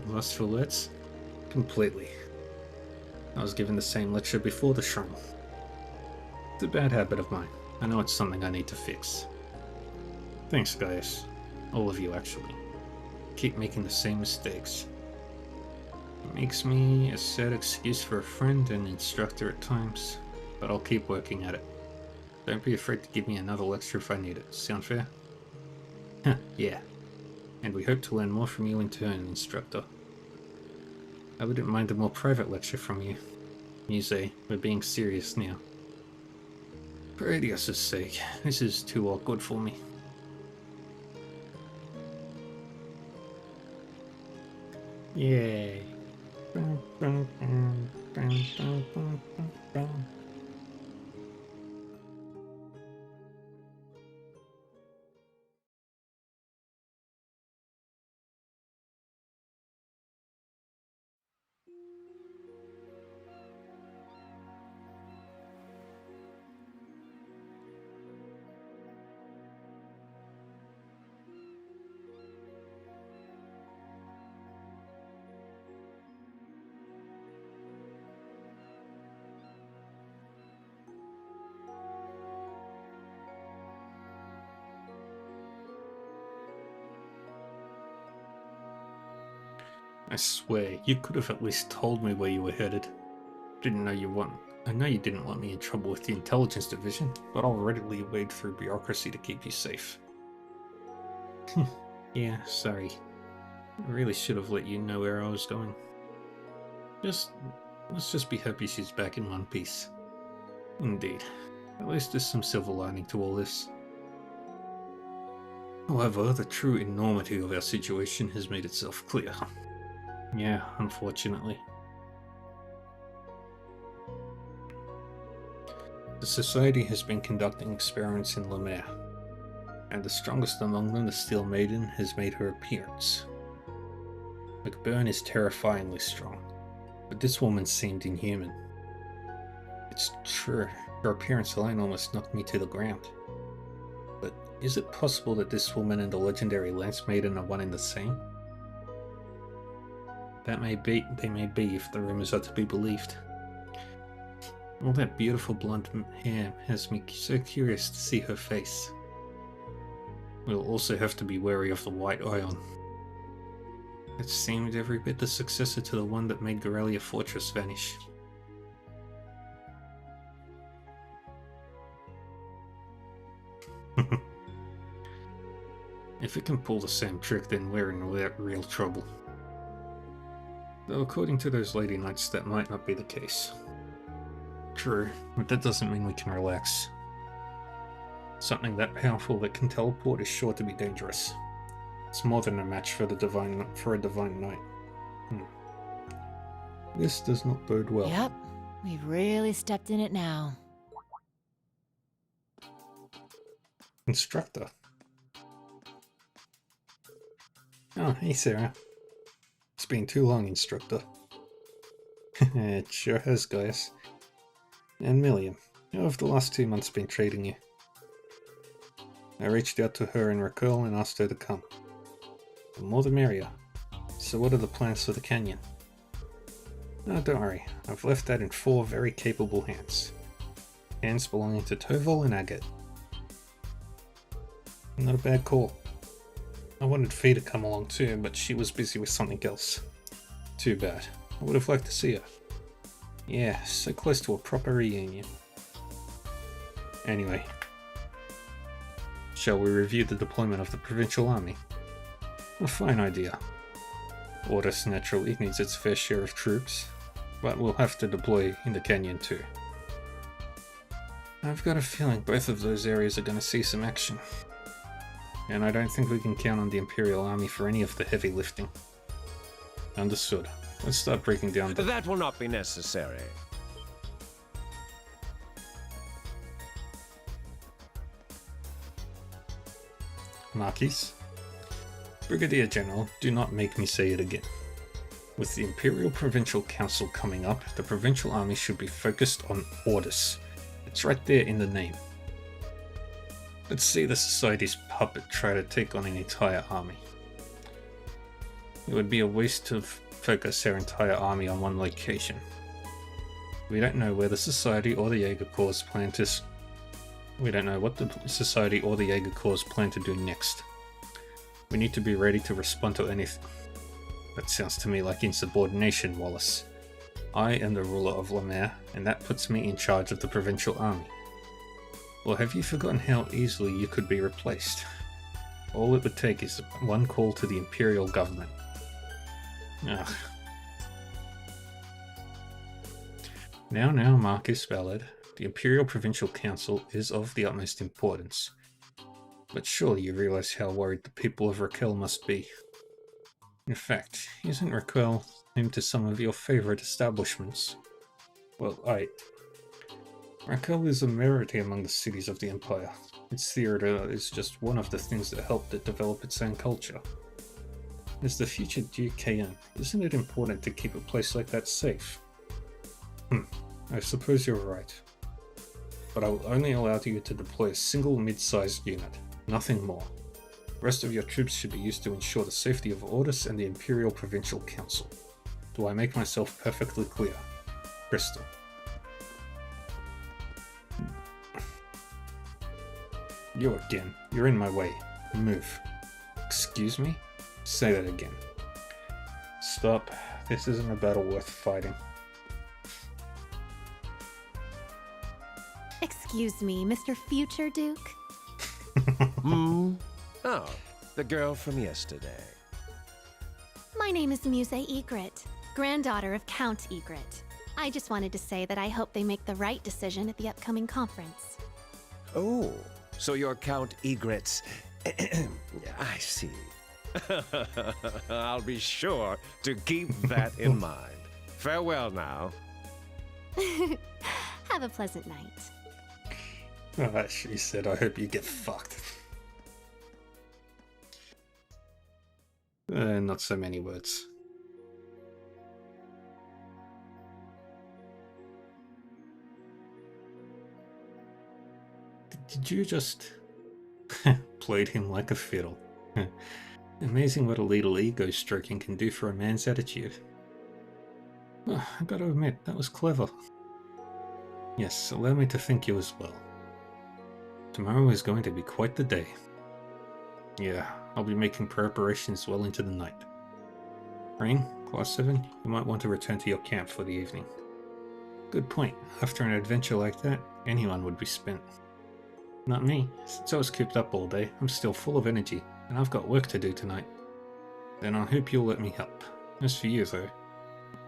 Lost for words? Completely. I was given the same lecture before the shrine. It's a bad habit of mine. I know it's something I need to fix. Thanks, guys. All of you, actually. Keep making the same mistakes. It makes me a sad excuse for a friend and instructor at times, but I'll keep working at it. Don't be afraid to give me another lecture if I need it. Sound fair? Yeah. And we hope to learn more from you in turn, instructor. I wouldn't mind a more private lecture from you. Muse, we're being serious now. For Adios' sake, this is too awkward for me. Yay. I swear, you could have at least told me where you were headed. I know you didn't want me in trouble with the intelligence division, but I'll readily wade through bureaucracy to keep you safe. Yeah, sorry. I really should have let you know where I was going. Let's just be happy she's back in one piece. Indeed. At least there's some silver lining to all this. However, the true enormity of our situation has made itself clear. Yeah, unfortunately. The Society has been conducting experiments in Lemaire, and the strongest among them, the Steel Maiden, has made her appearance. McBurn is terrifyingly strong, but this woman seemed inhuman. It's true, her appearance alone almost knocked me to the ground. But is it possible that this woman and the legendary Lance Maiden are one and the same? They may be if the rumors are to be believed. All that beautiful blonde hair has me so curious to see her face. We'll also have to be wary of the White Ion. It seemed every bit the successor to the one that made Gorelia Fortress vanish. If it can pull the same trick, then we're in real trouble. Though according to those Lady Knights, that might not be the case. True, but that doesn't mean we can relax. Something that powerful that can teleport is sure to be dangerous. It's more than a match for a divine knight. This does not bode well. Yep, we've really stepped in it now. Instructor. Oh, hey Sarah. It's been too long, Instructor. It sure has, guys. And Milliam, how have the last 2 months been treating you? I reached out to her and Raquel and asked her to come. The more the merrier. So what are the plans for the canyon? No, don't worry. I've left that in 4 very capable hands. Hands belonging to Toval and Agate. Not a bad call. I wanted Fee to come along too, but she was busy with something else. Too bad. I would have liked to see her. Yeah, so close to a proper reunion. Anyway. Shall we review the deployment of the Provincial Army? A fine idea. Ordis naturally needs its fair share of troops, but we'll have to deploy in the canyon too. I've got a feeling both of those areas are going to see some action. And I don't think we can count on the Imperial Army for any of the heavy lifting. Understood. Let's start breaking down the... That will not be necessary. Marquis? Brigadier General, do not make me say it again. With the Imperial Provincial Council coming up, the Provincial Army should be focused on Ordis. It's right there in the name. Let's see the Society's puppet try to take on an entire army. It would be a waste to focus our entire army on one location. We don't know where the Society or the Jaeger Corps plan to... We don't know what the Society or the Jaeger Corps plan to do next. We need to be ready to respond to anything. That sounds to me like insubordination, Wallace. I am the ruler of Lemaire, and that puts me in charge of the Provincial Army. Or have you forgotten how easily you could be replaced? All it would take is one call to the Imperial government. Ugh. Now, Marcus Ballard, the Imperial Provincial Council is of the utmost importance. But surely you realize how worried the people of Raquel must be. In fact, isn't Raquel home to some of your favorite establishments? Well, Raquel is a rarity among the cities of the Empire. Its theatre is just one of the things that helped it develop its own culture. As the future Duke Kayan, isn't it important to keep a place like that safe? I suppose you're right. But I will only allow you to deploy a single mid-sized unit, nothing more. The rest of your troops should be used to ensure the safety of Ordis and the Imperial Provincial Council. Do I make myself perfectly clear? Crystal. You again. You're in my way. Move. Excuse me? Say that again. Stop. This isn't a battle worth fighting. Excuse me, Mr. Future Duke? Oh, the girl from yesterday. My name is Muse Egret, granddaughter of Count Egret. I just wanted to say that I hope they make the right decision at the upcoming conference. Oh, so you're Count Egret's... I see. I'll be sure to keep that in mind. Farewell now. Have a pleasant night. Oh, she said, I hope you get fucked. Not so many words. Did you just... played him like a fiddle. Amazing what a little ego stroking can do for a man's attitude. Oh, I gotta admit, that was clever. Yes, allow me to thank you as well. Tomorrow is going to be quite the day. Yeah, I'll be making preparations well into the night. Rain, Class 7, you might want to return to your camp for the evening. Good point. After an adventure like that, anyone would be spent. Not me. Since I was cooped up all day, I'm still full of energy, and I've got work to do tonight. Then I hope you'll let me help. As for you, though,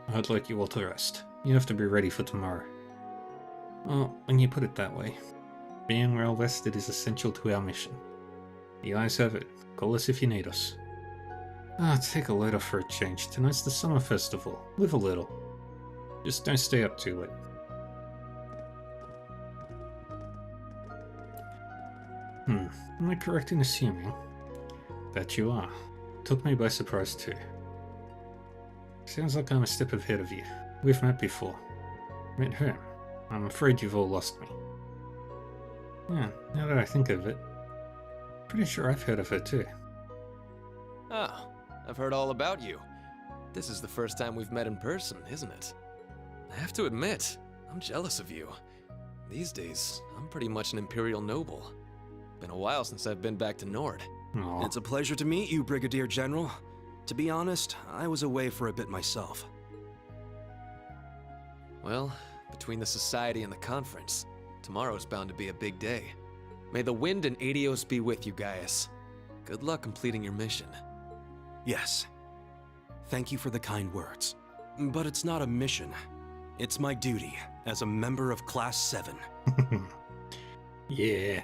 I'd like you all to rest. You have to be ready for tomorrow. Well, when you put it that way, being well rested is essential to our mission. The eyes have it. Call us if you need us. Take a load off for a change. Tonight's the summer festival. Live a little. Just don't stay up too late. Am I correct in assuming that you are? Took me by surprise too. Sounds like I'm a step ahead of you. We've met before. Met whom? I'm afraid you've all lost me. Yeah, now that I think of it, pretty sure I've heard of her too. Oh, I've heard all about you. This is the first time we've met in person, isn't it? I have to admit, I'm jealous of you. These days, I'm pretty much an Imperial noble. Been a while since I've been back to Nord. Aww. It's a pleasure to meet you, Brigadier General. To be honest, I was away for a bit myself. Well, between the Society and the conference, tomorrow's bound to be a big day. May the wind and Adios be with you, Gaius. Good luck completing your mission. Yes. Thank you for the kind words. But it's not a mission. It's my duty as a member of Class 7. Yeah.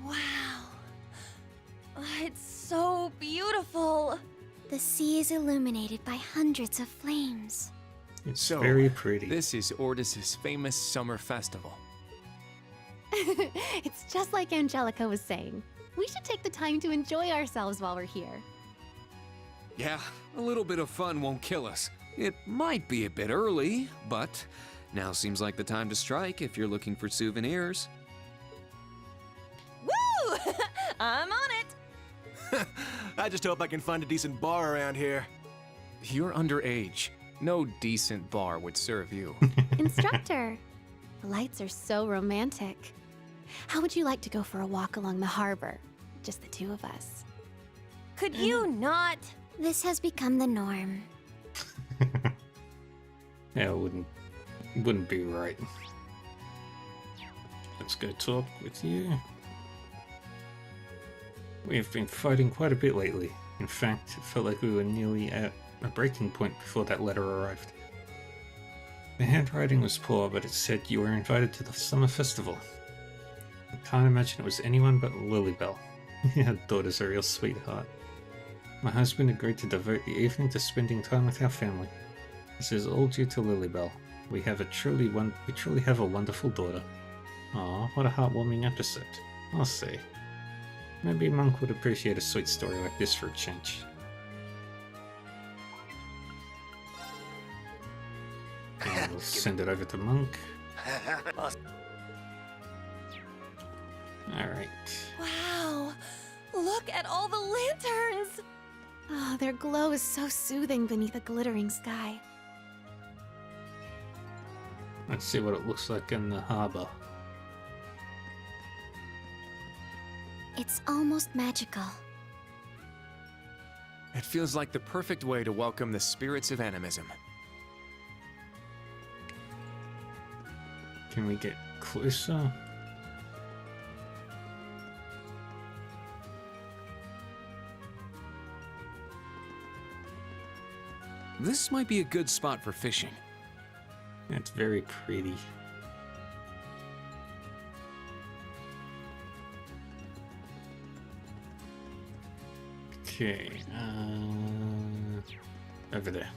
Wow. It's so beautiful. The sea is illuminated by hundreds of flames. It's very pretty. This is Ordis's famous summer festival. It's just like Angelica was saying. We should take the time to enjoy ourselves while we're here. Yeah, a little bit of fun won't kill us. It might be a bit early, but now seems like the time to strike if you're looking for souvenirs. Woo! I'm on it. I just hope I can find a decent bar around here. You're underage. No decent bar would serve you. Instructor, the lights are so romantic. How would you like to go for a walk along the harbor? Just the two of us. Could you not? This has become the norm. Yeah, it wouldn't be right. Let's go talk with you. We've been fighting quite a bit lately. In fact, it felt like we were nearly at a breaking point before that letter arrived. The handwriting was poor, but it said you were invited to the summer festival. I can't imagine it was anyone but Lilybell. Your daughter's a real sweetheart. My husband agreed to devote the evening to spending time with our family. This is all due to Lilybell. We truly have a wonderful daughter. Aw, what a heartwarming episode. I'll say. Maybe Monk would appreciate a sweet story like this for a change. I'll send it over to Monk. Alright. Wow. Look at all the lanterns. Oh, their glow is so soothing beneath a glittering sky. Let's see what it looks like in the harbor. It's almost magical. It feels like the perfect way to welcome the spirits of animism. Can we get closer? This might be a good spot for fishing. It's very pretty. Okay, over there.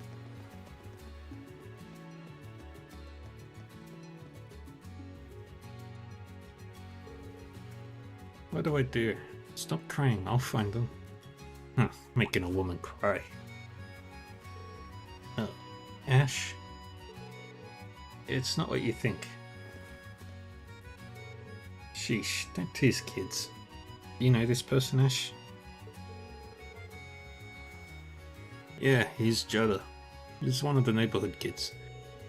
What do I do? Stop crying, I'll find them. Making a woman cry. Ash? It's not what you think. Sheesh, don't tease kids. You know this person, Ash? Yeah, he's Jada. He's one of the neighborhood kids.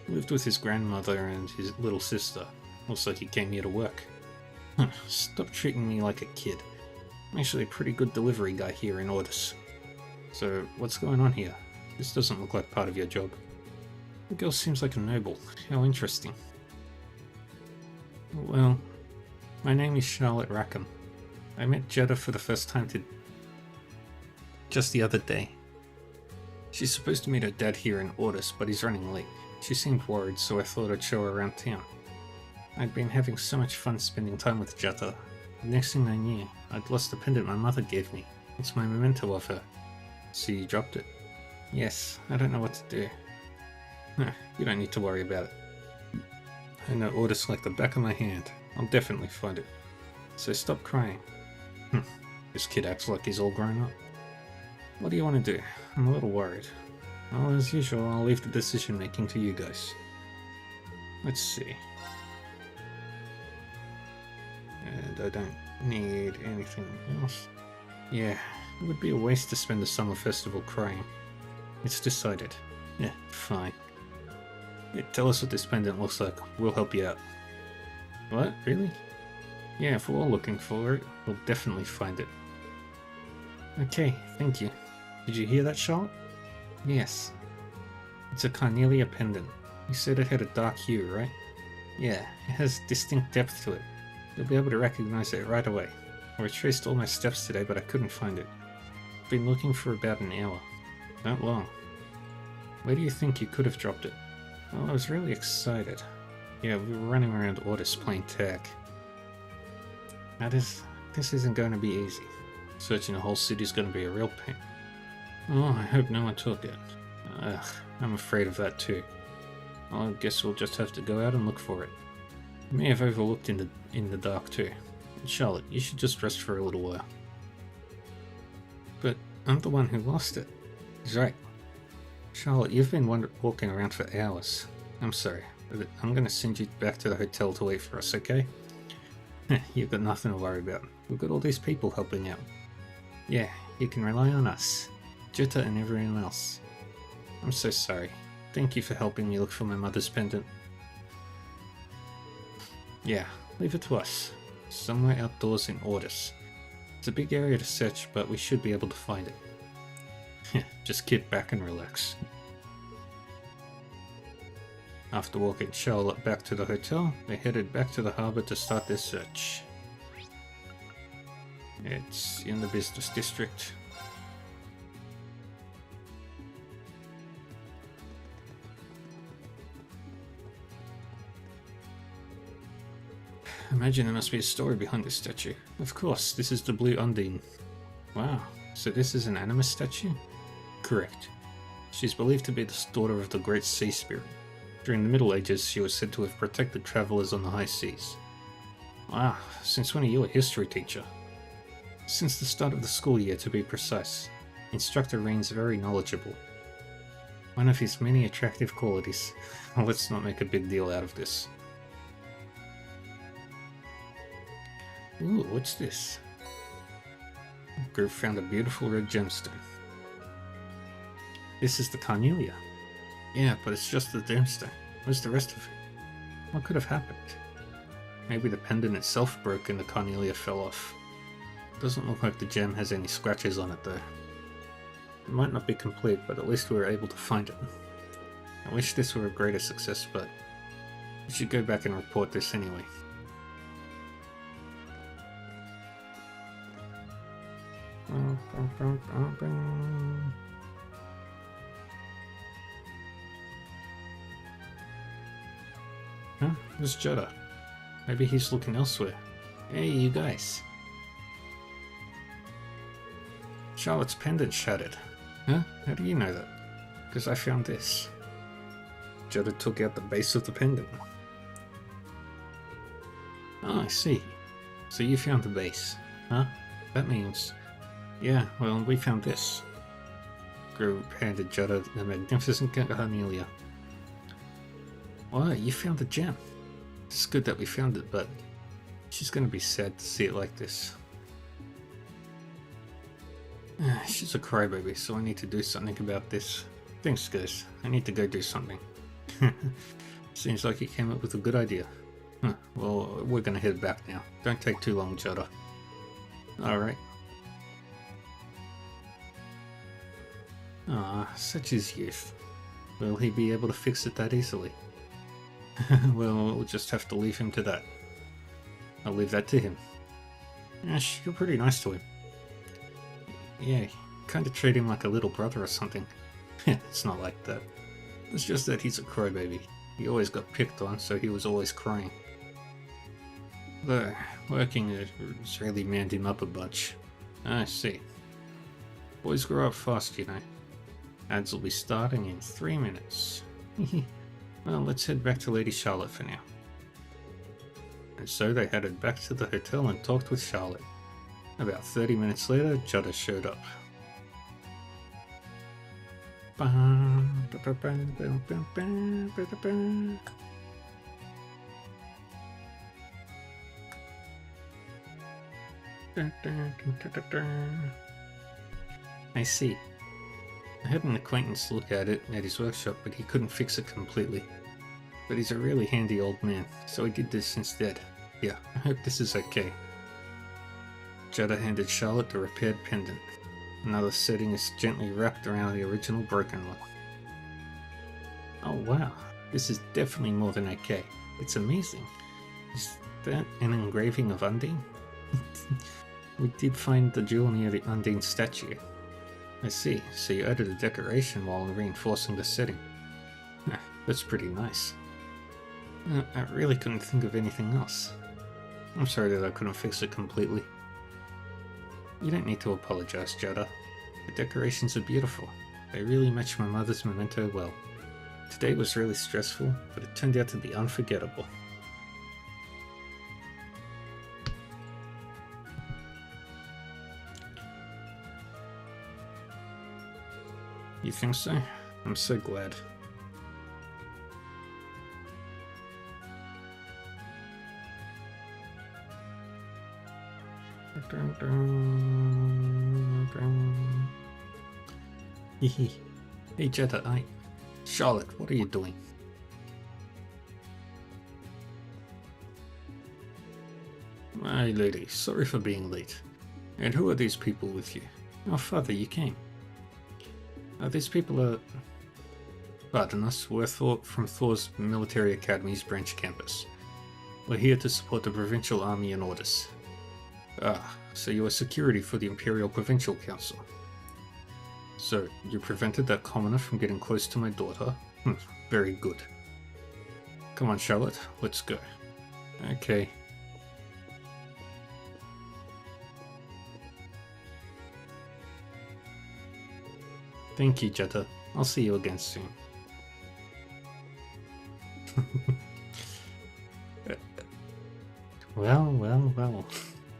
He lived with his grandmother and his little sister. Also, he came here to work. Stop treating me like a kid. I'm actually a pretty good delivery guy here in Ordis. So, what's going on here? This doesn't look like part of your job. The girl seems like a noble. How interesting. Well, my name is Charlotte Rackham. I met Jetta for the first time just the other day. She's supposed to meet her dad here in Ordis, but he's running late. She seemed worried, so I thought I'd show her around town. I'd been having so much fun spending time with Jetta. The next thing I knew, I'd lost the pendant my mother gave me. It's my memento of her. So you dropped it? Yes, I don't know what to do. You don't need to worry about it. I know Ordis like the back of my hand. I'll definitely find it. So stop crying. This kid acts like he's all grown up. What do you want to do? I'm a little worried. Well, as usual, I'll leave the decision making to you guys. Let's see. And I don't need anything else. Yeah, it would be a waste to spend the summer festival crying. It's decided. Yeah, fine. Yeah, tell us what this pendant looks like. We'll help you out. What? Really? Yeah, if we're all looking for it, we'll definitely find it. Okay, thank you. Did you hear that, Charlotte? Yes. It's a carnelia pendant. You said it had a dark hue, right? Yeah, it has distinct depth to it. You'll be able to recognize it right away. I retraced all my steps today, but I couldn't find it. I've been looking for about an hour. Not long. Where do you think you could have dropped it? Well, I was really excited. Yeah, we were running around Ordis playing tag. This isn't going to be easy. Searching the whole city is going to be a real pain. Oh, I hope no one took it. I'm afraid of that too. I guess we'll just have to go out and look for it. You may have overlooked in the dark too. Charlotte, you should just rest for a little while. But I'm the one who lost it. He's right. Charlotte, you've been walking around for hours. I'm sorry, but I'm going to send you back to the hotel to wait for us, okay? You've got nothing to worry about. We've got all these people helping out. Yeah, you can rely on us. Jetta and everyone else. I'm so sorry. Thank you for helping me look for my mother's pendant. Yeah, leave it to us. Somewhere outdoors in Ordis. It's a big area to search, but we should be able to find it. Just get back and relax. After walking Charlotte back to the hotel, they headed back to the harbour to start their search. It's in the business district. Imagine there must be a story behind this statue. Of course, this is the Blue Undine. Wow, so this is an Animus statue? Correct. She's believed to be the daughter of the Great Sea Spirit. During the Middle Ages, she was said to have protected travellers on the high seas. Wow, since when are you a history teacher? Since the start of the school year, to be precise. Instructor Rain's very knowledgeable. One of his many attractive qualities. Let's not make a big deal out of this. Ooh, what's this? Group found a beautiful red gemstone. This is the carnelia. Yeah, but it's just the gemstone. Where's the rest of it? What could have happened? Maybe the pendant itself broke and the carnelia fell off. Doesn't look like the gem has any scratches on it though. It might not be complete, but at least we were able to find it. I wish this were a greater success, but we should go back and report this anyway. Huh? Where's Jetta? Maybe he's looking elsewhere. Hey, you guys. Charlotte's pendant shattered. Huh? How do you know that? Because I found this. Jetta took out the base of the pendant. Oh, I see. So you found the base. Huh? That means... Yeah, well, we found this. Group handed Jetta the magnificent carnelia. Wow, you found the gem. It's good that we found it, but she's gonna be sad to see it like this. She's a crybaby, so I need to do something about this. Thanks, guys. I need to go do something. Seems like you came up with a good idea. Well, we're gonna head back now. Don't take too long, Jetta. Alright. Ah, such is youth. Will he be able to fix it that easily? Well, we'll just have to leave him to that. I'll leave that to him. Yeah, you're pretty nice to him. Yeah, kind of treat him like a little brother or something. It's not like that. It's just that he's a crybaby. He always got picked on, so he was always crying. Though, working has really manned him up a bunch. I see. Boys grow up fast, you know. Ads will be starting in 3 minutes. Well, let's head back to Lady Charlotte for now. And so they headed back to the hotel and talked with Charlotte. About 30 minutes later, Jutta showed up. I see. I had an acquaintance look at it at his workshop, but he couldn't fix it completely. But he's a really handy old man, so he did this instead. Yeah, I hope this is okay. Jutta handed Charlotte the repaired pendant. Another setting is gently wrapped around the original broken one. Oh wow, this is definitely more than okay. It's amazing. Is that an engraving of Undine? We did find the jewel near the Undine statue. I see, so you added a decoration while reinforcing the setting. That's pretty nice. I really couldn't think of anything else. I'm sorry that I couldn't fix it completely. You don't need to apologize, Jutta. The decorations are beautiful. They really match my mother's memento well. Today was really stressful, but it turned out to be unforgettable. You think so? I'm so glad. Hey Jetta, Charlotte, what are you doing? My lady, sorry for being late. And who are these people with you? Oh, father, you came. These people are... Pardon us, we're from Thor's Military Academy's branch campus. We're here to support the Provincial Army and Orders. Ah, so you are security for the Imperial Provincial Council. So, you prevented that commoner from getting close to my daughter? Very good. Come on, Charlotte, let's go. Okay. Thank you, Jetta. I'll see you again soon. Well.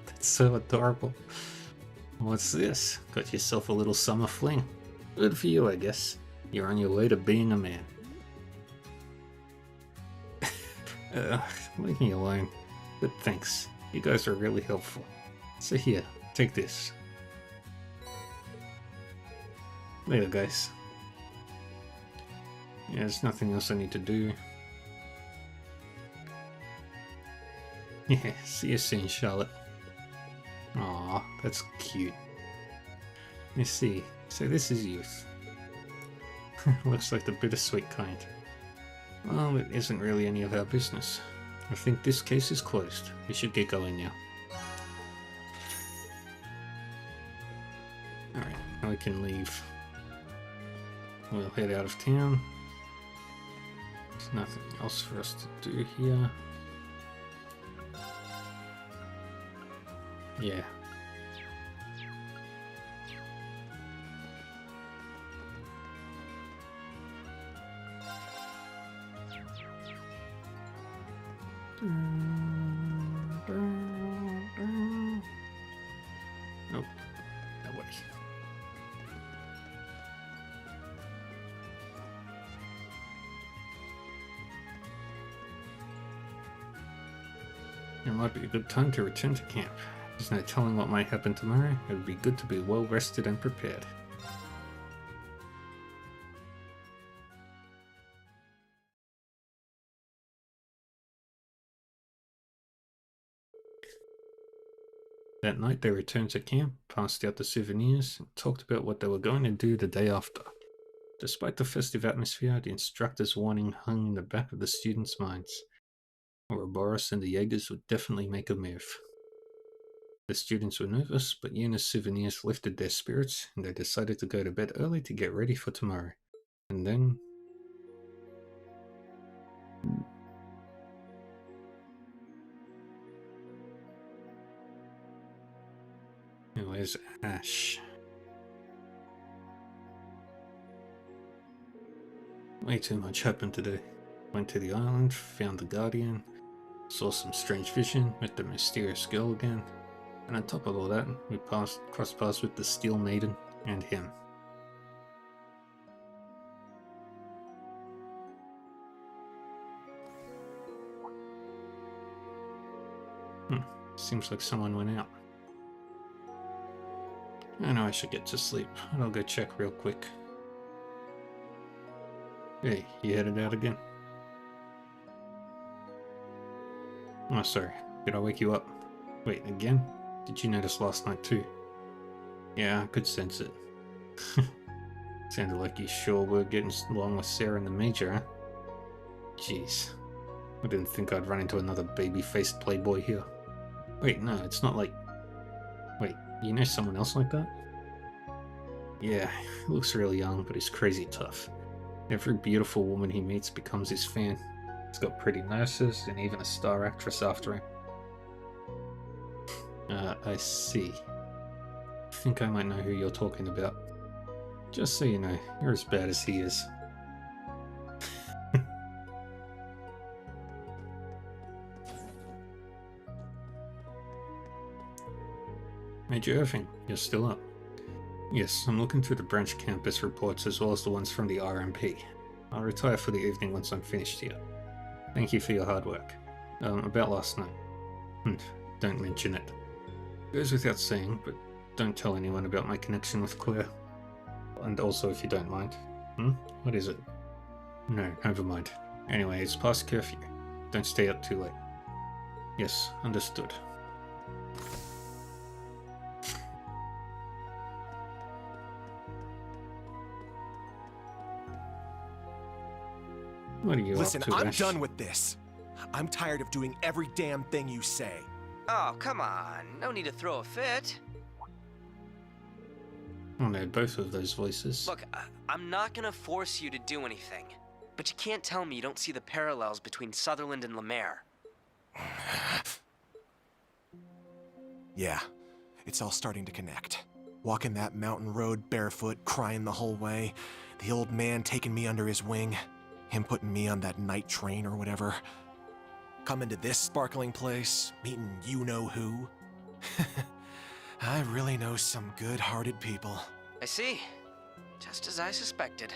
That's so adorable. What's this? Got yourself a little summer fling. Good for you, I guess. You're on your way to being a man. Leave me alone. But thanks. You guys are really helpful. So here, take this. Later, guys. Yeah, there's nothing else I need to do. Yeah, see you soon, Charlotte. Aw, that's cute. Let's see. So this is youth. Looks like the bittersweet kind. Well, it isn't really any of our business. I think this case is closed. We should get going now. Alright, now we can leave. We'll head out of town. There's nothing else for us to do here. Yeah. Nope. That way. It might be a good time to return to camp. There's no telling what might happen tomorrow. It would be good to be well rested and prepared. That night they returned to camp, passed out the souvenirs, and talked about what they were going to do the day after. Despite the festive atmosphere, the instructor's warning hung in the back of the students' minds. Ouroboros and the Jaegers would definitely make a move. The students were nervous, but Yuna's souvenirs lifted their spirits, and they decided to go to bed early to get ready for tomorrow. And then... Where's Ash? Way too much happened today. Went to the island, found the Guardian, saw some strange vision, met the mysterious girl again, and on top of all that, we crossed paths with the Steel Maiden and him. Seems like someone went out. I know I should get to sleep, and I'll go check real quick. Hey, you headed out again? Oh, sorry. Did I wake you up? Wait, again? Did you notice last night too? Yeah, I could sense it. Sounded like you sure were getting along with Sarah and the Major, huh? Jeez. I didn't think I'd run into another baby-faced playboy here. Wait, no, it's not like... Wait, you know someone else like that? Yeah, he looks really young, but he's crazy tough. Every beautiful woman he meets becomes his fan. He's got pretty nurses and even a star actress after him. I see. I think I might know who you're talking about. Just so you know, you're as bad as he is. Major Irving, you're still up. Yes, I'm looking through the branch campus reports as well as the ones from the RMP. I'll retire for the evening once I'm finished here. Thank you for your hard work. About last night. Don't mention it. Goes without saying, but don't tell anyone about my connection with Claire. And also, if you don't mind. What is it? No, never mind. Anyway, it's past curfew. Don't stay up too late. Yes, understood. What are you Listen, up to, I'm Ash? done with this. I'm tired of doing every damn thing you say. Oh, come on. No need to throw a fit. Oh no, both of those voices. Look, I'm not gonna force you to do anything. But you can't tell me you don't see the parallels between Sutherland and Lemaire. Yeah, it's all starting to connect. Walking that mountain road barefoot, crying the whole way. The old man taking me under his wing. Him putting me on that night train or whatever. Coming to this sparkling place, meeting you-know-who. I really know some good-hearted people. I see. Just as I suspected.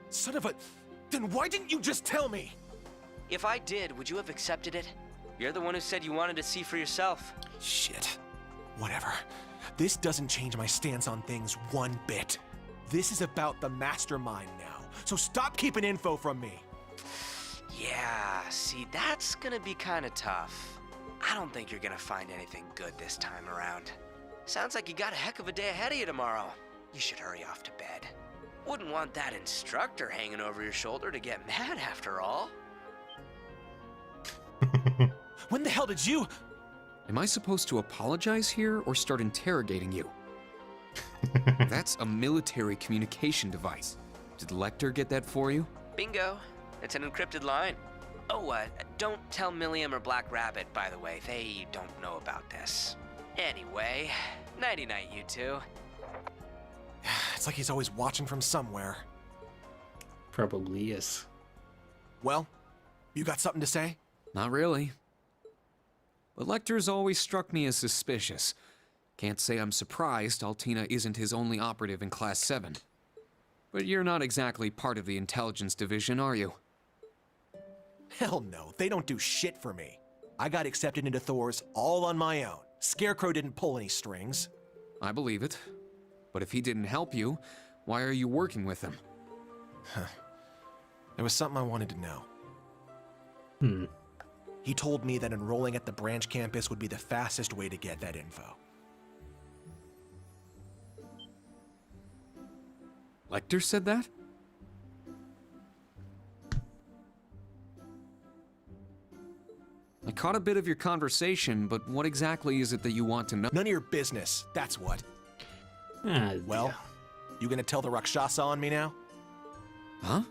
Son of a... Then why didn't you just tell me? If I did, would you have accepted it? You're the one who said you wanted to see for yourself. Shit. Whatever. This doesn't change my stance on things one bit. This is about the mastermind now. So stop keeping info from me. Yeah, see, that's gonna be kinda tough. I don't think you're gonna find anything good this time around. Sounds like you got a heck of a day ahead of you tomorrow. You should hurry off to bed. Wouldn't want that instructor hanging over your shoulder to get mad after all. When the hell did you... Am I supposed to apologize here or start interrogating you? That's a military communication device. Did Lecter get that for you? Bingo. It's an encrypted line. Oh, don't tell Milliam or Black Rabbit, by the way. They don't know about this. Anyway, nighty-night, you two. It's like he's always watching from somewhere. Probably is. Well, you got something to say? Not really. But Lecter's always struck me as suspicious. Can't say I'm surprised Altina isn't his only operative in Class 7. But you're not exactly part of the intelligence division, are you? Hell no, they don't do shit for me. I got accepted into Thor's all on my own. Scarecrow didn't pull any strings. I believe it. But if he didn't help you, why are you working with him? There was something I wanted to know. He told me that enrolling at the branch campus would be the fastest way to get that info. Lecter said that? I caught a bit of your conversation, but what exactly is it that you want to know? None of your business, that's what. Ah, Well, you gonna tell the Rakshasa on me now? Huh?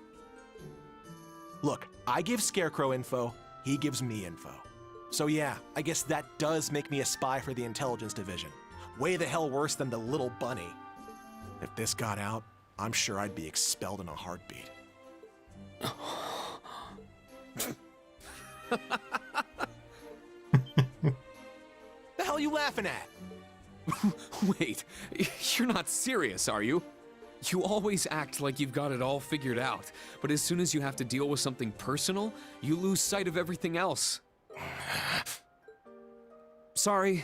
Look, I give Scarecrow info, he gives me info. So yeah, I guess that does make me a spy for the Intelligence Division. Way the hell worse than the little bunny. If this got out, I'm sure I'd be expelled in a heartbeat. The hell are you laughing at? Wait, you're not serious, are you? You always act like you've got it all figured out, but as soon as you have to deal with something personal, you lose sight of everything else. Sorry.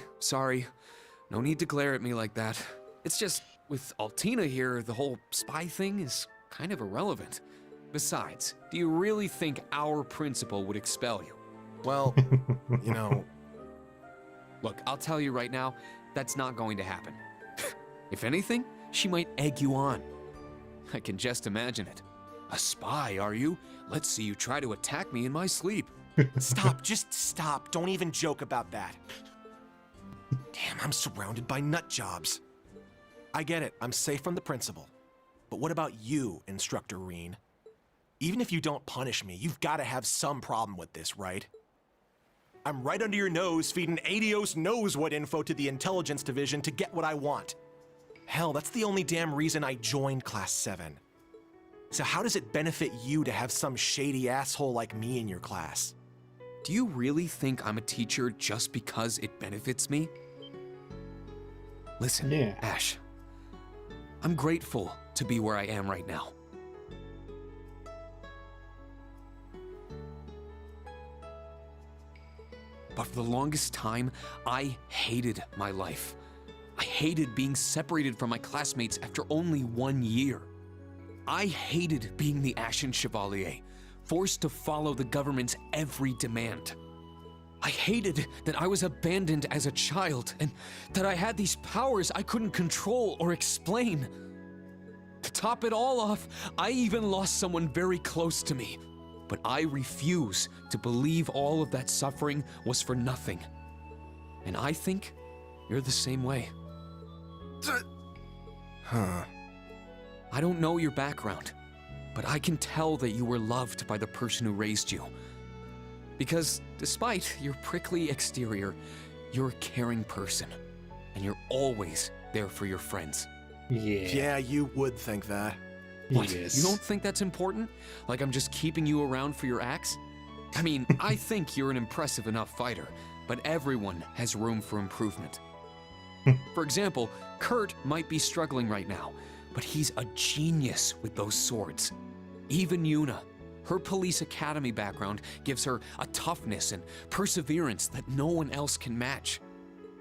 No need to glare at me like that. It's just, with Altina here, the whole spy thing is kind of irrelevant. Besides, do you really think our principal would expel you? Well, you know... Look, I'll tell you right now, that's not going to happen. If anything, she might egg you on. I can just imagine it. A spy, are you? Let's see you try to attack me in my sleep. Stop, just stop. Don't even joke about that. Damn, I'm surrounded by nut jobs. I get it, I'm safe from the principal. But what about you, Instructor Reen? Even if you don't punish me, you've got to have some problem with this, right? I'm right under your nose feeding Adios knows what info to the Intelligence Division to get what I want. Hell, that's the only damn reason I joined Class 7. So how does it benefit you to have some shady asshole like me in your class? Do you really think I'm a teacher just because it benefits me? Listen, Ash. I'm grateful to be where I am right now. But for the longest time, I hated my life. I hated being separated from my classmates after only 1 year. I hated being the Ashen Chevalier, forced to follow the government's every demand. I hated that I was abandoned as a child and that I had these powers I couldn't control or explain. To top it all off, I even lost someone very close to me. But I refuse to believe all of that suffering was for nothing. And I think you're the same way. Huh. I don't know your background, but I can tell that you were loved by the person who raised you. Because despite your prickly exterior, you're a caring person, and you're always there for your friends. Yeah, you would think that. What? You don't think that's important? Like I'm just keeping you around for your acts? I mean, I think you're an impressive enough fighter, but everyone has room for improvement. For example, Kurt might be struggling right now, but he's a genius with those swords. Even Yuna, her police academy background gives her a toughness and perseverance that no one else can match.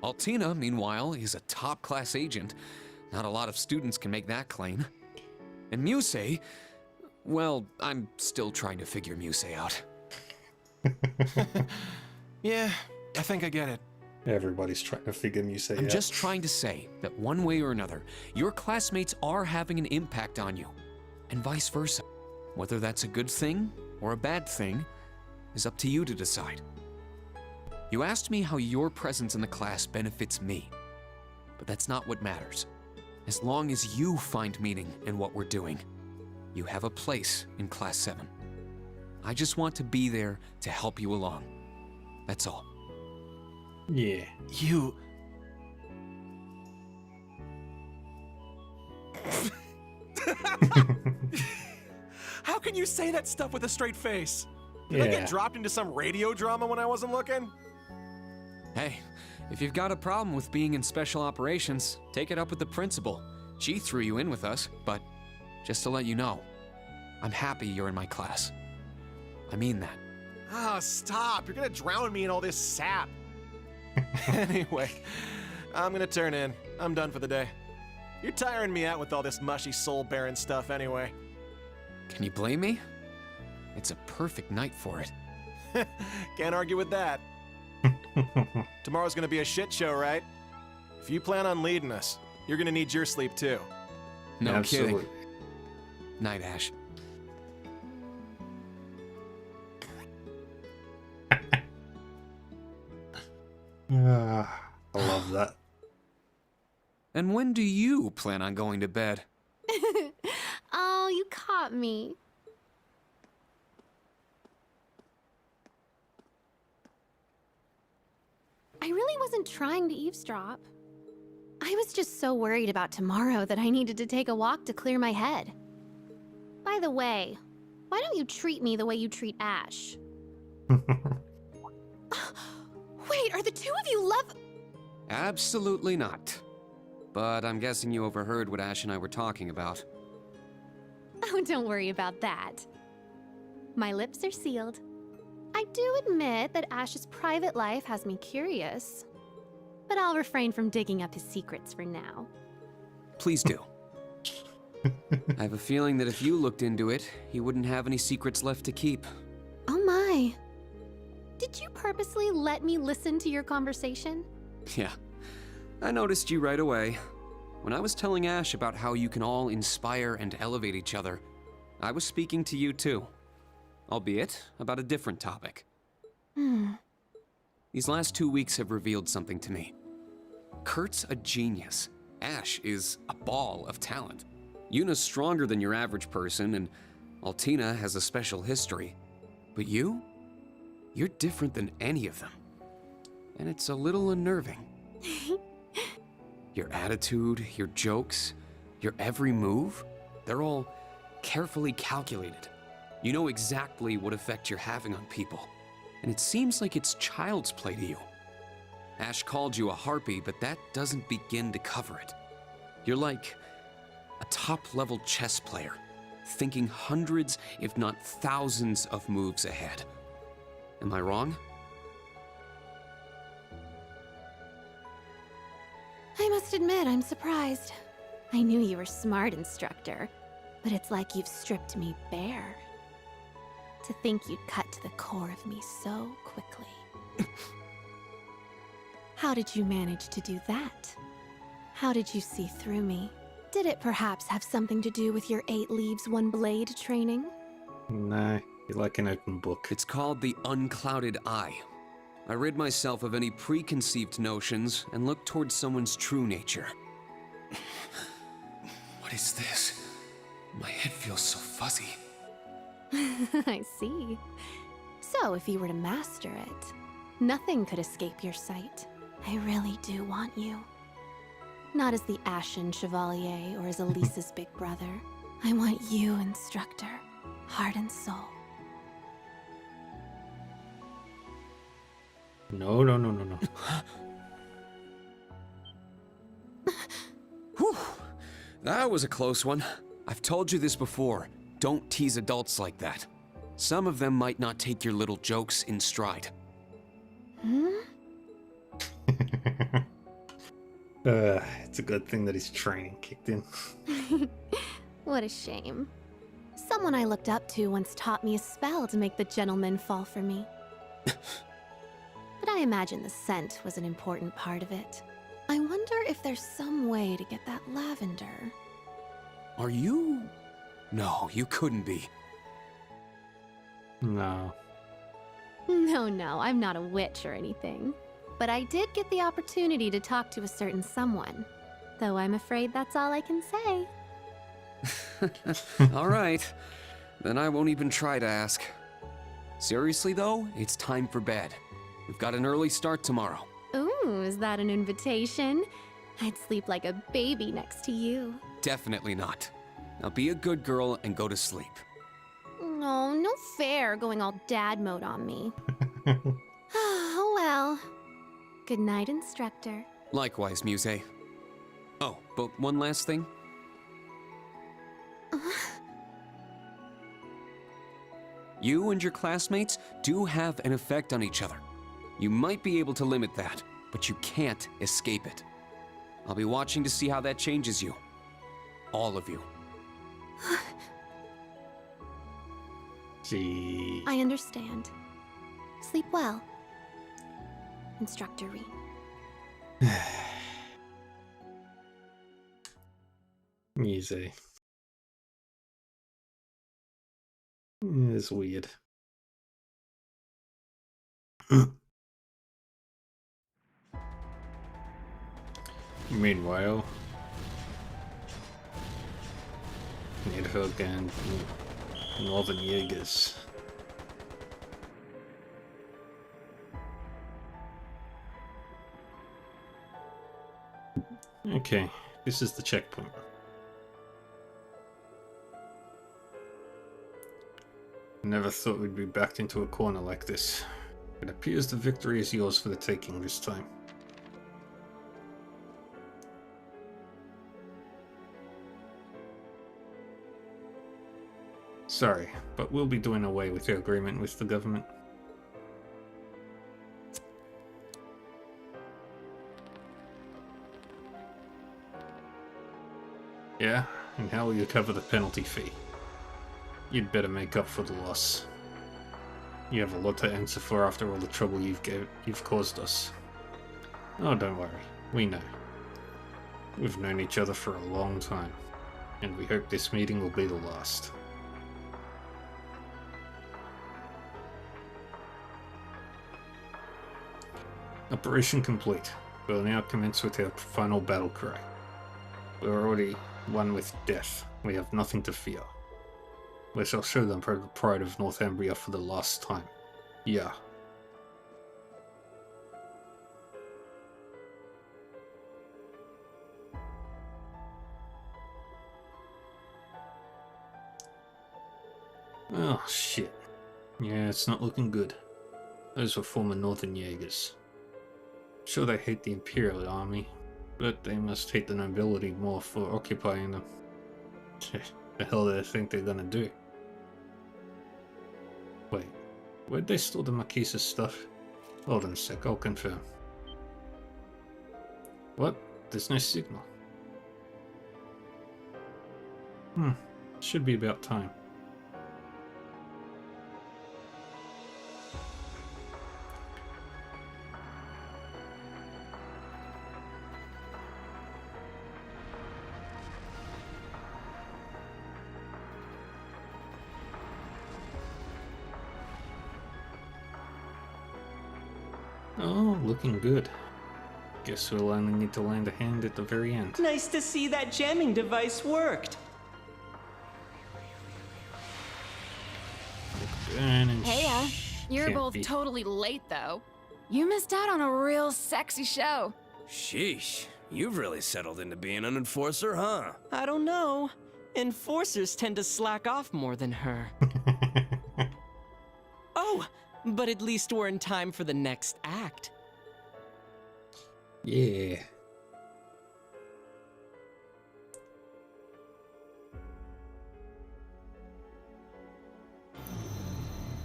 Altina, meanwhile, is a top-class agent. Not a lot of students can make that claim. And Musei, well, I'm still trying to figure Musei out. Yeah, I think I get it. Everybody's trying to figure Musei out. I'm just trying to say that one way or another, your classmates are having an impact on you, and vice versa. Whether that's a good thing or a bad thing is up to you to decide. You asked me how your presence in the class benefits me, but that's not what matters. As long as you find meaning in what we're doing, you have a place in Class 7. I just want to be there to help you along. That's all. Yeah. You... How can you say that stuff with a straight face? Did I get dropped into some radio drama when I wasn't looking? Hey, if you've got a problem with being in special operations, take it up with the principal. She threw you in with us, but just to let you know, I'm happy you're in my class. I mean that. Oh, stop. You're gonna drown me in all this sap. Anyway, I'm gonna turn in. I'm done for the day. You're tiring me out with all this mushy soul-bearing stuff anyway. Can you blame me? It's a perfect night for it. Can't argue with that. Tomorrow's gonna be a shit show, right? If you plan on leading us, you're gonna need your sleep too. No kidding. Night, Ash. And when do you plan on going to bed? Oh, you caught me. I really wasn't trying to eavesdrop. I was just so worried about tomorrow that I needed to take a walk to clear my head. By the way, why don't you treat me the way you treat Ash? Wait, are the two of you love... Absolutely not. But I'm guessing you overheard what Ash and I were talking about. Oh, don't worry about that. My lips are sealed. I do admit that Ash's private life has me curious. But I'll refrain from digging up his secrets for now. Please do. I have a feeling that if you looked into it, he wouldn't have any secrets left to keep. Oh my. Did you purposely let me listen to your conversation? Yeah, I noticed you right away. When I was telling Ash about how you can all inspire and elevate each other, I was speaking to you too. Albeit about a different topic. These last 2 weeks have revealed something to me. Kurt's a genius. Ash is a ball of talent. Yuna's stronger than your average person, and Altina has a special history. But you're different than any of them. And it's a little unnerving. Your attitude, your jokes, your every move, they're all carefully calculated. You know exactly what effect you're having on people. And it seems like it's child's play to you. Ash called you a harpy, but that doesn't begin to cover it. You're like a top-level chess player, thinking hundreds, if not thousands, of moves ahead. Am I wrong? I must admit, I'm surprised. I knew you were smart, instructor, but it's like you've stripped me bare. To think you'd cut to the core of me so quickly. How did you manage to do that? How did you see through me? Did it perhaps have something to do with your 8 leaves, 1 blade training? Nah, you're like an open book. It's called the unclouded eye. I rid myself of any preconceived notions and look towards someone's true nature. What is this? My head feels so fuzzy. I see. So, if you were to master it, nothing could escape your sight. I really do want you. Not as the Ashen Chevalier or as Elisa's big brother. I want you, instructor, heart and soul. No. Whew. That was a close one. I've told you this before. Don't tease adults like that. Some of them might not take your little jokes in stride. It's a good thing that his training kicked in. What a shame. Someone I looked up to once taught me a spell to make the gentleman fall for me. But I imagine the scent was an important part of it. I wonder if there's some way to get that lavender. Are you? No, you couldn't be. No. No, I'm not a witch or anything. But I did get the opportunity to talk to a certain someone. Though I'm afraid that's all I can say. All right. Then I won't even try to ask. Seriously though, it's time for bed. We've got an early start tomorrow. Ooh, is that an invitation? I'd sleep like a baby next to you. Definitely not. Now be a good girl and go to sleep. No fair going all dad mode on me. Oh well. Good night, instructor. Likewise, Muse. Oh, but one last thing. You and your classmates do have an effect on each other. You might be able to limit that, but you can't escape it. I'll be watching to see how that changes you. All of you. Gee. I understand. Sleep well, Instructor Rean. Easy. It's weird. Meanwhile, Nidhogg and Northern Jaegers. Okay, this is the checkpoint. Never thought we'd be backed into a corner like this. It appears the victory is yours for the taking this time. Sorry, but we'll be doing away with your agreement with the government. Yeah, and how will you cover the penalty fee? You'd better make up for the loss. You have a lot to answer for after all the trouble you've caused us. Oh, don't worry. We know. We've known each other for a long time, and we hope this meeting will be the last. Operation complete. We'll now commence with our final battle cry. We're already one with death. We have nothing to fear. We shall show them the pride of Northumbria for the last time. Yeah. Oh, shit. Yeah, it's not looking good. Those were former Northern Jaegers. Sure, they hate the Imperial Army, but they must hate the nobility more for occupying them. The hell do they think they're gonna do? Wait, where'd they store the Marquise's stuff? Hold on a sec, I'll confirm. What? There's no signal. Should be about time. Oh, looking good. Guess we'll only need to lend a hand at the very end. Nice to see that jamming device worked. Hey, you're Can't both be. totally late, though. You missed out on a real sexy show. Sheesh, you've really settled into being an enforcer, huh? I don't know. Enforcers tend to slack off more than her. Oh, but at least we're in time for the next act. Yeah.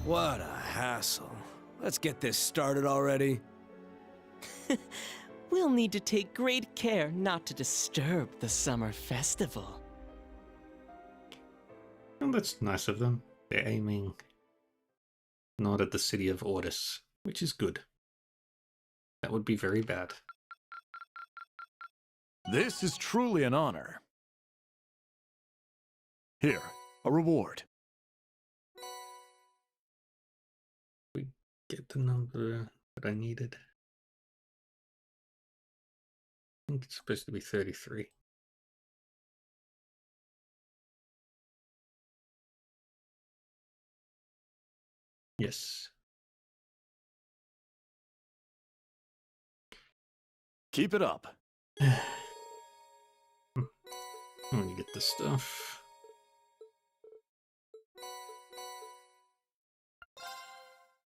What a hassle. Let's get this started already. We'll need to take great care not to disturb the summer festival. Well, that's nice of them. They're aiming not at the city of Ordis, which is good. That would be very bad. This is truly an honor. Here, a reward. We get the number that I needed. I think it's supposed to be 33. Yes. Keep it up. When you get the stuff.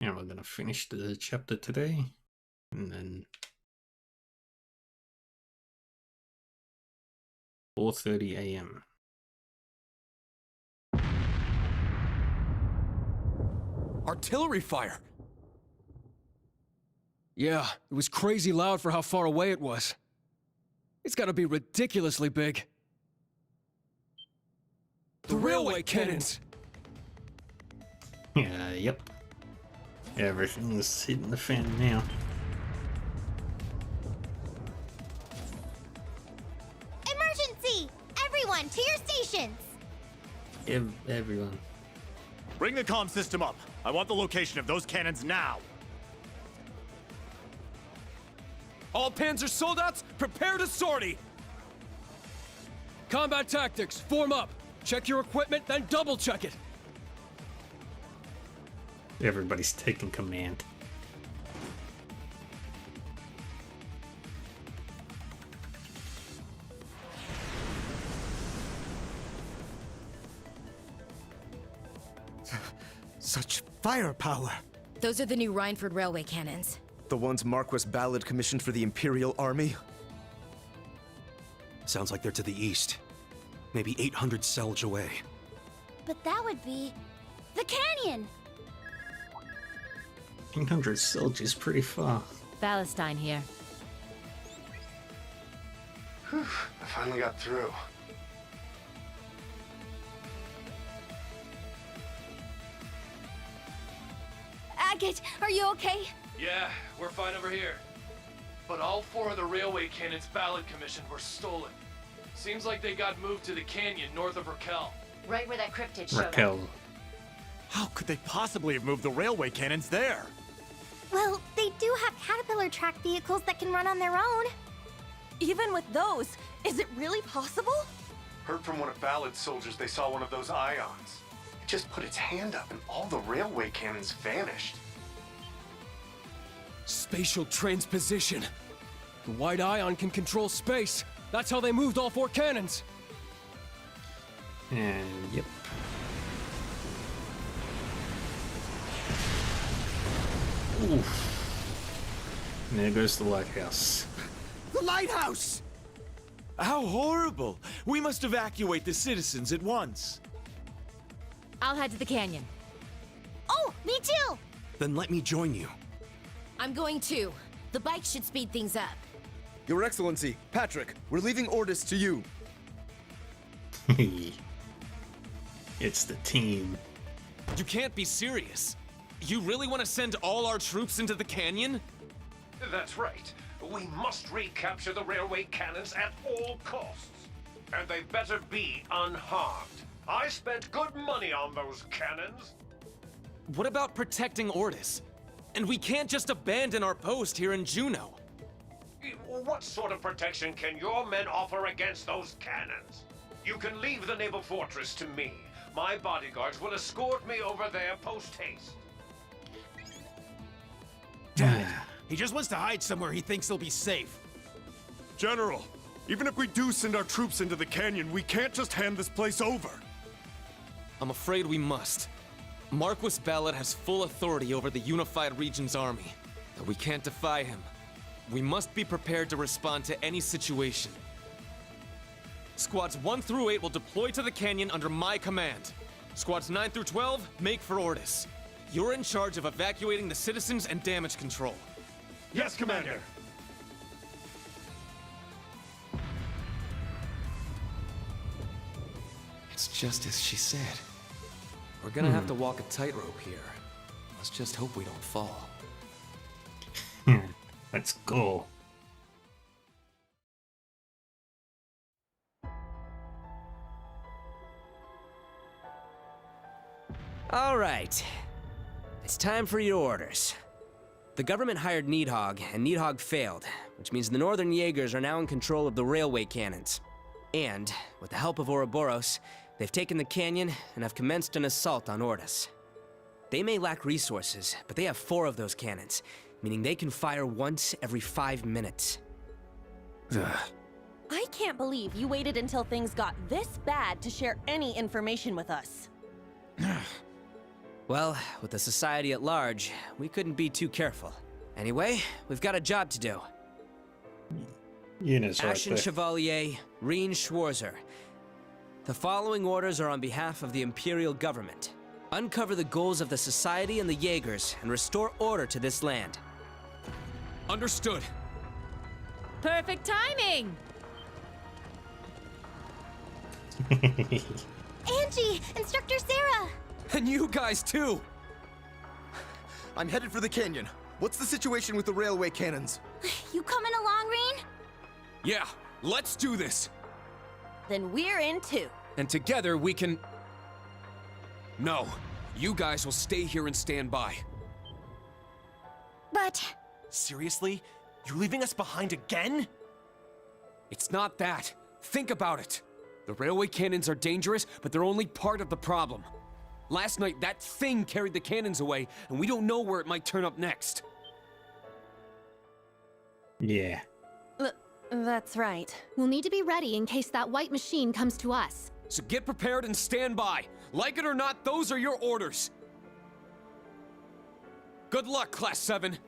And we're gonna finish the chapter today, and then 4:30 a.m. Artillery fire! Yeah, it was crazy loud for how far away it was. It's gotta be ridiculously big. The railway cannons! Yep. Everything is hitting the fan now. Emergency! Everyone, to your stations! Everyone. Bring the comm system up. I want the location of those cannons now. All Panzer soldats, prepare to sortie! Combat tactics, form up! Check your equipment, then double check it. Everybody's taking command. Such firepower. Those are the new Rhineford Railway cannons. The ones Marquis Ballard commissioned for the Imperial Army? Sounds like they're to the east. Maybe 800 selj away. But that would be the canyon. 100 selj is pretty far. Valestine here. Whew, I finally got through. Agate, are you okay? Yeah, we're fine over here. But all 4 of the railway cannons Ballard commissioned were stolen. Seems like they got moved to the canyon north of Raquel. Right where that cryptid showed Raquel. up. How could they possibly have moved the railway cannons there? Well, they do have caterpillar track vehicles that can run on their own. Even with those, is it really possible? Heard from one of Ballard's soldiers they saw one of those ions. It just put its hand up and all the railway cannons vanished. Spatial transposition. The white ion can control space. That's how they moved all 4 cannons. And yep. Oof. And there goes the lighthouse. The lighthouse! How horrible! We must evacuate the citizens at once. I'll head to the canyon. Oh, me too! Then let me join you. I'm going too. The bike should speed things up. Your Excellency, Patrick, we're leaving orders to you. It's the team. You can't be serious. You really want to send all our troops into the canyon? That's right. We must recapture the railway cannons at all costs. And they better be unharmed. I spent good money on those cannons. What about protecting Ordis? And we can't just abandon our post here in Juneau. What sort of protection can your men offer against those cannons? You can leave the naval fortress to me. My bodyguards will escort me over there post-haste. Dad, he just wants to hide somewhere he thinks he'll be safe. General, even if we do send our troops into the canyon, we can't just hand this place over. I'm afraid we must. Marquis Ballard has full authority over the Unified Region's army, but we can't defy him. We must be prepared to respond to any situation. Squads 1 through 8 will deploy to the canyon under my command. Squads 9 through 12, make for Ordis. You're in charge of evacuating the citizens and damage control. Yes, Commander. It's just as she said. We're gonna have to walk a tightrope here. Let's just hope we don't fall. Let's go. All right. It's time for your orders. The government hired Needhog, and Needhog failed, which means the Northern Jaegers are now in control of the railway cannons. And, with the help of Ouroboros, they've taken the canyon and have commenced an assault on Ordis. They may lack resources, but they have 4 of those cannons, meaning they can fire once every 5 minutes. I can't believe you waited until things got this bad to share any information with us. Well, with the society at large, we couldn't be too careful. Anyway, we've got a job to do. Eunice right Ashen there. Chevalier, Reen Schwarzer. The following orders are on behalf of the Imperial Government. Uncover the goals of the Society and the Jaegers, and restore order to this land. Understood. Perfect timing! Angie! Instructor Sarah! And you guys too! I'm headed for the canyon. What's the situation with the railway cannons? You coming along, Reen? Yeah, let's do this. Then we're in too. And together we can... No, you guys will stay here and stand by. But... Seriously? You're leaving us behind again? It's not that. Think about it. The railway cannons are dangerous, but they're only part of the problem. Last night, that thing carried the cannons away, and we don't know where it might turn up next. Yeah. That's right. We'll need to be ready in case that white machine comes to us. So get prepared and stand by. Like it or not, those are your orders. Good luck, Class 7.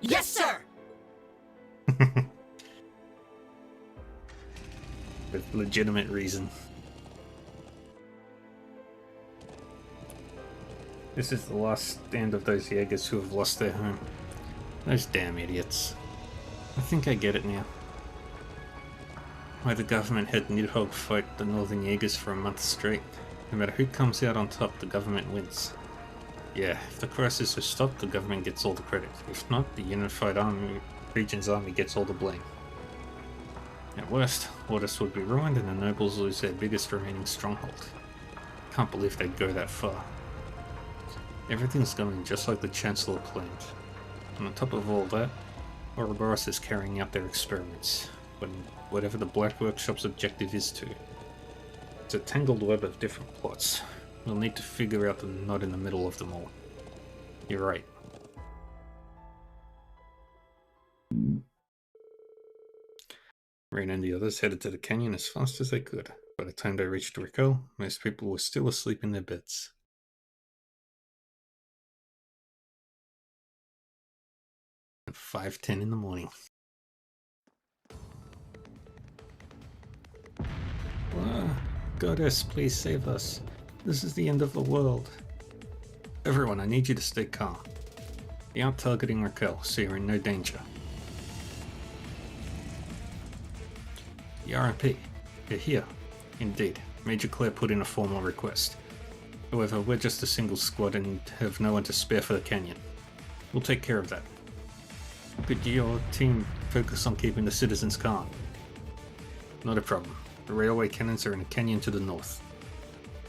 Yes, sir! With legitimate reason. This is the last stand of those Jaegers who have lost their home. Those damn idiots. I think I get it now. Why the government had Nidhogg fight the Northern Jaegers for a month straight. No matter who comes out on top, the government wins. Yeah, if the crisis is stopped, the government gets all the credit. If not, the Unified Region's army gets all the blame. At worst, Ordis would be ruined and the nobles lose their biggest remaining stronghold. Can't believe they'd go that far. Everything's going just like the Chancellor planned. And on top of all that, Ouroboros is carrying out their experiments, when whatever the Black Workshop's objective is to. It's a tangled web of different plots. We'll need to figure out the knot in the middle of them all. You're right. Rain and the others headed to the canyon as fast as they could. By the time they reached Raquel, most people were still asleep in their beds. At 5:10 in the morning. Goddess, please save us. This is the end of the world. Everyone, I need you to stay calm. Be out targeting Raquel, so you're in no danger. The RIP, you're here. Indeed, Major Claire put in a formal request. However, we're just a single squad and have no one to spare for the canyon. We'll take care of that. Could your team focus on keeping the citizens calm? Not a problem. The railway cannons are in a canyon to the north.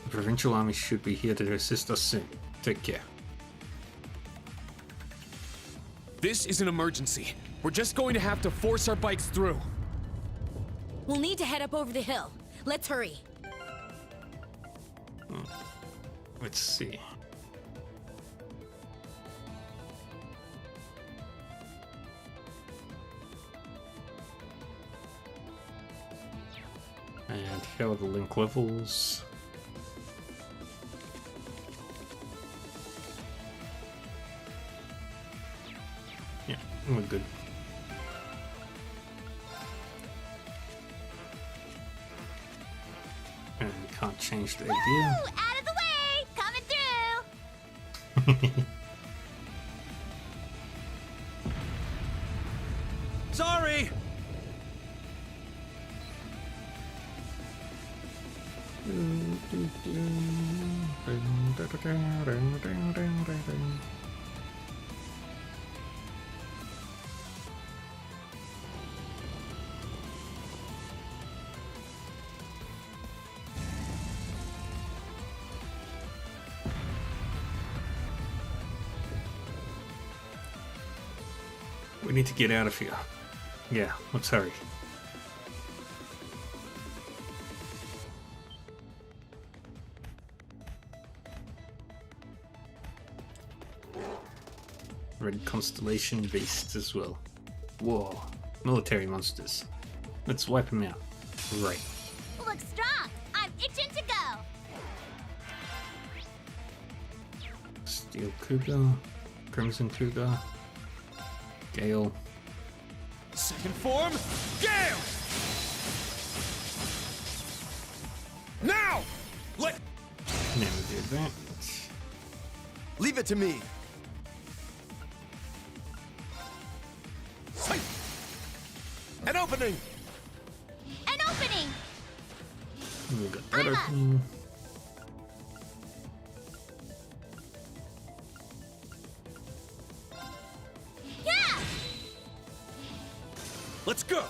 The provincial army should be here to assist us soon. Take care. This is an emergency. We're just going to have to force our bikes through. We'll need to head up over the hill. Let's hurry. Let's see. And here are the link levels. Yeah, we're good. And we can't change the idea. Woo! Out of the way! Coming through! Sorry! We need to get out of here. Yeah, let's hurry. Red Constellation beasts as well. Whoa, military monsters. Let's wipe them out. Right. Look strong! I'm itching to go! Steel Cougar, Crimson Cougar, Gale. Second form, Gale! Now! Never did that. Leave it to me. An opening! An opening! We got that open. Yeah! Let's go!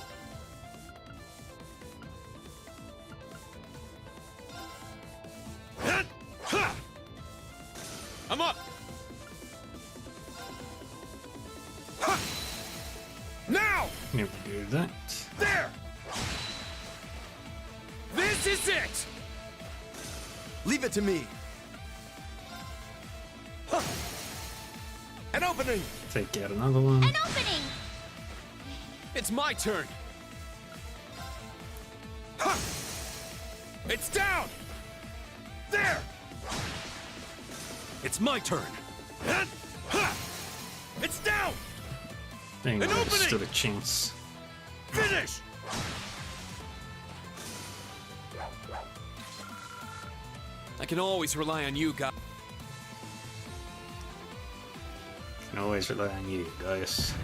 I'm up! Now! Never do that. There! This This is it! Leave it to me. Huh. An opening! Take out another one. An opening! It's my turn. Ha! It's down! There! It's my turn. And, ha! It's down! They An never opening! stood a chance. Finish! I can always rely on you, guys. Can always rely on you, guys.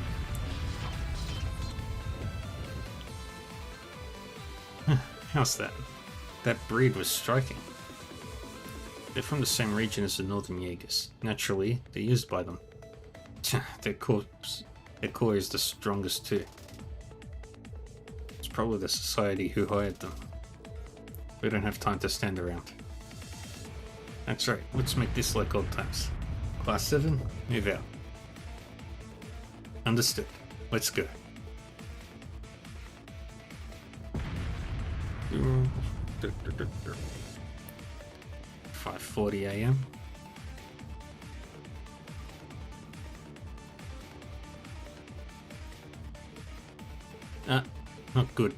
How's that? That breed was striking. They're from the same region as the Northern Jaegers. Naturally, they're used by them. Their core is the strongest too. It's probably the society who hired them. We don't have time to stand around. That's right, let's make this like old times. Class 7, move out. Understood. Let's go. 5:40 a.m. Not good.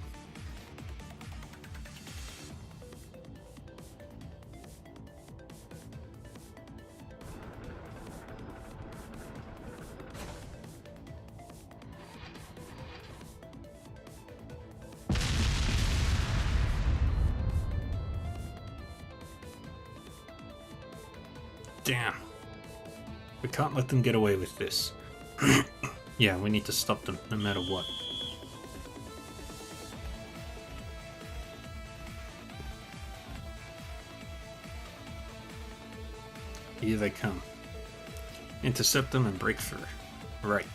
Damn. We can't let them get away with this. Yeah, we need to stop them no matter what. Here they come. Intercept them and break through. Right.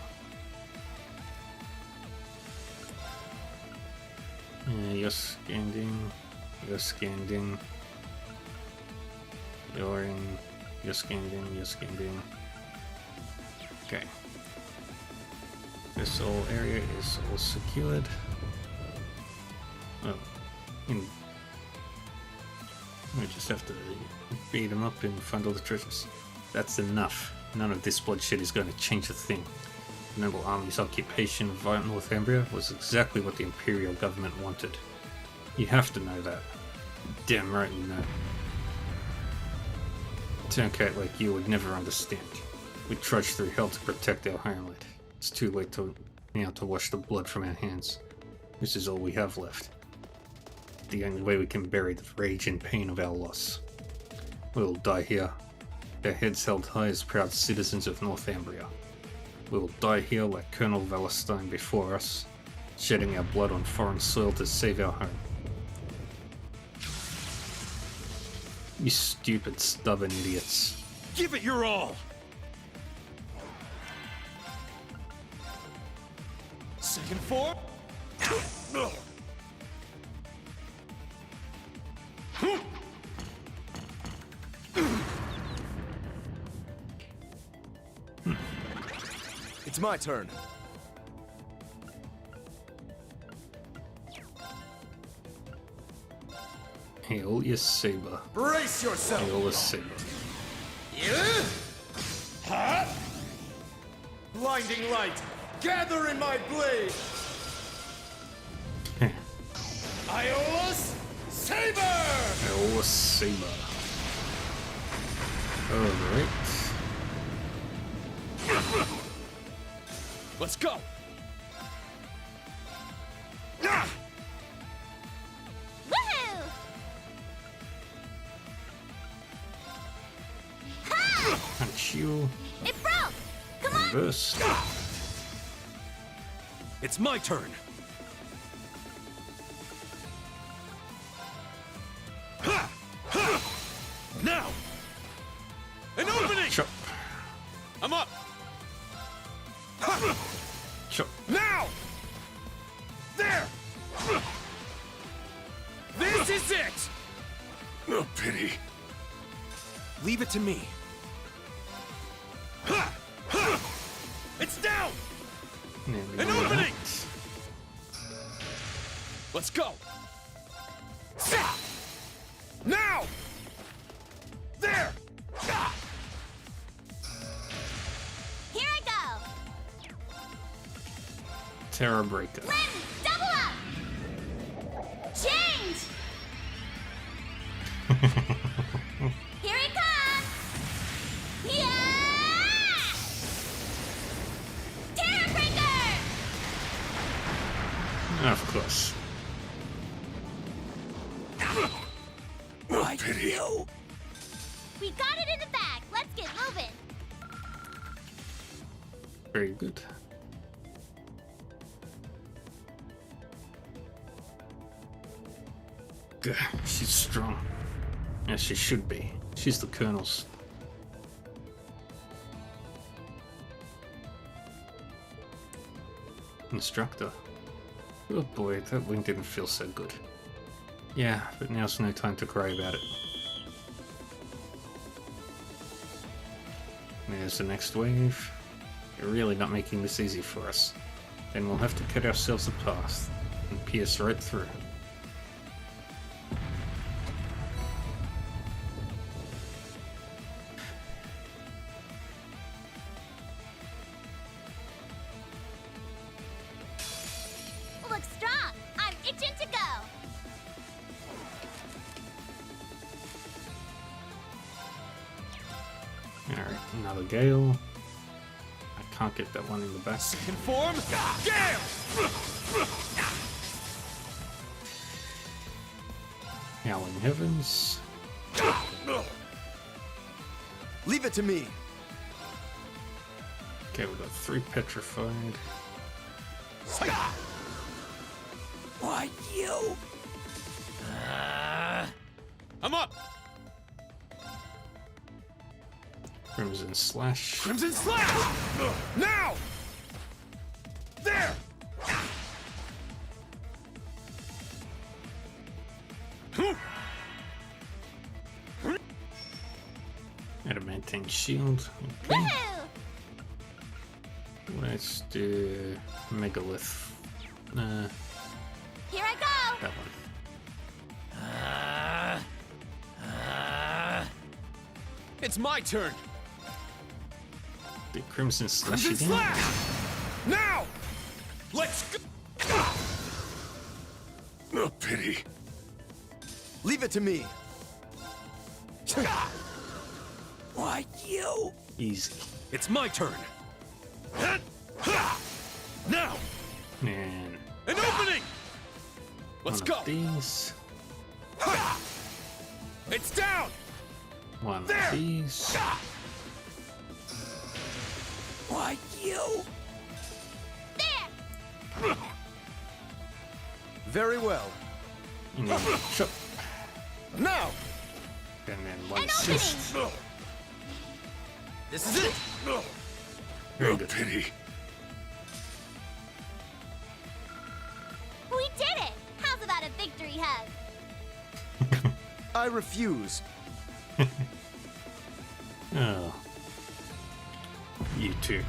You're scanning. You're scanning. You're in. You're scanning. You're scanning. Okay. This whole area is all secured. Oh. We just have to beat them up and find all the treasures. That's enough. None of this bloodshed is going to change a thing. The Noble Army's occupation of Northumbria was exactly what the Imperial government wanted. You have to know that. Damn right you know. Turncoat like you would never understand. We trudged through hell to protect our homeland. It's too late now to wash the blood from our hands. This is all we have left. The only way we can bury the rage and pain of our loss. We will die here, our heads held high as proud citizens of Northumbria. We will die here like Colonel Valentine before us, shedding our blood on foreign soil to save our home. You stupid, stubborn idiots. Give it your all! Second form? It's my turn. Aeolus Saber. Brace yourself! Aeolus Saber. Yeah? Huh? Blinding light! Gather in my blade! Aeolus Saber! Aeolus Saber. Alright. Let's go! Woohoo! Ha! Punch you. It broke! Come on! Reverse. It's my turn. Ha! Ha! Now! An opening! Chop. I'm up! Chop. Now! There! This is it! No pity. Leave it to me. Ha! Ha! It's down! Nearly An all opening! that. Let's go! Now! There! Here I go! Terra Breaker. Ready! Double up! Change! Here it comes! Yeah! Terra Breaker! Of course. Why you? We got it in the bag. Let's get moving. Very good. Gah, she's strong. Yes, she should be. She's the Colonel's. Instructor. Oh boy, that wing didn't feel so good. Yeah, but now's no time to cry about it. There's the next wave. You're really not making this easy for us. Then we'll have to cut ourselves a path and pierce right through. Look strong. I'm itching to go. Alright, another gale. I can't get that one in the back. Second form, Gale! Howling Heavens. Leave it to me. Okay, we've got 3 petrified. Why you? I'm up! Crimson Slash. Crimson Slash! Now! There! Adamantine Shield. Okay. Woohoo! Let's do Megalith. Here I go! That one. It's my turn. The Crimson Slash Crimson again. Slash! Now! Let's go! A pity. Leave it to me. Why you? Easy. It's my turn. Now! And An opening! Let's one go! of these. It's down! One There! of these. Why you? There! Very well. And then chop. Now! And then one An assist. opening! This is it! Very good. Pity. We did it! How's about a victory hug? I refuse. Oh. You too.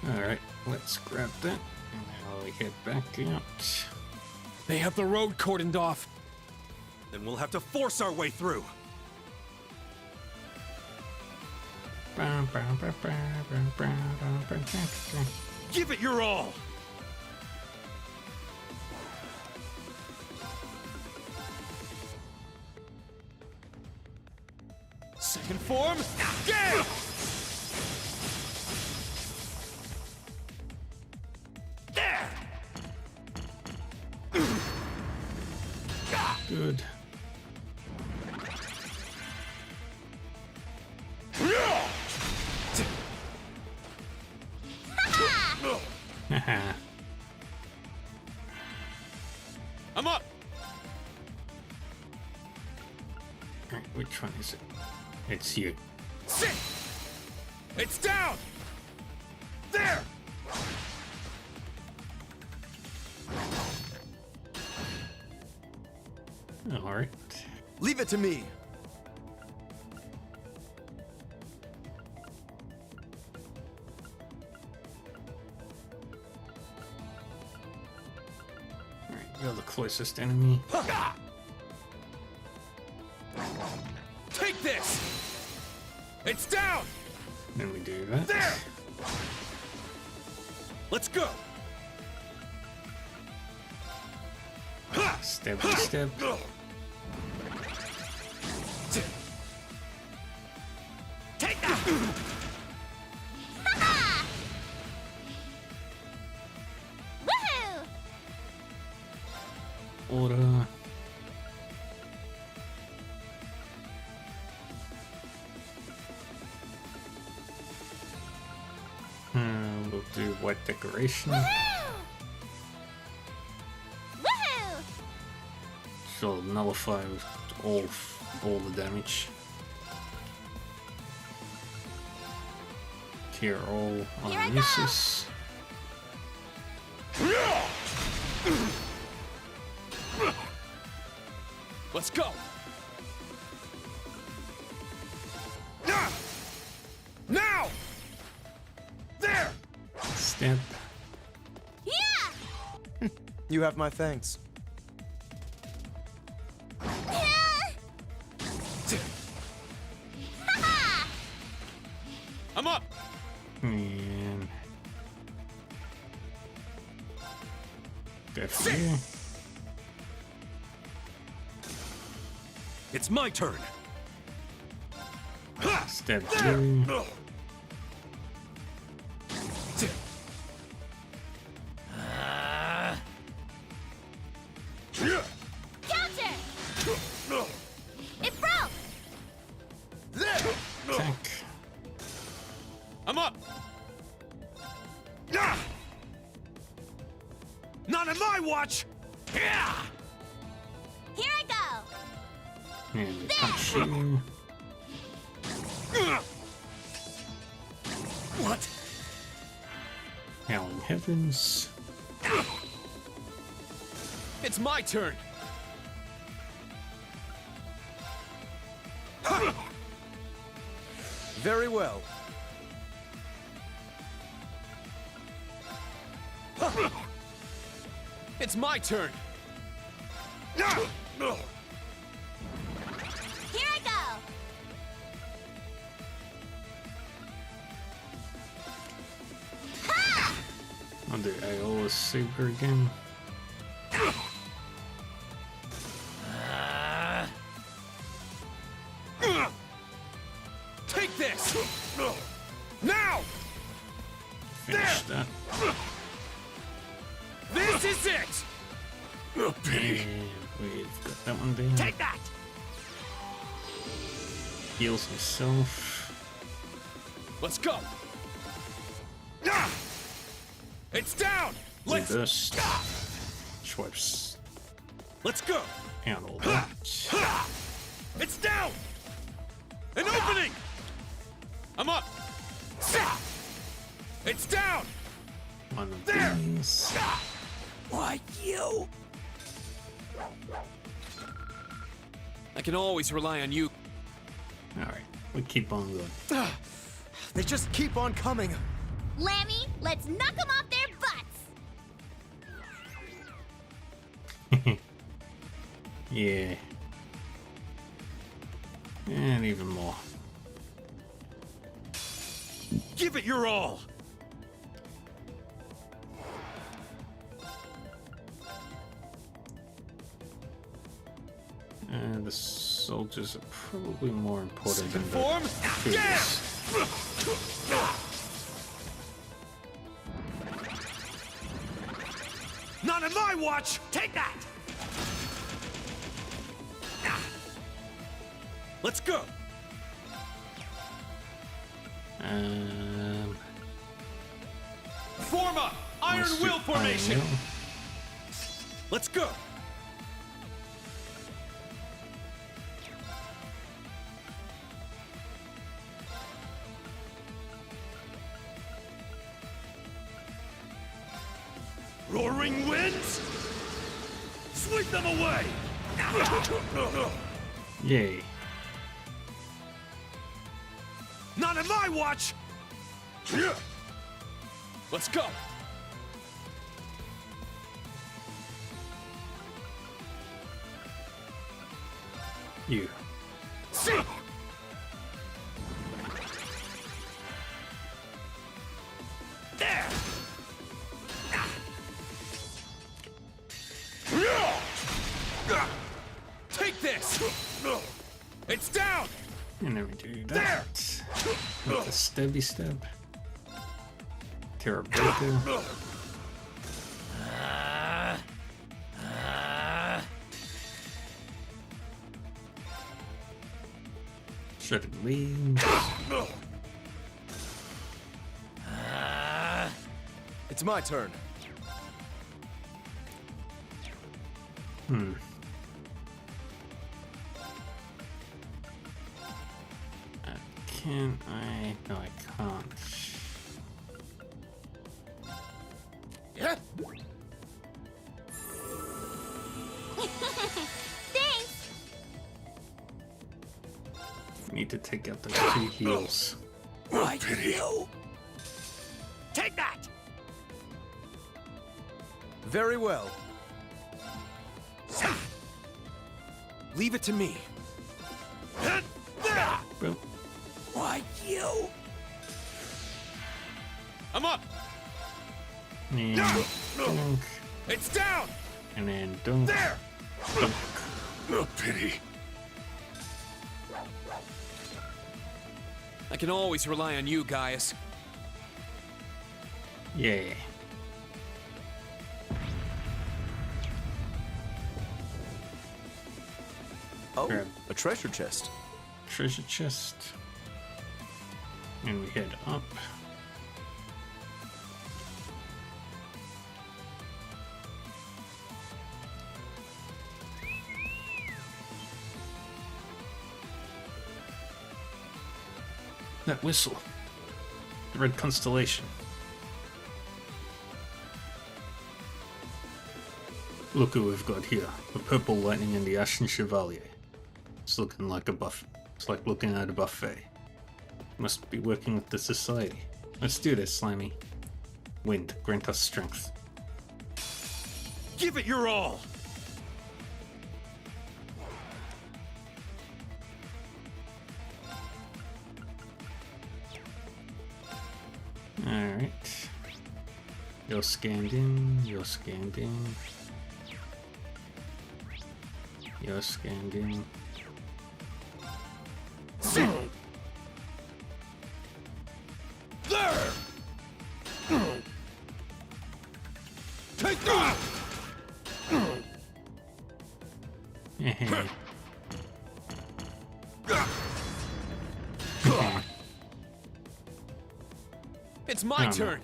Alright, let's grab that. And now we head back out. They have the road cordoned off. Then we'll have to force our way through. Give it your all. Second form, Gale! There! Good. Haha. I'm up! Alright, which one is it? It's you. Sit! It's down! There! Alright. Leave it to me. Alright, you're the closest enemy. Take this! It's down! Then we do that. There! Let's go! Step by step. Take that! Woohoo! Order. We'll do white decoration. Woohoo! So nullify all the damage. Clear all Here I go. uses. Let's go! Now! There! Step. Yeah! You have my thanks. I'm up! And go for you. It's my turn! Step 2. Counter! It broke! Attack. I'm up! Not on my watch! Yeah! Here I go! And we punch you. What? Howling Heavens. It's my turn! Very well. It's my turn! Here I go! I'll do Aeolus Super again. Take this! Now! Finish that. This is it! And we've got that one down. Take that! Heals himself. Let's go! It's down! Let's Reverse. Swipes Let's go! out all that. It's down! An opening! I'm up! It's down! One of There! these. Why you? I can always rely on you. Alright, we keep on going. They just keep on coming. Lammy, let's knock them off their butts! Yeah. And even more. Give it your all! And the soldiers are probably more important than Form? the Yeah! figures. Not on my watch! Take that! Let's go! Form up! Iron let's do Will formation! Iron Will. Let's go! Roaring winds! Sweep them away! Yay. Not on my watch! Let's go! You. See! There! Take this! It's down! And then we do that. With a stabby stab. Terra Breaker. Shredded Wings. It's my turn. Can I? No, I can't. Yeah. Thanks. We need to take out those 2 heals. Right, you. Take that. Very well. Leave it to me. Boom. Why you? I'm up. And dunk. It's down. And then dunk. There. Dunk. Oh, pity. I can always rely on you, Gaius. Yeah. Oh, Grab a treasure chest. treasure chest. And we head up. That whistle. The red constellation. Look who we've got here. The purple lightning and the Ashen Chevalier. It's looking like a buff. It's like looking at a buffet. Must be working with the society. Let's do this, Slimy. Wind, grant us strength. Give it your all. Alright. You're scanned in, you're scanned in. You're scanned in. There! Take that! It's my turn.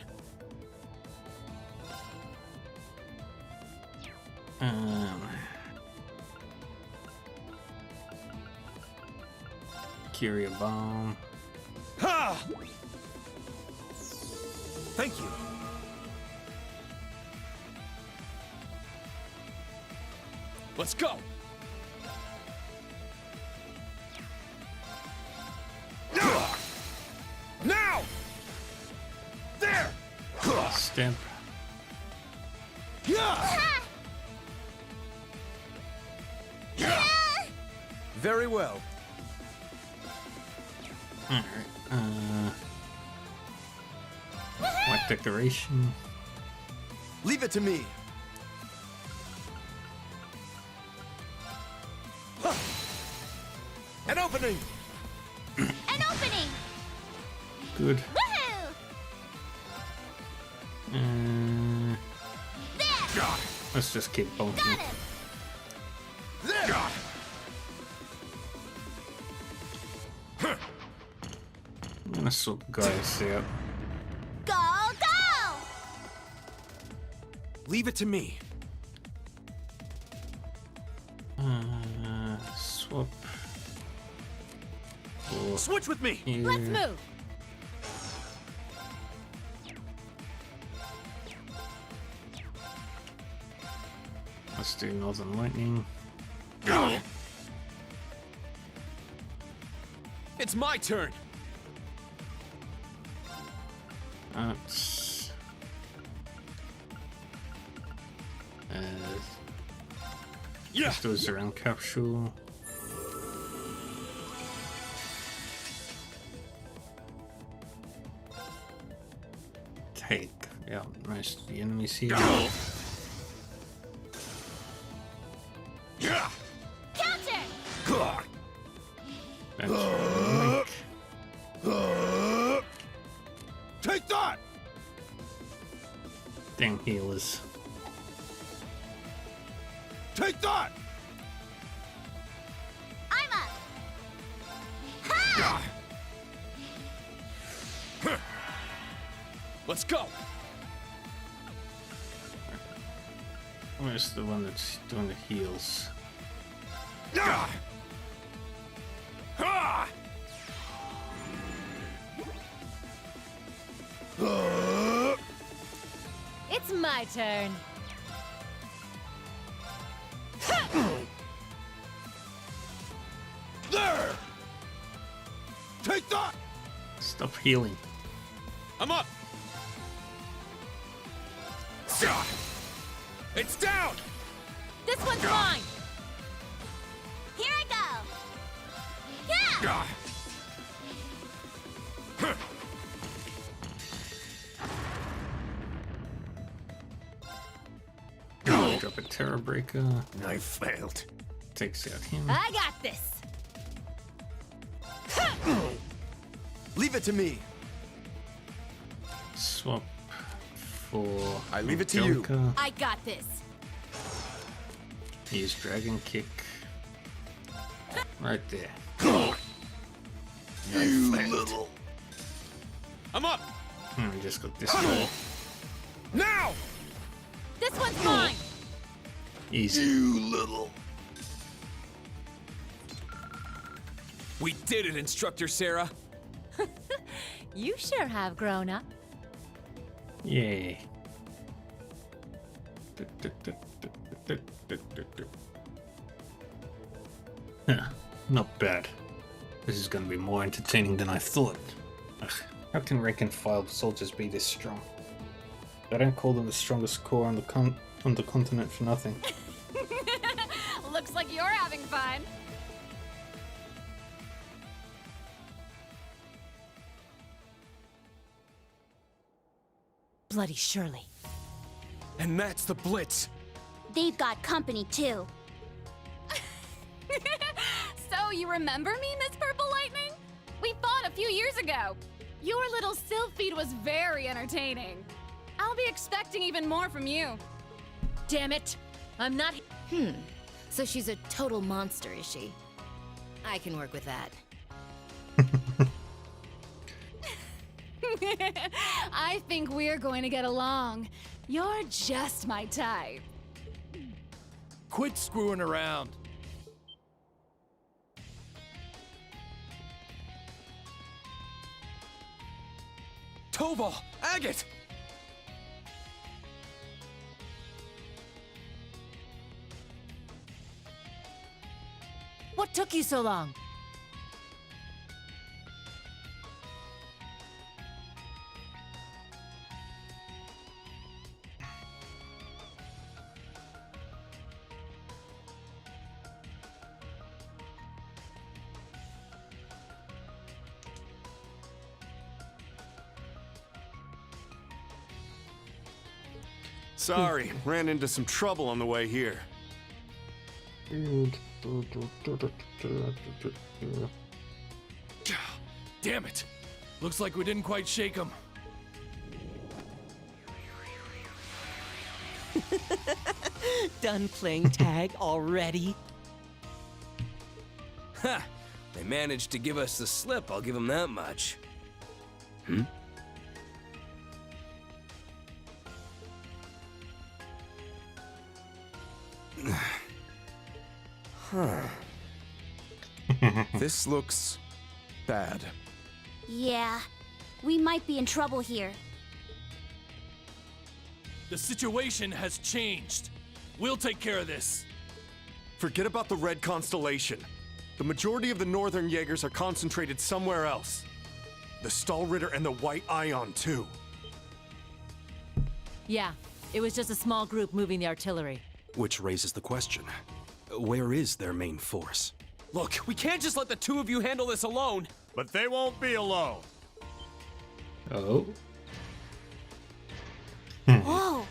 Curia Bomb. Ha! Thank you. Let's go. Now! There! Stamp. Yeah! Very well. Alright. White decoration. Leave it to me. Huh. An opening! An opening! Good. Woohoo! There! Let's just keep bonking. Got him! There! I'm gonna swap guys out. Go, go! Leave it to me. Swap. Switch with me! Here. Let's move! Let's do Northern Lightning. It's my turn. That's yeah. those around capsule. take out most of the enemies here. Counter! That's right. Take that! Dang healers. Take that! I'm up! Ha! Let's go! Where's the one that's doing the heals? It's my turn. There! Take that! Stop healing. I'm up! It's down! This one's mine. Here I go! Yeah! Drop a Terror Breaker. I failed. Takes out him. I got this. Leave it to me. Swap for. I leave it to you. Angelica. I got this. Use Dragon Kick. Right there. You little. I'm up! I just got this one. Now! This one's mine. Easy. You little. We did it, Instructor Sarah. You sure have grown up. Yay. Huh, not bad. This is gonna be more entertaining than I thought. Ugh, how can rank and file soldiers be this strong? I don't call them the strongest corps on the continent for nothing. Looks like you're having fun. Bloody Shirley. And that's the Blitz. They've got company too. So you remember me, Miss Purple Lightning? We fought a few years ago. Your little sylph feed was very entertaining. I'll be expecting even more from you. Damn it. I'm not. So she's a total monster, is she? I can work with that. I think we're going to get along. You're just my type. Quit screwing around. Toval! Agate! What took you so long? Sorry, ran into some trouble on the way here. Damn it. Looks like we didn't quite shake him. Done playing tag already? Ha! They managed to give us the slip, I'll give them that much. Hmm? Huh. This looks bad. Yeah, we might be in trouble here. The situation has changed. We'll take care of this. Forget about the Red Constellation. The majority of the Northern Jaegers are concentrated somewhere else. The Stahlritter and the White Ion, too. Yeah, it was just a small group moving the artillery. Which raises the question, where is their main force? Look, we can't just let the two of you handle this alone. But they won't be alone. Oh. Whoa!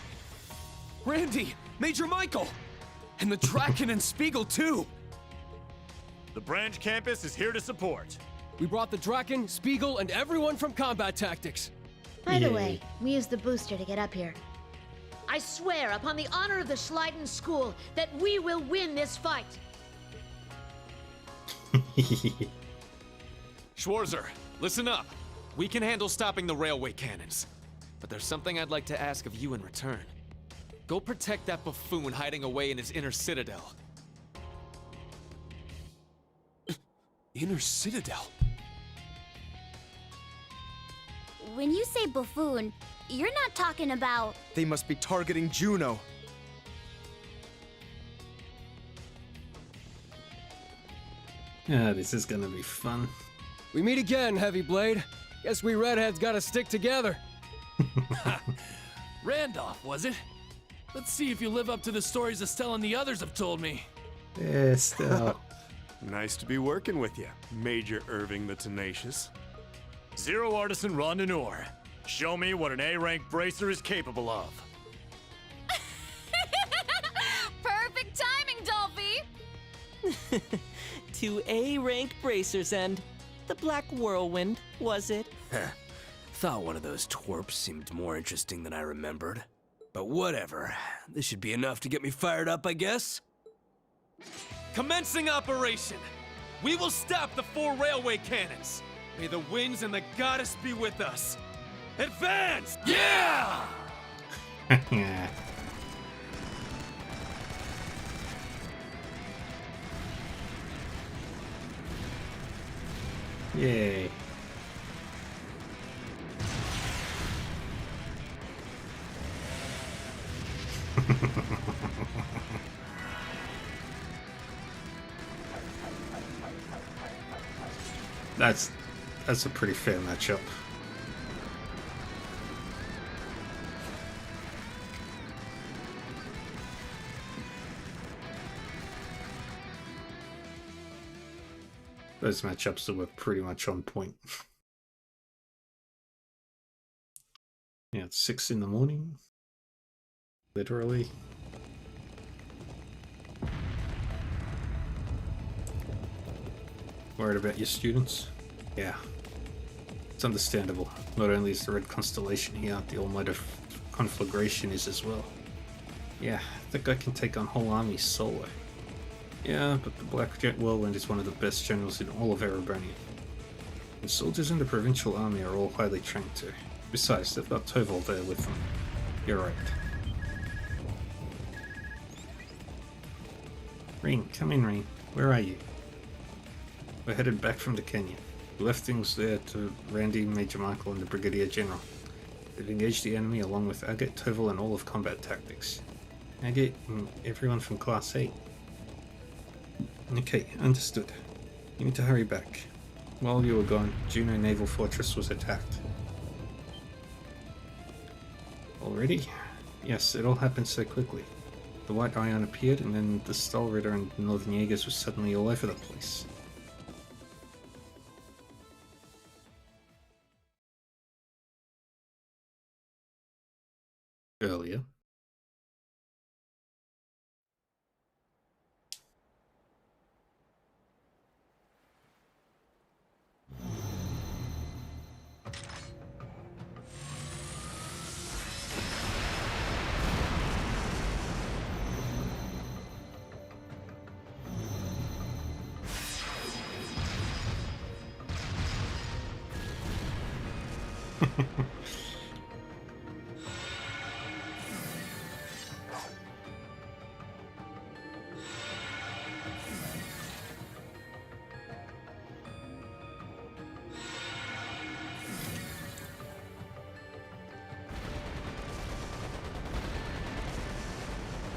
Randy! Major Michael! And the Draken and Spiegel, too! The branch campus is here to support. We brought the Draken, Spiegel, and everyone from Combat Tactics. By the way, we used the booster to get up here. I swear upon the honor of the Schleiden School that we will win this fight. Schwarzer, listen up. We can handle stopping the railway cannons. But there's something I'd like to ask of you in return. Go protect that buffoon hiding away in his inner citadel. Inner citadel? When you say buffoon, you're not talking about... They must be targeting Juno. Yeah, this is gonna be fun. We meet again, Heavy Blade. Guess we redheads gotta stick together. Randolph, was it? Let's see if you live up to the stories Estelle and the others have told me. Yeah, still. Nice to be working with you, Major Irving the Tenacious. Zero Artisan Rondinor. Show me what an A-rank bracer is capable of. Perfect timing, Dolphy! 2 A-rank bracers and the Black Whirlwind, was it? Thought one of those twerps seemed more interesting than I remembered. But whatever. This should be enough to get me fired up, I guess. Commencing operation! We will stop the 4 railway cannons! May the winds and the goddess be with us! Advance! Yeah! Yeah. Yay. That's a pretty fair matchup. Those matchups were pretty much on point. Yeah, it's 6 in the morning. Literally. Worried about your students? Yeah. It's understandable. Not only is the Red Constellation here, the All-Might Conflagration is as well. Yeah, that guy can take on whole armies solo. Yeah, but the Black Jet Whirlwind is one of the best generals in all of Erebonian. The soldiers in the Provincial Army are all highly trained too. Besides, they've got Toval there with them. You're right. Rean, come in, Rean. Where are you? We're headed back from the canyon. We left things there to Randy, Major Michael, and the Brigadier General. They've engaged the enemy along with Agate, Toval, and all of Combat Tactics. Agate and everyone from Class 8. Okay, understood. You need to hurry back. While you were gone, Juno Naval Fortress was attacked. Already? Yes, it all happened so quickly. The White Ion appeared, and then the Stahlritter and the Northern Jaegers were suddenly all over the place. Earlier.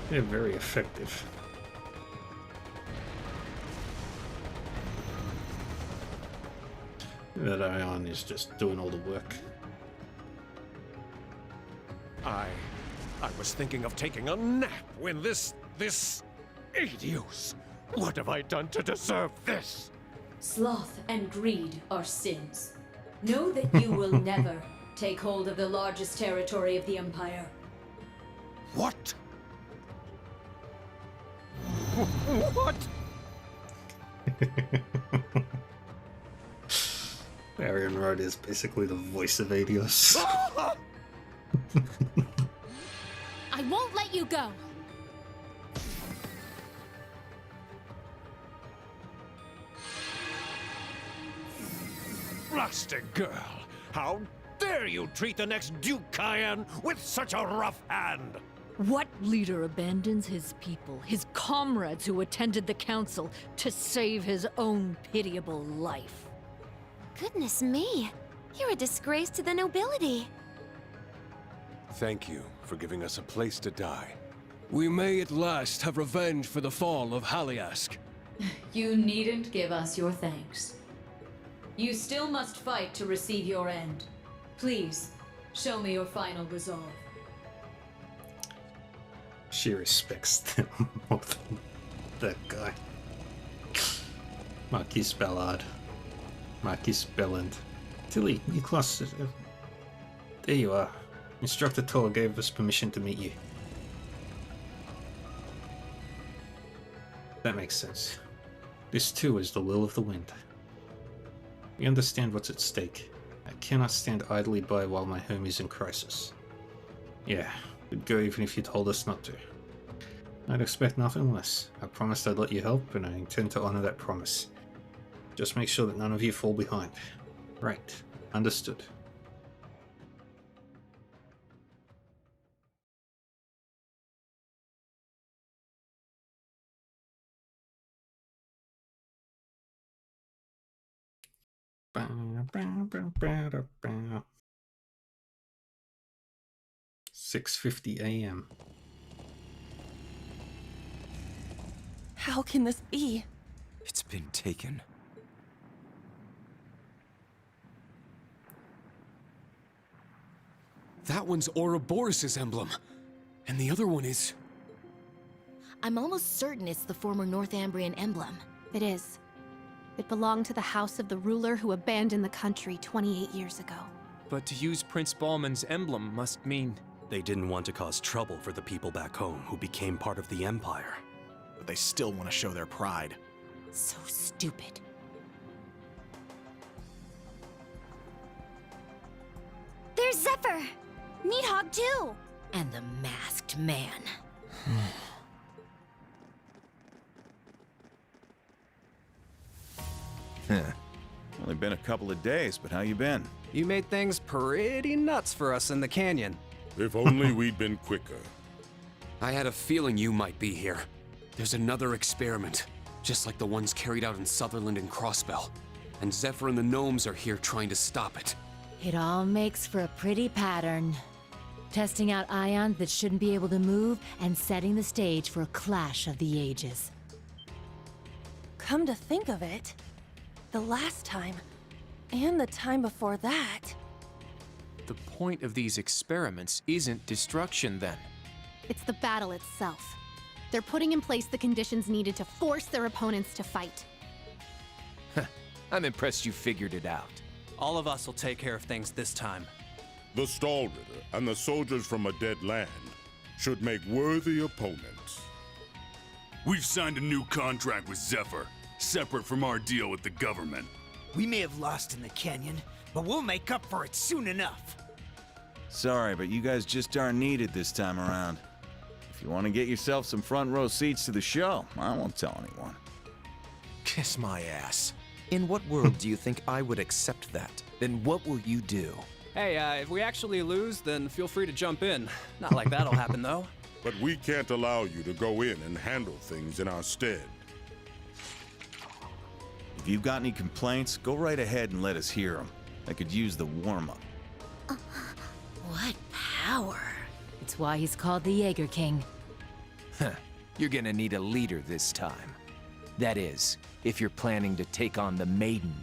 They're very effective. That Ion is just doing all the work. I was thinking of taking a nap when this Adios. What have I done to deserve this? Sloth and greed are sins. Know that you will never take hold of the largest territory of the Empire. What? What? Arian Rod is basically the voice of Adios. I won't let you go. Blasted girl! How dare you treat the next Duke Cayenne with such a rough hand? What leader abandons his people, his comrades who attended the council, to save his own pitiable life? Goodness me. You're a disgrace to the nobility. Thank you for giving us a place to die. We may at last have revenge for the fall of Haliask. You needn't give us your thanks. You still must fight to receive your end. Please, show me your final resolve. She respects them more than that guy. Marquis Ballard. Marquis Belland. Tilly, new class. There you are. Instructor Tor gave us permission to meet you. That makes sense. This too is the will of the wind. We understand what's at stake. I cannot stand idly by while my home is in crisis. Yeah, we'd go even if you told us not to. I'd expect nothing less. I promised I'd let you help, and I intend to honor that promise. Just make sure that none of you fall behind. Right. Understood. Ba-ba-ba-ba-ba-ba. 6:50 a.m. How can this be? It's been taken. That one's Ouroboros' emblem. And the other one is... I'm almost certain it's the former Northumbrian emblem. It is. It belonged to the house of the ruler who abandoned the country 28 years ago. But to use Prince Ballman's emblem must mean... They didn't want to cause trouble for the people back home who became part of the Empire. But they still want to show their pride. So stupid. There's Zephyr! Needhogg too! And the masked man. Only been a couple of days, but how you been? You made things pretty nuts for us in the canyon. If only we'd been quicker. I had a feeling you might be here. There's another experiment, just like the ones carried out in Sutherland and Crossbell. And Zephyr and the gnomes are here trying to stop it. It all makes for a pretty pattern. Testing out ions that shouldn't be able to move and setting the stage for a clash of the ages. Come to think of it, the last time, and the time before that... The point of these experiments isn't destruction, then. It's the battle itself. They're putting in place the conditions needed to force their opponents to fight. I'm impressed you figured it out. All of us will take care of things this time. The Stallritter and the soldiers from a dead land should make worthy opponents. We've signed a new contract with Zephyr, separate from our deal with the government. We may have lost in the canyon, but we'll make up for it soon enough. Sorry, but you guys just aren't needed this time around. If you want to get yourself some front row seats to the show, I won't tell anyone. Kiss my ass. In what world do you think I would accept that? Then what will you do? Hey, if we actually lose, then feel free to jump in. Not like that'll happen, though. But we can't allow you to go in and handle things in our stead. If you've got any complaints, go right ahead and let us hear them. I could use the warm-up. What power. It's why he's called the Jaeger King. You're gonna need a leader this time. That is, if you're planning to take on the Maiden.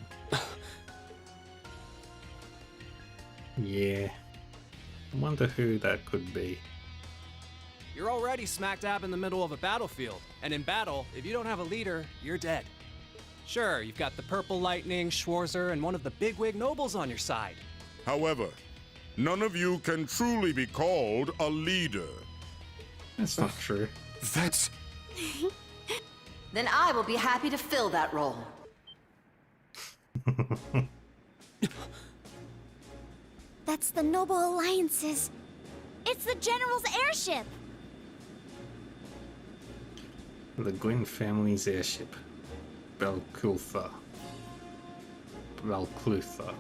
Yeah. I wonder who that could be. You're already smack dab in the middle of a battlefield, and in battle, if you don't have a leader, you're dead. Sure, you've got the Purple Lightning, Schwarzer, and one of the bigwig nobles on your side. However, none of you can truly be called a leader. That's not true. That's... Then I will be happy to fill that role. That's the Noble Alliance's. It's the General's airship! The Gwyn family's airship. Belclutha. Belclutha.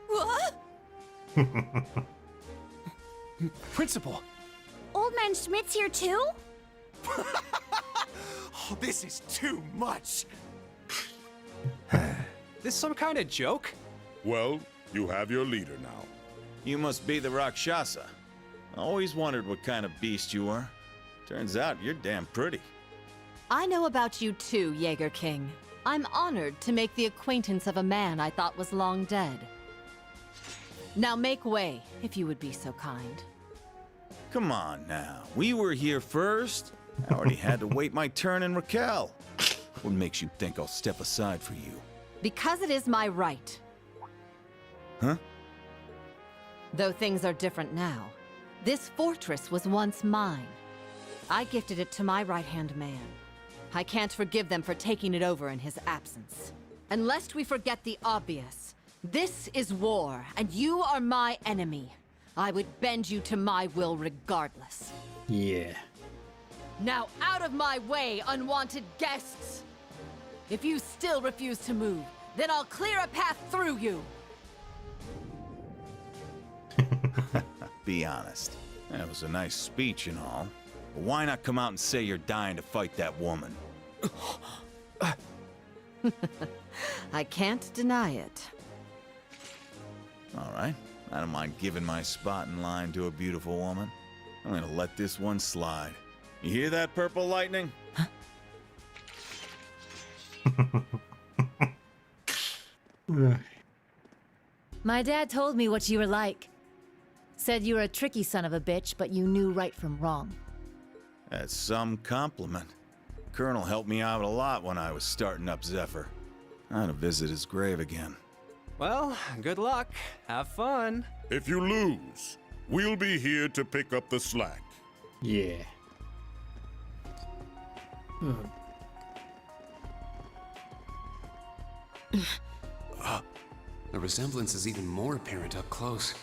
What? Principal! Old Man Schmidt's here too? Oh, this is too much! This some kind of joke? Well, you have your leader now. You must be the Rakshasa. I always wondered what kind of beast you were. Turns out you're damn pretty. I know about you too, Jaeger King. I'm honored to make the acquaintance of a man I thought was long dead. Now make way, if you would be so kind. Come on now. We were here first. I already had to wait my turn in Raquel. What makes you think I'll step aside for you? Because it is my right. Huh? Though things are different now. This fortress was once mine. I gifted it to my right-hand man. I can't forgive them for taking it over in his absence. And lest we forget the obvious, this is war, and you are my enemy. I would bend you to my will regardless. Yeah. Now out of my way, unwanted guests! If you still refuse to move, then I'll clear a path through you! Be honest. That was a nice speech and all. But why not come out and say you're dying to fight that woman? I can't deny it. All right. I don't mind giving my spot in line to a beautiful woman. I'm gonna let this one slide. You hear that, Purple Lightning? My dad told me what you were like. Said you were a tricky son of a bitch, but you knew right from wrong. That's some compliment. Colonel helped me out a lot when I was starting up Zephyr. I ought to visit his grave again. Well, good luck. Have fun. If you lose, we'll be here to pick up the slack. Yeah. The resemblance is even more apparent up close.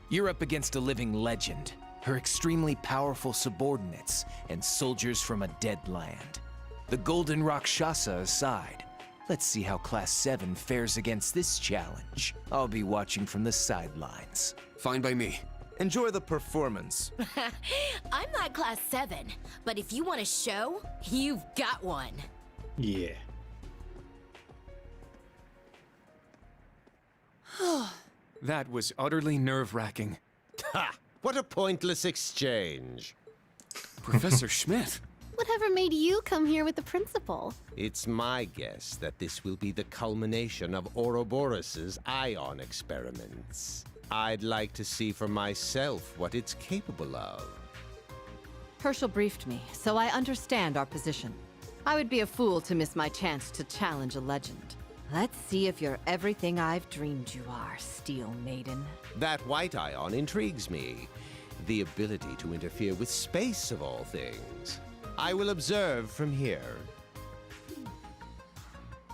You're up against a living legend, her extremely powerful subordinates, and soldiers from a dead land. The Golden Rakshasa aside, let's see how Class 7 fares against this challenge. I'll be watching from the sidelines. Fine by me. Enjoy the performance. I'm not Class 7, but if you want a show, you've got one. Yeah. That was utterly nerve-wracking. Ha! What a pointless exchange. Professor Schmidt. Whatever made you come here with the principal? It's my guess that this will be the culmination of Ouroboros' ion experiments. I'd like to see for myself what it's capable of. Herschel briefed me, so I understand our position. I would be a fool to miss my chance to challenge a legend. Let's see if you're everything I've dreamed you are, Steel Maiden. That white ion intrigues me. The ability to interfere with space, of all things. I will observe from here.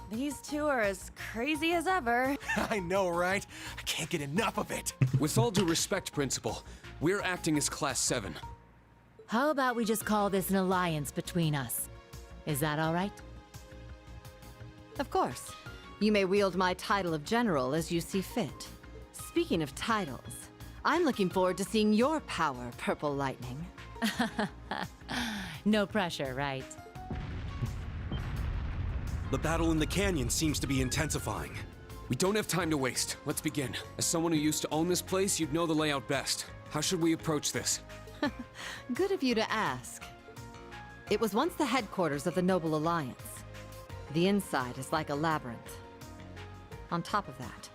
These two are as crazy as ever. I know, right? I can't get enough of it. With all due respect, Principal, we're acting as Class 7. How about we just call this an alliance between us? Is that all right? Of course. You may wield my title of general as you see fit. Speaking of titles, I'm looking forward to seeing your power, Purple Lightning. No pressure, right? The battle in the canyon seems to be intensifying. We don't have time to waste. Let's begin. As someone who used to own this place, you'd know the layout best. How should we approach this? Good of you to ask. It was once the headquarters of the Noble Alliance. The inside is like a labyrinth. On top of that,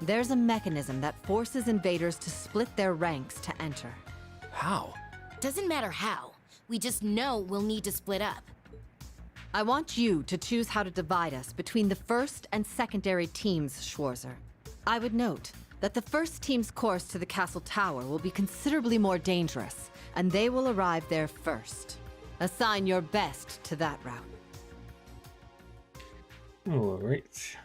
there's a mechanism that forces invaders to split their ranks to enter. How? Doesn't matter how. We just know we'll need to split up. I want you to choose how to divide us between the first and secondary teams, Schwarzer. I would note that the first team's course to the castle tower will be considerably more dangerous, and they will arrive there first. Assign your best to that route. All right.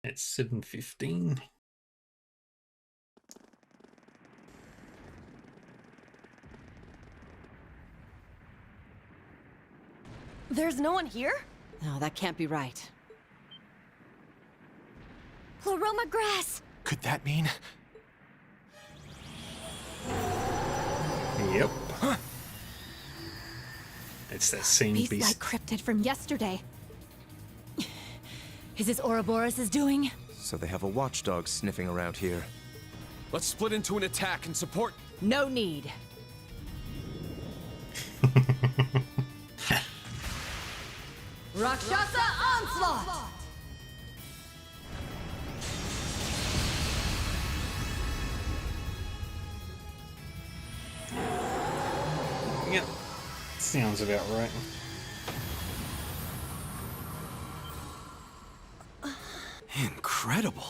It's 7:15. There's no one here? No, that can't be right. Chloroma grass! Could that mean? Yep. It's that same beast. Beast-like cryptid from yesterday. Is this Ouroboros' doing? So they have a watchdog sniffing around here. Let's split into an attack and support. No need. Rakshasa Onslaught! Yep. Sounds about right. Incredible.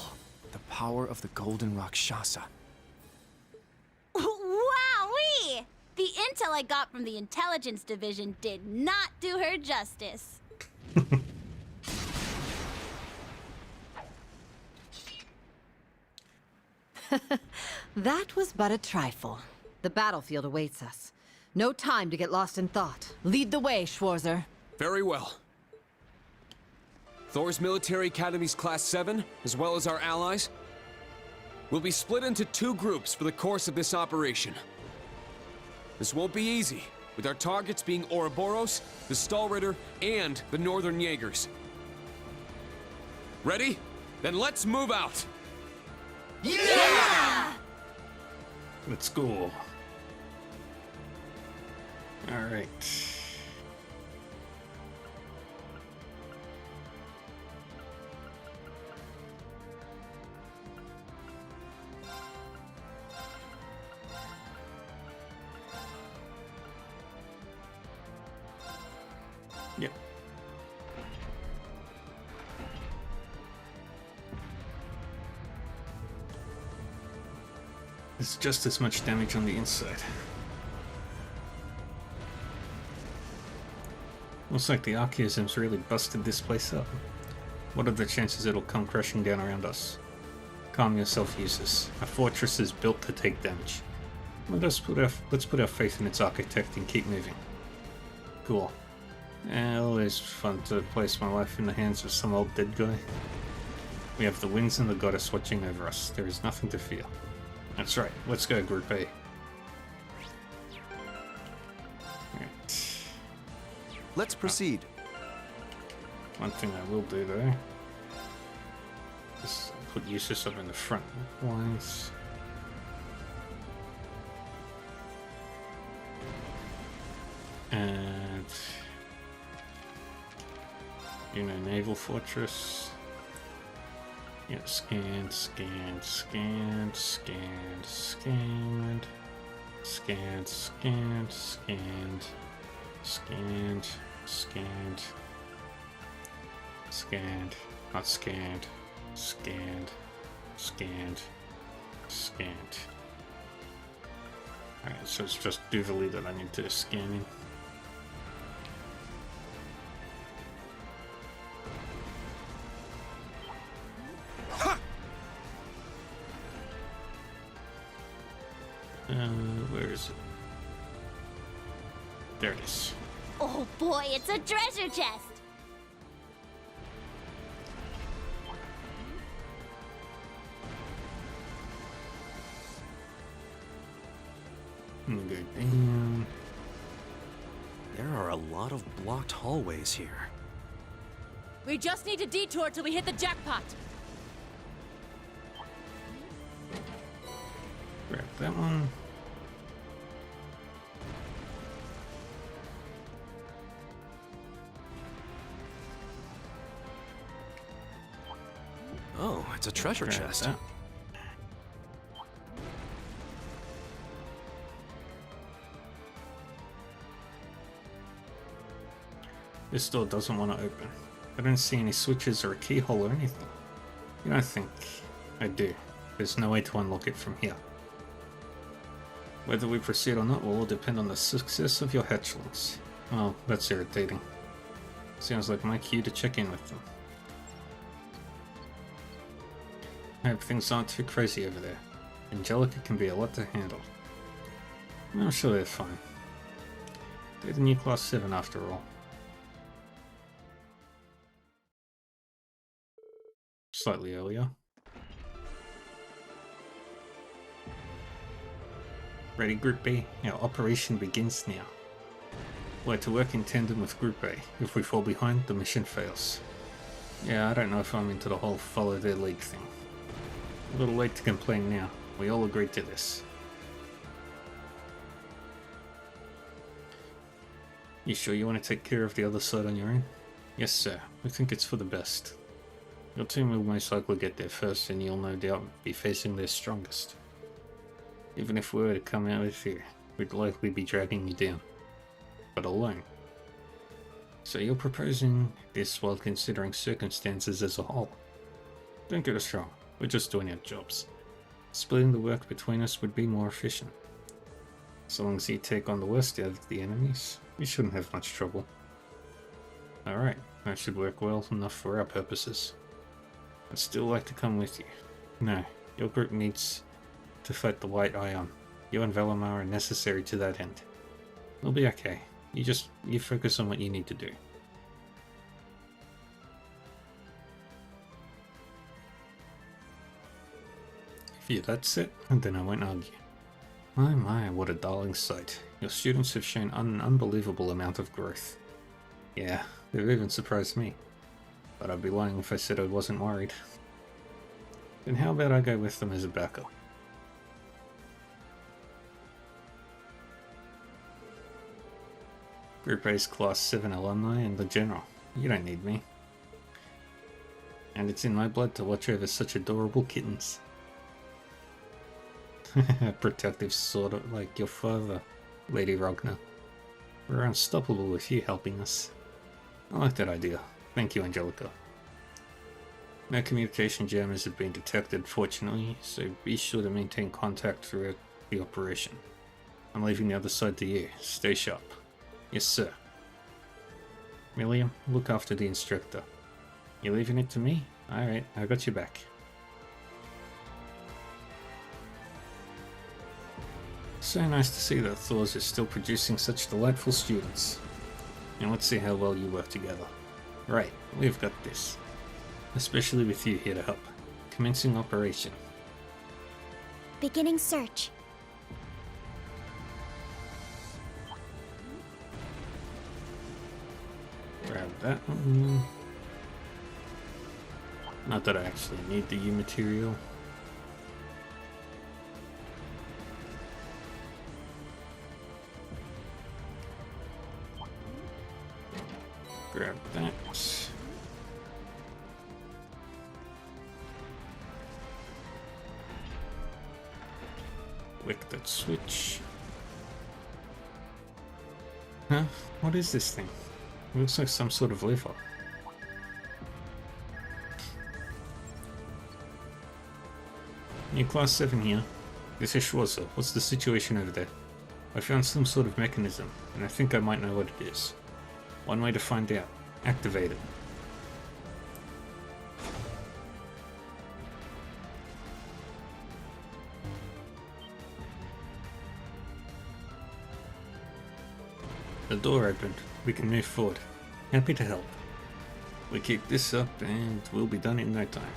The power of the Golden Rakshasa. Wowee! The intel I got from the intelligence division did not do her justice. That was but a trifle. The battlefield awaits us. No time to get lost in thought. Lead the way, Schwarzer. Very well. Thor's Military Academy's Class 7, as well as our allies, will be split into 2 groups for the course of this operation. This won't be easy, with our targets being Ouroboros, the Stahlritter, and the Northern Jaegers. Ready? Then let's move out! Yeah! Let's go. All right. Yep. There's just as much damage on the inside. Looks like the Archaisms really busted this place up. What are the chances it'll come crashing down around us? Calm yourself, users. Our fortress is built to take damage. Let's put our faith in its architect and keep moving. Cool. Always fun to place my life in the hands of some old dead guy. We have the winds and the goddess watching over us. There is nothing to fear. That's right. Let's go, Group A. Right. Let's proceed. One thing I will do though is put Eustace up in the front lines. And naval fortress. Yeah, scanned, scanned, scanned, scanned, scanned, scanned, scanned, scanned, scanned, scanned, scanned, not scanned, scanned, scanned, scanned. Alright, so it's just Duvali that I need to scan in. Where is it? There it is. Oh boy, it's a treasure chest! Good. Damn. There are a lot of blocked hallways here. We just need to detour till we hit the jackpot. Grab that one. Oh, it's a treasure Grab chest. that. This door doesn't want to open. I don't see any switches or a keyhole or anything. You don't think I do. There's no way to unlock it from here. Whether we proceed or not will all depend on the success of your hatchlings. Oh, that's irritating. Sounds like my cue to check in with them. I hope things aren't too crazy over there. Angelica can be a lot to handle. I'm sure they're fine. They're the new Class 7 after all. Slightly earlier. Ready, Group B? Our operation begins now. We're to work in tandem with Group A. If we fall behind, the mission fails. Yeah, I don't know if I'm into the whole follow their lead thing. A little late to complain now. We all agreed to this. You sure you want to take care of the other side on your own? Yes, sir. We think it's for the best. Your team will most likely get there first, and you'll no doubt be facing their strongest. Even if we were to come out with you, we'd likely be dragging you down. But alone. So you're proposing this while considering circumstances as a whole. Don't get us wrong, we're just doing our jobs. Splitting the work between us would be more efficient. So long as you take on the worst out of the enemies, we shouldn't have much trouble. Alright, that should work well enough for our purposes. I'd still like to come with you. No, your group needs to fight the White Ion. You and Valimar are necessary to that end. We'll be okay. You focus on what you need to do. If you're that set, then I won't argue. My, what a darling sight. Your students have shown an unbelievable amount of growth. Yeah, they've even surprised me. But I'd be lying if I said I wasn't worried. Then how about I go with them as a backup? Group A's Class 7 alumni and the General. You don't need me. And it's in my blood to watch over such adorable kittens. Protective sort of like your father, Lady Rogner. We're unstoppable with you helping us. I like that idea. Thank you, Angelica. No communication jammers have been detected, fortunately, so be sure to maintain contact throughout the operation. I'm leaving the other side to you. Stay sharp. Yes, sir. William, look after the instructor. You leaving it to me? Alright, I got you back. So nice to see that Thors is still producing such delightful students. And let's see how well you work together. Right, we've got this. Especially with you here to help. Commencing operation. Beginning search. Grab that one. Not that I actually need the U material. Grab that. Click that switch. Huh? What is this thing? It looks like some sort of lever. New Class 7 here. This is Schwarzer. What's the situation over there? I found some sort of mechanism, and I think I might know what it is. One way to find out. Activate it. The door opened. We can move forward. Happy to help. We keep this up and we'll be done in no time.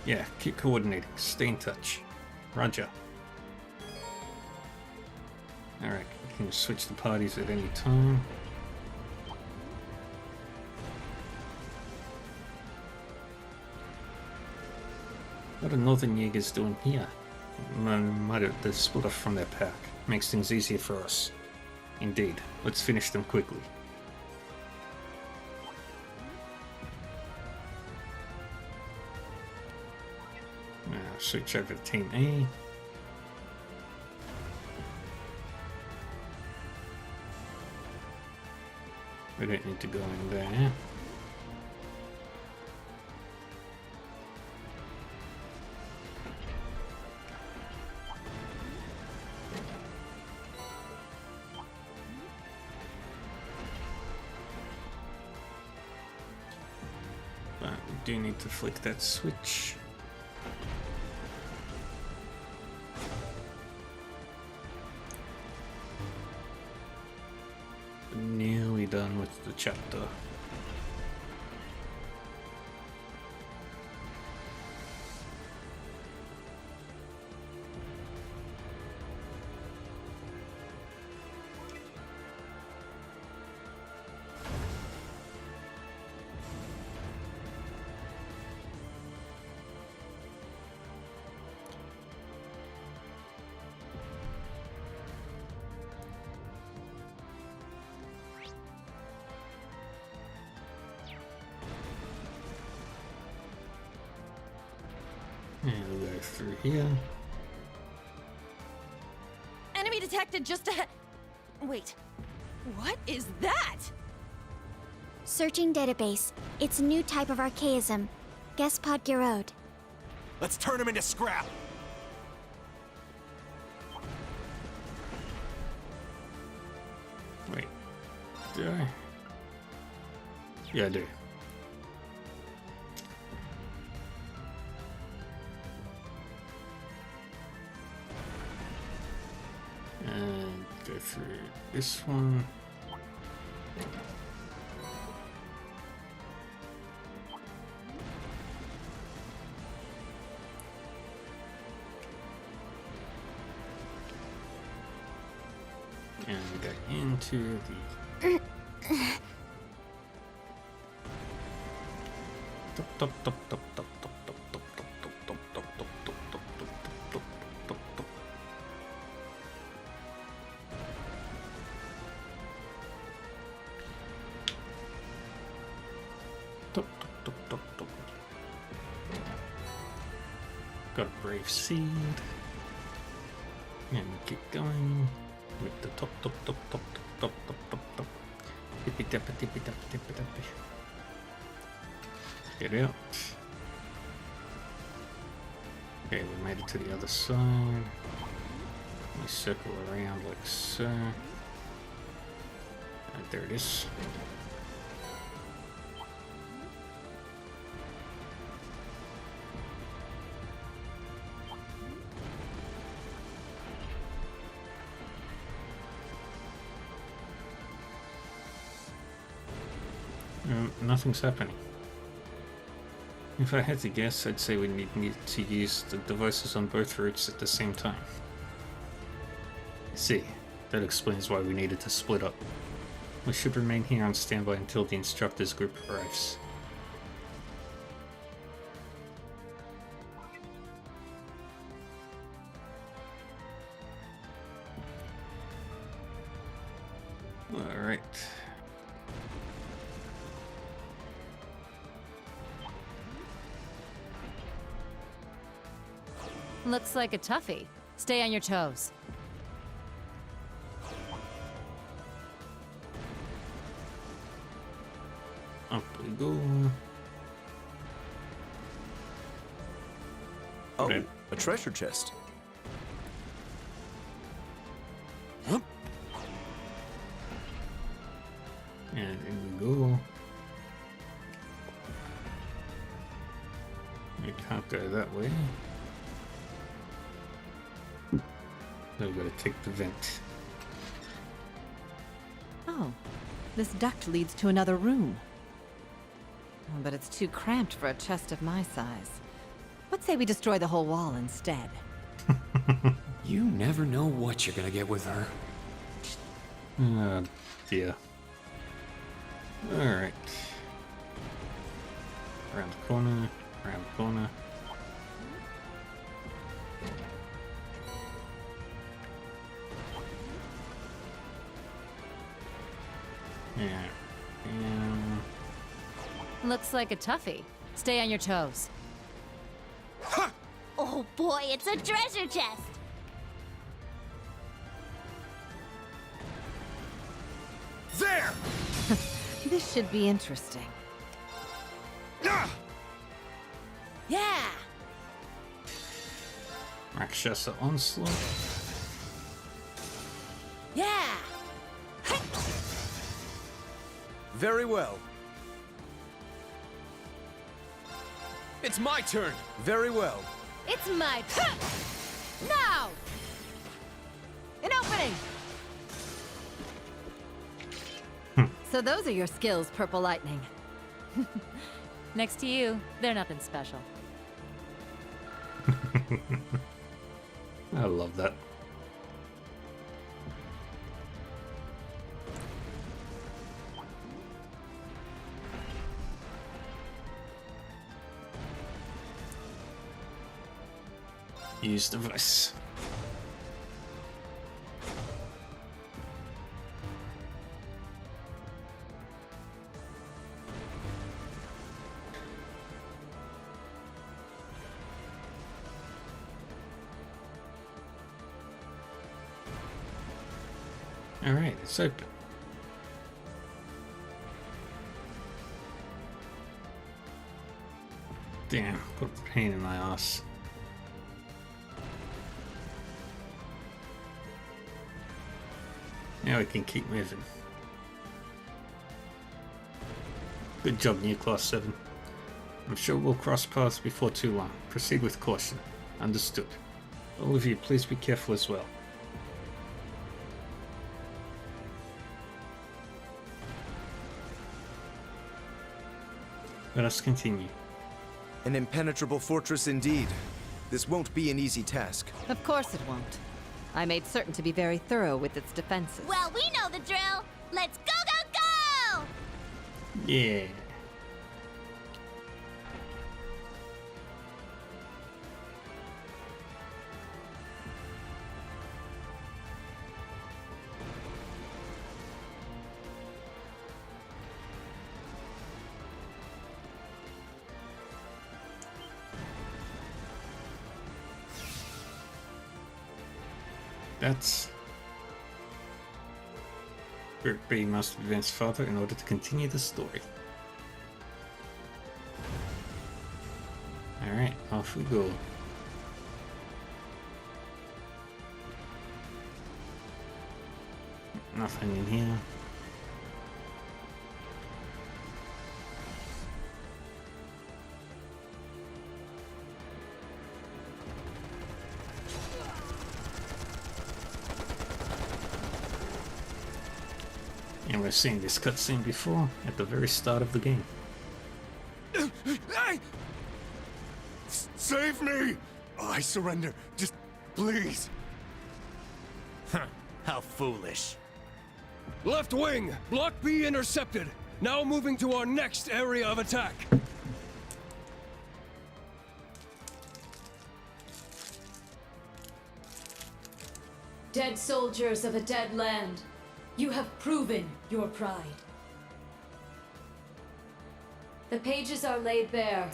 Yeah, keep coordinating. Stay in touch. Roger. Alright, we can switch the parties at any time. What are Northern Jaegers doing here? Might have they've split off from their pack. Makes things easier for us. Indeed. Let's finish them quickly. Now switch over to Team A. We don't need to go in there. do need to flick that switch. Nearly done with the chapter. And we'll go through here. Enemy detected just ahead. Wait, what is that? Searching database. It's a new type of archaism. Gespod Gerode. Let's turn him into scrap! Wait. Do I? Yeah, I do. And go through this one. And we go into the top, top, top, top, top, top, top, top, top, top, top, top, top, top, top, top, top, top. Top, top, top, top, top. Got a brave seed. And keep going with the top, top, top, top, top, top, top, top, top. Tippy tappy, tippy tappy, tippy tappy. Get out. Okay, we made it to the other side. We circle around like so. And there it is. Nothing's happening. If I had to guess, I'd say we need to use the devices on both routes at the same time. See, that explains why we needed to split up. We should remain here on standby until the instructors group arrives. Alright. Looks like a toughie. Stay on your toes. Up we go. Oh, a treasure chest. And in we go. We can't go that way. So we gotta take the vent. Oh, this duct leads to another room. Oh, but it's too cramped for a chest of my size. Let's say we destroy the whole wall instead. You never know what you're gonna get with her. Dear. Alright. Around the corner, around the corner. Yeah. Looks like a toughie. Stay on your toes. Oh boy, it's a treasure chest! There! This should be interesting. Yeah! Rakshasa Onslaught. Yeah! Very well. It's my turn. Very well. It's my turn! Now! An opening! So those are your skills, Purple Lightning. Next to you, they're nothing special. I love that. Use device. All right, it's open. Damn, what a pain in my ass. Now we can keep moving. Good job, New Class 7. I'm sure we'll cross paths before too long. Proceed with caution. Understood. All of you, please be careful as well. Let us continue. An impenetrable fortress indeed. This won't be an easy task. Of course it won't. I made certain to be very thorough with its defenses. Well, we know the drill. Let's go, go, go! Yeah. That's... Group B must advance further in order to continue the story. Alright, off we go. Nothing in here. And we've seen this cutscene before, at the very start of the game. Save me! Oh, I surrender. Just please. How foolish. Left wing! Block B intercepted! Now moving to our next area of attack! Dead soldiers of a dead land, you have proven your pride. The pages are laid bare.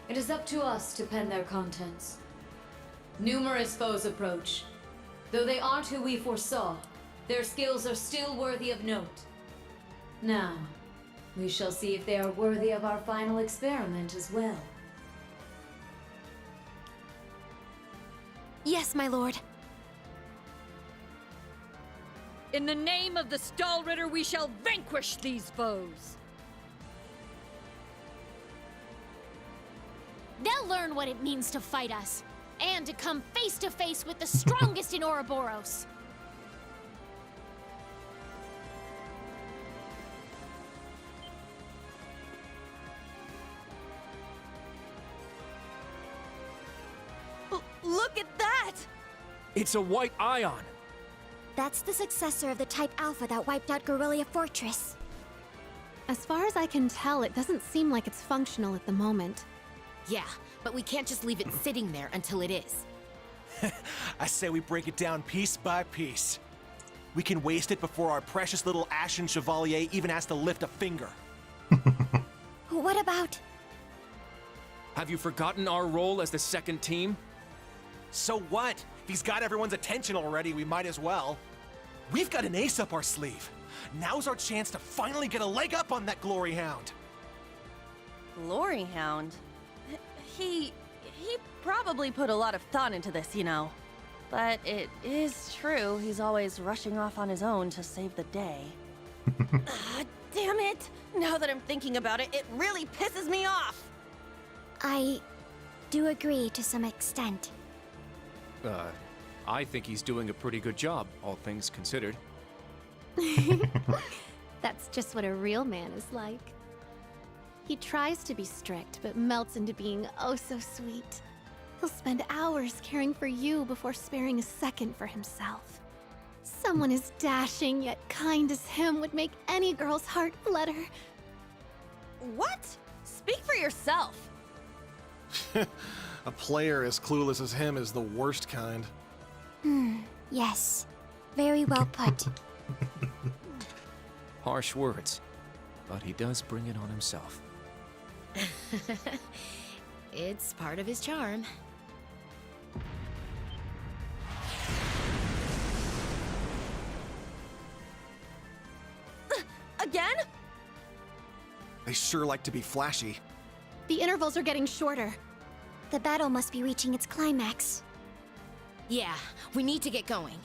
It is up to us to pen their contents. Numerous foes approach. Though they aren't who we foresaw, their skills are still worthy of note. Now, we shall see if they are worthy of our final experiment as well. Yes, my lord. In the name of the Stahlritter, we shall vanquish these foes! They'll learn what it means to fight us, and to come face to face with the strongest in Ouroboros. Look at that! It's a white ion. That's the successor of the Type Alpha that wiped out Guerrilla Fortress. As far as I can tell, it doesn't seem like it's functional at the moment. Yeah, but we can't just leave it sitting there until it is. I say we break it down piece by piece. We can waste it before our precious little Ashen Chevalier even has to lift a finger. What about... Have you forgotten our role as the second team? So what? If he's got everyone's attention already, we might as well. We've got an ace up our sleeve. Now's our chance to finally get a leg up on that Glory Hound. Glory Hound? He probably put a lot of thought into this, you know. But it is true, he's always rushing off on his own to save the day. Damn it! Now that I'm thinking about it, it really pisses me off! I do agree to some extent. I think he's doing a pretty good job, all things considered. That's just what a real man is like. He tries to be strict, but melts into being oh so sweet. He'll spend hours caring for you before sparing a second for himself. Someone as dashing yet kind as him would make any girl's heart flutter. What? Speak for yourself. A player as clueless as him is the worst kind. Yes. Very well put. Harsh words, but he does bring it on himself. It's part of his charm. Again? They sure like to be flashy. The intervals are getting shorter. The battle must be reaching its climax. Yeah, we need to get going.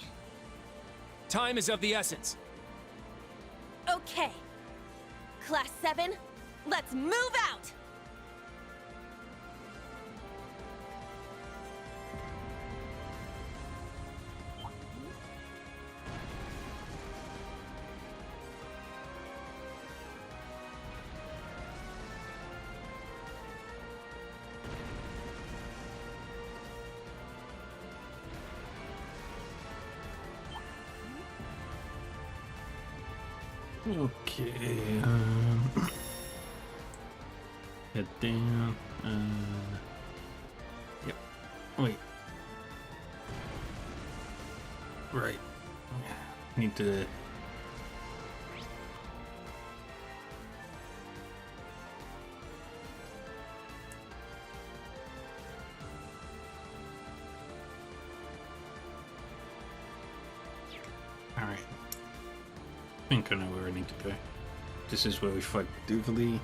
Time is of the essence. Okay. Class 7, let's move out! Okay, head down, yep, wait, right, need to, alright. I think I know where I need to go. This is where we fight Duvali.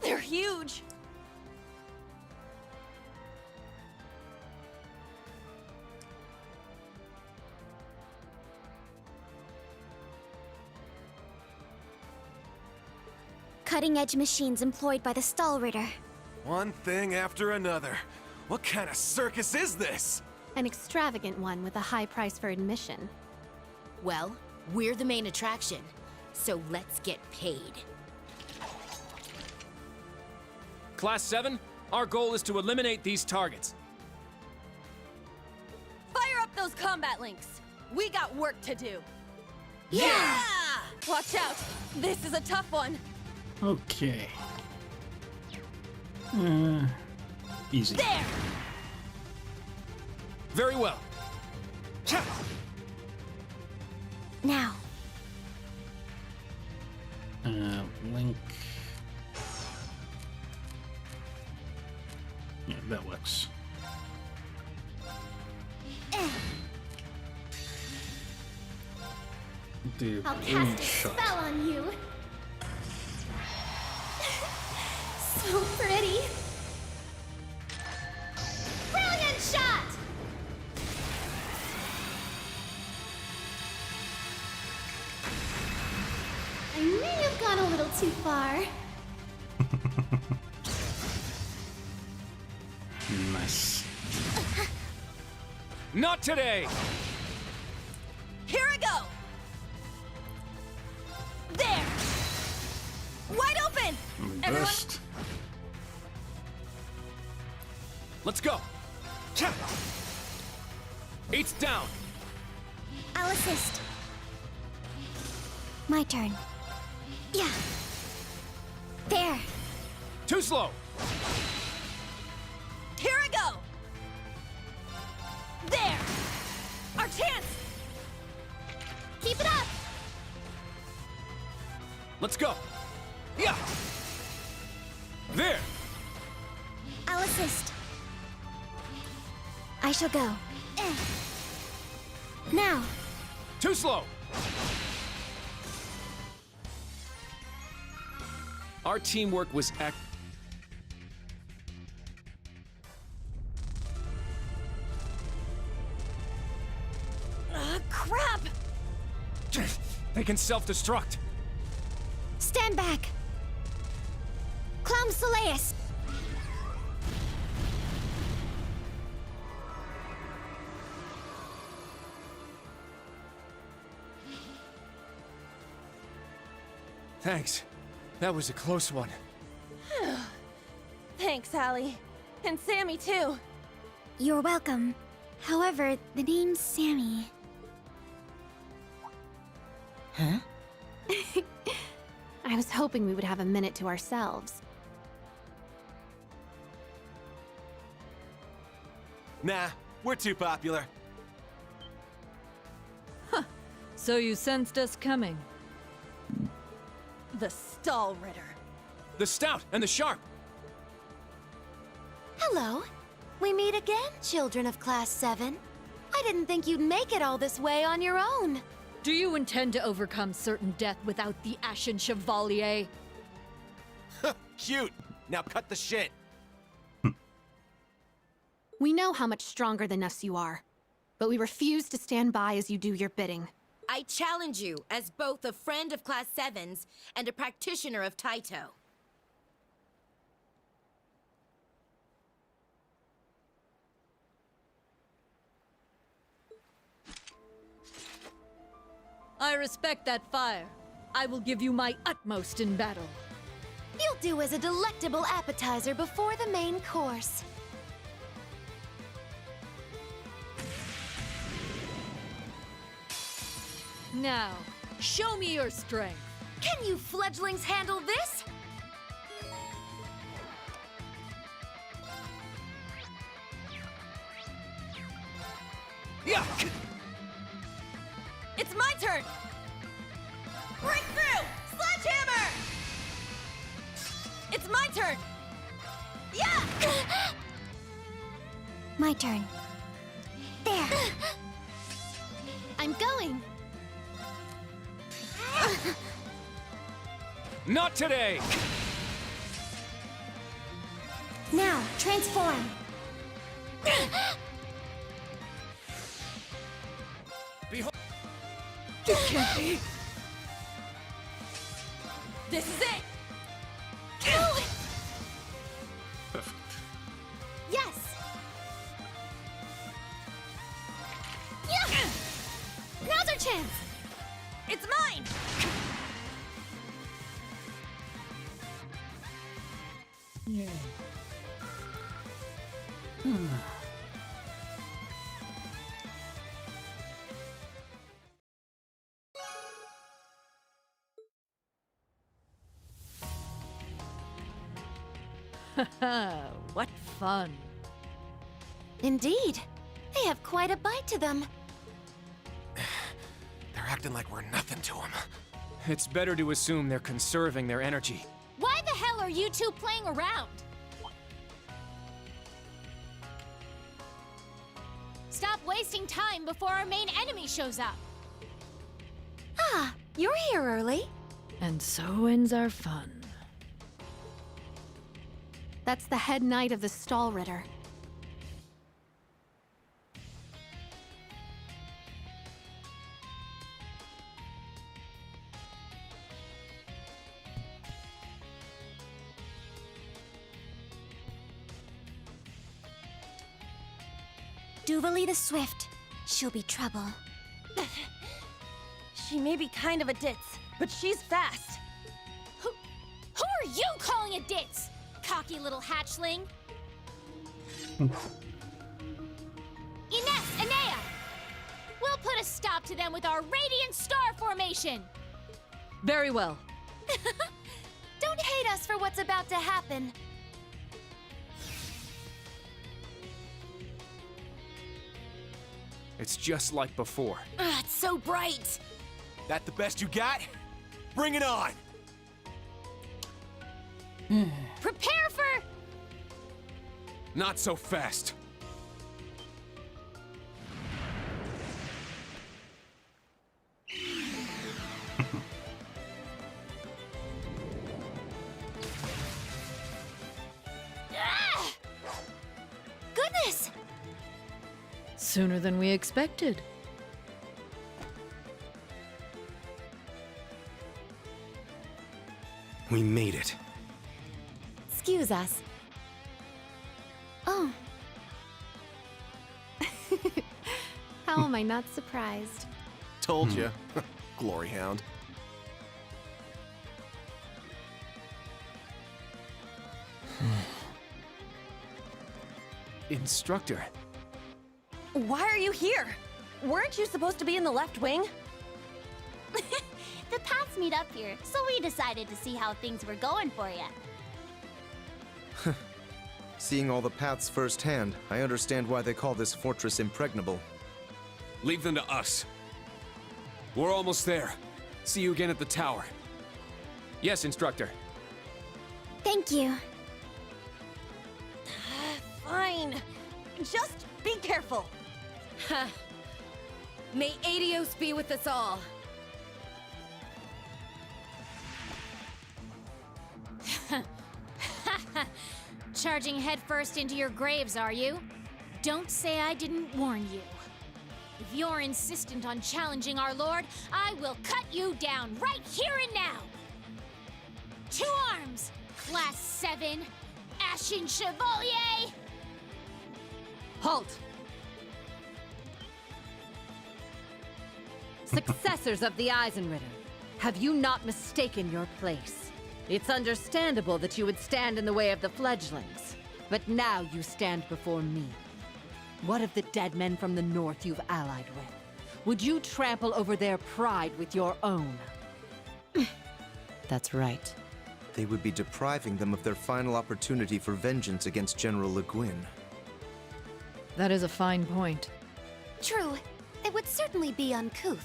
They're huge! Cutting-edge machines employed by the Stahlritter. One thing after another. What kind of circus is this? An extravagant one with a high price for admission. Well, we're the main attraction, so let's get paid. Class 7, our goal is to eliminate these targets. Fire up those combat links! We got work to do! Yeah! Watch out! This is a tough one! Okay. Easy. There! Very well. Now. Link. Yeah, that works. Dude, I'll cast a spell on you. So pretty. Brilliant shot! I may have gone a little too far. Nice. Not today! Here I go! There! Wide open! Everyone, Burst. Let's go! Eight's down! I'll assist. My turn. Yeah. There. Too slow! here I go! There! Our chance! Keep it up! Let's go! Yeah! There! I'll assist. I shall go. Now. Too slow! Our teamwork was Crap! They can self-destruct. Stand back! Clown Soleus! Thanks. That was a close one. Thanks, Allie. And Sammy, too. You're welcome. However, the name's Sammy. Huh? I was hoping we would have a minute to ourselves. Nah, we're too popular. So you sensed us coming. The Stall Ritter. The Stout and the Sharp. Hello. We meet again, children of Class 7. I didn't think you'd make it all this way on your own. Do you intend to overcome certain death without the Ashen Chevalier? Cute. Now cut the shit. We know how much stronger than us you are, but we refuse to stand by as you do your bidding. I challenge you as both a friend of Class 7's and a practitioner of Taito. I respect that fire. I will give you my utmost in battle. You'll do as a delectable appetizer before the main course. Now, show me your strength. Can you fledglings handle this? Yeah! It's my turn! Breakthrough! Sledgehammer! It's my turn! Yeah! My turn. There. I'm going. Not today! Now, transform. Behold. This is it! Perfect. Yes! Yeah! Now's our chance! It's mine! Yeah. What fun. Indeed. They have quite a bite to them. They're acting like we're nothing to them. It's better to assume they're conserving their energy. Why the hell are you two playing around? Stop wasting time before our main enemy shows up. Ah, you're here early. And so ends our fun. That's the head knight of the Stall Ritter. Duvalie the Swift. She'll be trouble. She may be kind of a ditz, but she's fast. Who are you calling a ditz? Cocky little hatchling. Ines, Enea! We'll put a stop to them with our Radiant Star Formation! Very well. Don't hate us for what's about to happen. It's just like before. Ugh, it's so bright. That the best you got? Bring it on! Prepare for... Not so fast. Sooner than we expected. We made it. Excuse us. Oh. How am I not surprised? Told ya. Glory Hound. Instructor. Why are you here? Weren't you supposed to be in the left wing? The paths meet up here, so we decided to see how things were going for you. Seeing all the paths firsthand, I understand why they call this fortress impregnable. Leave them to us. We're almost there. See you again at the tower. Yes, Instructor. Thank you. Fine. Just be careful. May Adios be with us all. Charging headfirst into your graves, are you? Don't say I didn't warn you. If you're insistent on challenging our lord, I will cut you down right here and now! 2 arms! Class 7, Ashen Chevalier! Halt! Successors of the Eisenritter, have you not mistaken your place? It's understandable that you would stand in the way of the fledglings, but now you stand before me. What of the dead men from the north you've allied with? Would you trample over their pride with your own? That's right. They would be depriving them of their final opportunity for vengeance against General Le Guin. That is a fine point. True. It would certainly be uncouth.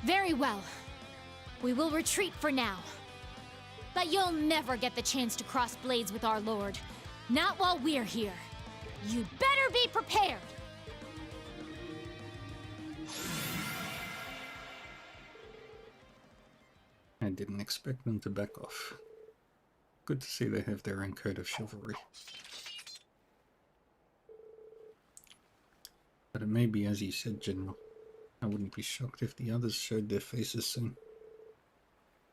Very well. We will retreat for now. But you'll never get the chance to cross blades with our lord. Not while we're here. You'd better be prepared! I didn't expect them to back off. Good to see they have their own code of chivalry. But it may be as you said, General. I wouldn't be shocked if the others showed their faces soon.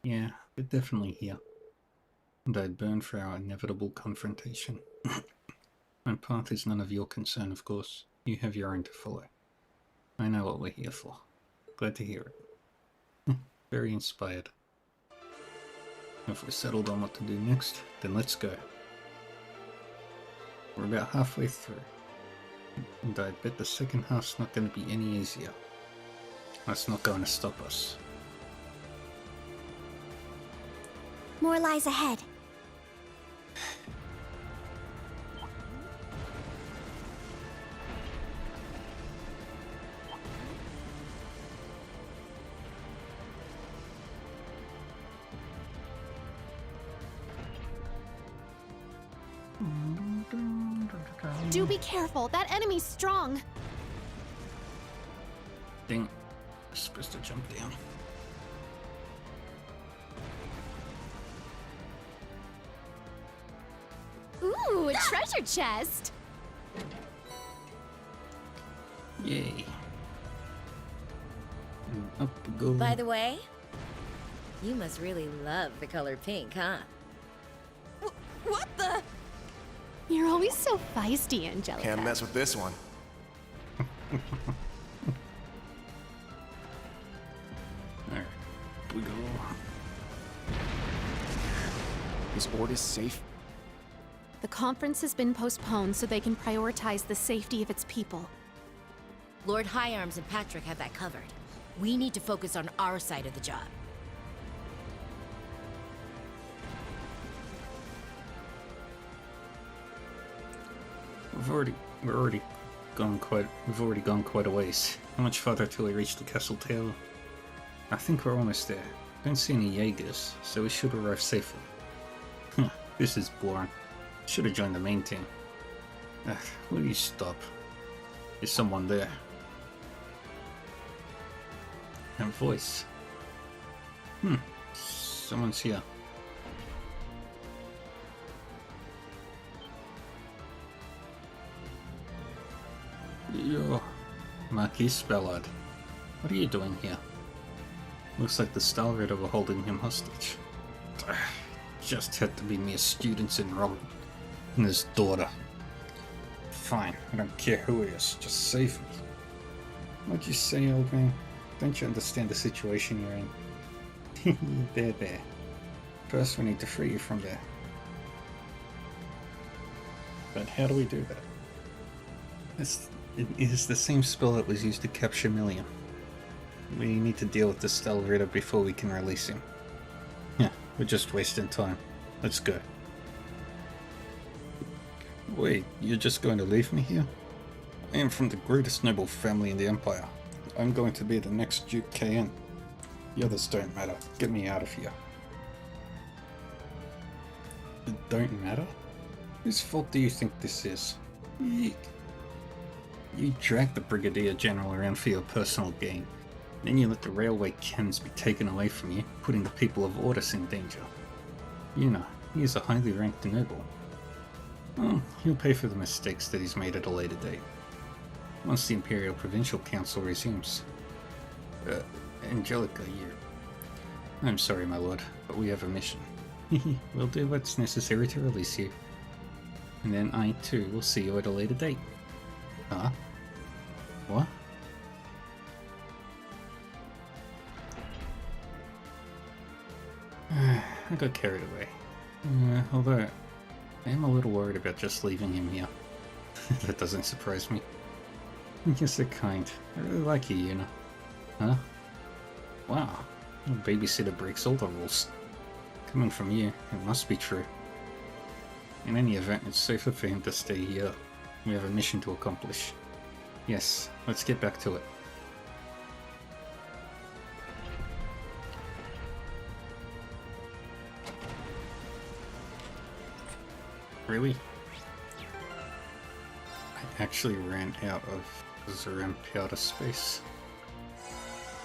Yeah, they're definitely here. And I'd burn for our inevitable confrontation. My path is none of your concern, of course. You have your own to follow. I know what we're here for. Glad to hear it. Very inspired. If we're settled on what to do next, then let's go. We're about halfway through. And I bet the second half's not going to be any easier. That's not going to stop us. More lies ahead. Do be careful. That enemy's strong. Dang. I'm supposed to jump down. Ooh, a treasure chest! Yay. And up we go. By the way, you must really love the color pink, huh? What the? You're always so feisty, Angelica. Can't mess with this one. Alright, we go. Is Ordis safe? The conference has been postponed so they can prioritize the safety of its people. Lord High Arms and Patrick have that covered. We need to focus on our side of the job. We've already gone quite a ways. How much farther till we reach the castle tower? I think we're almost there. Don't see any Jaegers, so we should arrive safely. This is boring. Should have joined the main team. Will you stop? Is someone there? And voice. Someone's here. Yo, Marquis Ballard. What are you doing here? Looks like the Stalritter were holding him hostage. Just had to be mere students in Robin and his daughter. Fine, I don't care who it is, just save me. What'd you say, old man? Don't you understand the situation you're in? There. First we need to free you from there. But how do we do that? It is the same spell that was used to capture Million. We need to deal with the Stalritter before we can release him. Yeah, we're just wasting time. Let's go. Wait, you're just going to leave me here? I am from the greatest noble family in the Empire. I'm going to be the next Duke KN. The others don't matter. Get me out of here. It don't matter? Whose fault do you think this is? You drag the Brigadier General around for your personal gain. Then you let the railway cannons be taken away from you, putting the people of Ordis in danger. You know, he is a highly ranked noble. Well, he'll pay for the mistakes that he's made at a later date. Once the Imperial Provincial Council resumes. Angelica, I'm sorry, my lord, but we have a mission. We'll do what's necessary to release you. And then I, too, will see you at a later date. Huh? What? I got carried away. Although, I am a little worried about just leaving him here. That doesn't surprise me. You're so kind. I really like you, Yuna. Huh? Wow. Your babysitter breaks all the rules. Coming from you, it must be true. In any event, it's safer for him to stay here. We have a mission to accomplish. Yes, let's get back to it. Really? I actually ran out of Zeram powder space.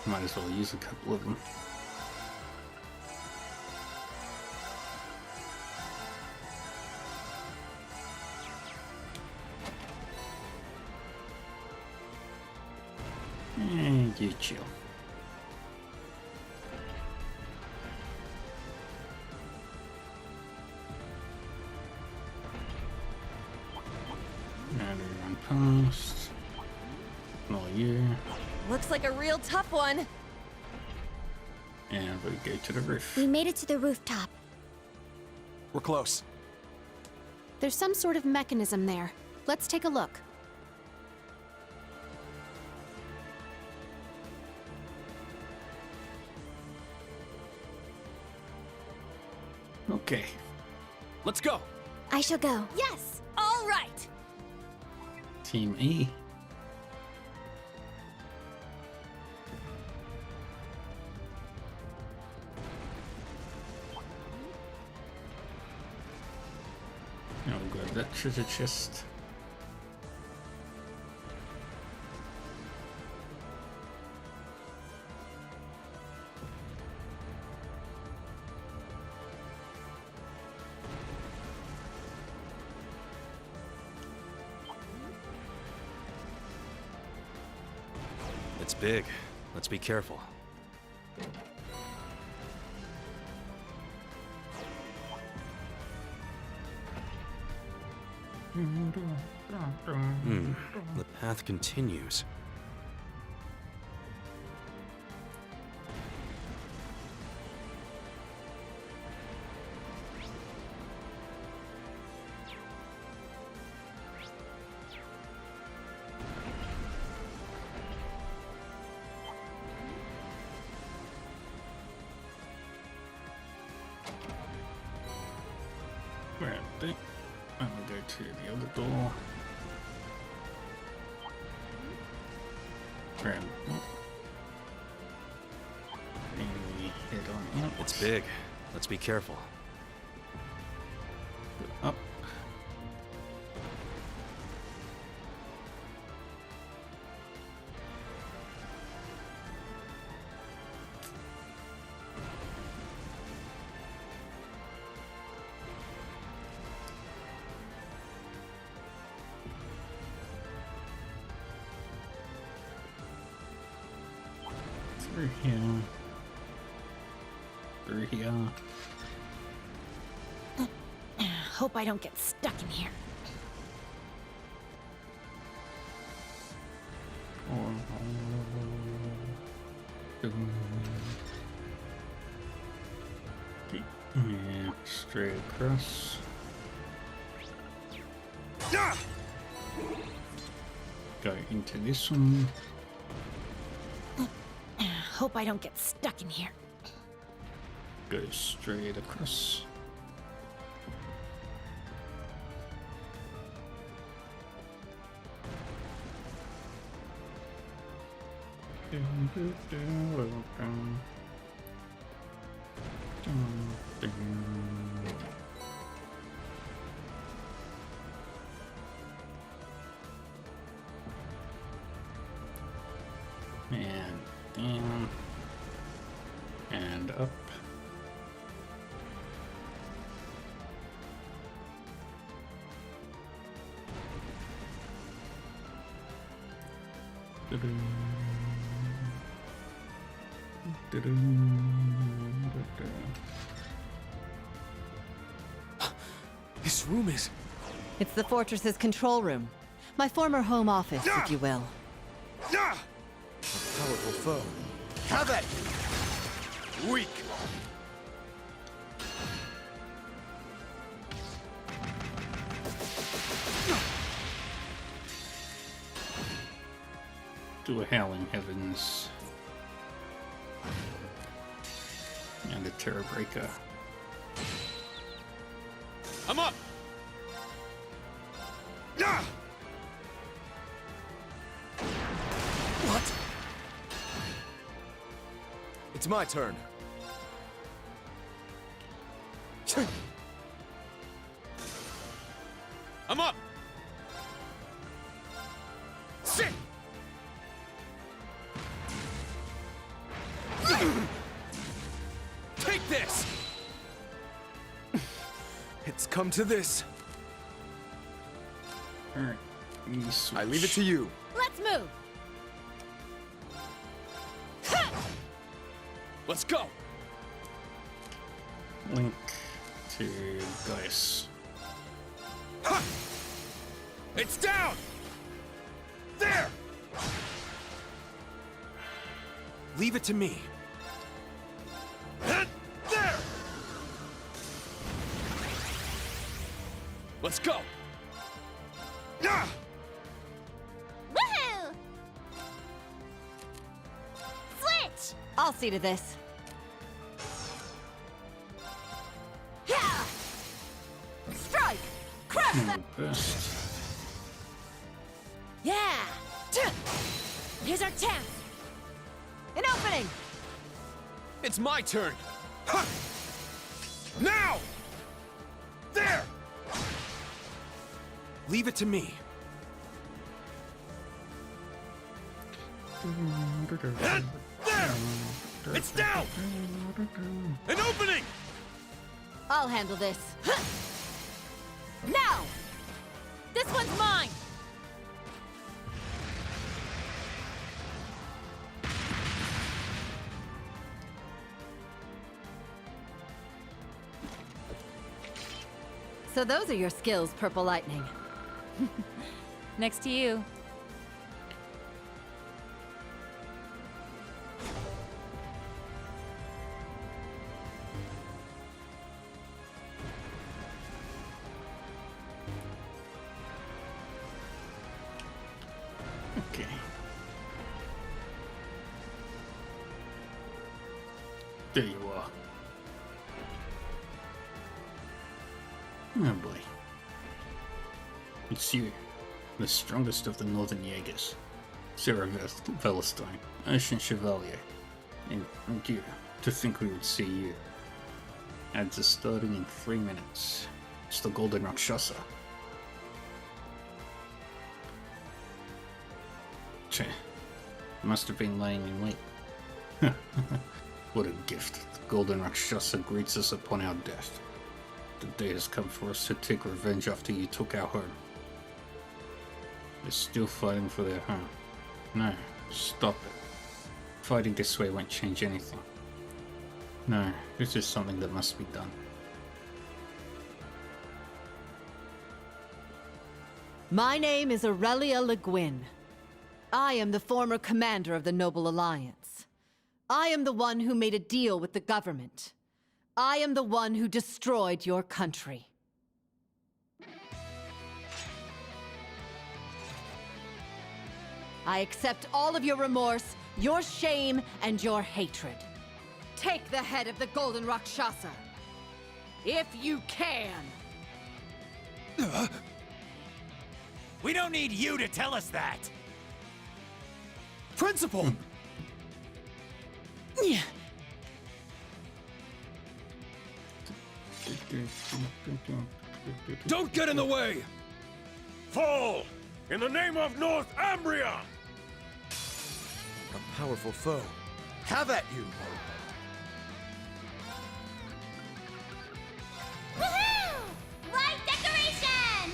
Might as well use a couple of them. And you chill. Run past. Not you. Looks like a real tough one. And we go to the roof. We made it to the rooftop. We're close. There's some sort of mechanism there. Let's take a look. Okay. Let's go. I shall go. Yes! All right! Team E. I'll grab that treasure chest. It's big. Let's be careful. The path continues. Grab that. I'm gonna go to the other door. Grab that. And we head on out. It's big. Let's be careful. Go up. Through here. Through here. Hope I don't get stuck in here. Yeah, straight across. Go into this one. Hope I don't get stuck in here. Go straight across. And down and up. This room is... It's the fortress's control room. My former home office, if you will. A powerful foe. Have it! Weak. To a howling heavens. And a terror breaker. I'm up! What? It's my turn. I'm up! Sit! Take this! It's come to this. Alright. I leave it to you. Let's move! Let's go! Link to Gaius. It's down! There! Leave it to me. There! Let's go! Woohoo! Switch! I'll see to this. Yeah! Strike! Crush that! Burst. Yeah! Here's our chance! An opening! It's my turn! Now! There! Leave it to me. There! It's down! An opening! I'll handle this. Now! This one's mine! So those are your skills, Purple Lightning. Next to you. Okay. There you are. Oh boy. It's you, the strongest of the Northern Jaegers. Sarah Velestein, Ocean Chevalier. And dear, to think we would see you. Ads are starting in 3 minutes. It's the Golden Rakshasa. Cheh, must have been laying in wait. What a gift. The Golden Rakshasa greets us upon our death. The day has come for us to take revenge after you took our home. They're still fighting for their home. No, stop it. Fighting this way won't change anything. No, this is something that must be done. My name is Aurelia Le Guin. I am the former commander of the Noble Alliance. I am the one who made a deal with the government. I am the one who destroyed your country. I accept all of your remorse, your shame, and your hatred. Take the head of the Golden Rakshasa. If you can. We don't need you to tell us that! Principal! Don't get in the way! Fall! In the name of North Ambria! A powerful foe. Have at you! Woohoo! Light decoration!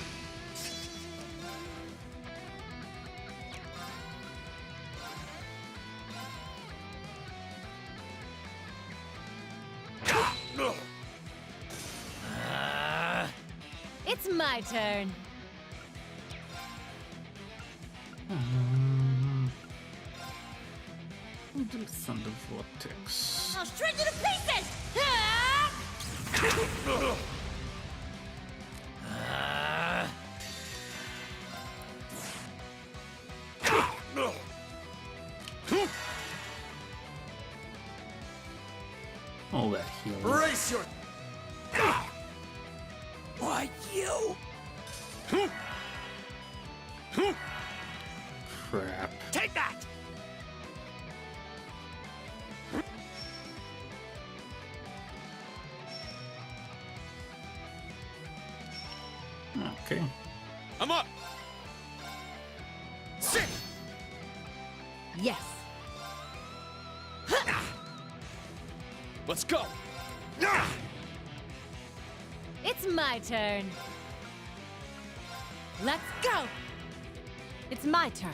It's my turn. The Thunder Vortex. I'll shred you to pieces! All that healing. Brace your... Why, you? Crap. Take that! Okay. I'm up! Sit! Yes. Let's go! It's my turn. Let's go! It's my turn.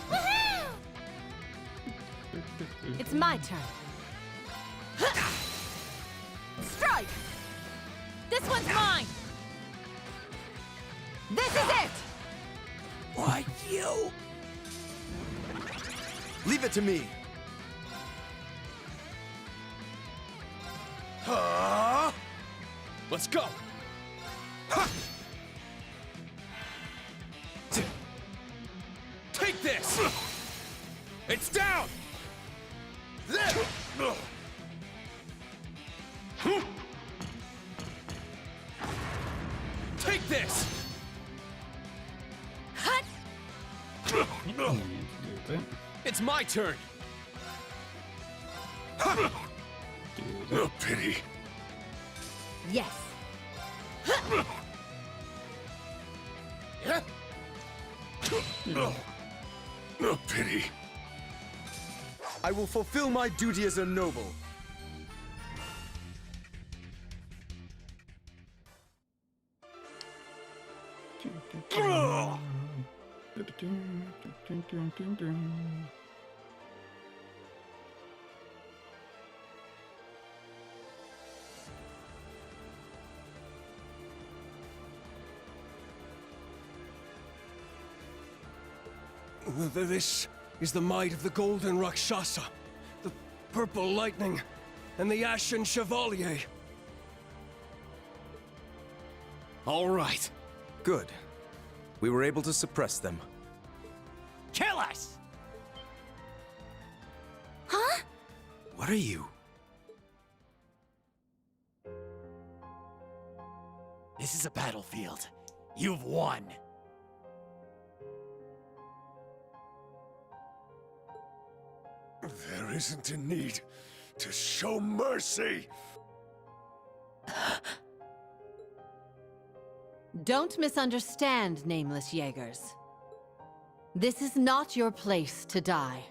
Woohoo! It's my turn. Strike! This one's mine! This is it! Why, you? Leave it to me. Let's go! Take this! It's down! Take this! Hut! It's my turn! No pity. Yes. No pity. I will fulfill my duty as a noble. This is the might of the Golden Rakshasa, the Purple Lightning, and the Ashen Chevalier. All right. Good. We were able to suppress them. Kill us! Huh? What are you? This is a battlefield. You've won. There isn't a need to show mercy. Don't misunderstand, nameless Jaegers. This is not your place to die.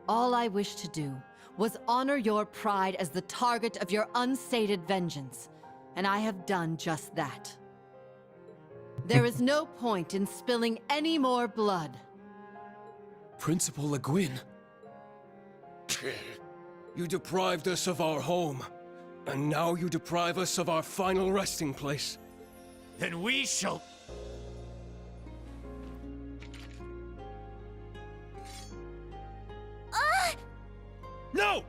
All I wished to do was honor your pride as the target of your unsated vengeance, and I have done just that. There is no point in spilling any more blood. Principal Le Guin. You deprived us of our home, and now you deprive us of our final resting place. Then we shall... No!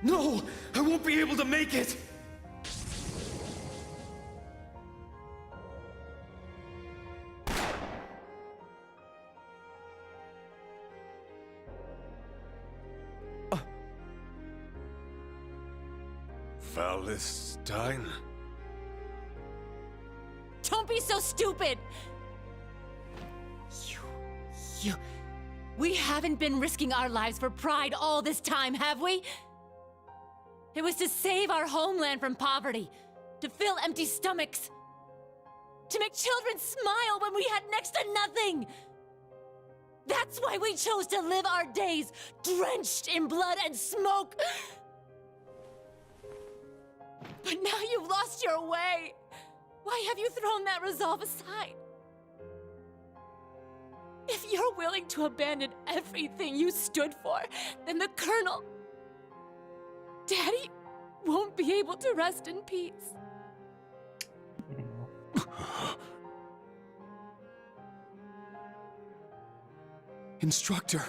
No! I won't be able to make it! Valestein? Don't be so stupid! We haven't been risking our lives for pride all this time, have we? It was to save our homeland from poverty, to fill empty stomachs, to make children smile when we had next to nothing. That's why we chose to live our days drenched in blood and smoke. But now you've lost your way. Why have you thrown that resolve aside? If you're willing to abandon everything you stood for, then the Colonel, Daddy, won't be able to rest in peace. Instructor.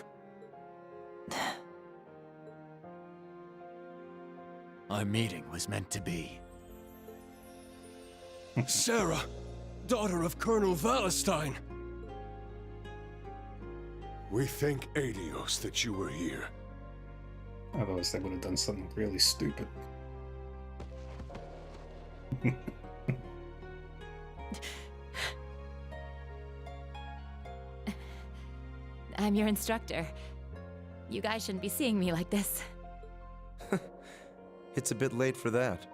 Our meeting was meant to be. Sarah, daughter of Colonel Valestein. We thank Aidios that you were here. Otherwise, they would have done something really stupid. I'm your instructor. You guys shouldn't be seeing me like this. It's a bit late for that.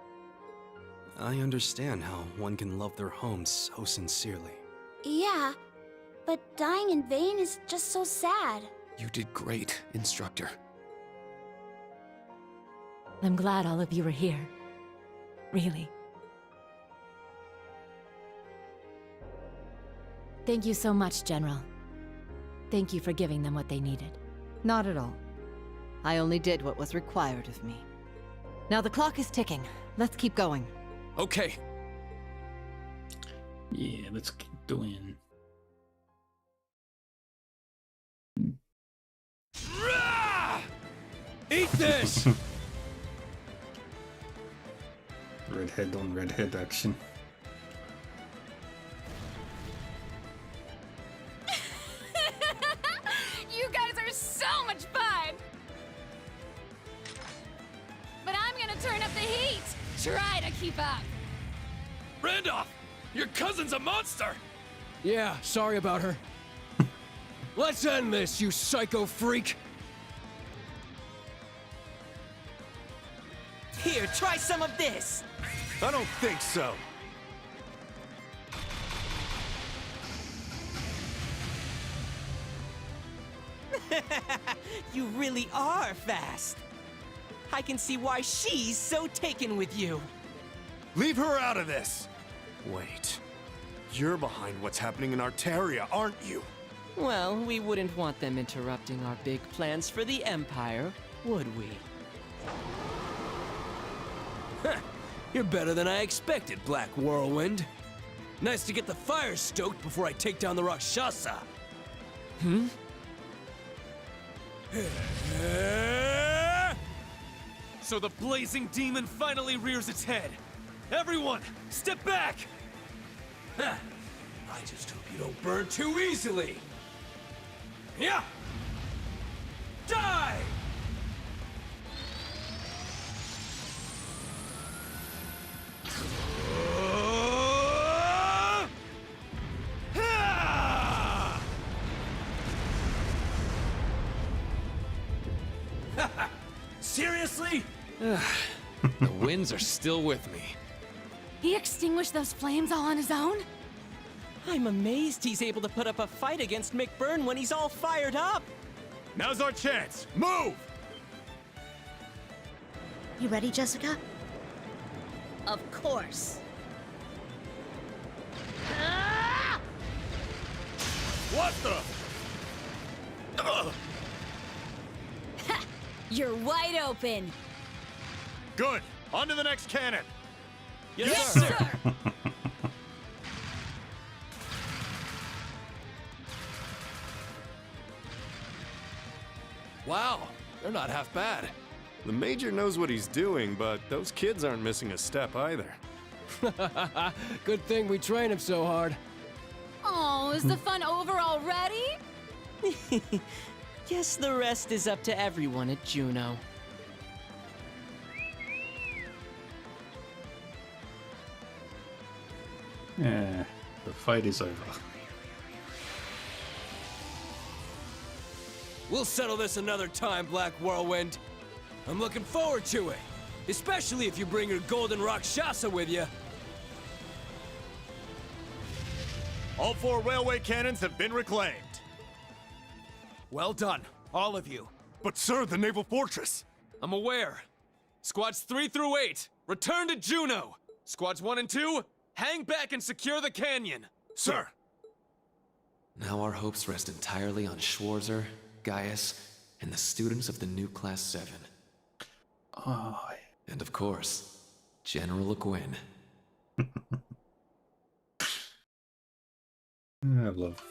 I understand how one can love their home so sincerely. Yeah, but dying in vain is just so sad. You did great, Instructor. I'm glad all of you are here. Really. Thank you so much, General. Thank you for giving them what they needed. Not at all. I only did what was required of me. Now the clock is ticking. Let's keep going. Okay. Yeah, let's keep going. Eat this! Redhead on redhead action. You guys are so much fun! But I'm gonna turn up the heat! Try to keep up! Randolph! Your cousin's a monster! Yeah, sorry about her. Let's end this, you psycho freak! Here, try some of this! I don't think so. You really are fast. I can see why she's so taken with you. Leave her out of this! Wait. You're behind what's happening in Arteria, aren't you? Well, we wouldn't want them interrupting our big plans for the Empire, would we? You're better than I expected, Black Whirlwind. Nice to get the fire stoked before I take down the Rakshasa. Hmm? So the blazing demon finally rears its head. Everyone, step back! I just hope you don't burn too easily. Yeah! Die! Seriously? The winds are still with me. He extinguished those flames all on his own? I'm amazed he's able to put up a fight against McBurn when he's all fired up. Now's our chance. Move! You ready, Jessica? Of course. What the? You're wide open. Good. On to the next cannon. Yes, sir. Wow, they're not half bad. The Major knows what he's doing, but those kids aren't missing a step either. Good thing we train him so hard. Oh, is the fun over already? Guess the rest is up to everyone at Juno. Yeah, the fight is over. We'll settle this another time, Black Whirlwind. I'm looking forward to it. Especially if you bring your Golden Rakshasa with you. All 4 railway cannons have been reclaimed. Well done, all of you. But sir, the naval fortress! I'm aware. Squads 3 through 8, return to Juno. Squads 1 and 2, hang back and secure the canyon. Sir! Now our hopes rest entirely on Schwarzer, Gaius, and the students of the new Class 7. Oh. And of course, General Gwyn. I love.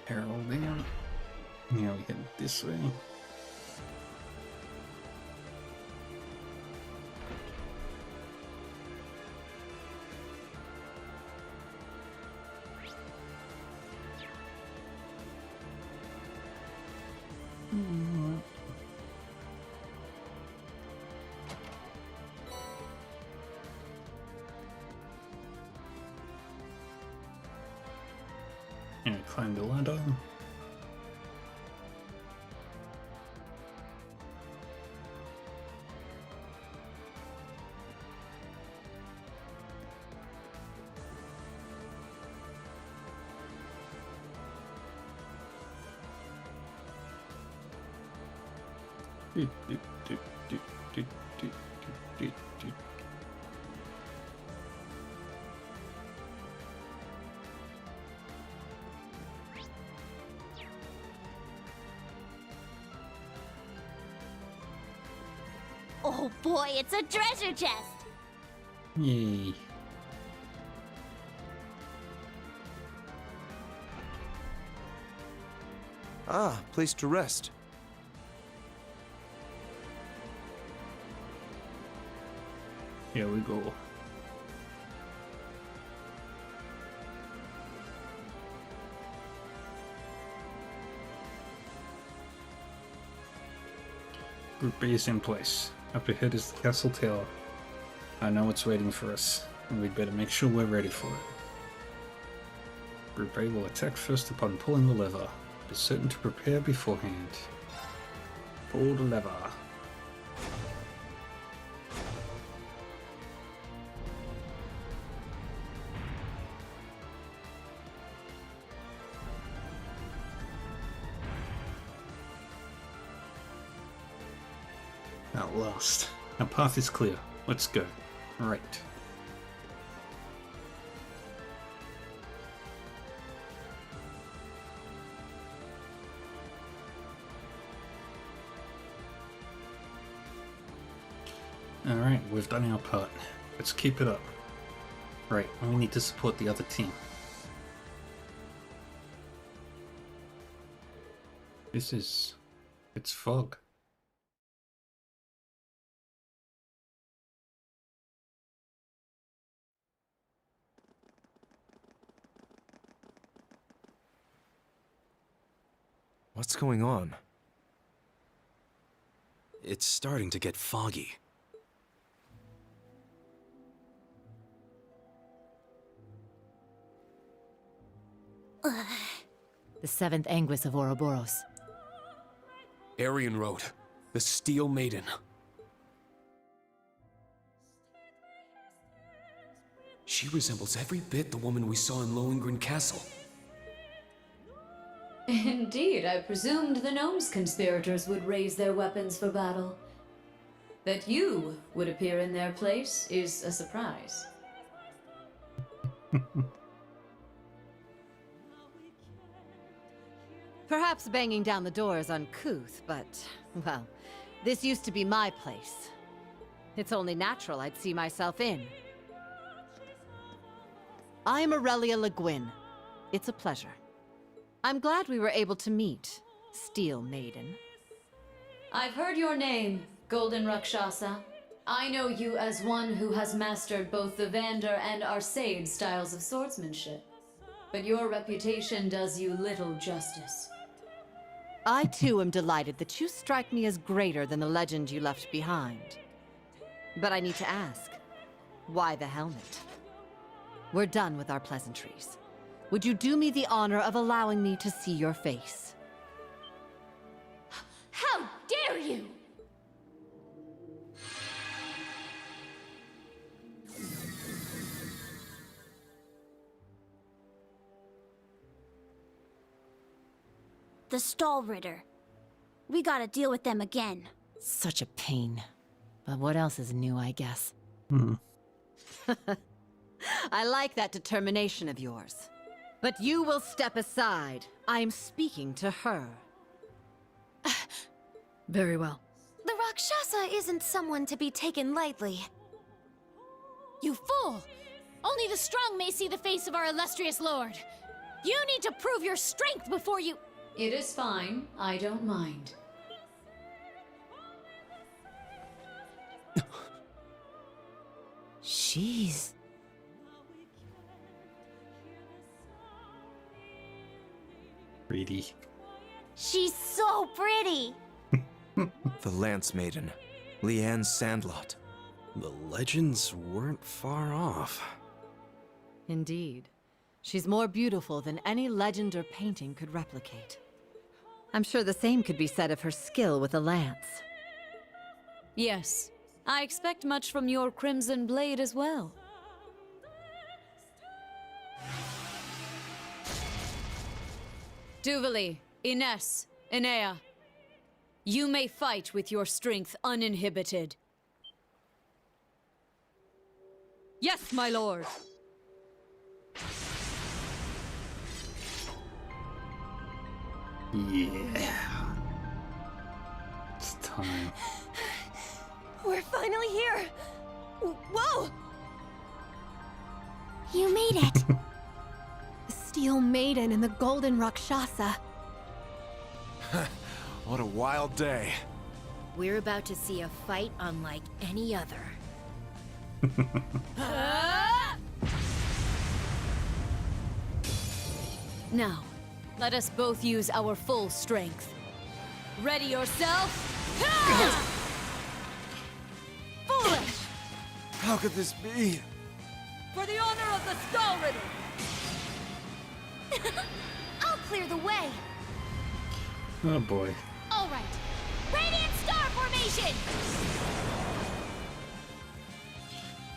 Heralding. Now we head this way. And climb the ladder. Oh boy, it's a treasure chest! Yay. Ah, place to rest. Here we go. Group B is in place. Up ahead is the castle tower. I know what's waiting for us, and we'd better make sure we're ready for it. Group A will attack first upon pulling the lever. Be certain to prepare beforehand. Pull the lever. At last. Our path is clear. Let's go. Right. Alright, we've done our part. Let's keep it up. Right, we need to support the other team. It's fog. What's going on? It's starting to get foggy. The 7th Anguis of Ouroboros. Aryan Road. The Steel Maiden. She resembles every bit the woman we saw in Lohengrin Castle. Indeed, I presumed the gnomes conspirators would raise their weapons for battle. That you would appear in their place is a surprise. Perhaps banging down the door is uncouth, but, well, this used to be my place. It's only natural I'd see myself in. I'm Aurelia Le Guin. It's a pleasure. I'm glad we were able to meet, Steel Maiden. I've heard your name, Golden Rakshasa. I know you as one who has mastered both the Vander and Arseid styles of swordsmanship. But your reputation does you little justice. I too am delighted that you strike me as greater than the legend you left behind. But I need to ask, why the helmet? We're done with our pleasantries. Would you do me the honor of allowing me to see your face? How dare you! The Stahlritter. We gotta deal with them again. Such a pain. But what else is new, I guess? I like that determination of yours. But you will step aside. I am speaking to her. Very well. The Rakshasa isn't someone to be taken lightly. You fool! Only the strong may see the face of our illustrious lord. You need to prove your strength before you... It is fine. I don't mind. She's... Pretty. She's so pretty! The Lance Maiden, Leanne Sandlot. The legends weren't far off. Indeed. She's more beautiful than any legend or painting could replicate. I'm sure the same could be said of her skill with a lance. Yes, I expect much from your Crimson Blade as well. Duvali, Ines, Enea. You may fight with your strength uninhibited. Yes, my lord! Yeah. It's time. We're finally here! Whoa! You made it! The Steel Maiden and the Golden Rakshasa. What a wild day. We're about to see a fight unlike any other. Now, let us both use our full strength. Ready yourself? Foolish! How could this be? For the honor of the Stahlritter! I'll clear the way! Oh boy. All right. Radiant Star Formation!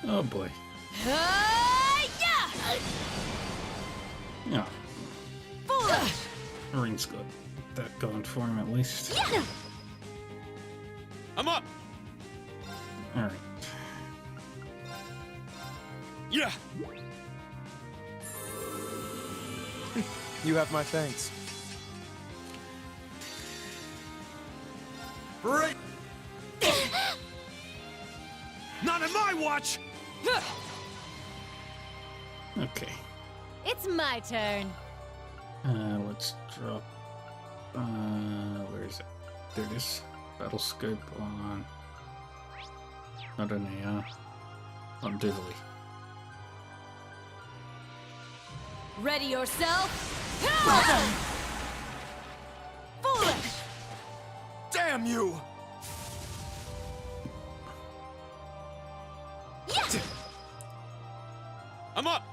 Oh boy. Yeah! Yeah. Foolish! Ring's got that going for him at least. Yeah! I'm up! Alright. Yeah! You have my thanks. Right! Not on my watch! Okay. It's my turn. Let's drop. Where is it? There it is. Battle scope on. Not an AR. On Duvali. Ready yourself? Foolish! Damn you! I'm up!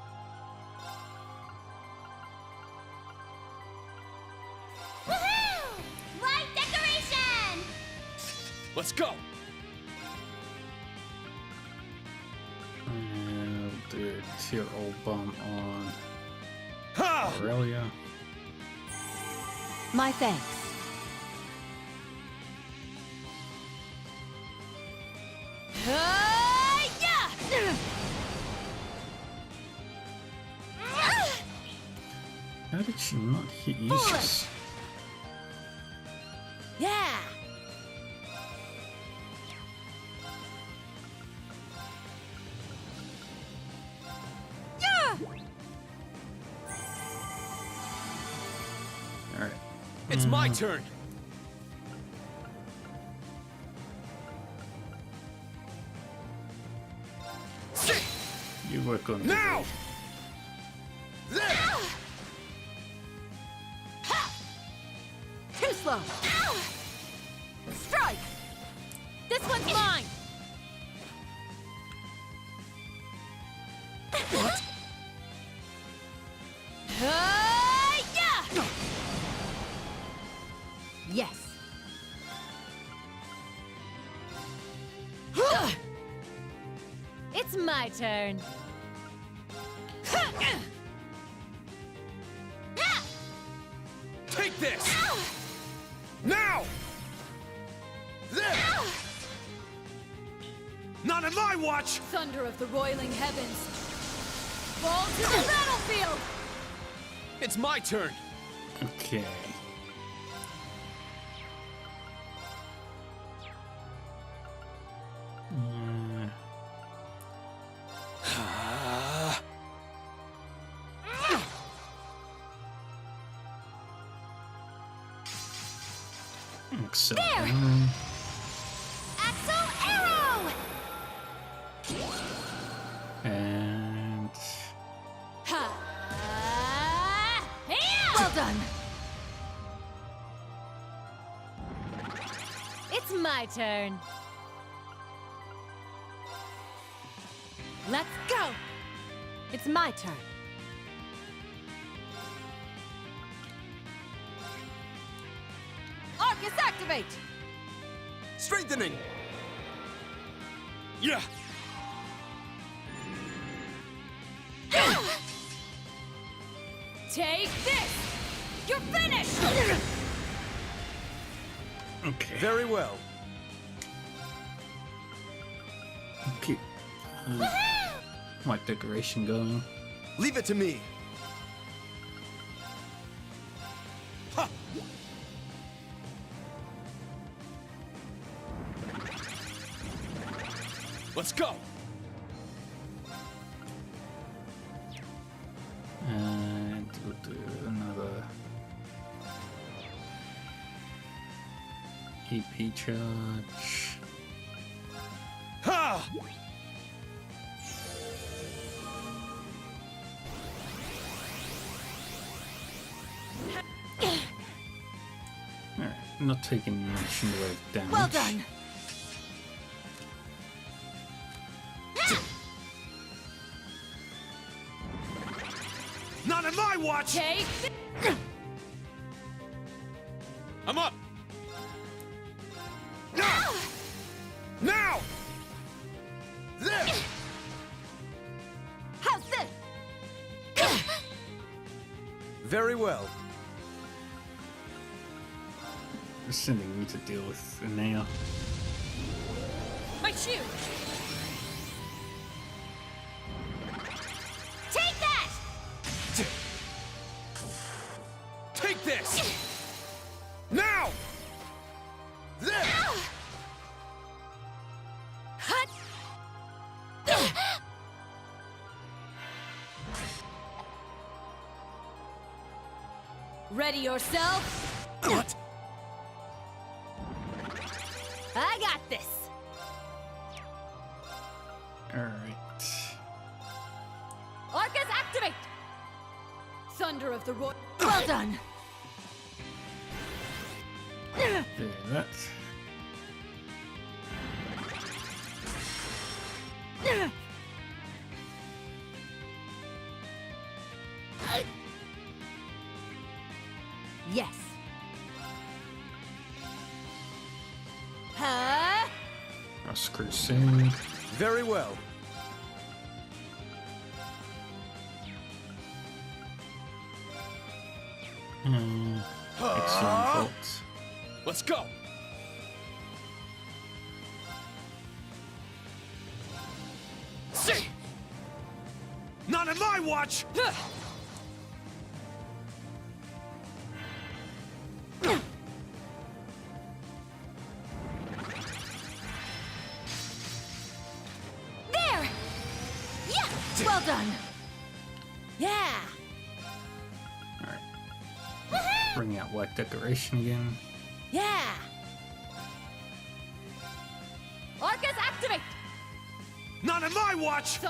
Let's go! And we'll do a tier old bomb on Ha! Aurelia. My thanks. How did she not hit Useless? Yeah! Alright. It's my turn! You work on now! Too slow. Strike! This one's mine! What? Yes. It's my turn. Take this! Now! Not in my watch! Thunder of the roiling heavens! Fall to the battlefield! It's my turn! Okay. There! Axel Arrow! And Well done! It's my turn. Let's go! It's my turn. Arcus, activate! Strengthening! Yeah! Take this! You're finished! okay. Very well. Keep my decoration going. Leave it to me. Ha! Let's go! And we'll do another EP charge. Ha! Alright, not taking much in the way of damage. Well done! Not in my watch! Take I'm up! Now! Now! There! How's this? Very well. We're sending you to deal with Enea. my shield! Take that! Take this! Now! There! Ready yourself? What? I got this! Alright. Arcus, activate! Thunder of the roar. Well done! There, that. Yes. Huh? Last Crusade. Very well. Excellent Vault. Let's go! See! Not on my watch! There! Yeah! Well done! Yeah! Bring out White Decoration again. Yeah! Arcus, activate! Not on my watch!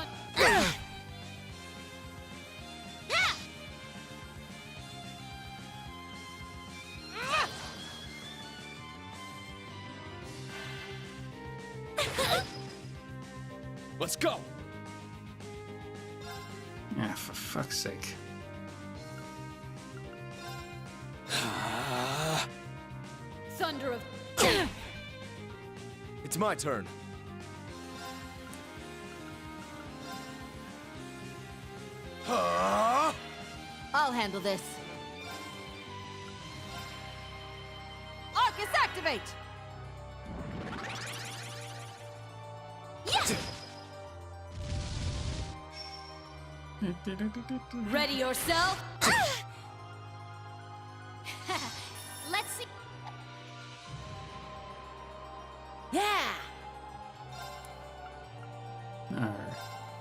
Let's go! Yeah, for fuck's sake. Thunder of... It's my turn. I'll handle this. Arcus, activate! Ready yourself? Let's see. Yeah!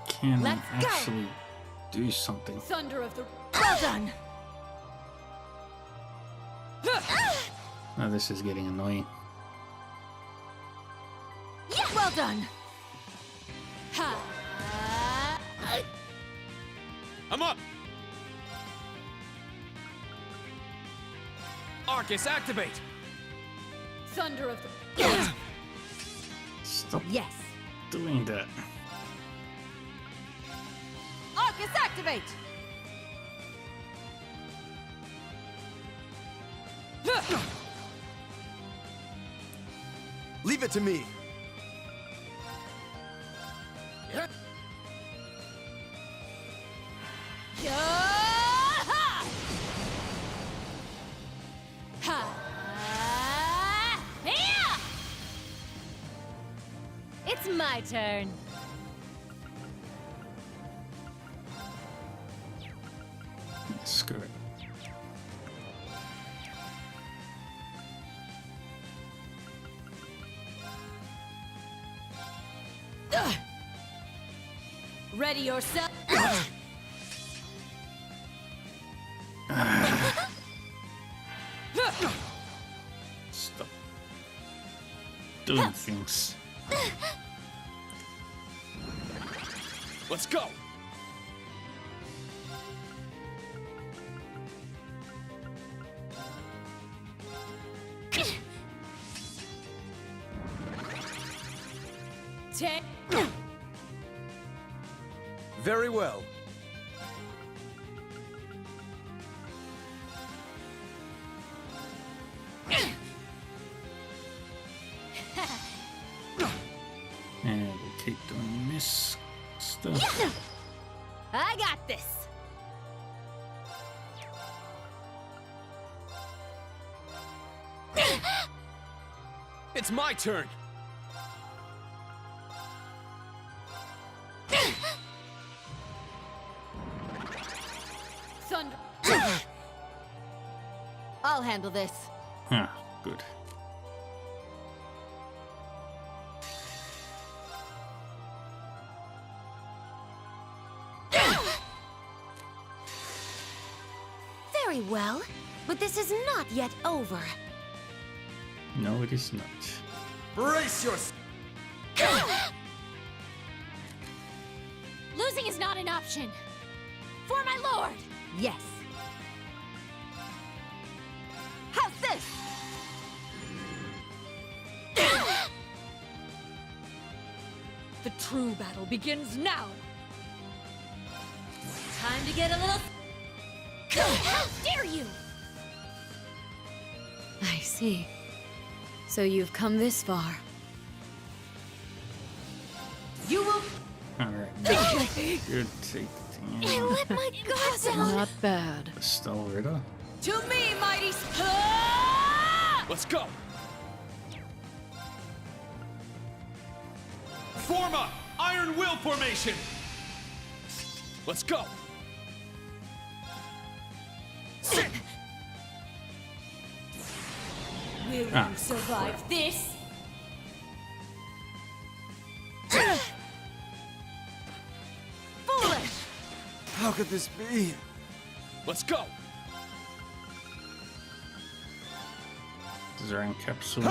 Can Let's go. actually do something. Thunder of the... Well done! Oh, this is getting annoying. Well done! I'm up! Arcus, activate! Thunder of the... Stop Yes! doing that. Arcus, activate! Leave it to me. It's my turn. Screw it. Ready yourself? Stop doing things. Let's go! Very well. And we'll keep doing this stuff. I got this. It's my turn! Thunder. I'll handle this. Ah, good. Very well, but this is not yet over. No, it is not. Brace yourself! Losing is not an option. For my lord! Yes. How's this? The true battle begins now. Time to get a little... How dare you! I see. So you've come this far. Alright. Good take. I let my guard down. Not bad. The Stall Ritter. To me, mighty. Let's go! Form up! Iron Will formation! Let's go! Sit! Will you survive this? Foolish! How could this be? Let's go! Zerang capsule.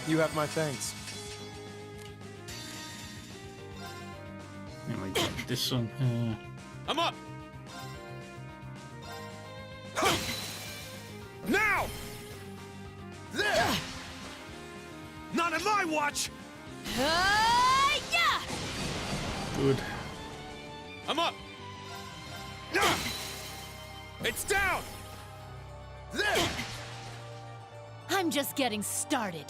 You have my thanks. And we got this one. I'm up! Now! Not on my watch! Yeah! Good. I'm up! It's down! I'm just getting started.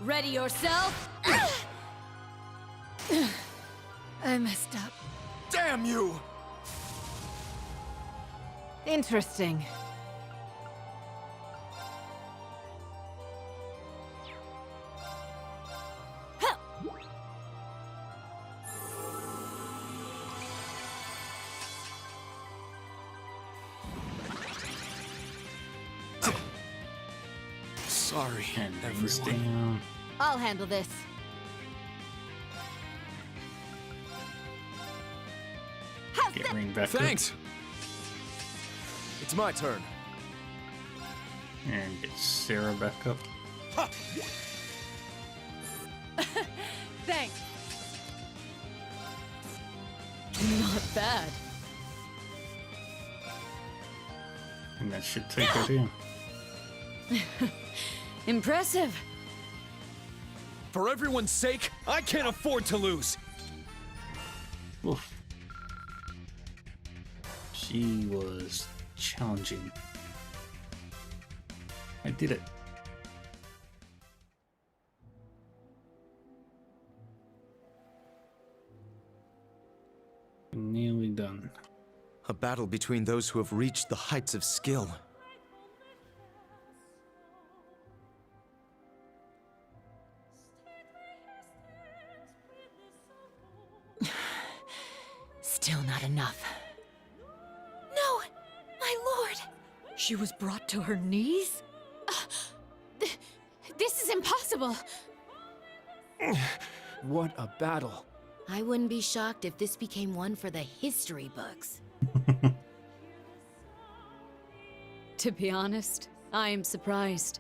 Ready yourself? I messed up. Damn you! Interesting. Sorry, And rings everyone. down. I'll handle this. Get ring back Thanks! It's my turn. up. And get Sarah back up. Thanks. Not bad. And that should take her down. Impressive. For everyone's sake, I can't afford to lose! Oof. She was challenging. I did it. Nearly done. A battle between those who have reached the heights of skill. Still not enough. No, my lord. She was brought to her knees? This is impossible. What a battle. I wouldn't be shocked if this became one for the history books. To be honest, I am surprised.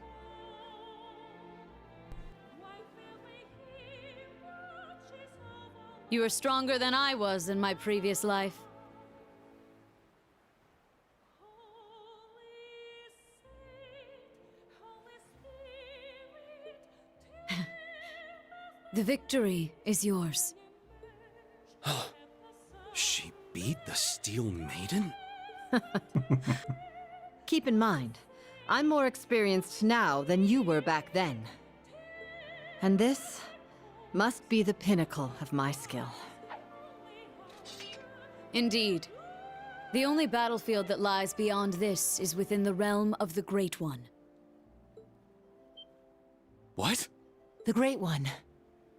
You are stronger than I was in my previous life. The victory is yours. She beat the Steel Maiden? Keep in mind, I'm more experienced now than you were back then. And this must be the pinnacle of my skill. Indeed. The only battlefield that lies beyond this is within the realm of the Great One. What? The Great One.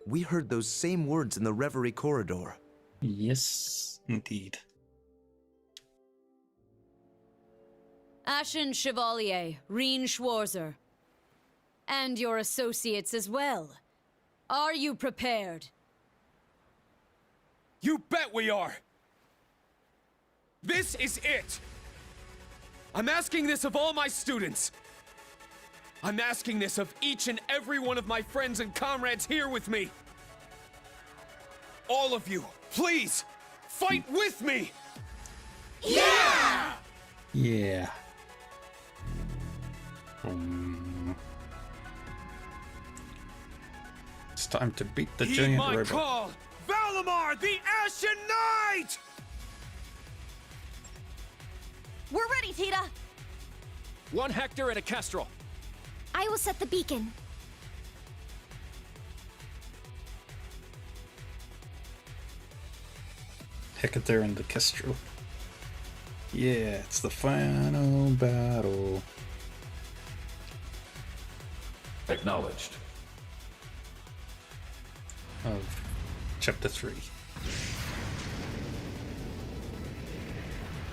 We heard those same words in the Reverie Corridor. Yes, indeed. Ashen Chevalier, Reen Schwarzer. And your associates as well. Are you prepared? You bet we are! This is it! I'm asking this of all my students. I'm asking this of each and every one of my friends and comrades here with me. All of you, please, fight with me! Yeah! It's time to beat the Heed giant my robot. call! Valimar, the Ashen Knight! We're ready, Tita. 1 Hector and a Kestrel. I will set the beacon. Hector and the Kestrel. Yeah, it's the final battle. Acknowledged. Of chapter 3.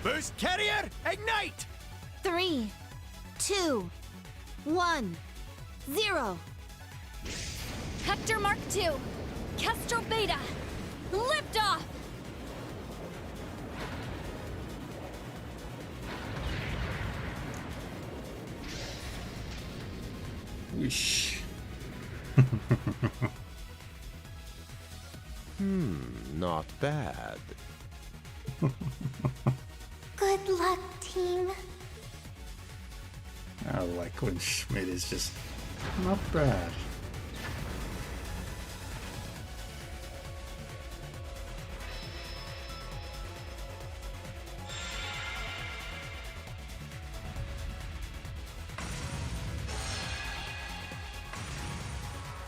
Boost carrier, ignite! 3, 2, 1, 0. Hector Mark II, Kestrel Beta, lift off! Whoosh. Not bad. Good luck, team. I like when Schmidt is just not bad.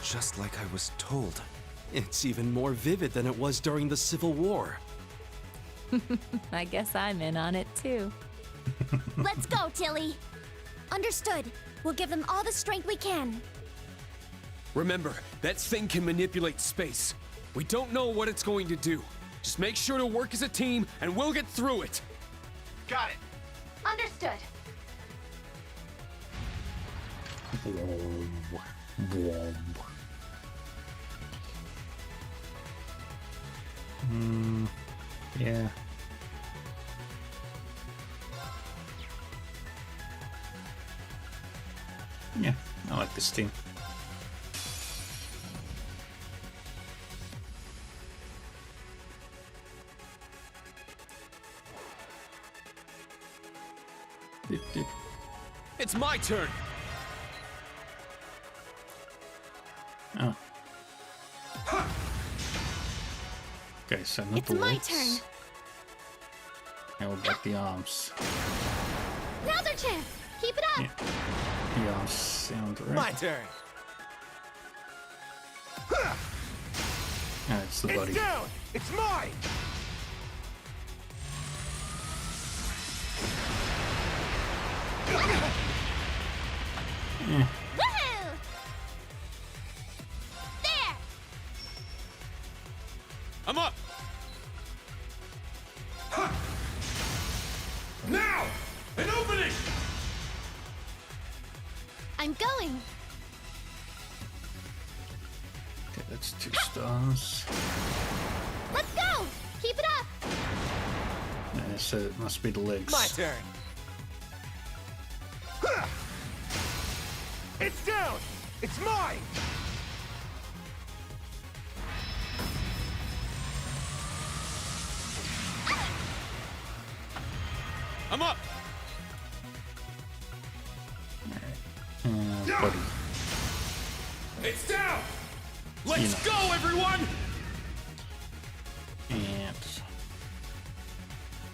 Just like I was told. It's even more vivid than it was during the Civil War. I guess I'm in on it too. Let's go, Tilly. Understood. We'll give them all the strength we can. Remember, that thing can manipulate space. We don't know what it's going to do. Just make sure to work as a team, and we'll get through it. Got it. Understood. Yeah. Yeah, I like this team. It's my turn. Oh. Okay, so not It's the my legs. turn. How about the arms? Now's our chance. Keep it up. Yeah. The arms sound right. My turn. Ah, it's the body. It's down. It's mine. Yeah. Woohoo! There. I'm up. Now, an opening. I'm going. Okay, that's 2 stars. Let's go. Keep it up. Yeah, so it must be the legs. My turn. It's down. It's mine. I'm up. Body. It's down. Let's You know. go, everyone. And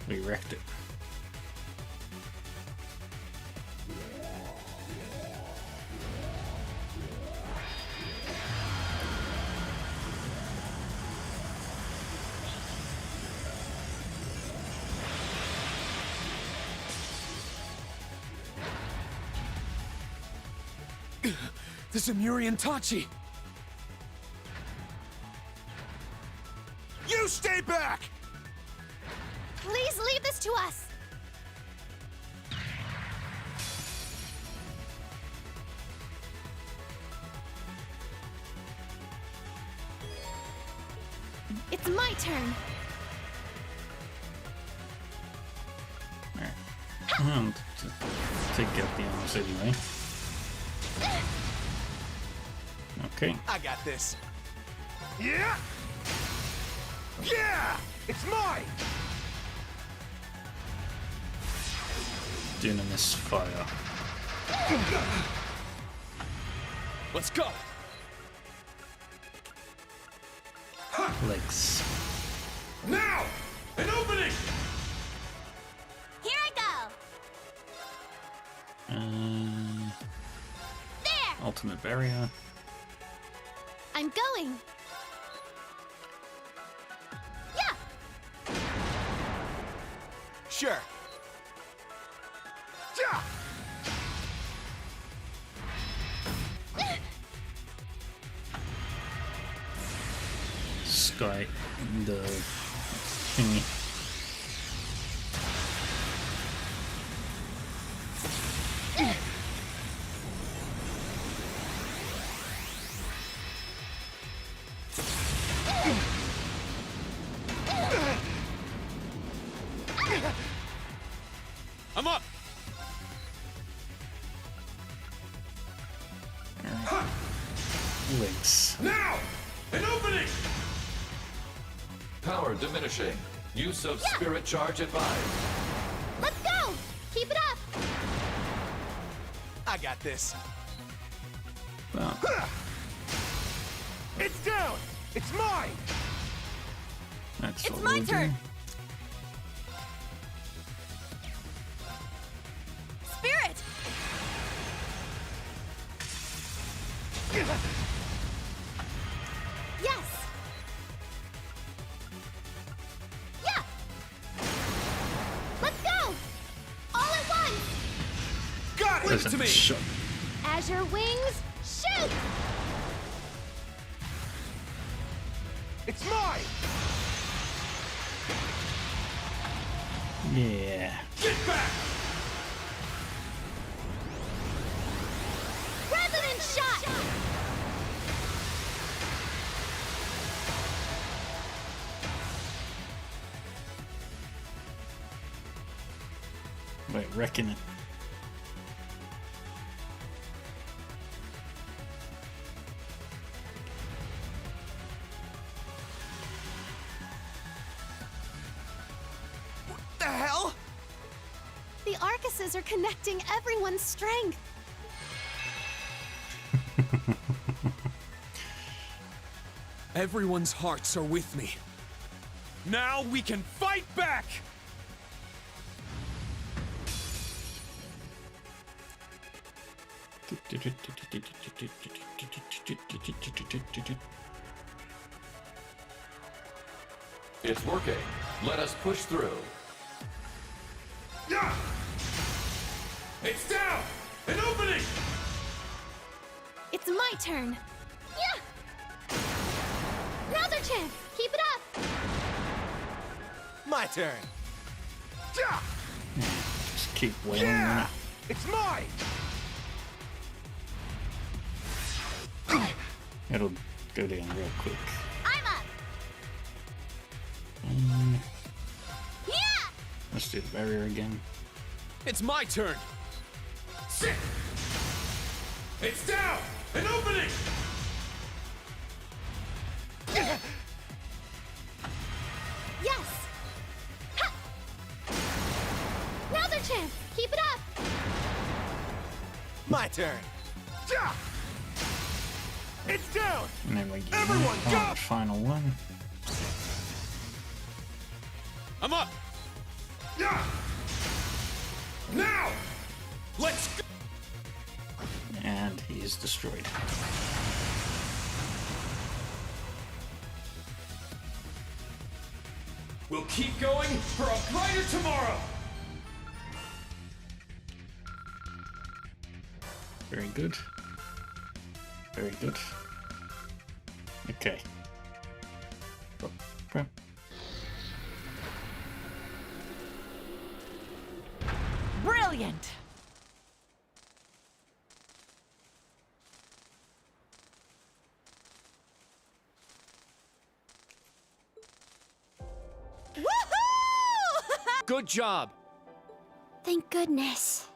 we wrecked it. The Zemurian Tachi. You stay back. Please leave this to us. It's my turn. And to take out the arms anyway. Okay. I got this. Yeah. Yeah. It's mine. Dunamis fire. Let's go. Legs. Now, an opening. Here I go. ultimate barrier. I'm going. Yeah. Sure. Yeah. Sky in the thingy. I'm up! Legs. Now! An opening! Power diminishing. Use of spirit charge advised. Let's go! Keep it up! I got this. Well, It's down! It's mine! that's It's all my we'll do. turn. Spirit! Yes! Yeah! Let's go! All at once! Got it! There's Leave it to a me! shot. Azure wings, shoot! It's mine! Yeah. Get back! Resonant shot! Wait, reckon it. The hell? The Arcuses are connecting everyone's strength. Everyone's hearts are with me. Now we can fight back! It's working. Let us push through. Yeah! It's down! An opening! It's my turn. Yeah! Now's our chance! Keep it up! My turn. Yeah! Just keep waiting. Yeah! It's mine! It'll go down real quick. I'm up! Yeah! Let's do the barrier again. It's my turn! Sit! It's down! An opening! Yes! Ha! Now's our chance! Keep it up! My turn. Yeah! It's down! And then we get Everyone, go! the final one. I'm up! Yeah! Now! Let's go! And he is destroyed. We'll keep going for a brighter tomorrow! Very good. Very good. Okay. Oh, okay. Brilliant! Woohoo! Good job. Thank goodness.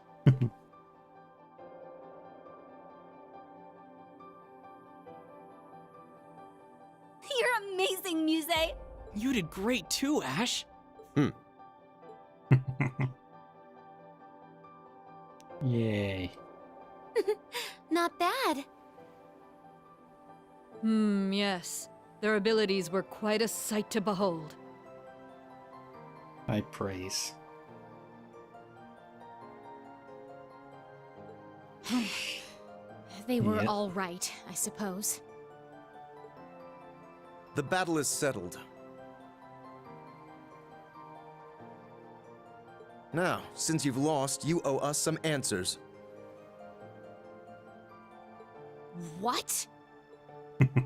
You're amazing, Muse. You did great too, Ash. Yay. Not bad. Yes. Their abilities were quite a sight to behold. I praise. they were all right, I suppose. The battle is settled. Now, since you've lost, you owe us some answers. What?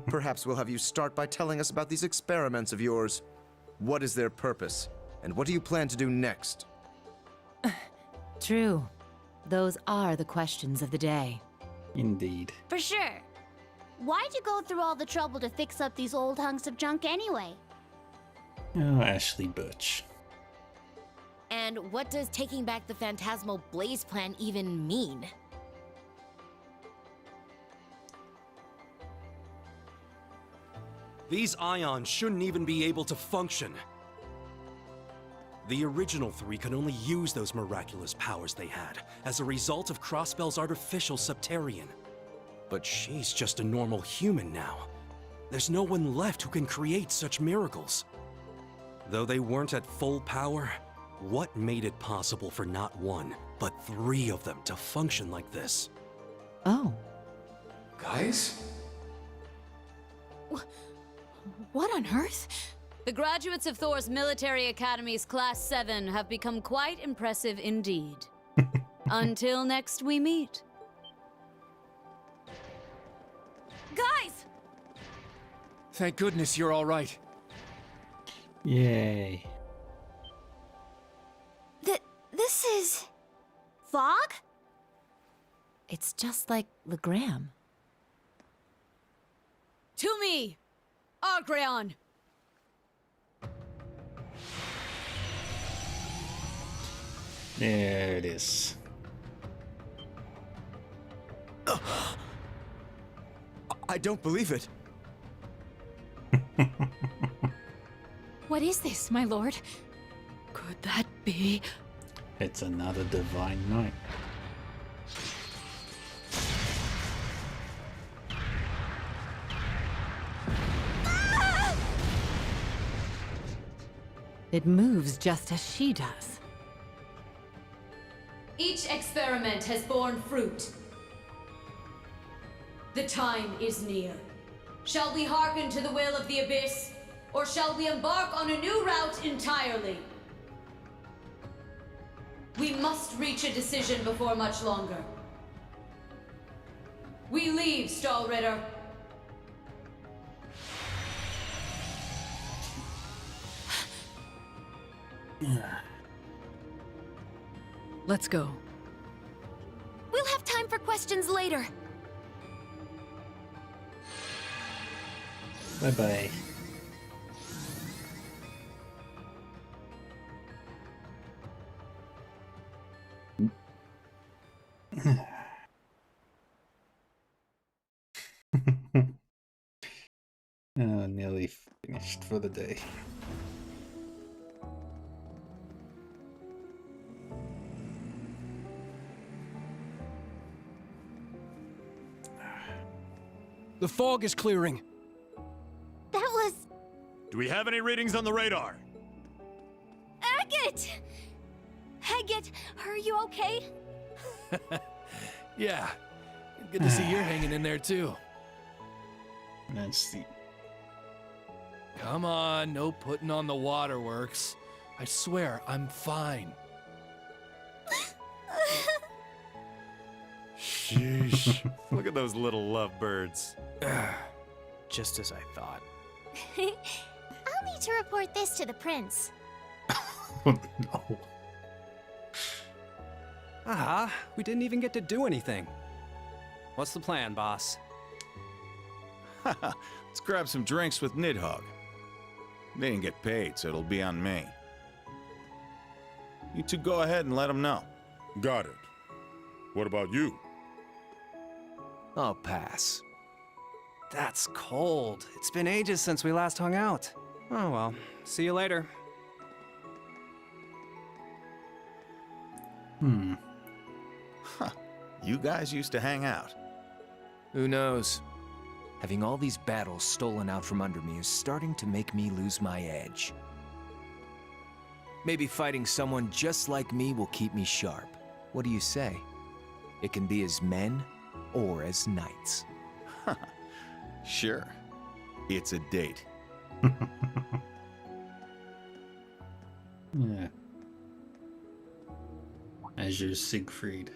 Perhaps we'll have you start by telling us about these experiments of yours. What is their purpose? And what do you plan to do next? True. Those are the questions of the day. Indeed. For sure. Why'd you go through all the trouble to fix up these old hunks of junk anyway? Oh, Ashley Birch. And what does taking back the Phantasmal Blaze plan even mean? These ions shouldn't even be able to function. The original three could only use those miraculous powers they had as a result of Crossbell's artificial Septarian. But she's just a normal human now. There's no one left who can create such miracles. Though they weren't at full power, what made it possible for not one, but three of them to function like this? Oh. Guys? What on earth? The graduates of Thor's Military Academy's Class 7 have become quite impressive indeed. Until next we meet. Guys! Thank goodness you're all right. Yay. This is... Fog? It's just like Legram. To me, Argreon! There it is. I don't believe it. What is this, my lord? Could that be? It's another divine night. It moves just as she does. Each experiment has borne fruit. The time is near. Shall we hearken to the will of the Abyss, or shall we embark on a new route entirely? We must reach a decision before much longer. We leave, Stahlritter. Let's go. We'll have time for questions later. Bye-bye. Oh, nearly finished for the day. The fog is clearing. That was... Do we have any readings on the radar? Agate! Agate, are you okay? Yeah. Good to see you're hanging in there too. Let's see. Come on, no putting on the waterworks. I swear, I'm fine. Sheesh. Look at those little lovebirds. Just as I thought. I'll need to report this to the prince. Oh, no. Aha, we didn't even get to do anything. What's the plan, boss? Let's grab some drinks with Nidhogg. They didn't get paid, so it'll be on me. You two go ahead and let them know. Got it. What about you? I'll pass. That's cold. It's been ages since we last hung out. Oh well, see you later. Huh. You guys used to hang out. Who knows? Having all these battles stolen out from under me is starting to make me lose my edge. Maybe fighting someone just like me will keep me sharp. What do you say? It can be as men or as knights. Sure. It's a date. Yeah. Azure Siegfried.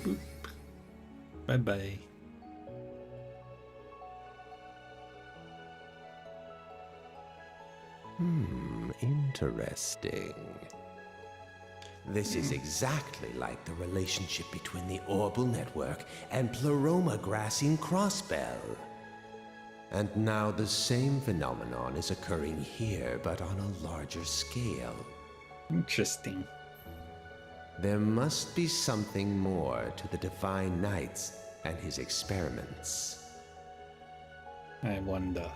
Boop. Bye-bye. Interesting. This is exactly like the relationship between the Orbal Network and Pleroma Grass in Crossbell. And now the same phenomenon is occurring here, but on a larger scale. Interesting. There must be something more to the Divine Knights and his experiments. I wonder.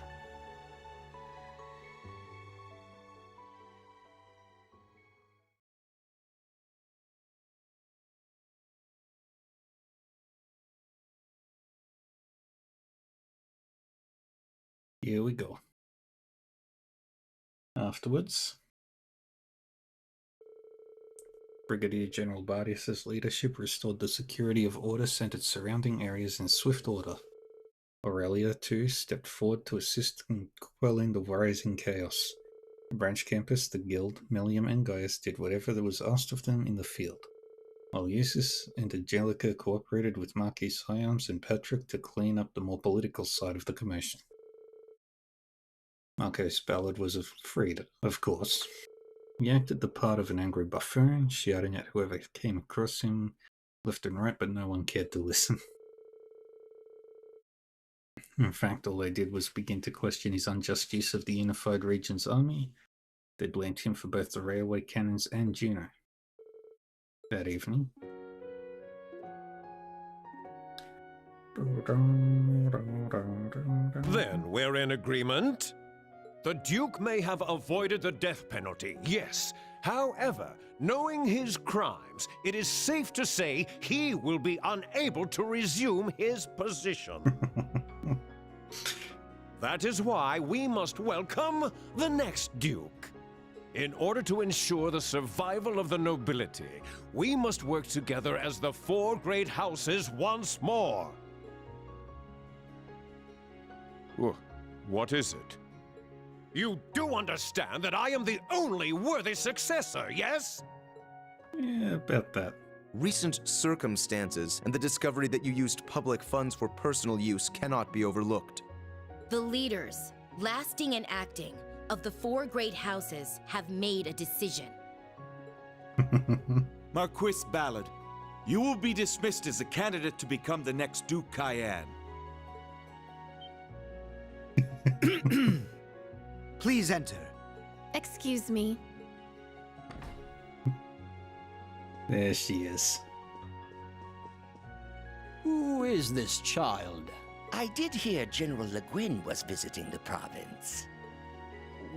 Here we go. Afterwards, Brigadier General Bardius' leadership restored the security of Order-centered surrounding areas in swift order. Aurelia, too, stepped forward to assist in quelling the rising chaos. The branch campus, the Guild, Millium, and Gaius did whatever that was asked of them in the field, while Eustace and Angelica cooperated with Marquis Hyams and Patrick to clean up the more political side of the commotion. Marcos Ballard was freed, of course. He acted the part of an angry buffoon, shouting at whoever came across him left and right, but no one cared to listen. In fact, all they did was begin to question his unjust use of the Unified Region's army. They blamed him for both the railway cannons and Juno. That evening, then we're in agreement? The Duke may have avoided the death penalty, yes. However, knowing his crimes, it is safe to say he will be unable to resume his position. That is why we must welcome the next Duke. In order to ensure the survival of the nobility, we must work together as the four great houses once more. What is it? You do understand that I am the only worthy successor, yes? Yeah, about that. Recent circumstances and the discovery that you used public funds for personal use cannot be overlooked. The leaders, lasting and acting, of the four great houses have made a decision. Marquis Ballard, you will be dismissed as a candidate to become the next Duke Cayenne. Please enter. Excuse me. There she is. Who is this child? I did hear General Le Guin was visiting the province.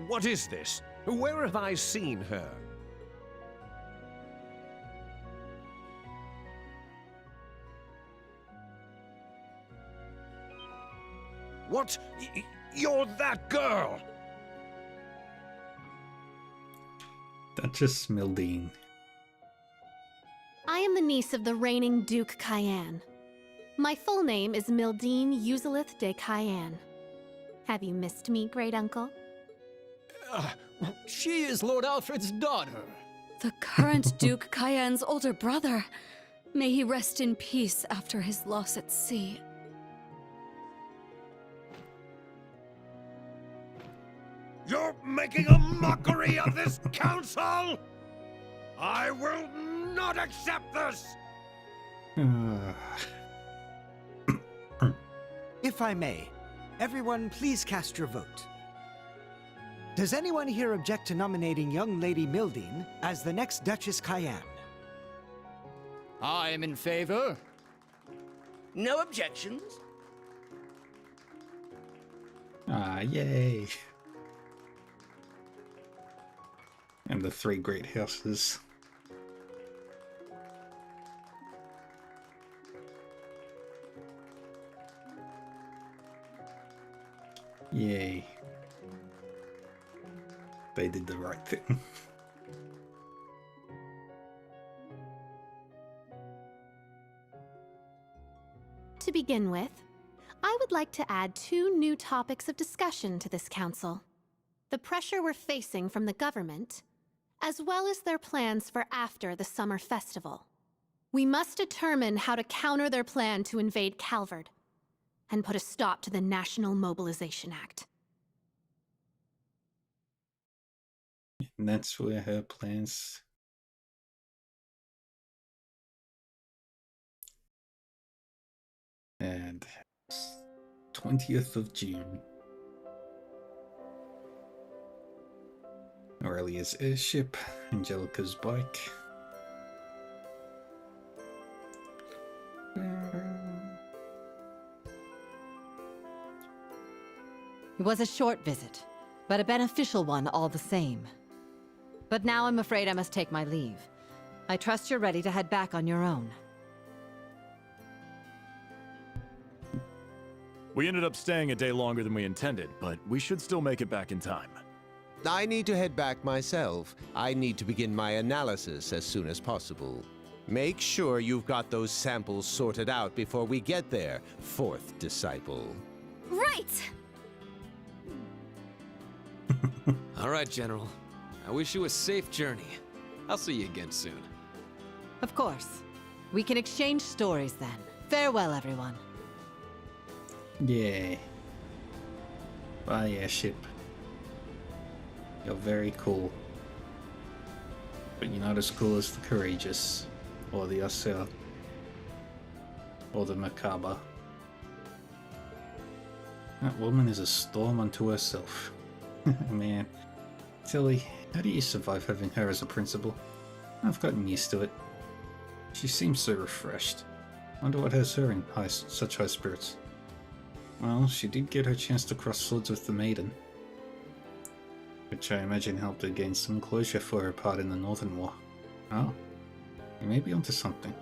What is this? Where have I seen her? What? You're that girl! Duchess Mildine. I am the niece of the reigning Duke Cayenne. My full name is Mildine Uzalith de Cayenne. Have you missed me, great uncle? She is Lord Alfred's daughter. The current Duke Cayenne's older brother. May he rest in peace after his loss at sea. You're making a mockery of this council! I will not accept this! If I may, everyone please cast your vote. Does anyone here object to nominating young Lady Mildine as the next Duchess Cayenne? I am in favor. No objections? Yay. And the three great houses. Yay. They did the right thing. To begin with, I would like to add 2 new topics of discussion to this council. The pressure we're facing from the government, as well as their plans for after the summer festival. We must determine how to counter their plan to invade Calvard, and put a stop to the National Mobilization Act. And that's where her plans... And 20th of June. Aurelia's airship, Angelica's bike. It was a short visit, but a beneficial one all the same. But now I'm afraid I must take my leave. I trust you're ready to head back on your own. We ended up staying a day longer than we intended, but we should still make it back in time. I need to head back myself. I need to begin my analysis as soon as possible. Make sure you've got those samples sorted out before we get there, 4th disciple. Right! All right, General. I wish you a safe journey. I'll see you again soon. Of course. We can exchange stories then. Farewell, everyone. Yay. Bye, airship. You're very cool. But you're not as cool as the Courageous, or the Osseur, or the Macabre. That woman is a storm unto herself. Man. Tilly, how do you survive having her as a principal? I've gotten used to it. She seems so refreshed. Wonder what has her in such high spirits. Well, she did get her chance to cross swords with the Maiden, which I imagine helped her gain some closure for her part in the Northern War. Oh, you may be onto something.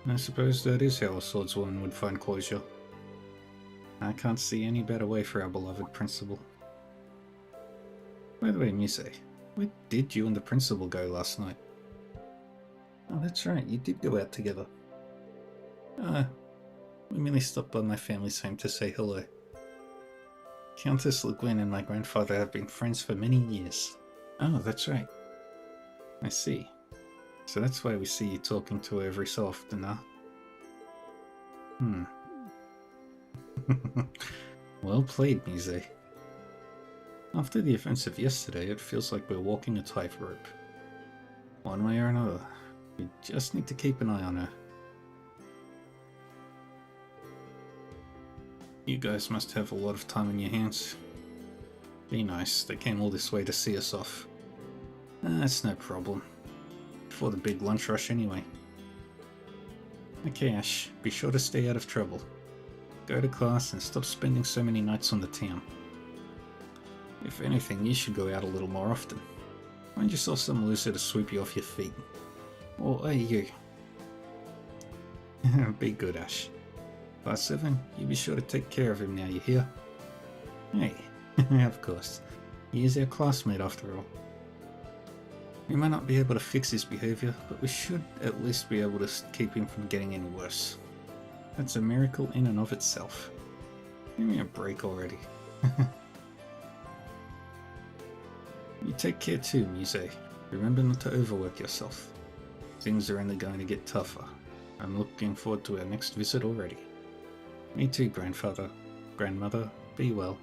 I suppose that is how a swordswoman would find closure. I can't see any better way for our beloved principal. By the way, Muse, where did you and the principal go last night? Oh, that's right, you did go out together. We merely stopped by my family's home to say hello. Countess Le Guin and my grandfather have been friends for many years. Oh, that's right. I see. So that's why we see you talking to her every so often, huh? Well played, Muse. After the events of yesterday, it feels like we're walking a tightrope. One way or another. We just need to keep an eye on her. You guys must have a lot of time on your hands. Be nice, they came all this way to see us off. That's no problem. Before the big lunch rush anyway. Okay, Ash, be sure to stay out of trouble. Go to class and stop spending so many nights on the town. If anything, you should go out a little more often. Find yourself some loser to sweep you off your feet. Or hey, you. Be good, Ash. Class 7, you be sure to take care of him now, you hear? Hey, of course. He is our classmate after all. We might not be able to fix his behavior, but we should at least be able to keep him from getting any worse. That's a miracle in and of itself. Give me a break already. You take care too, Muse. Remember not to overwork yourself. Things are only going to get tougher. I'm looking forward to our next visit already. Me too, grandfather. Grandmother, be well.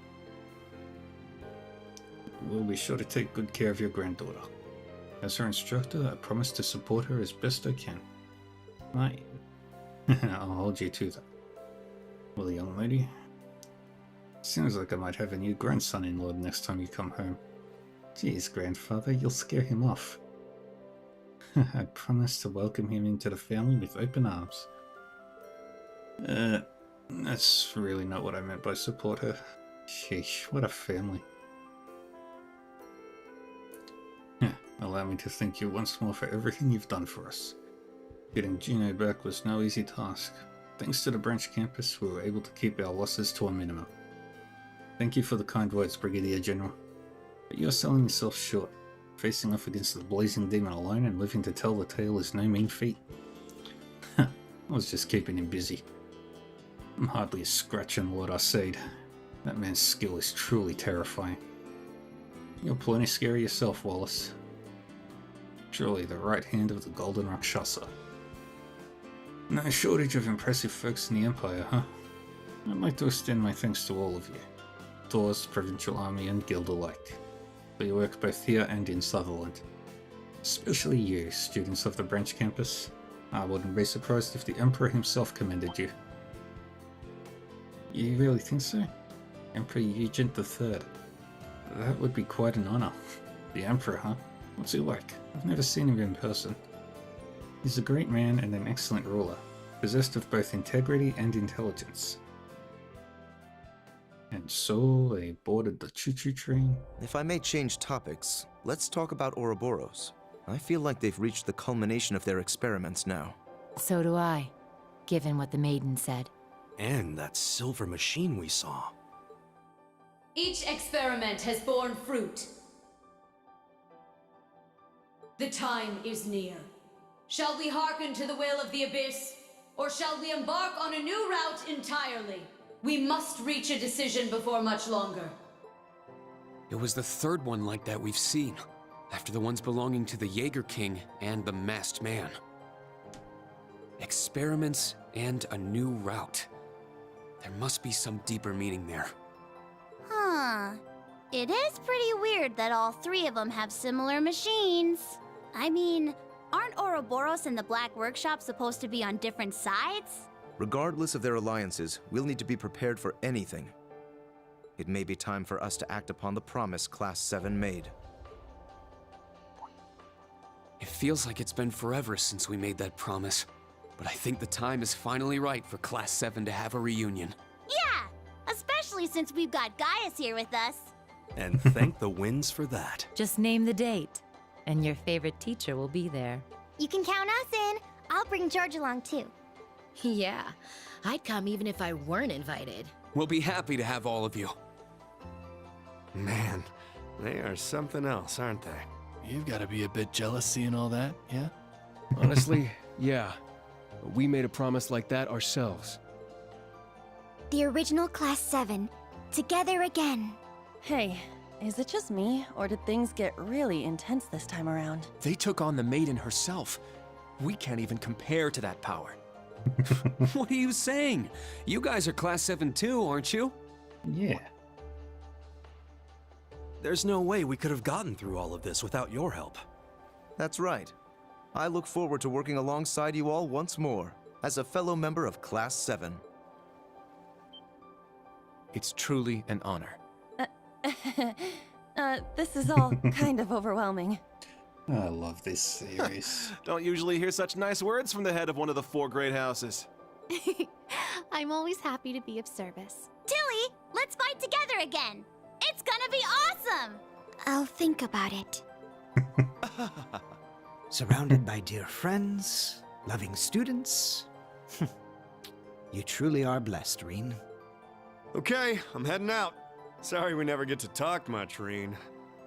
We'll be sure to take good care of your granddaughter. As her instructor, I promise to support her as best I can. I'll hold you to that. Well, young lady, seems like I might have a new grandson-in-law next time you come home. Jeez, grandfather, you'll scare him off. I promise to welcome him into the family with open arms. That's really not what I meant by support her. Sheesh, what a family. Allow me to thank you once more for everything you've done for us. Getting Juno back was no easy task. Thanks to the branch campus, we were able to keep our losses to a minimum. Thank you for the kind words, Brigadier General. But you're selling yourself short. Facing off against the blazing demon alone and living to tell the tale is no mean feat. I was just keeping him busy. I'm hardly a scratch on Lord Arcade. That man's skill is truly terrifying. You're plenty scary yourself, Wallace. Surely the right hand of the Golden Rakshasa. No shortage of impressive folks in the Empire, huh? I'd like to extend my thanks to all of you. Thor's Provincial Army and Guild alike. For your work both here and in Sutherland. Especially you, students of the branch campus. I wouldn't be surprised if the Emperor himself commended you. You really think so? Emperor Eugent III. That would be quite an honor. The Emperor, huh? What's he like? I've never seen him in person. He's a great man and an excellent ruler, possessed of both integrity and intelligence. And so they boarded the choo-choo train. If I may change topics, let's talk about Ouroboros. I feel like they've reached the culmination of their experiments now. So do I, given what the maiden said. And that silver machine we saw. Each experiment has borne fruit. The time is near. Shall we hearken to the will of the Abyss, or shall we embark on a new route entirely? We must reach a decision before much longer. It was the third one like that we've seen, after the ones belonging to the Jaeger King and the Masked Man. Experiments and a new route. There must be some deeper meaning there. Huh. It is pretty weird that all three of them have similar machines. I mean, aren't Ouroboros and the Black Workshop supposed to be on different sides? Regardless of their alliances, we'll need to be prepared for anything. It may be time for us to act upon the promise Class 7 made. It feels like it's been forever since we made that promise, but I think the time is finally right for Class 7 to have a reunion. Yeah! Especially since we've got Gaius here with us. And thank the winds for that. Just name the date, and your favorite teacher will be there. You can count us in. I'll bring George along too. Yeah, I'd come even if I weren't invited. We'll be happy to have all of you. Man, they are something else, aren't they? You've got to be a bit jealous seeing all that, yeah? Honestly, yeah. We made a promise like that ourselves. The original Class 7. Together again. Hey, is it just me, or did things get really intense this time around? They took on the maiden herself. We can't even compare to that power. What are you saying? You guys are Class 7 too, aren't you? Yeah. There's no way we could have gotten through all of this without your help. That's right. I look forward to working alongside you all once more, as a fellow member of Class 7. It's truly an honor. This is all kind of overwhelming. I love this series. Don't usually hear such nice words from the head of one of the 4 great houses. I'm always happy to be of service. Tilly, let's fight together again. It's gonna be awesome. I'll think about it. Surrounded by dear friends, loving students. You truly are blessed, Rean. Okay, I'm heading out. Sorry we never get to talk much, Rean.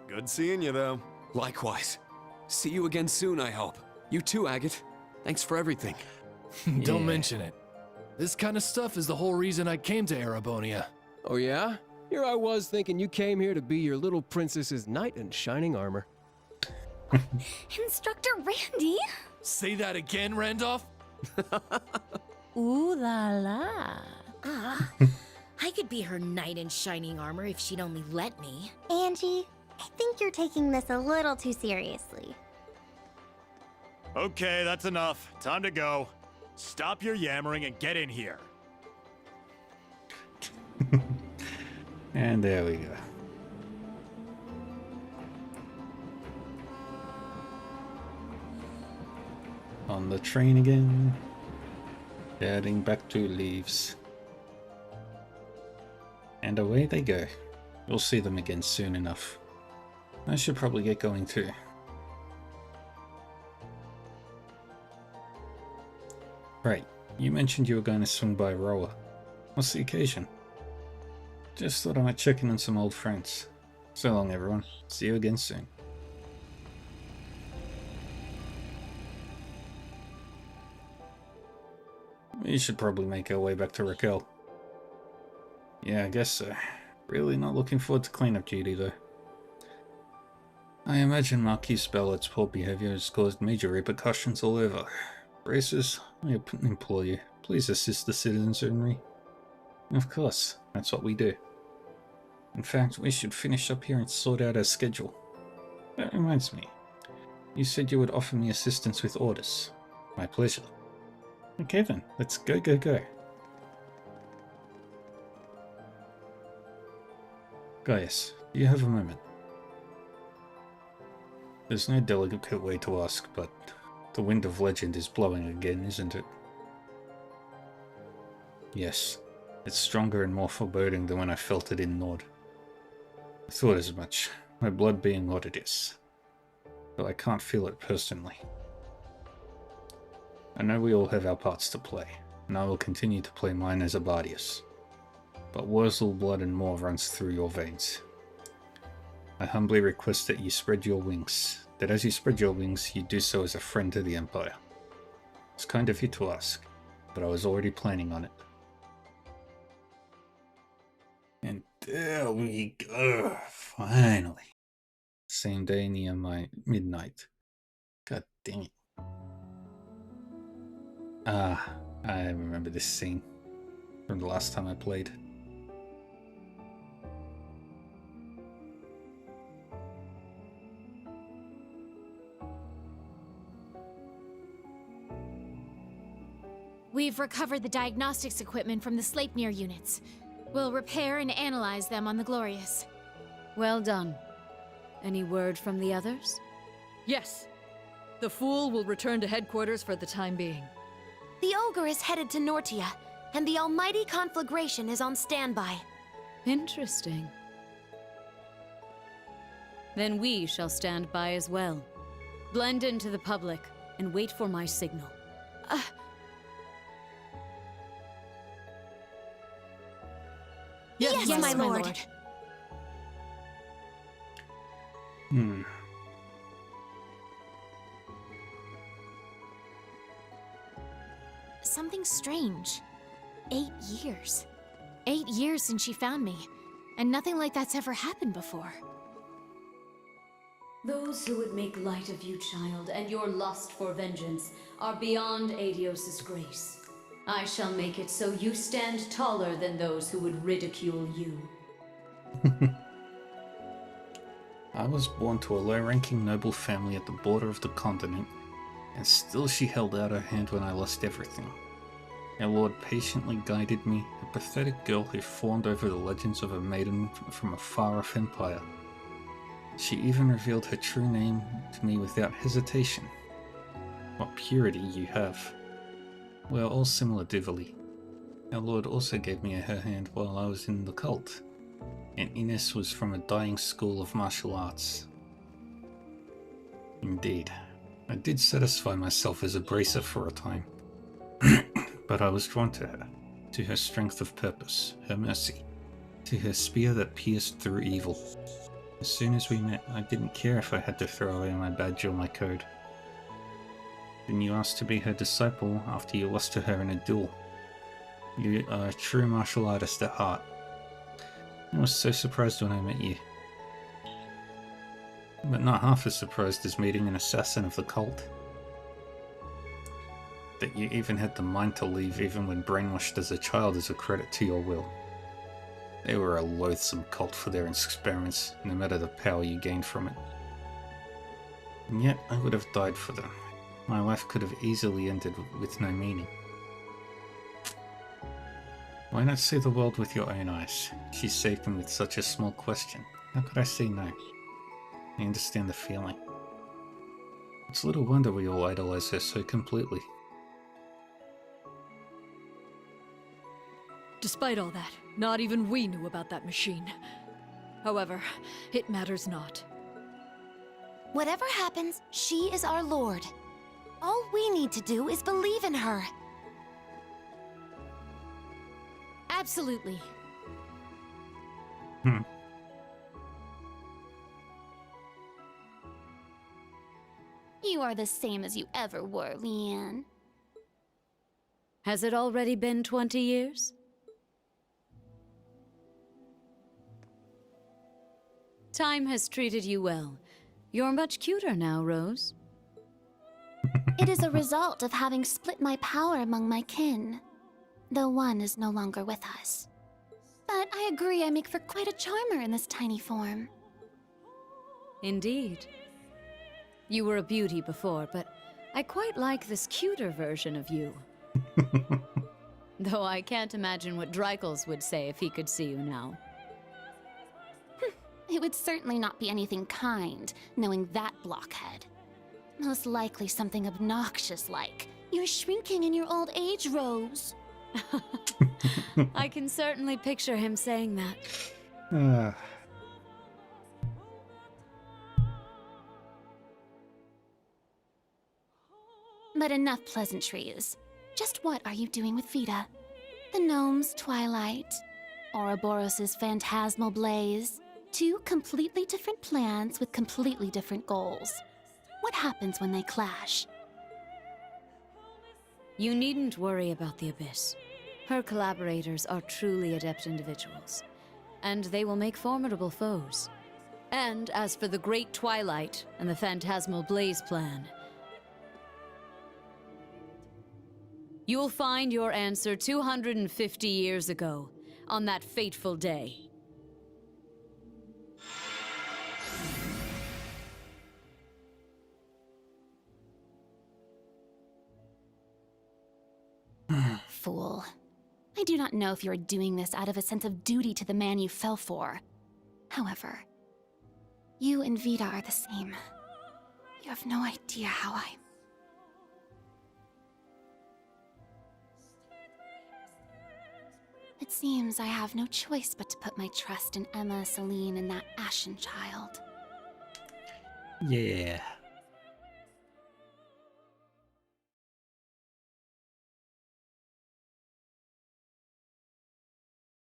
Good seeing you, though. Likewise. See you again soon, I hope. You too, Agate. Thanks for everything. Don't mention it. This kind of stuff is the whole reason I came to Erebonia. Oh yeah? Here I was thinking you came here to be your little princess's knight in shining armor. Instructor Randy? Say that again, Randolph? Ooh la la. I could be her knight in shining armor if she'd only let me. Angie, I think you're taking this a little too seriously. Okay, that's enough. Time to go. Stop your yammering and get in here. And there we go. On the train again. Heading back to Leaves. And away they go. We'll see them again soon enough. I should probably get going too. Right, you mentioned you were going to swing by Roa. What's the occasion? Just thought I might check in on some old friends. So long, everyone. See you again soon. We should probably make our way back to Raquel. Yeah, I guess so. Really not looking forward to cleanup duty, though. I imagine Marquis Bellett's poor behavior has caused major repercussions all over. Racers, I implore you, please assist the citizenry. Of course, that's what we do. In fact, we should finish up here and sort out our schedule. That reminds me. You said you would offer me assistance with orders. My pleasure. Okay then, let's go. Gaius, do you have a moment? There's no delicate way to ask, but the wind of legend is blowing again, isn't it? Yes, it's stronger and more foreboding than when I felt it in Nord. I thought as much, my blood being what it is. But I can't feel it personally. I know we all have our parts to play, and I will continue to play mine as Abardius. But Wurzel blood and more runs through your veins. I humbly request that you spread your wings, that as you spread your wings, you do so as a friend to the Empire. It's kind of you to ask, but I was already planning on it. And there we go, finally. Same day near my midnight. God dang it. Ah, I remember this scene from the last time I played. We've recovered the diagnostics equipment from the Sleipnir units. We'll repair and analyze them on the Glorious. Well done. Any word from the others? Yes. The Fool will return to headquarters for the time being. The Ogre is headed to Nortia, and the Almighty Conflagration is on standby. Interesting. Then we shall stand by as well. Blend into the public, and wait for my signal. Yes, my lord. Something strange. 8 years. 8 years since she found me, and nothing like that's ever happened before. Those who would make light of you, child, and your lust for vengeance are beyond Adios' grace. I shall make it so you stand taller than those who would ridicule you. I was born to a low-ranking noble family at the border of the continent, and still she held out her hand when I lost everything. Our Lord patiently guided me, a pathetic girl who fawned over the legends of a maiden from a far-off empire. She even revealed her true name to me without hesitation. What purity you have. We are all similar, Divily. Our Lord also gave me her hand while I was in the cult, and Ines was from a dying school of martial arts. Indeed, I did satisfy myself as a bracer for a time, but I was drawn to her strength of purpose, her mercy, to her spear that pierced through evil. As soon as we met, I didn't care if I had to throw away my badge or my code. Then you asked to be her disciple after you lost to her in a duel. You are a true martial artist at heart. I was so surprised when I met you. But not half as surprised as meeting an assassin of the cult. That you even had the mind to leave even when brainwashed as a child is a credit to your will. They were a loathsome cult for their experiments, no matter the power you gained from it. And yet I would have died for them. My life could have easily ended with no meaning. Why not see the world with your own eyes? She saved them with such a small question. How could I say no? I understand the feeling. It's little wonder we all idolize her so completely. Despite all that, not even we knew about that machine. However, it matters not. Whatever happens, she is our lord. All we need to do is believe in her. Absolutely. You are the same as you ever were, Leanne. Has it already been 20 years? Time has treated you well. You're much cuter now, Rose. It is a result of having split my power among my kin, though one is no longer with us. But I agree I make for quite a charmer in this tiny form. Indeed. You were a beauty before, but I quite like this cuter version of you. Though I can't imagine what Dreikels would say if he could see you now. It would certainly not be anything kind, knowing that blockhead. Most likely something obnoxious like, "You're shrinking in your old age, Rose." I can certainly picture him saying that. But enough pleasantries. Just what are you doing with Vita? The gnome's twilight, Ouroboros' phantasmal blaze. Two completely different plans with completely different goals. What happens when they clash? You needn't worry about the Abyss. Her collaborators are truly adept individuals, and they will make formidable foes. And as for the Great Twilight and the Phantasmal Blaze plan, you will find your answer 250 years ago, on that fateful day. Fool. I do not know if you are doing this out of a sense of duty to the man you fell for. However, you and Vita are the same. You have no idea how I... It seems I have no choice but to put my trust in Emma, Celine, and that Ashen child. Yeah.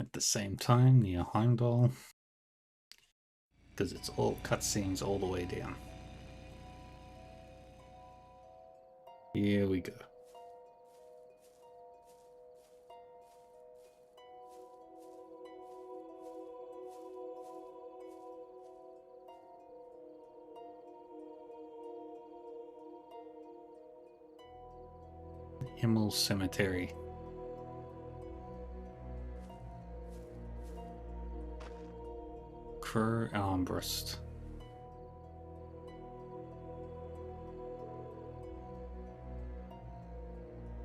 At the same time, near Heimdall, because it's all cutscenes all the way down. Here we go. Himmel Cemetery. Crow Armbrust.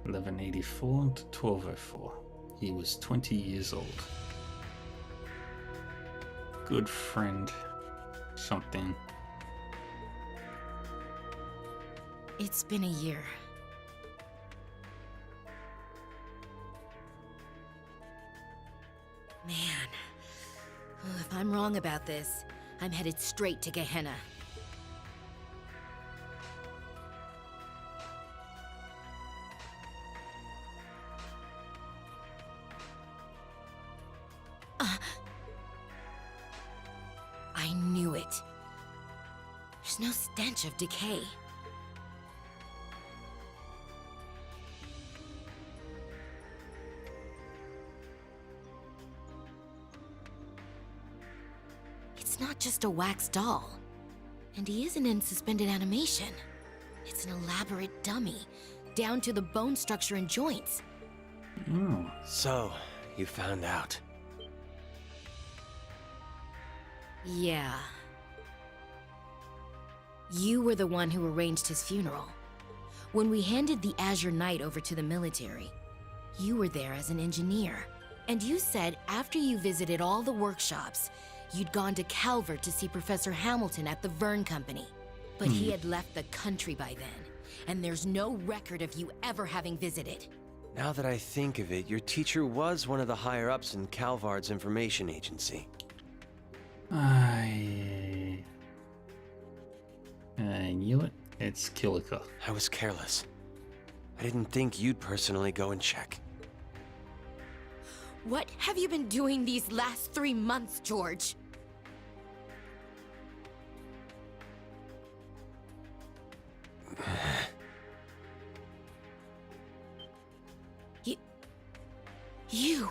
(1184 to 1204). He was 20 years old. Good friend. Something. It's been a year. Man. If I'm wrong about this, I'm headed straight to Gehenna. I knew it. There's no stench of decay. It's not just a wax doll. And he isn't in suspended animation. It's an elaborate dummy, down to the bone structure and joints. Oh. So, you found out. Yeah. You were the one who arranged his funeral. When we handed the Azure Knight over to the military, you were there as an engineer. And you said after you visited all the workshops, you'd gone to Calvert to see Professor Hamilton at the Verne Company. But he had left the country by then, and there's no record of you ever having visited. Now that I think of it, your teacher was one of the higher-ups in Calvard's information agency. I knew it. It's Kilika. I was careless. I didn't think you'd personally go and check. What have you been doing these last 3 months, George? You...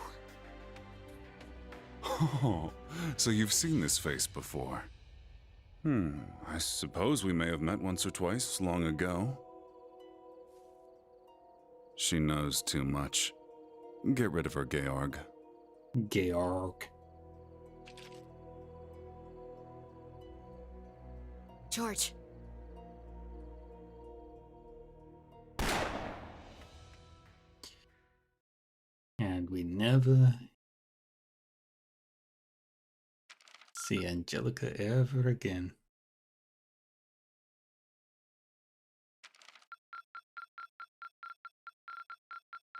Oh, so you've seen this face before. I suppose we may have met once or twice long ago. She knows too much. Get rid of her, Georg. Georg. George. And we never see Angelica ever again.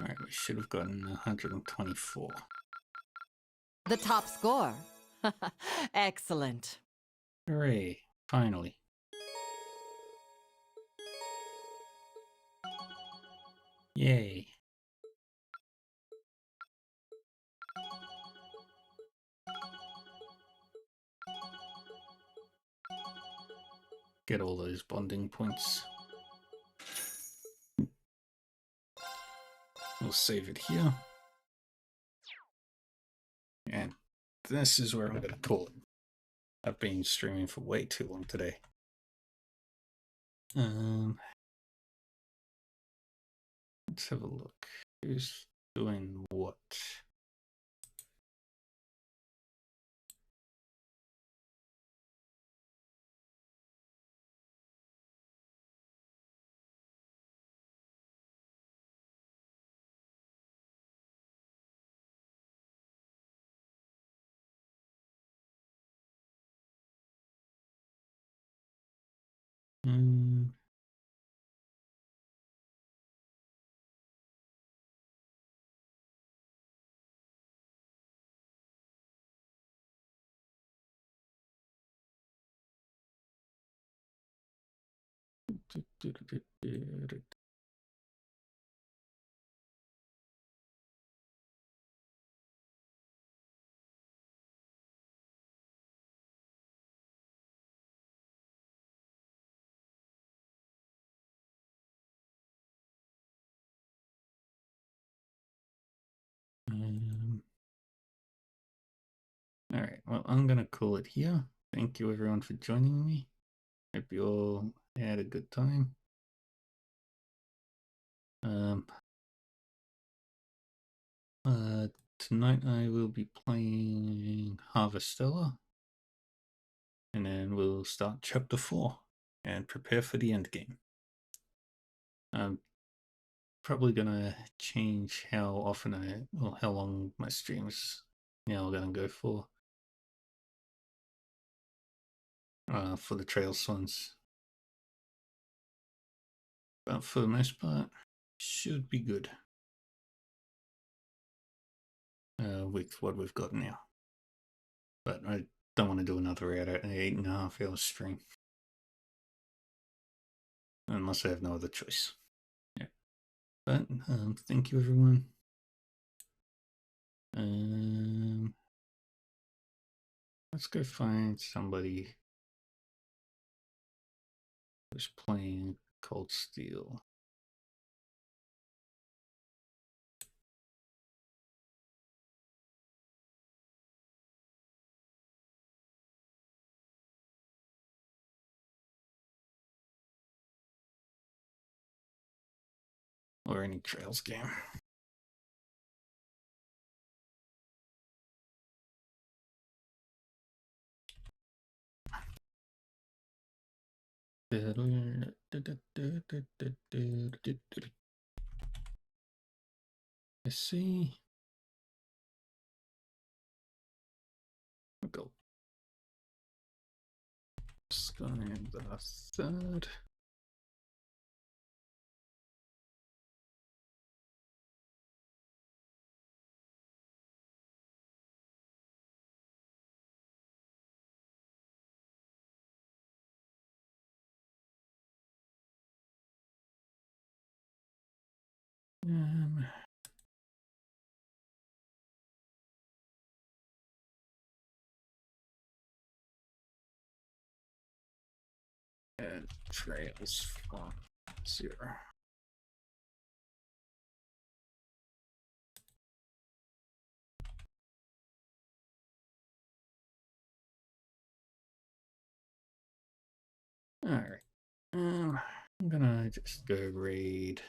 Alright, we should have gotten 124. The top score. Excellent. Hooray, finally. Yay. Get all those bonding points. We'll save it here. And this is where I'm going to call it. I've been streaming for way too long today. Let's have a look. Who's doing what? Alright, well, I'm gonna call it here. Thank you everyone for joining me. Hope you all had a good time. Tonight I will be playing Harvestella. And then we'll start chapter 4 and prepare for the end game. I'm probably gonna change how often or how long my streams are gonna go for the Trails ones. But for the most part, should be good with what we've got now. But I don't want to do another 8.5 hour stream. Unless I have no other choice. Yeah. But thank you everyone. Let's go find somebody who's playing Cold Steel. Or any Trails game. Let's see. We'll go. Skyrim the third. Trails 0. Alright. I'm gonna just go read.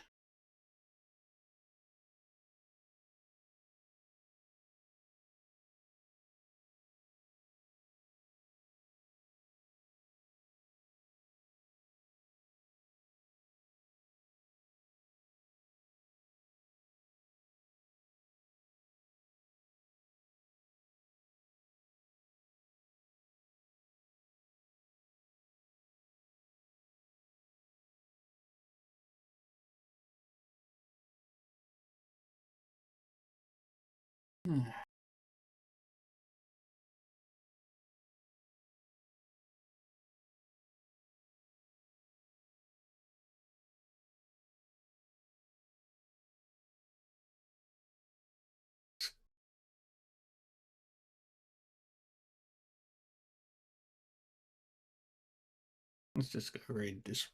Let's just go read this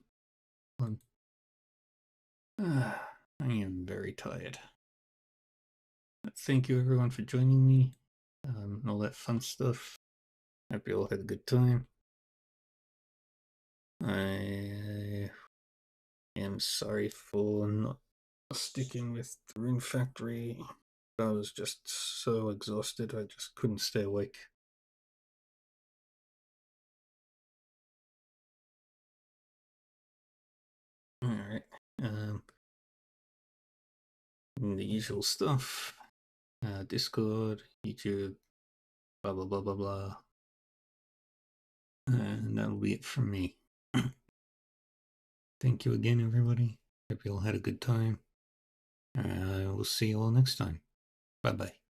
one. I am very tired. Thank you everyone for joining me. And all that fun stuff. Hope you all had a good time. I am sorry for not sticking with the Rune Factory. I was just so exhausted, I just couldn't stay awake. Alright, the usual stuff. Discord, YouTube, blah blah blah blah blah. And that'll be it from me. Thank you again, everybody. Hope you all had a good time. We'll see you all next time. Bye bye.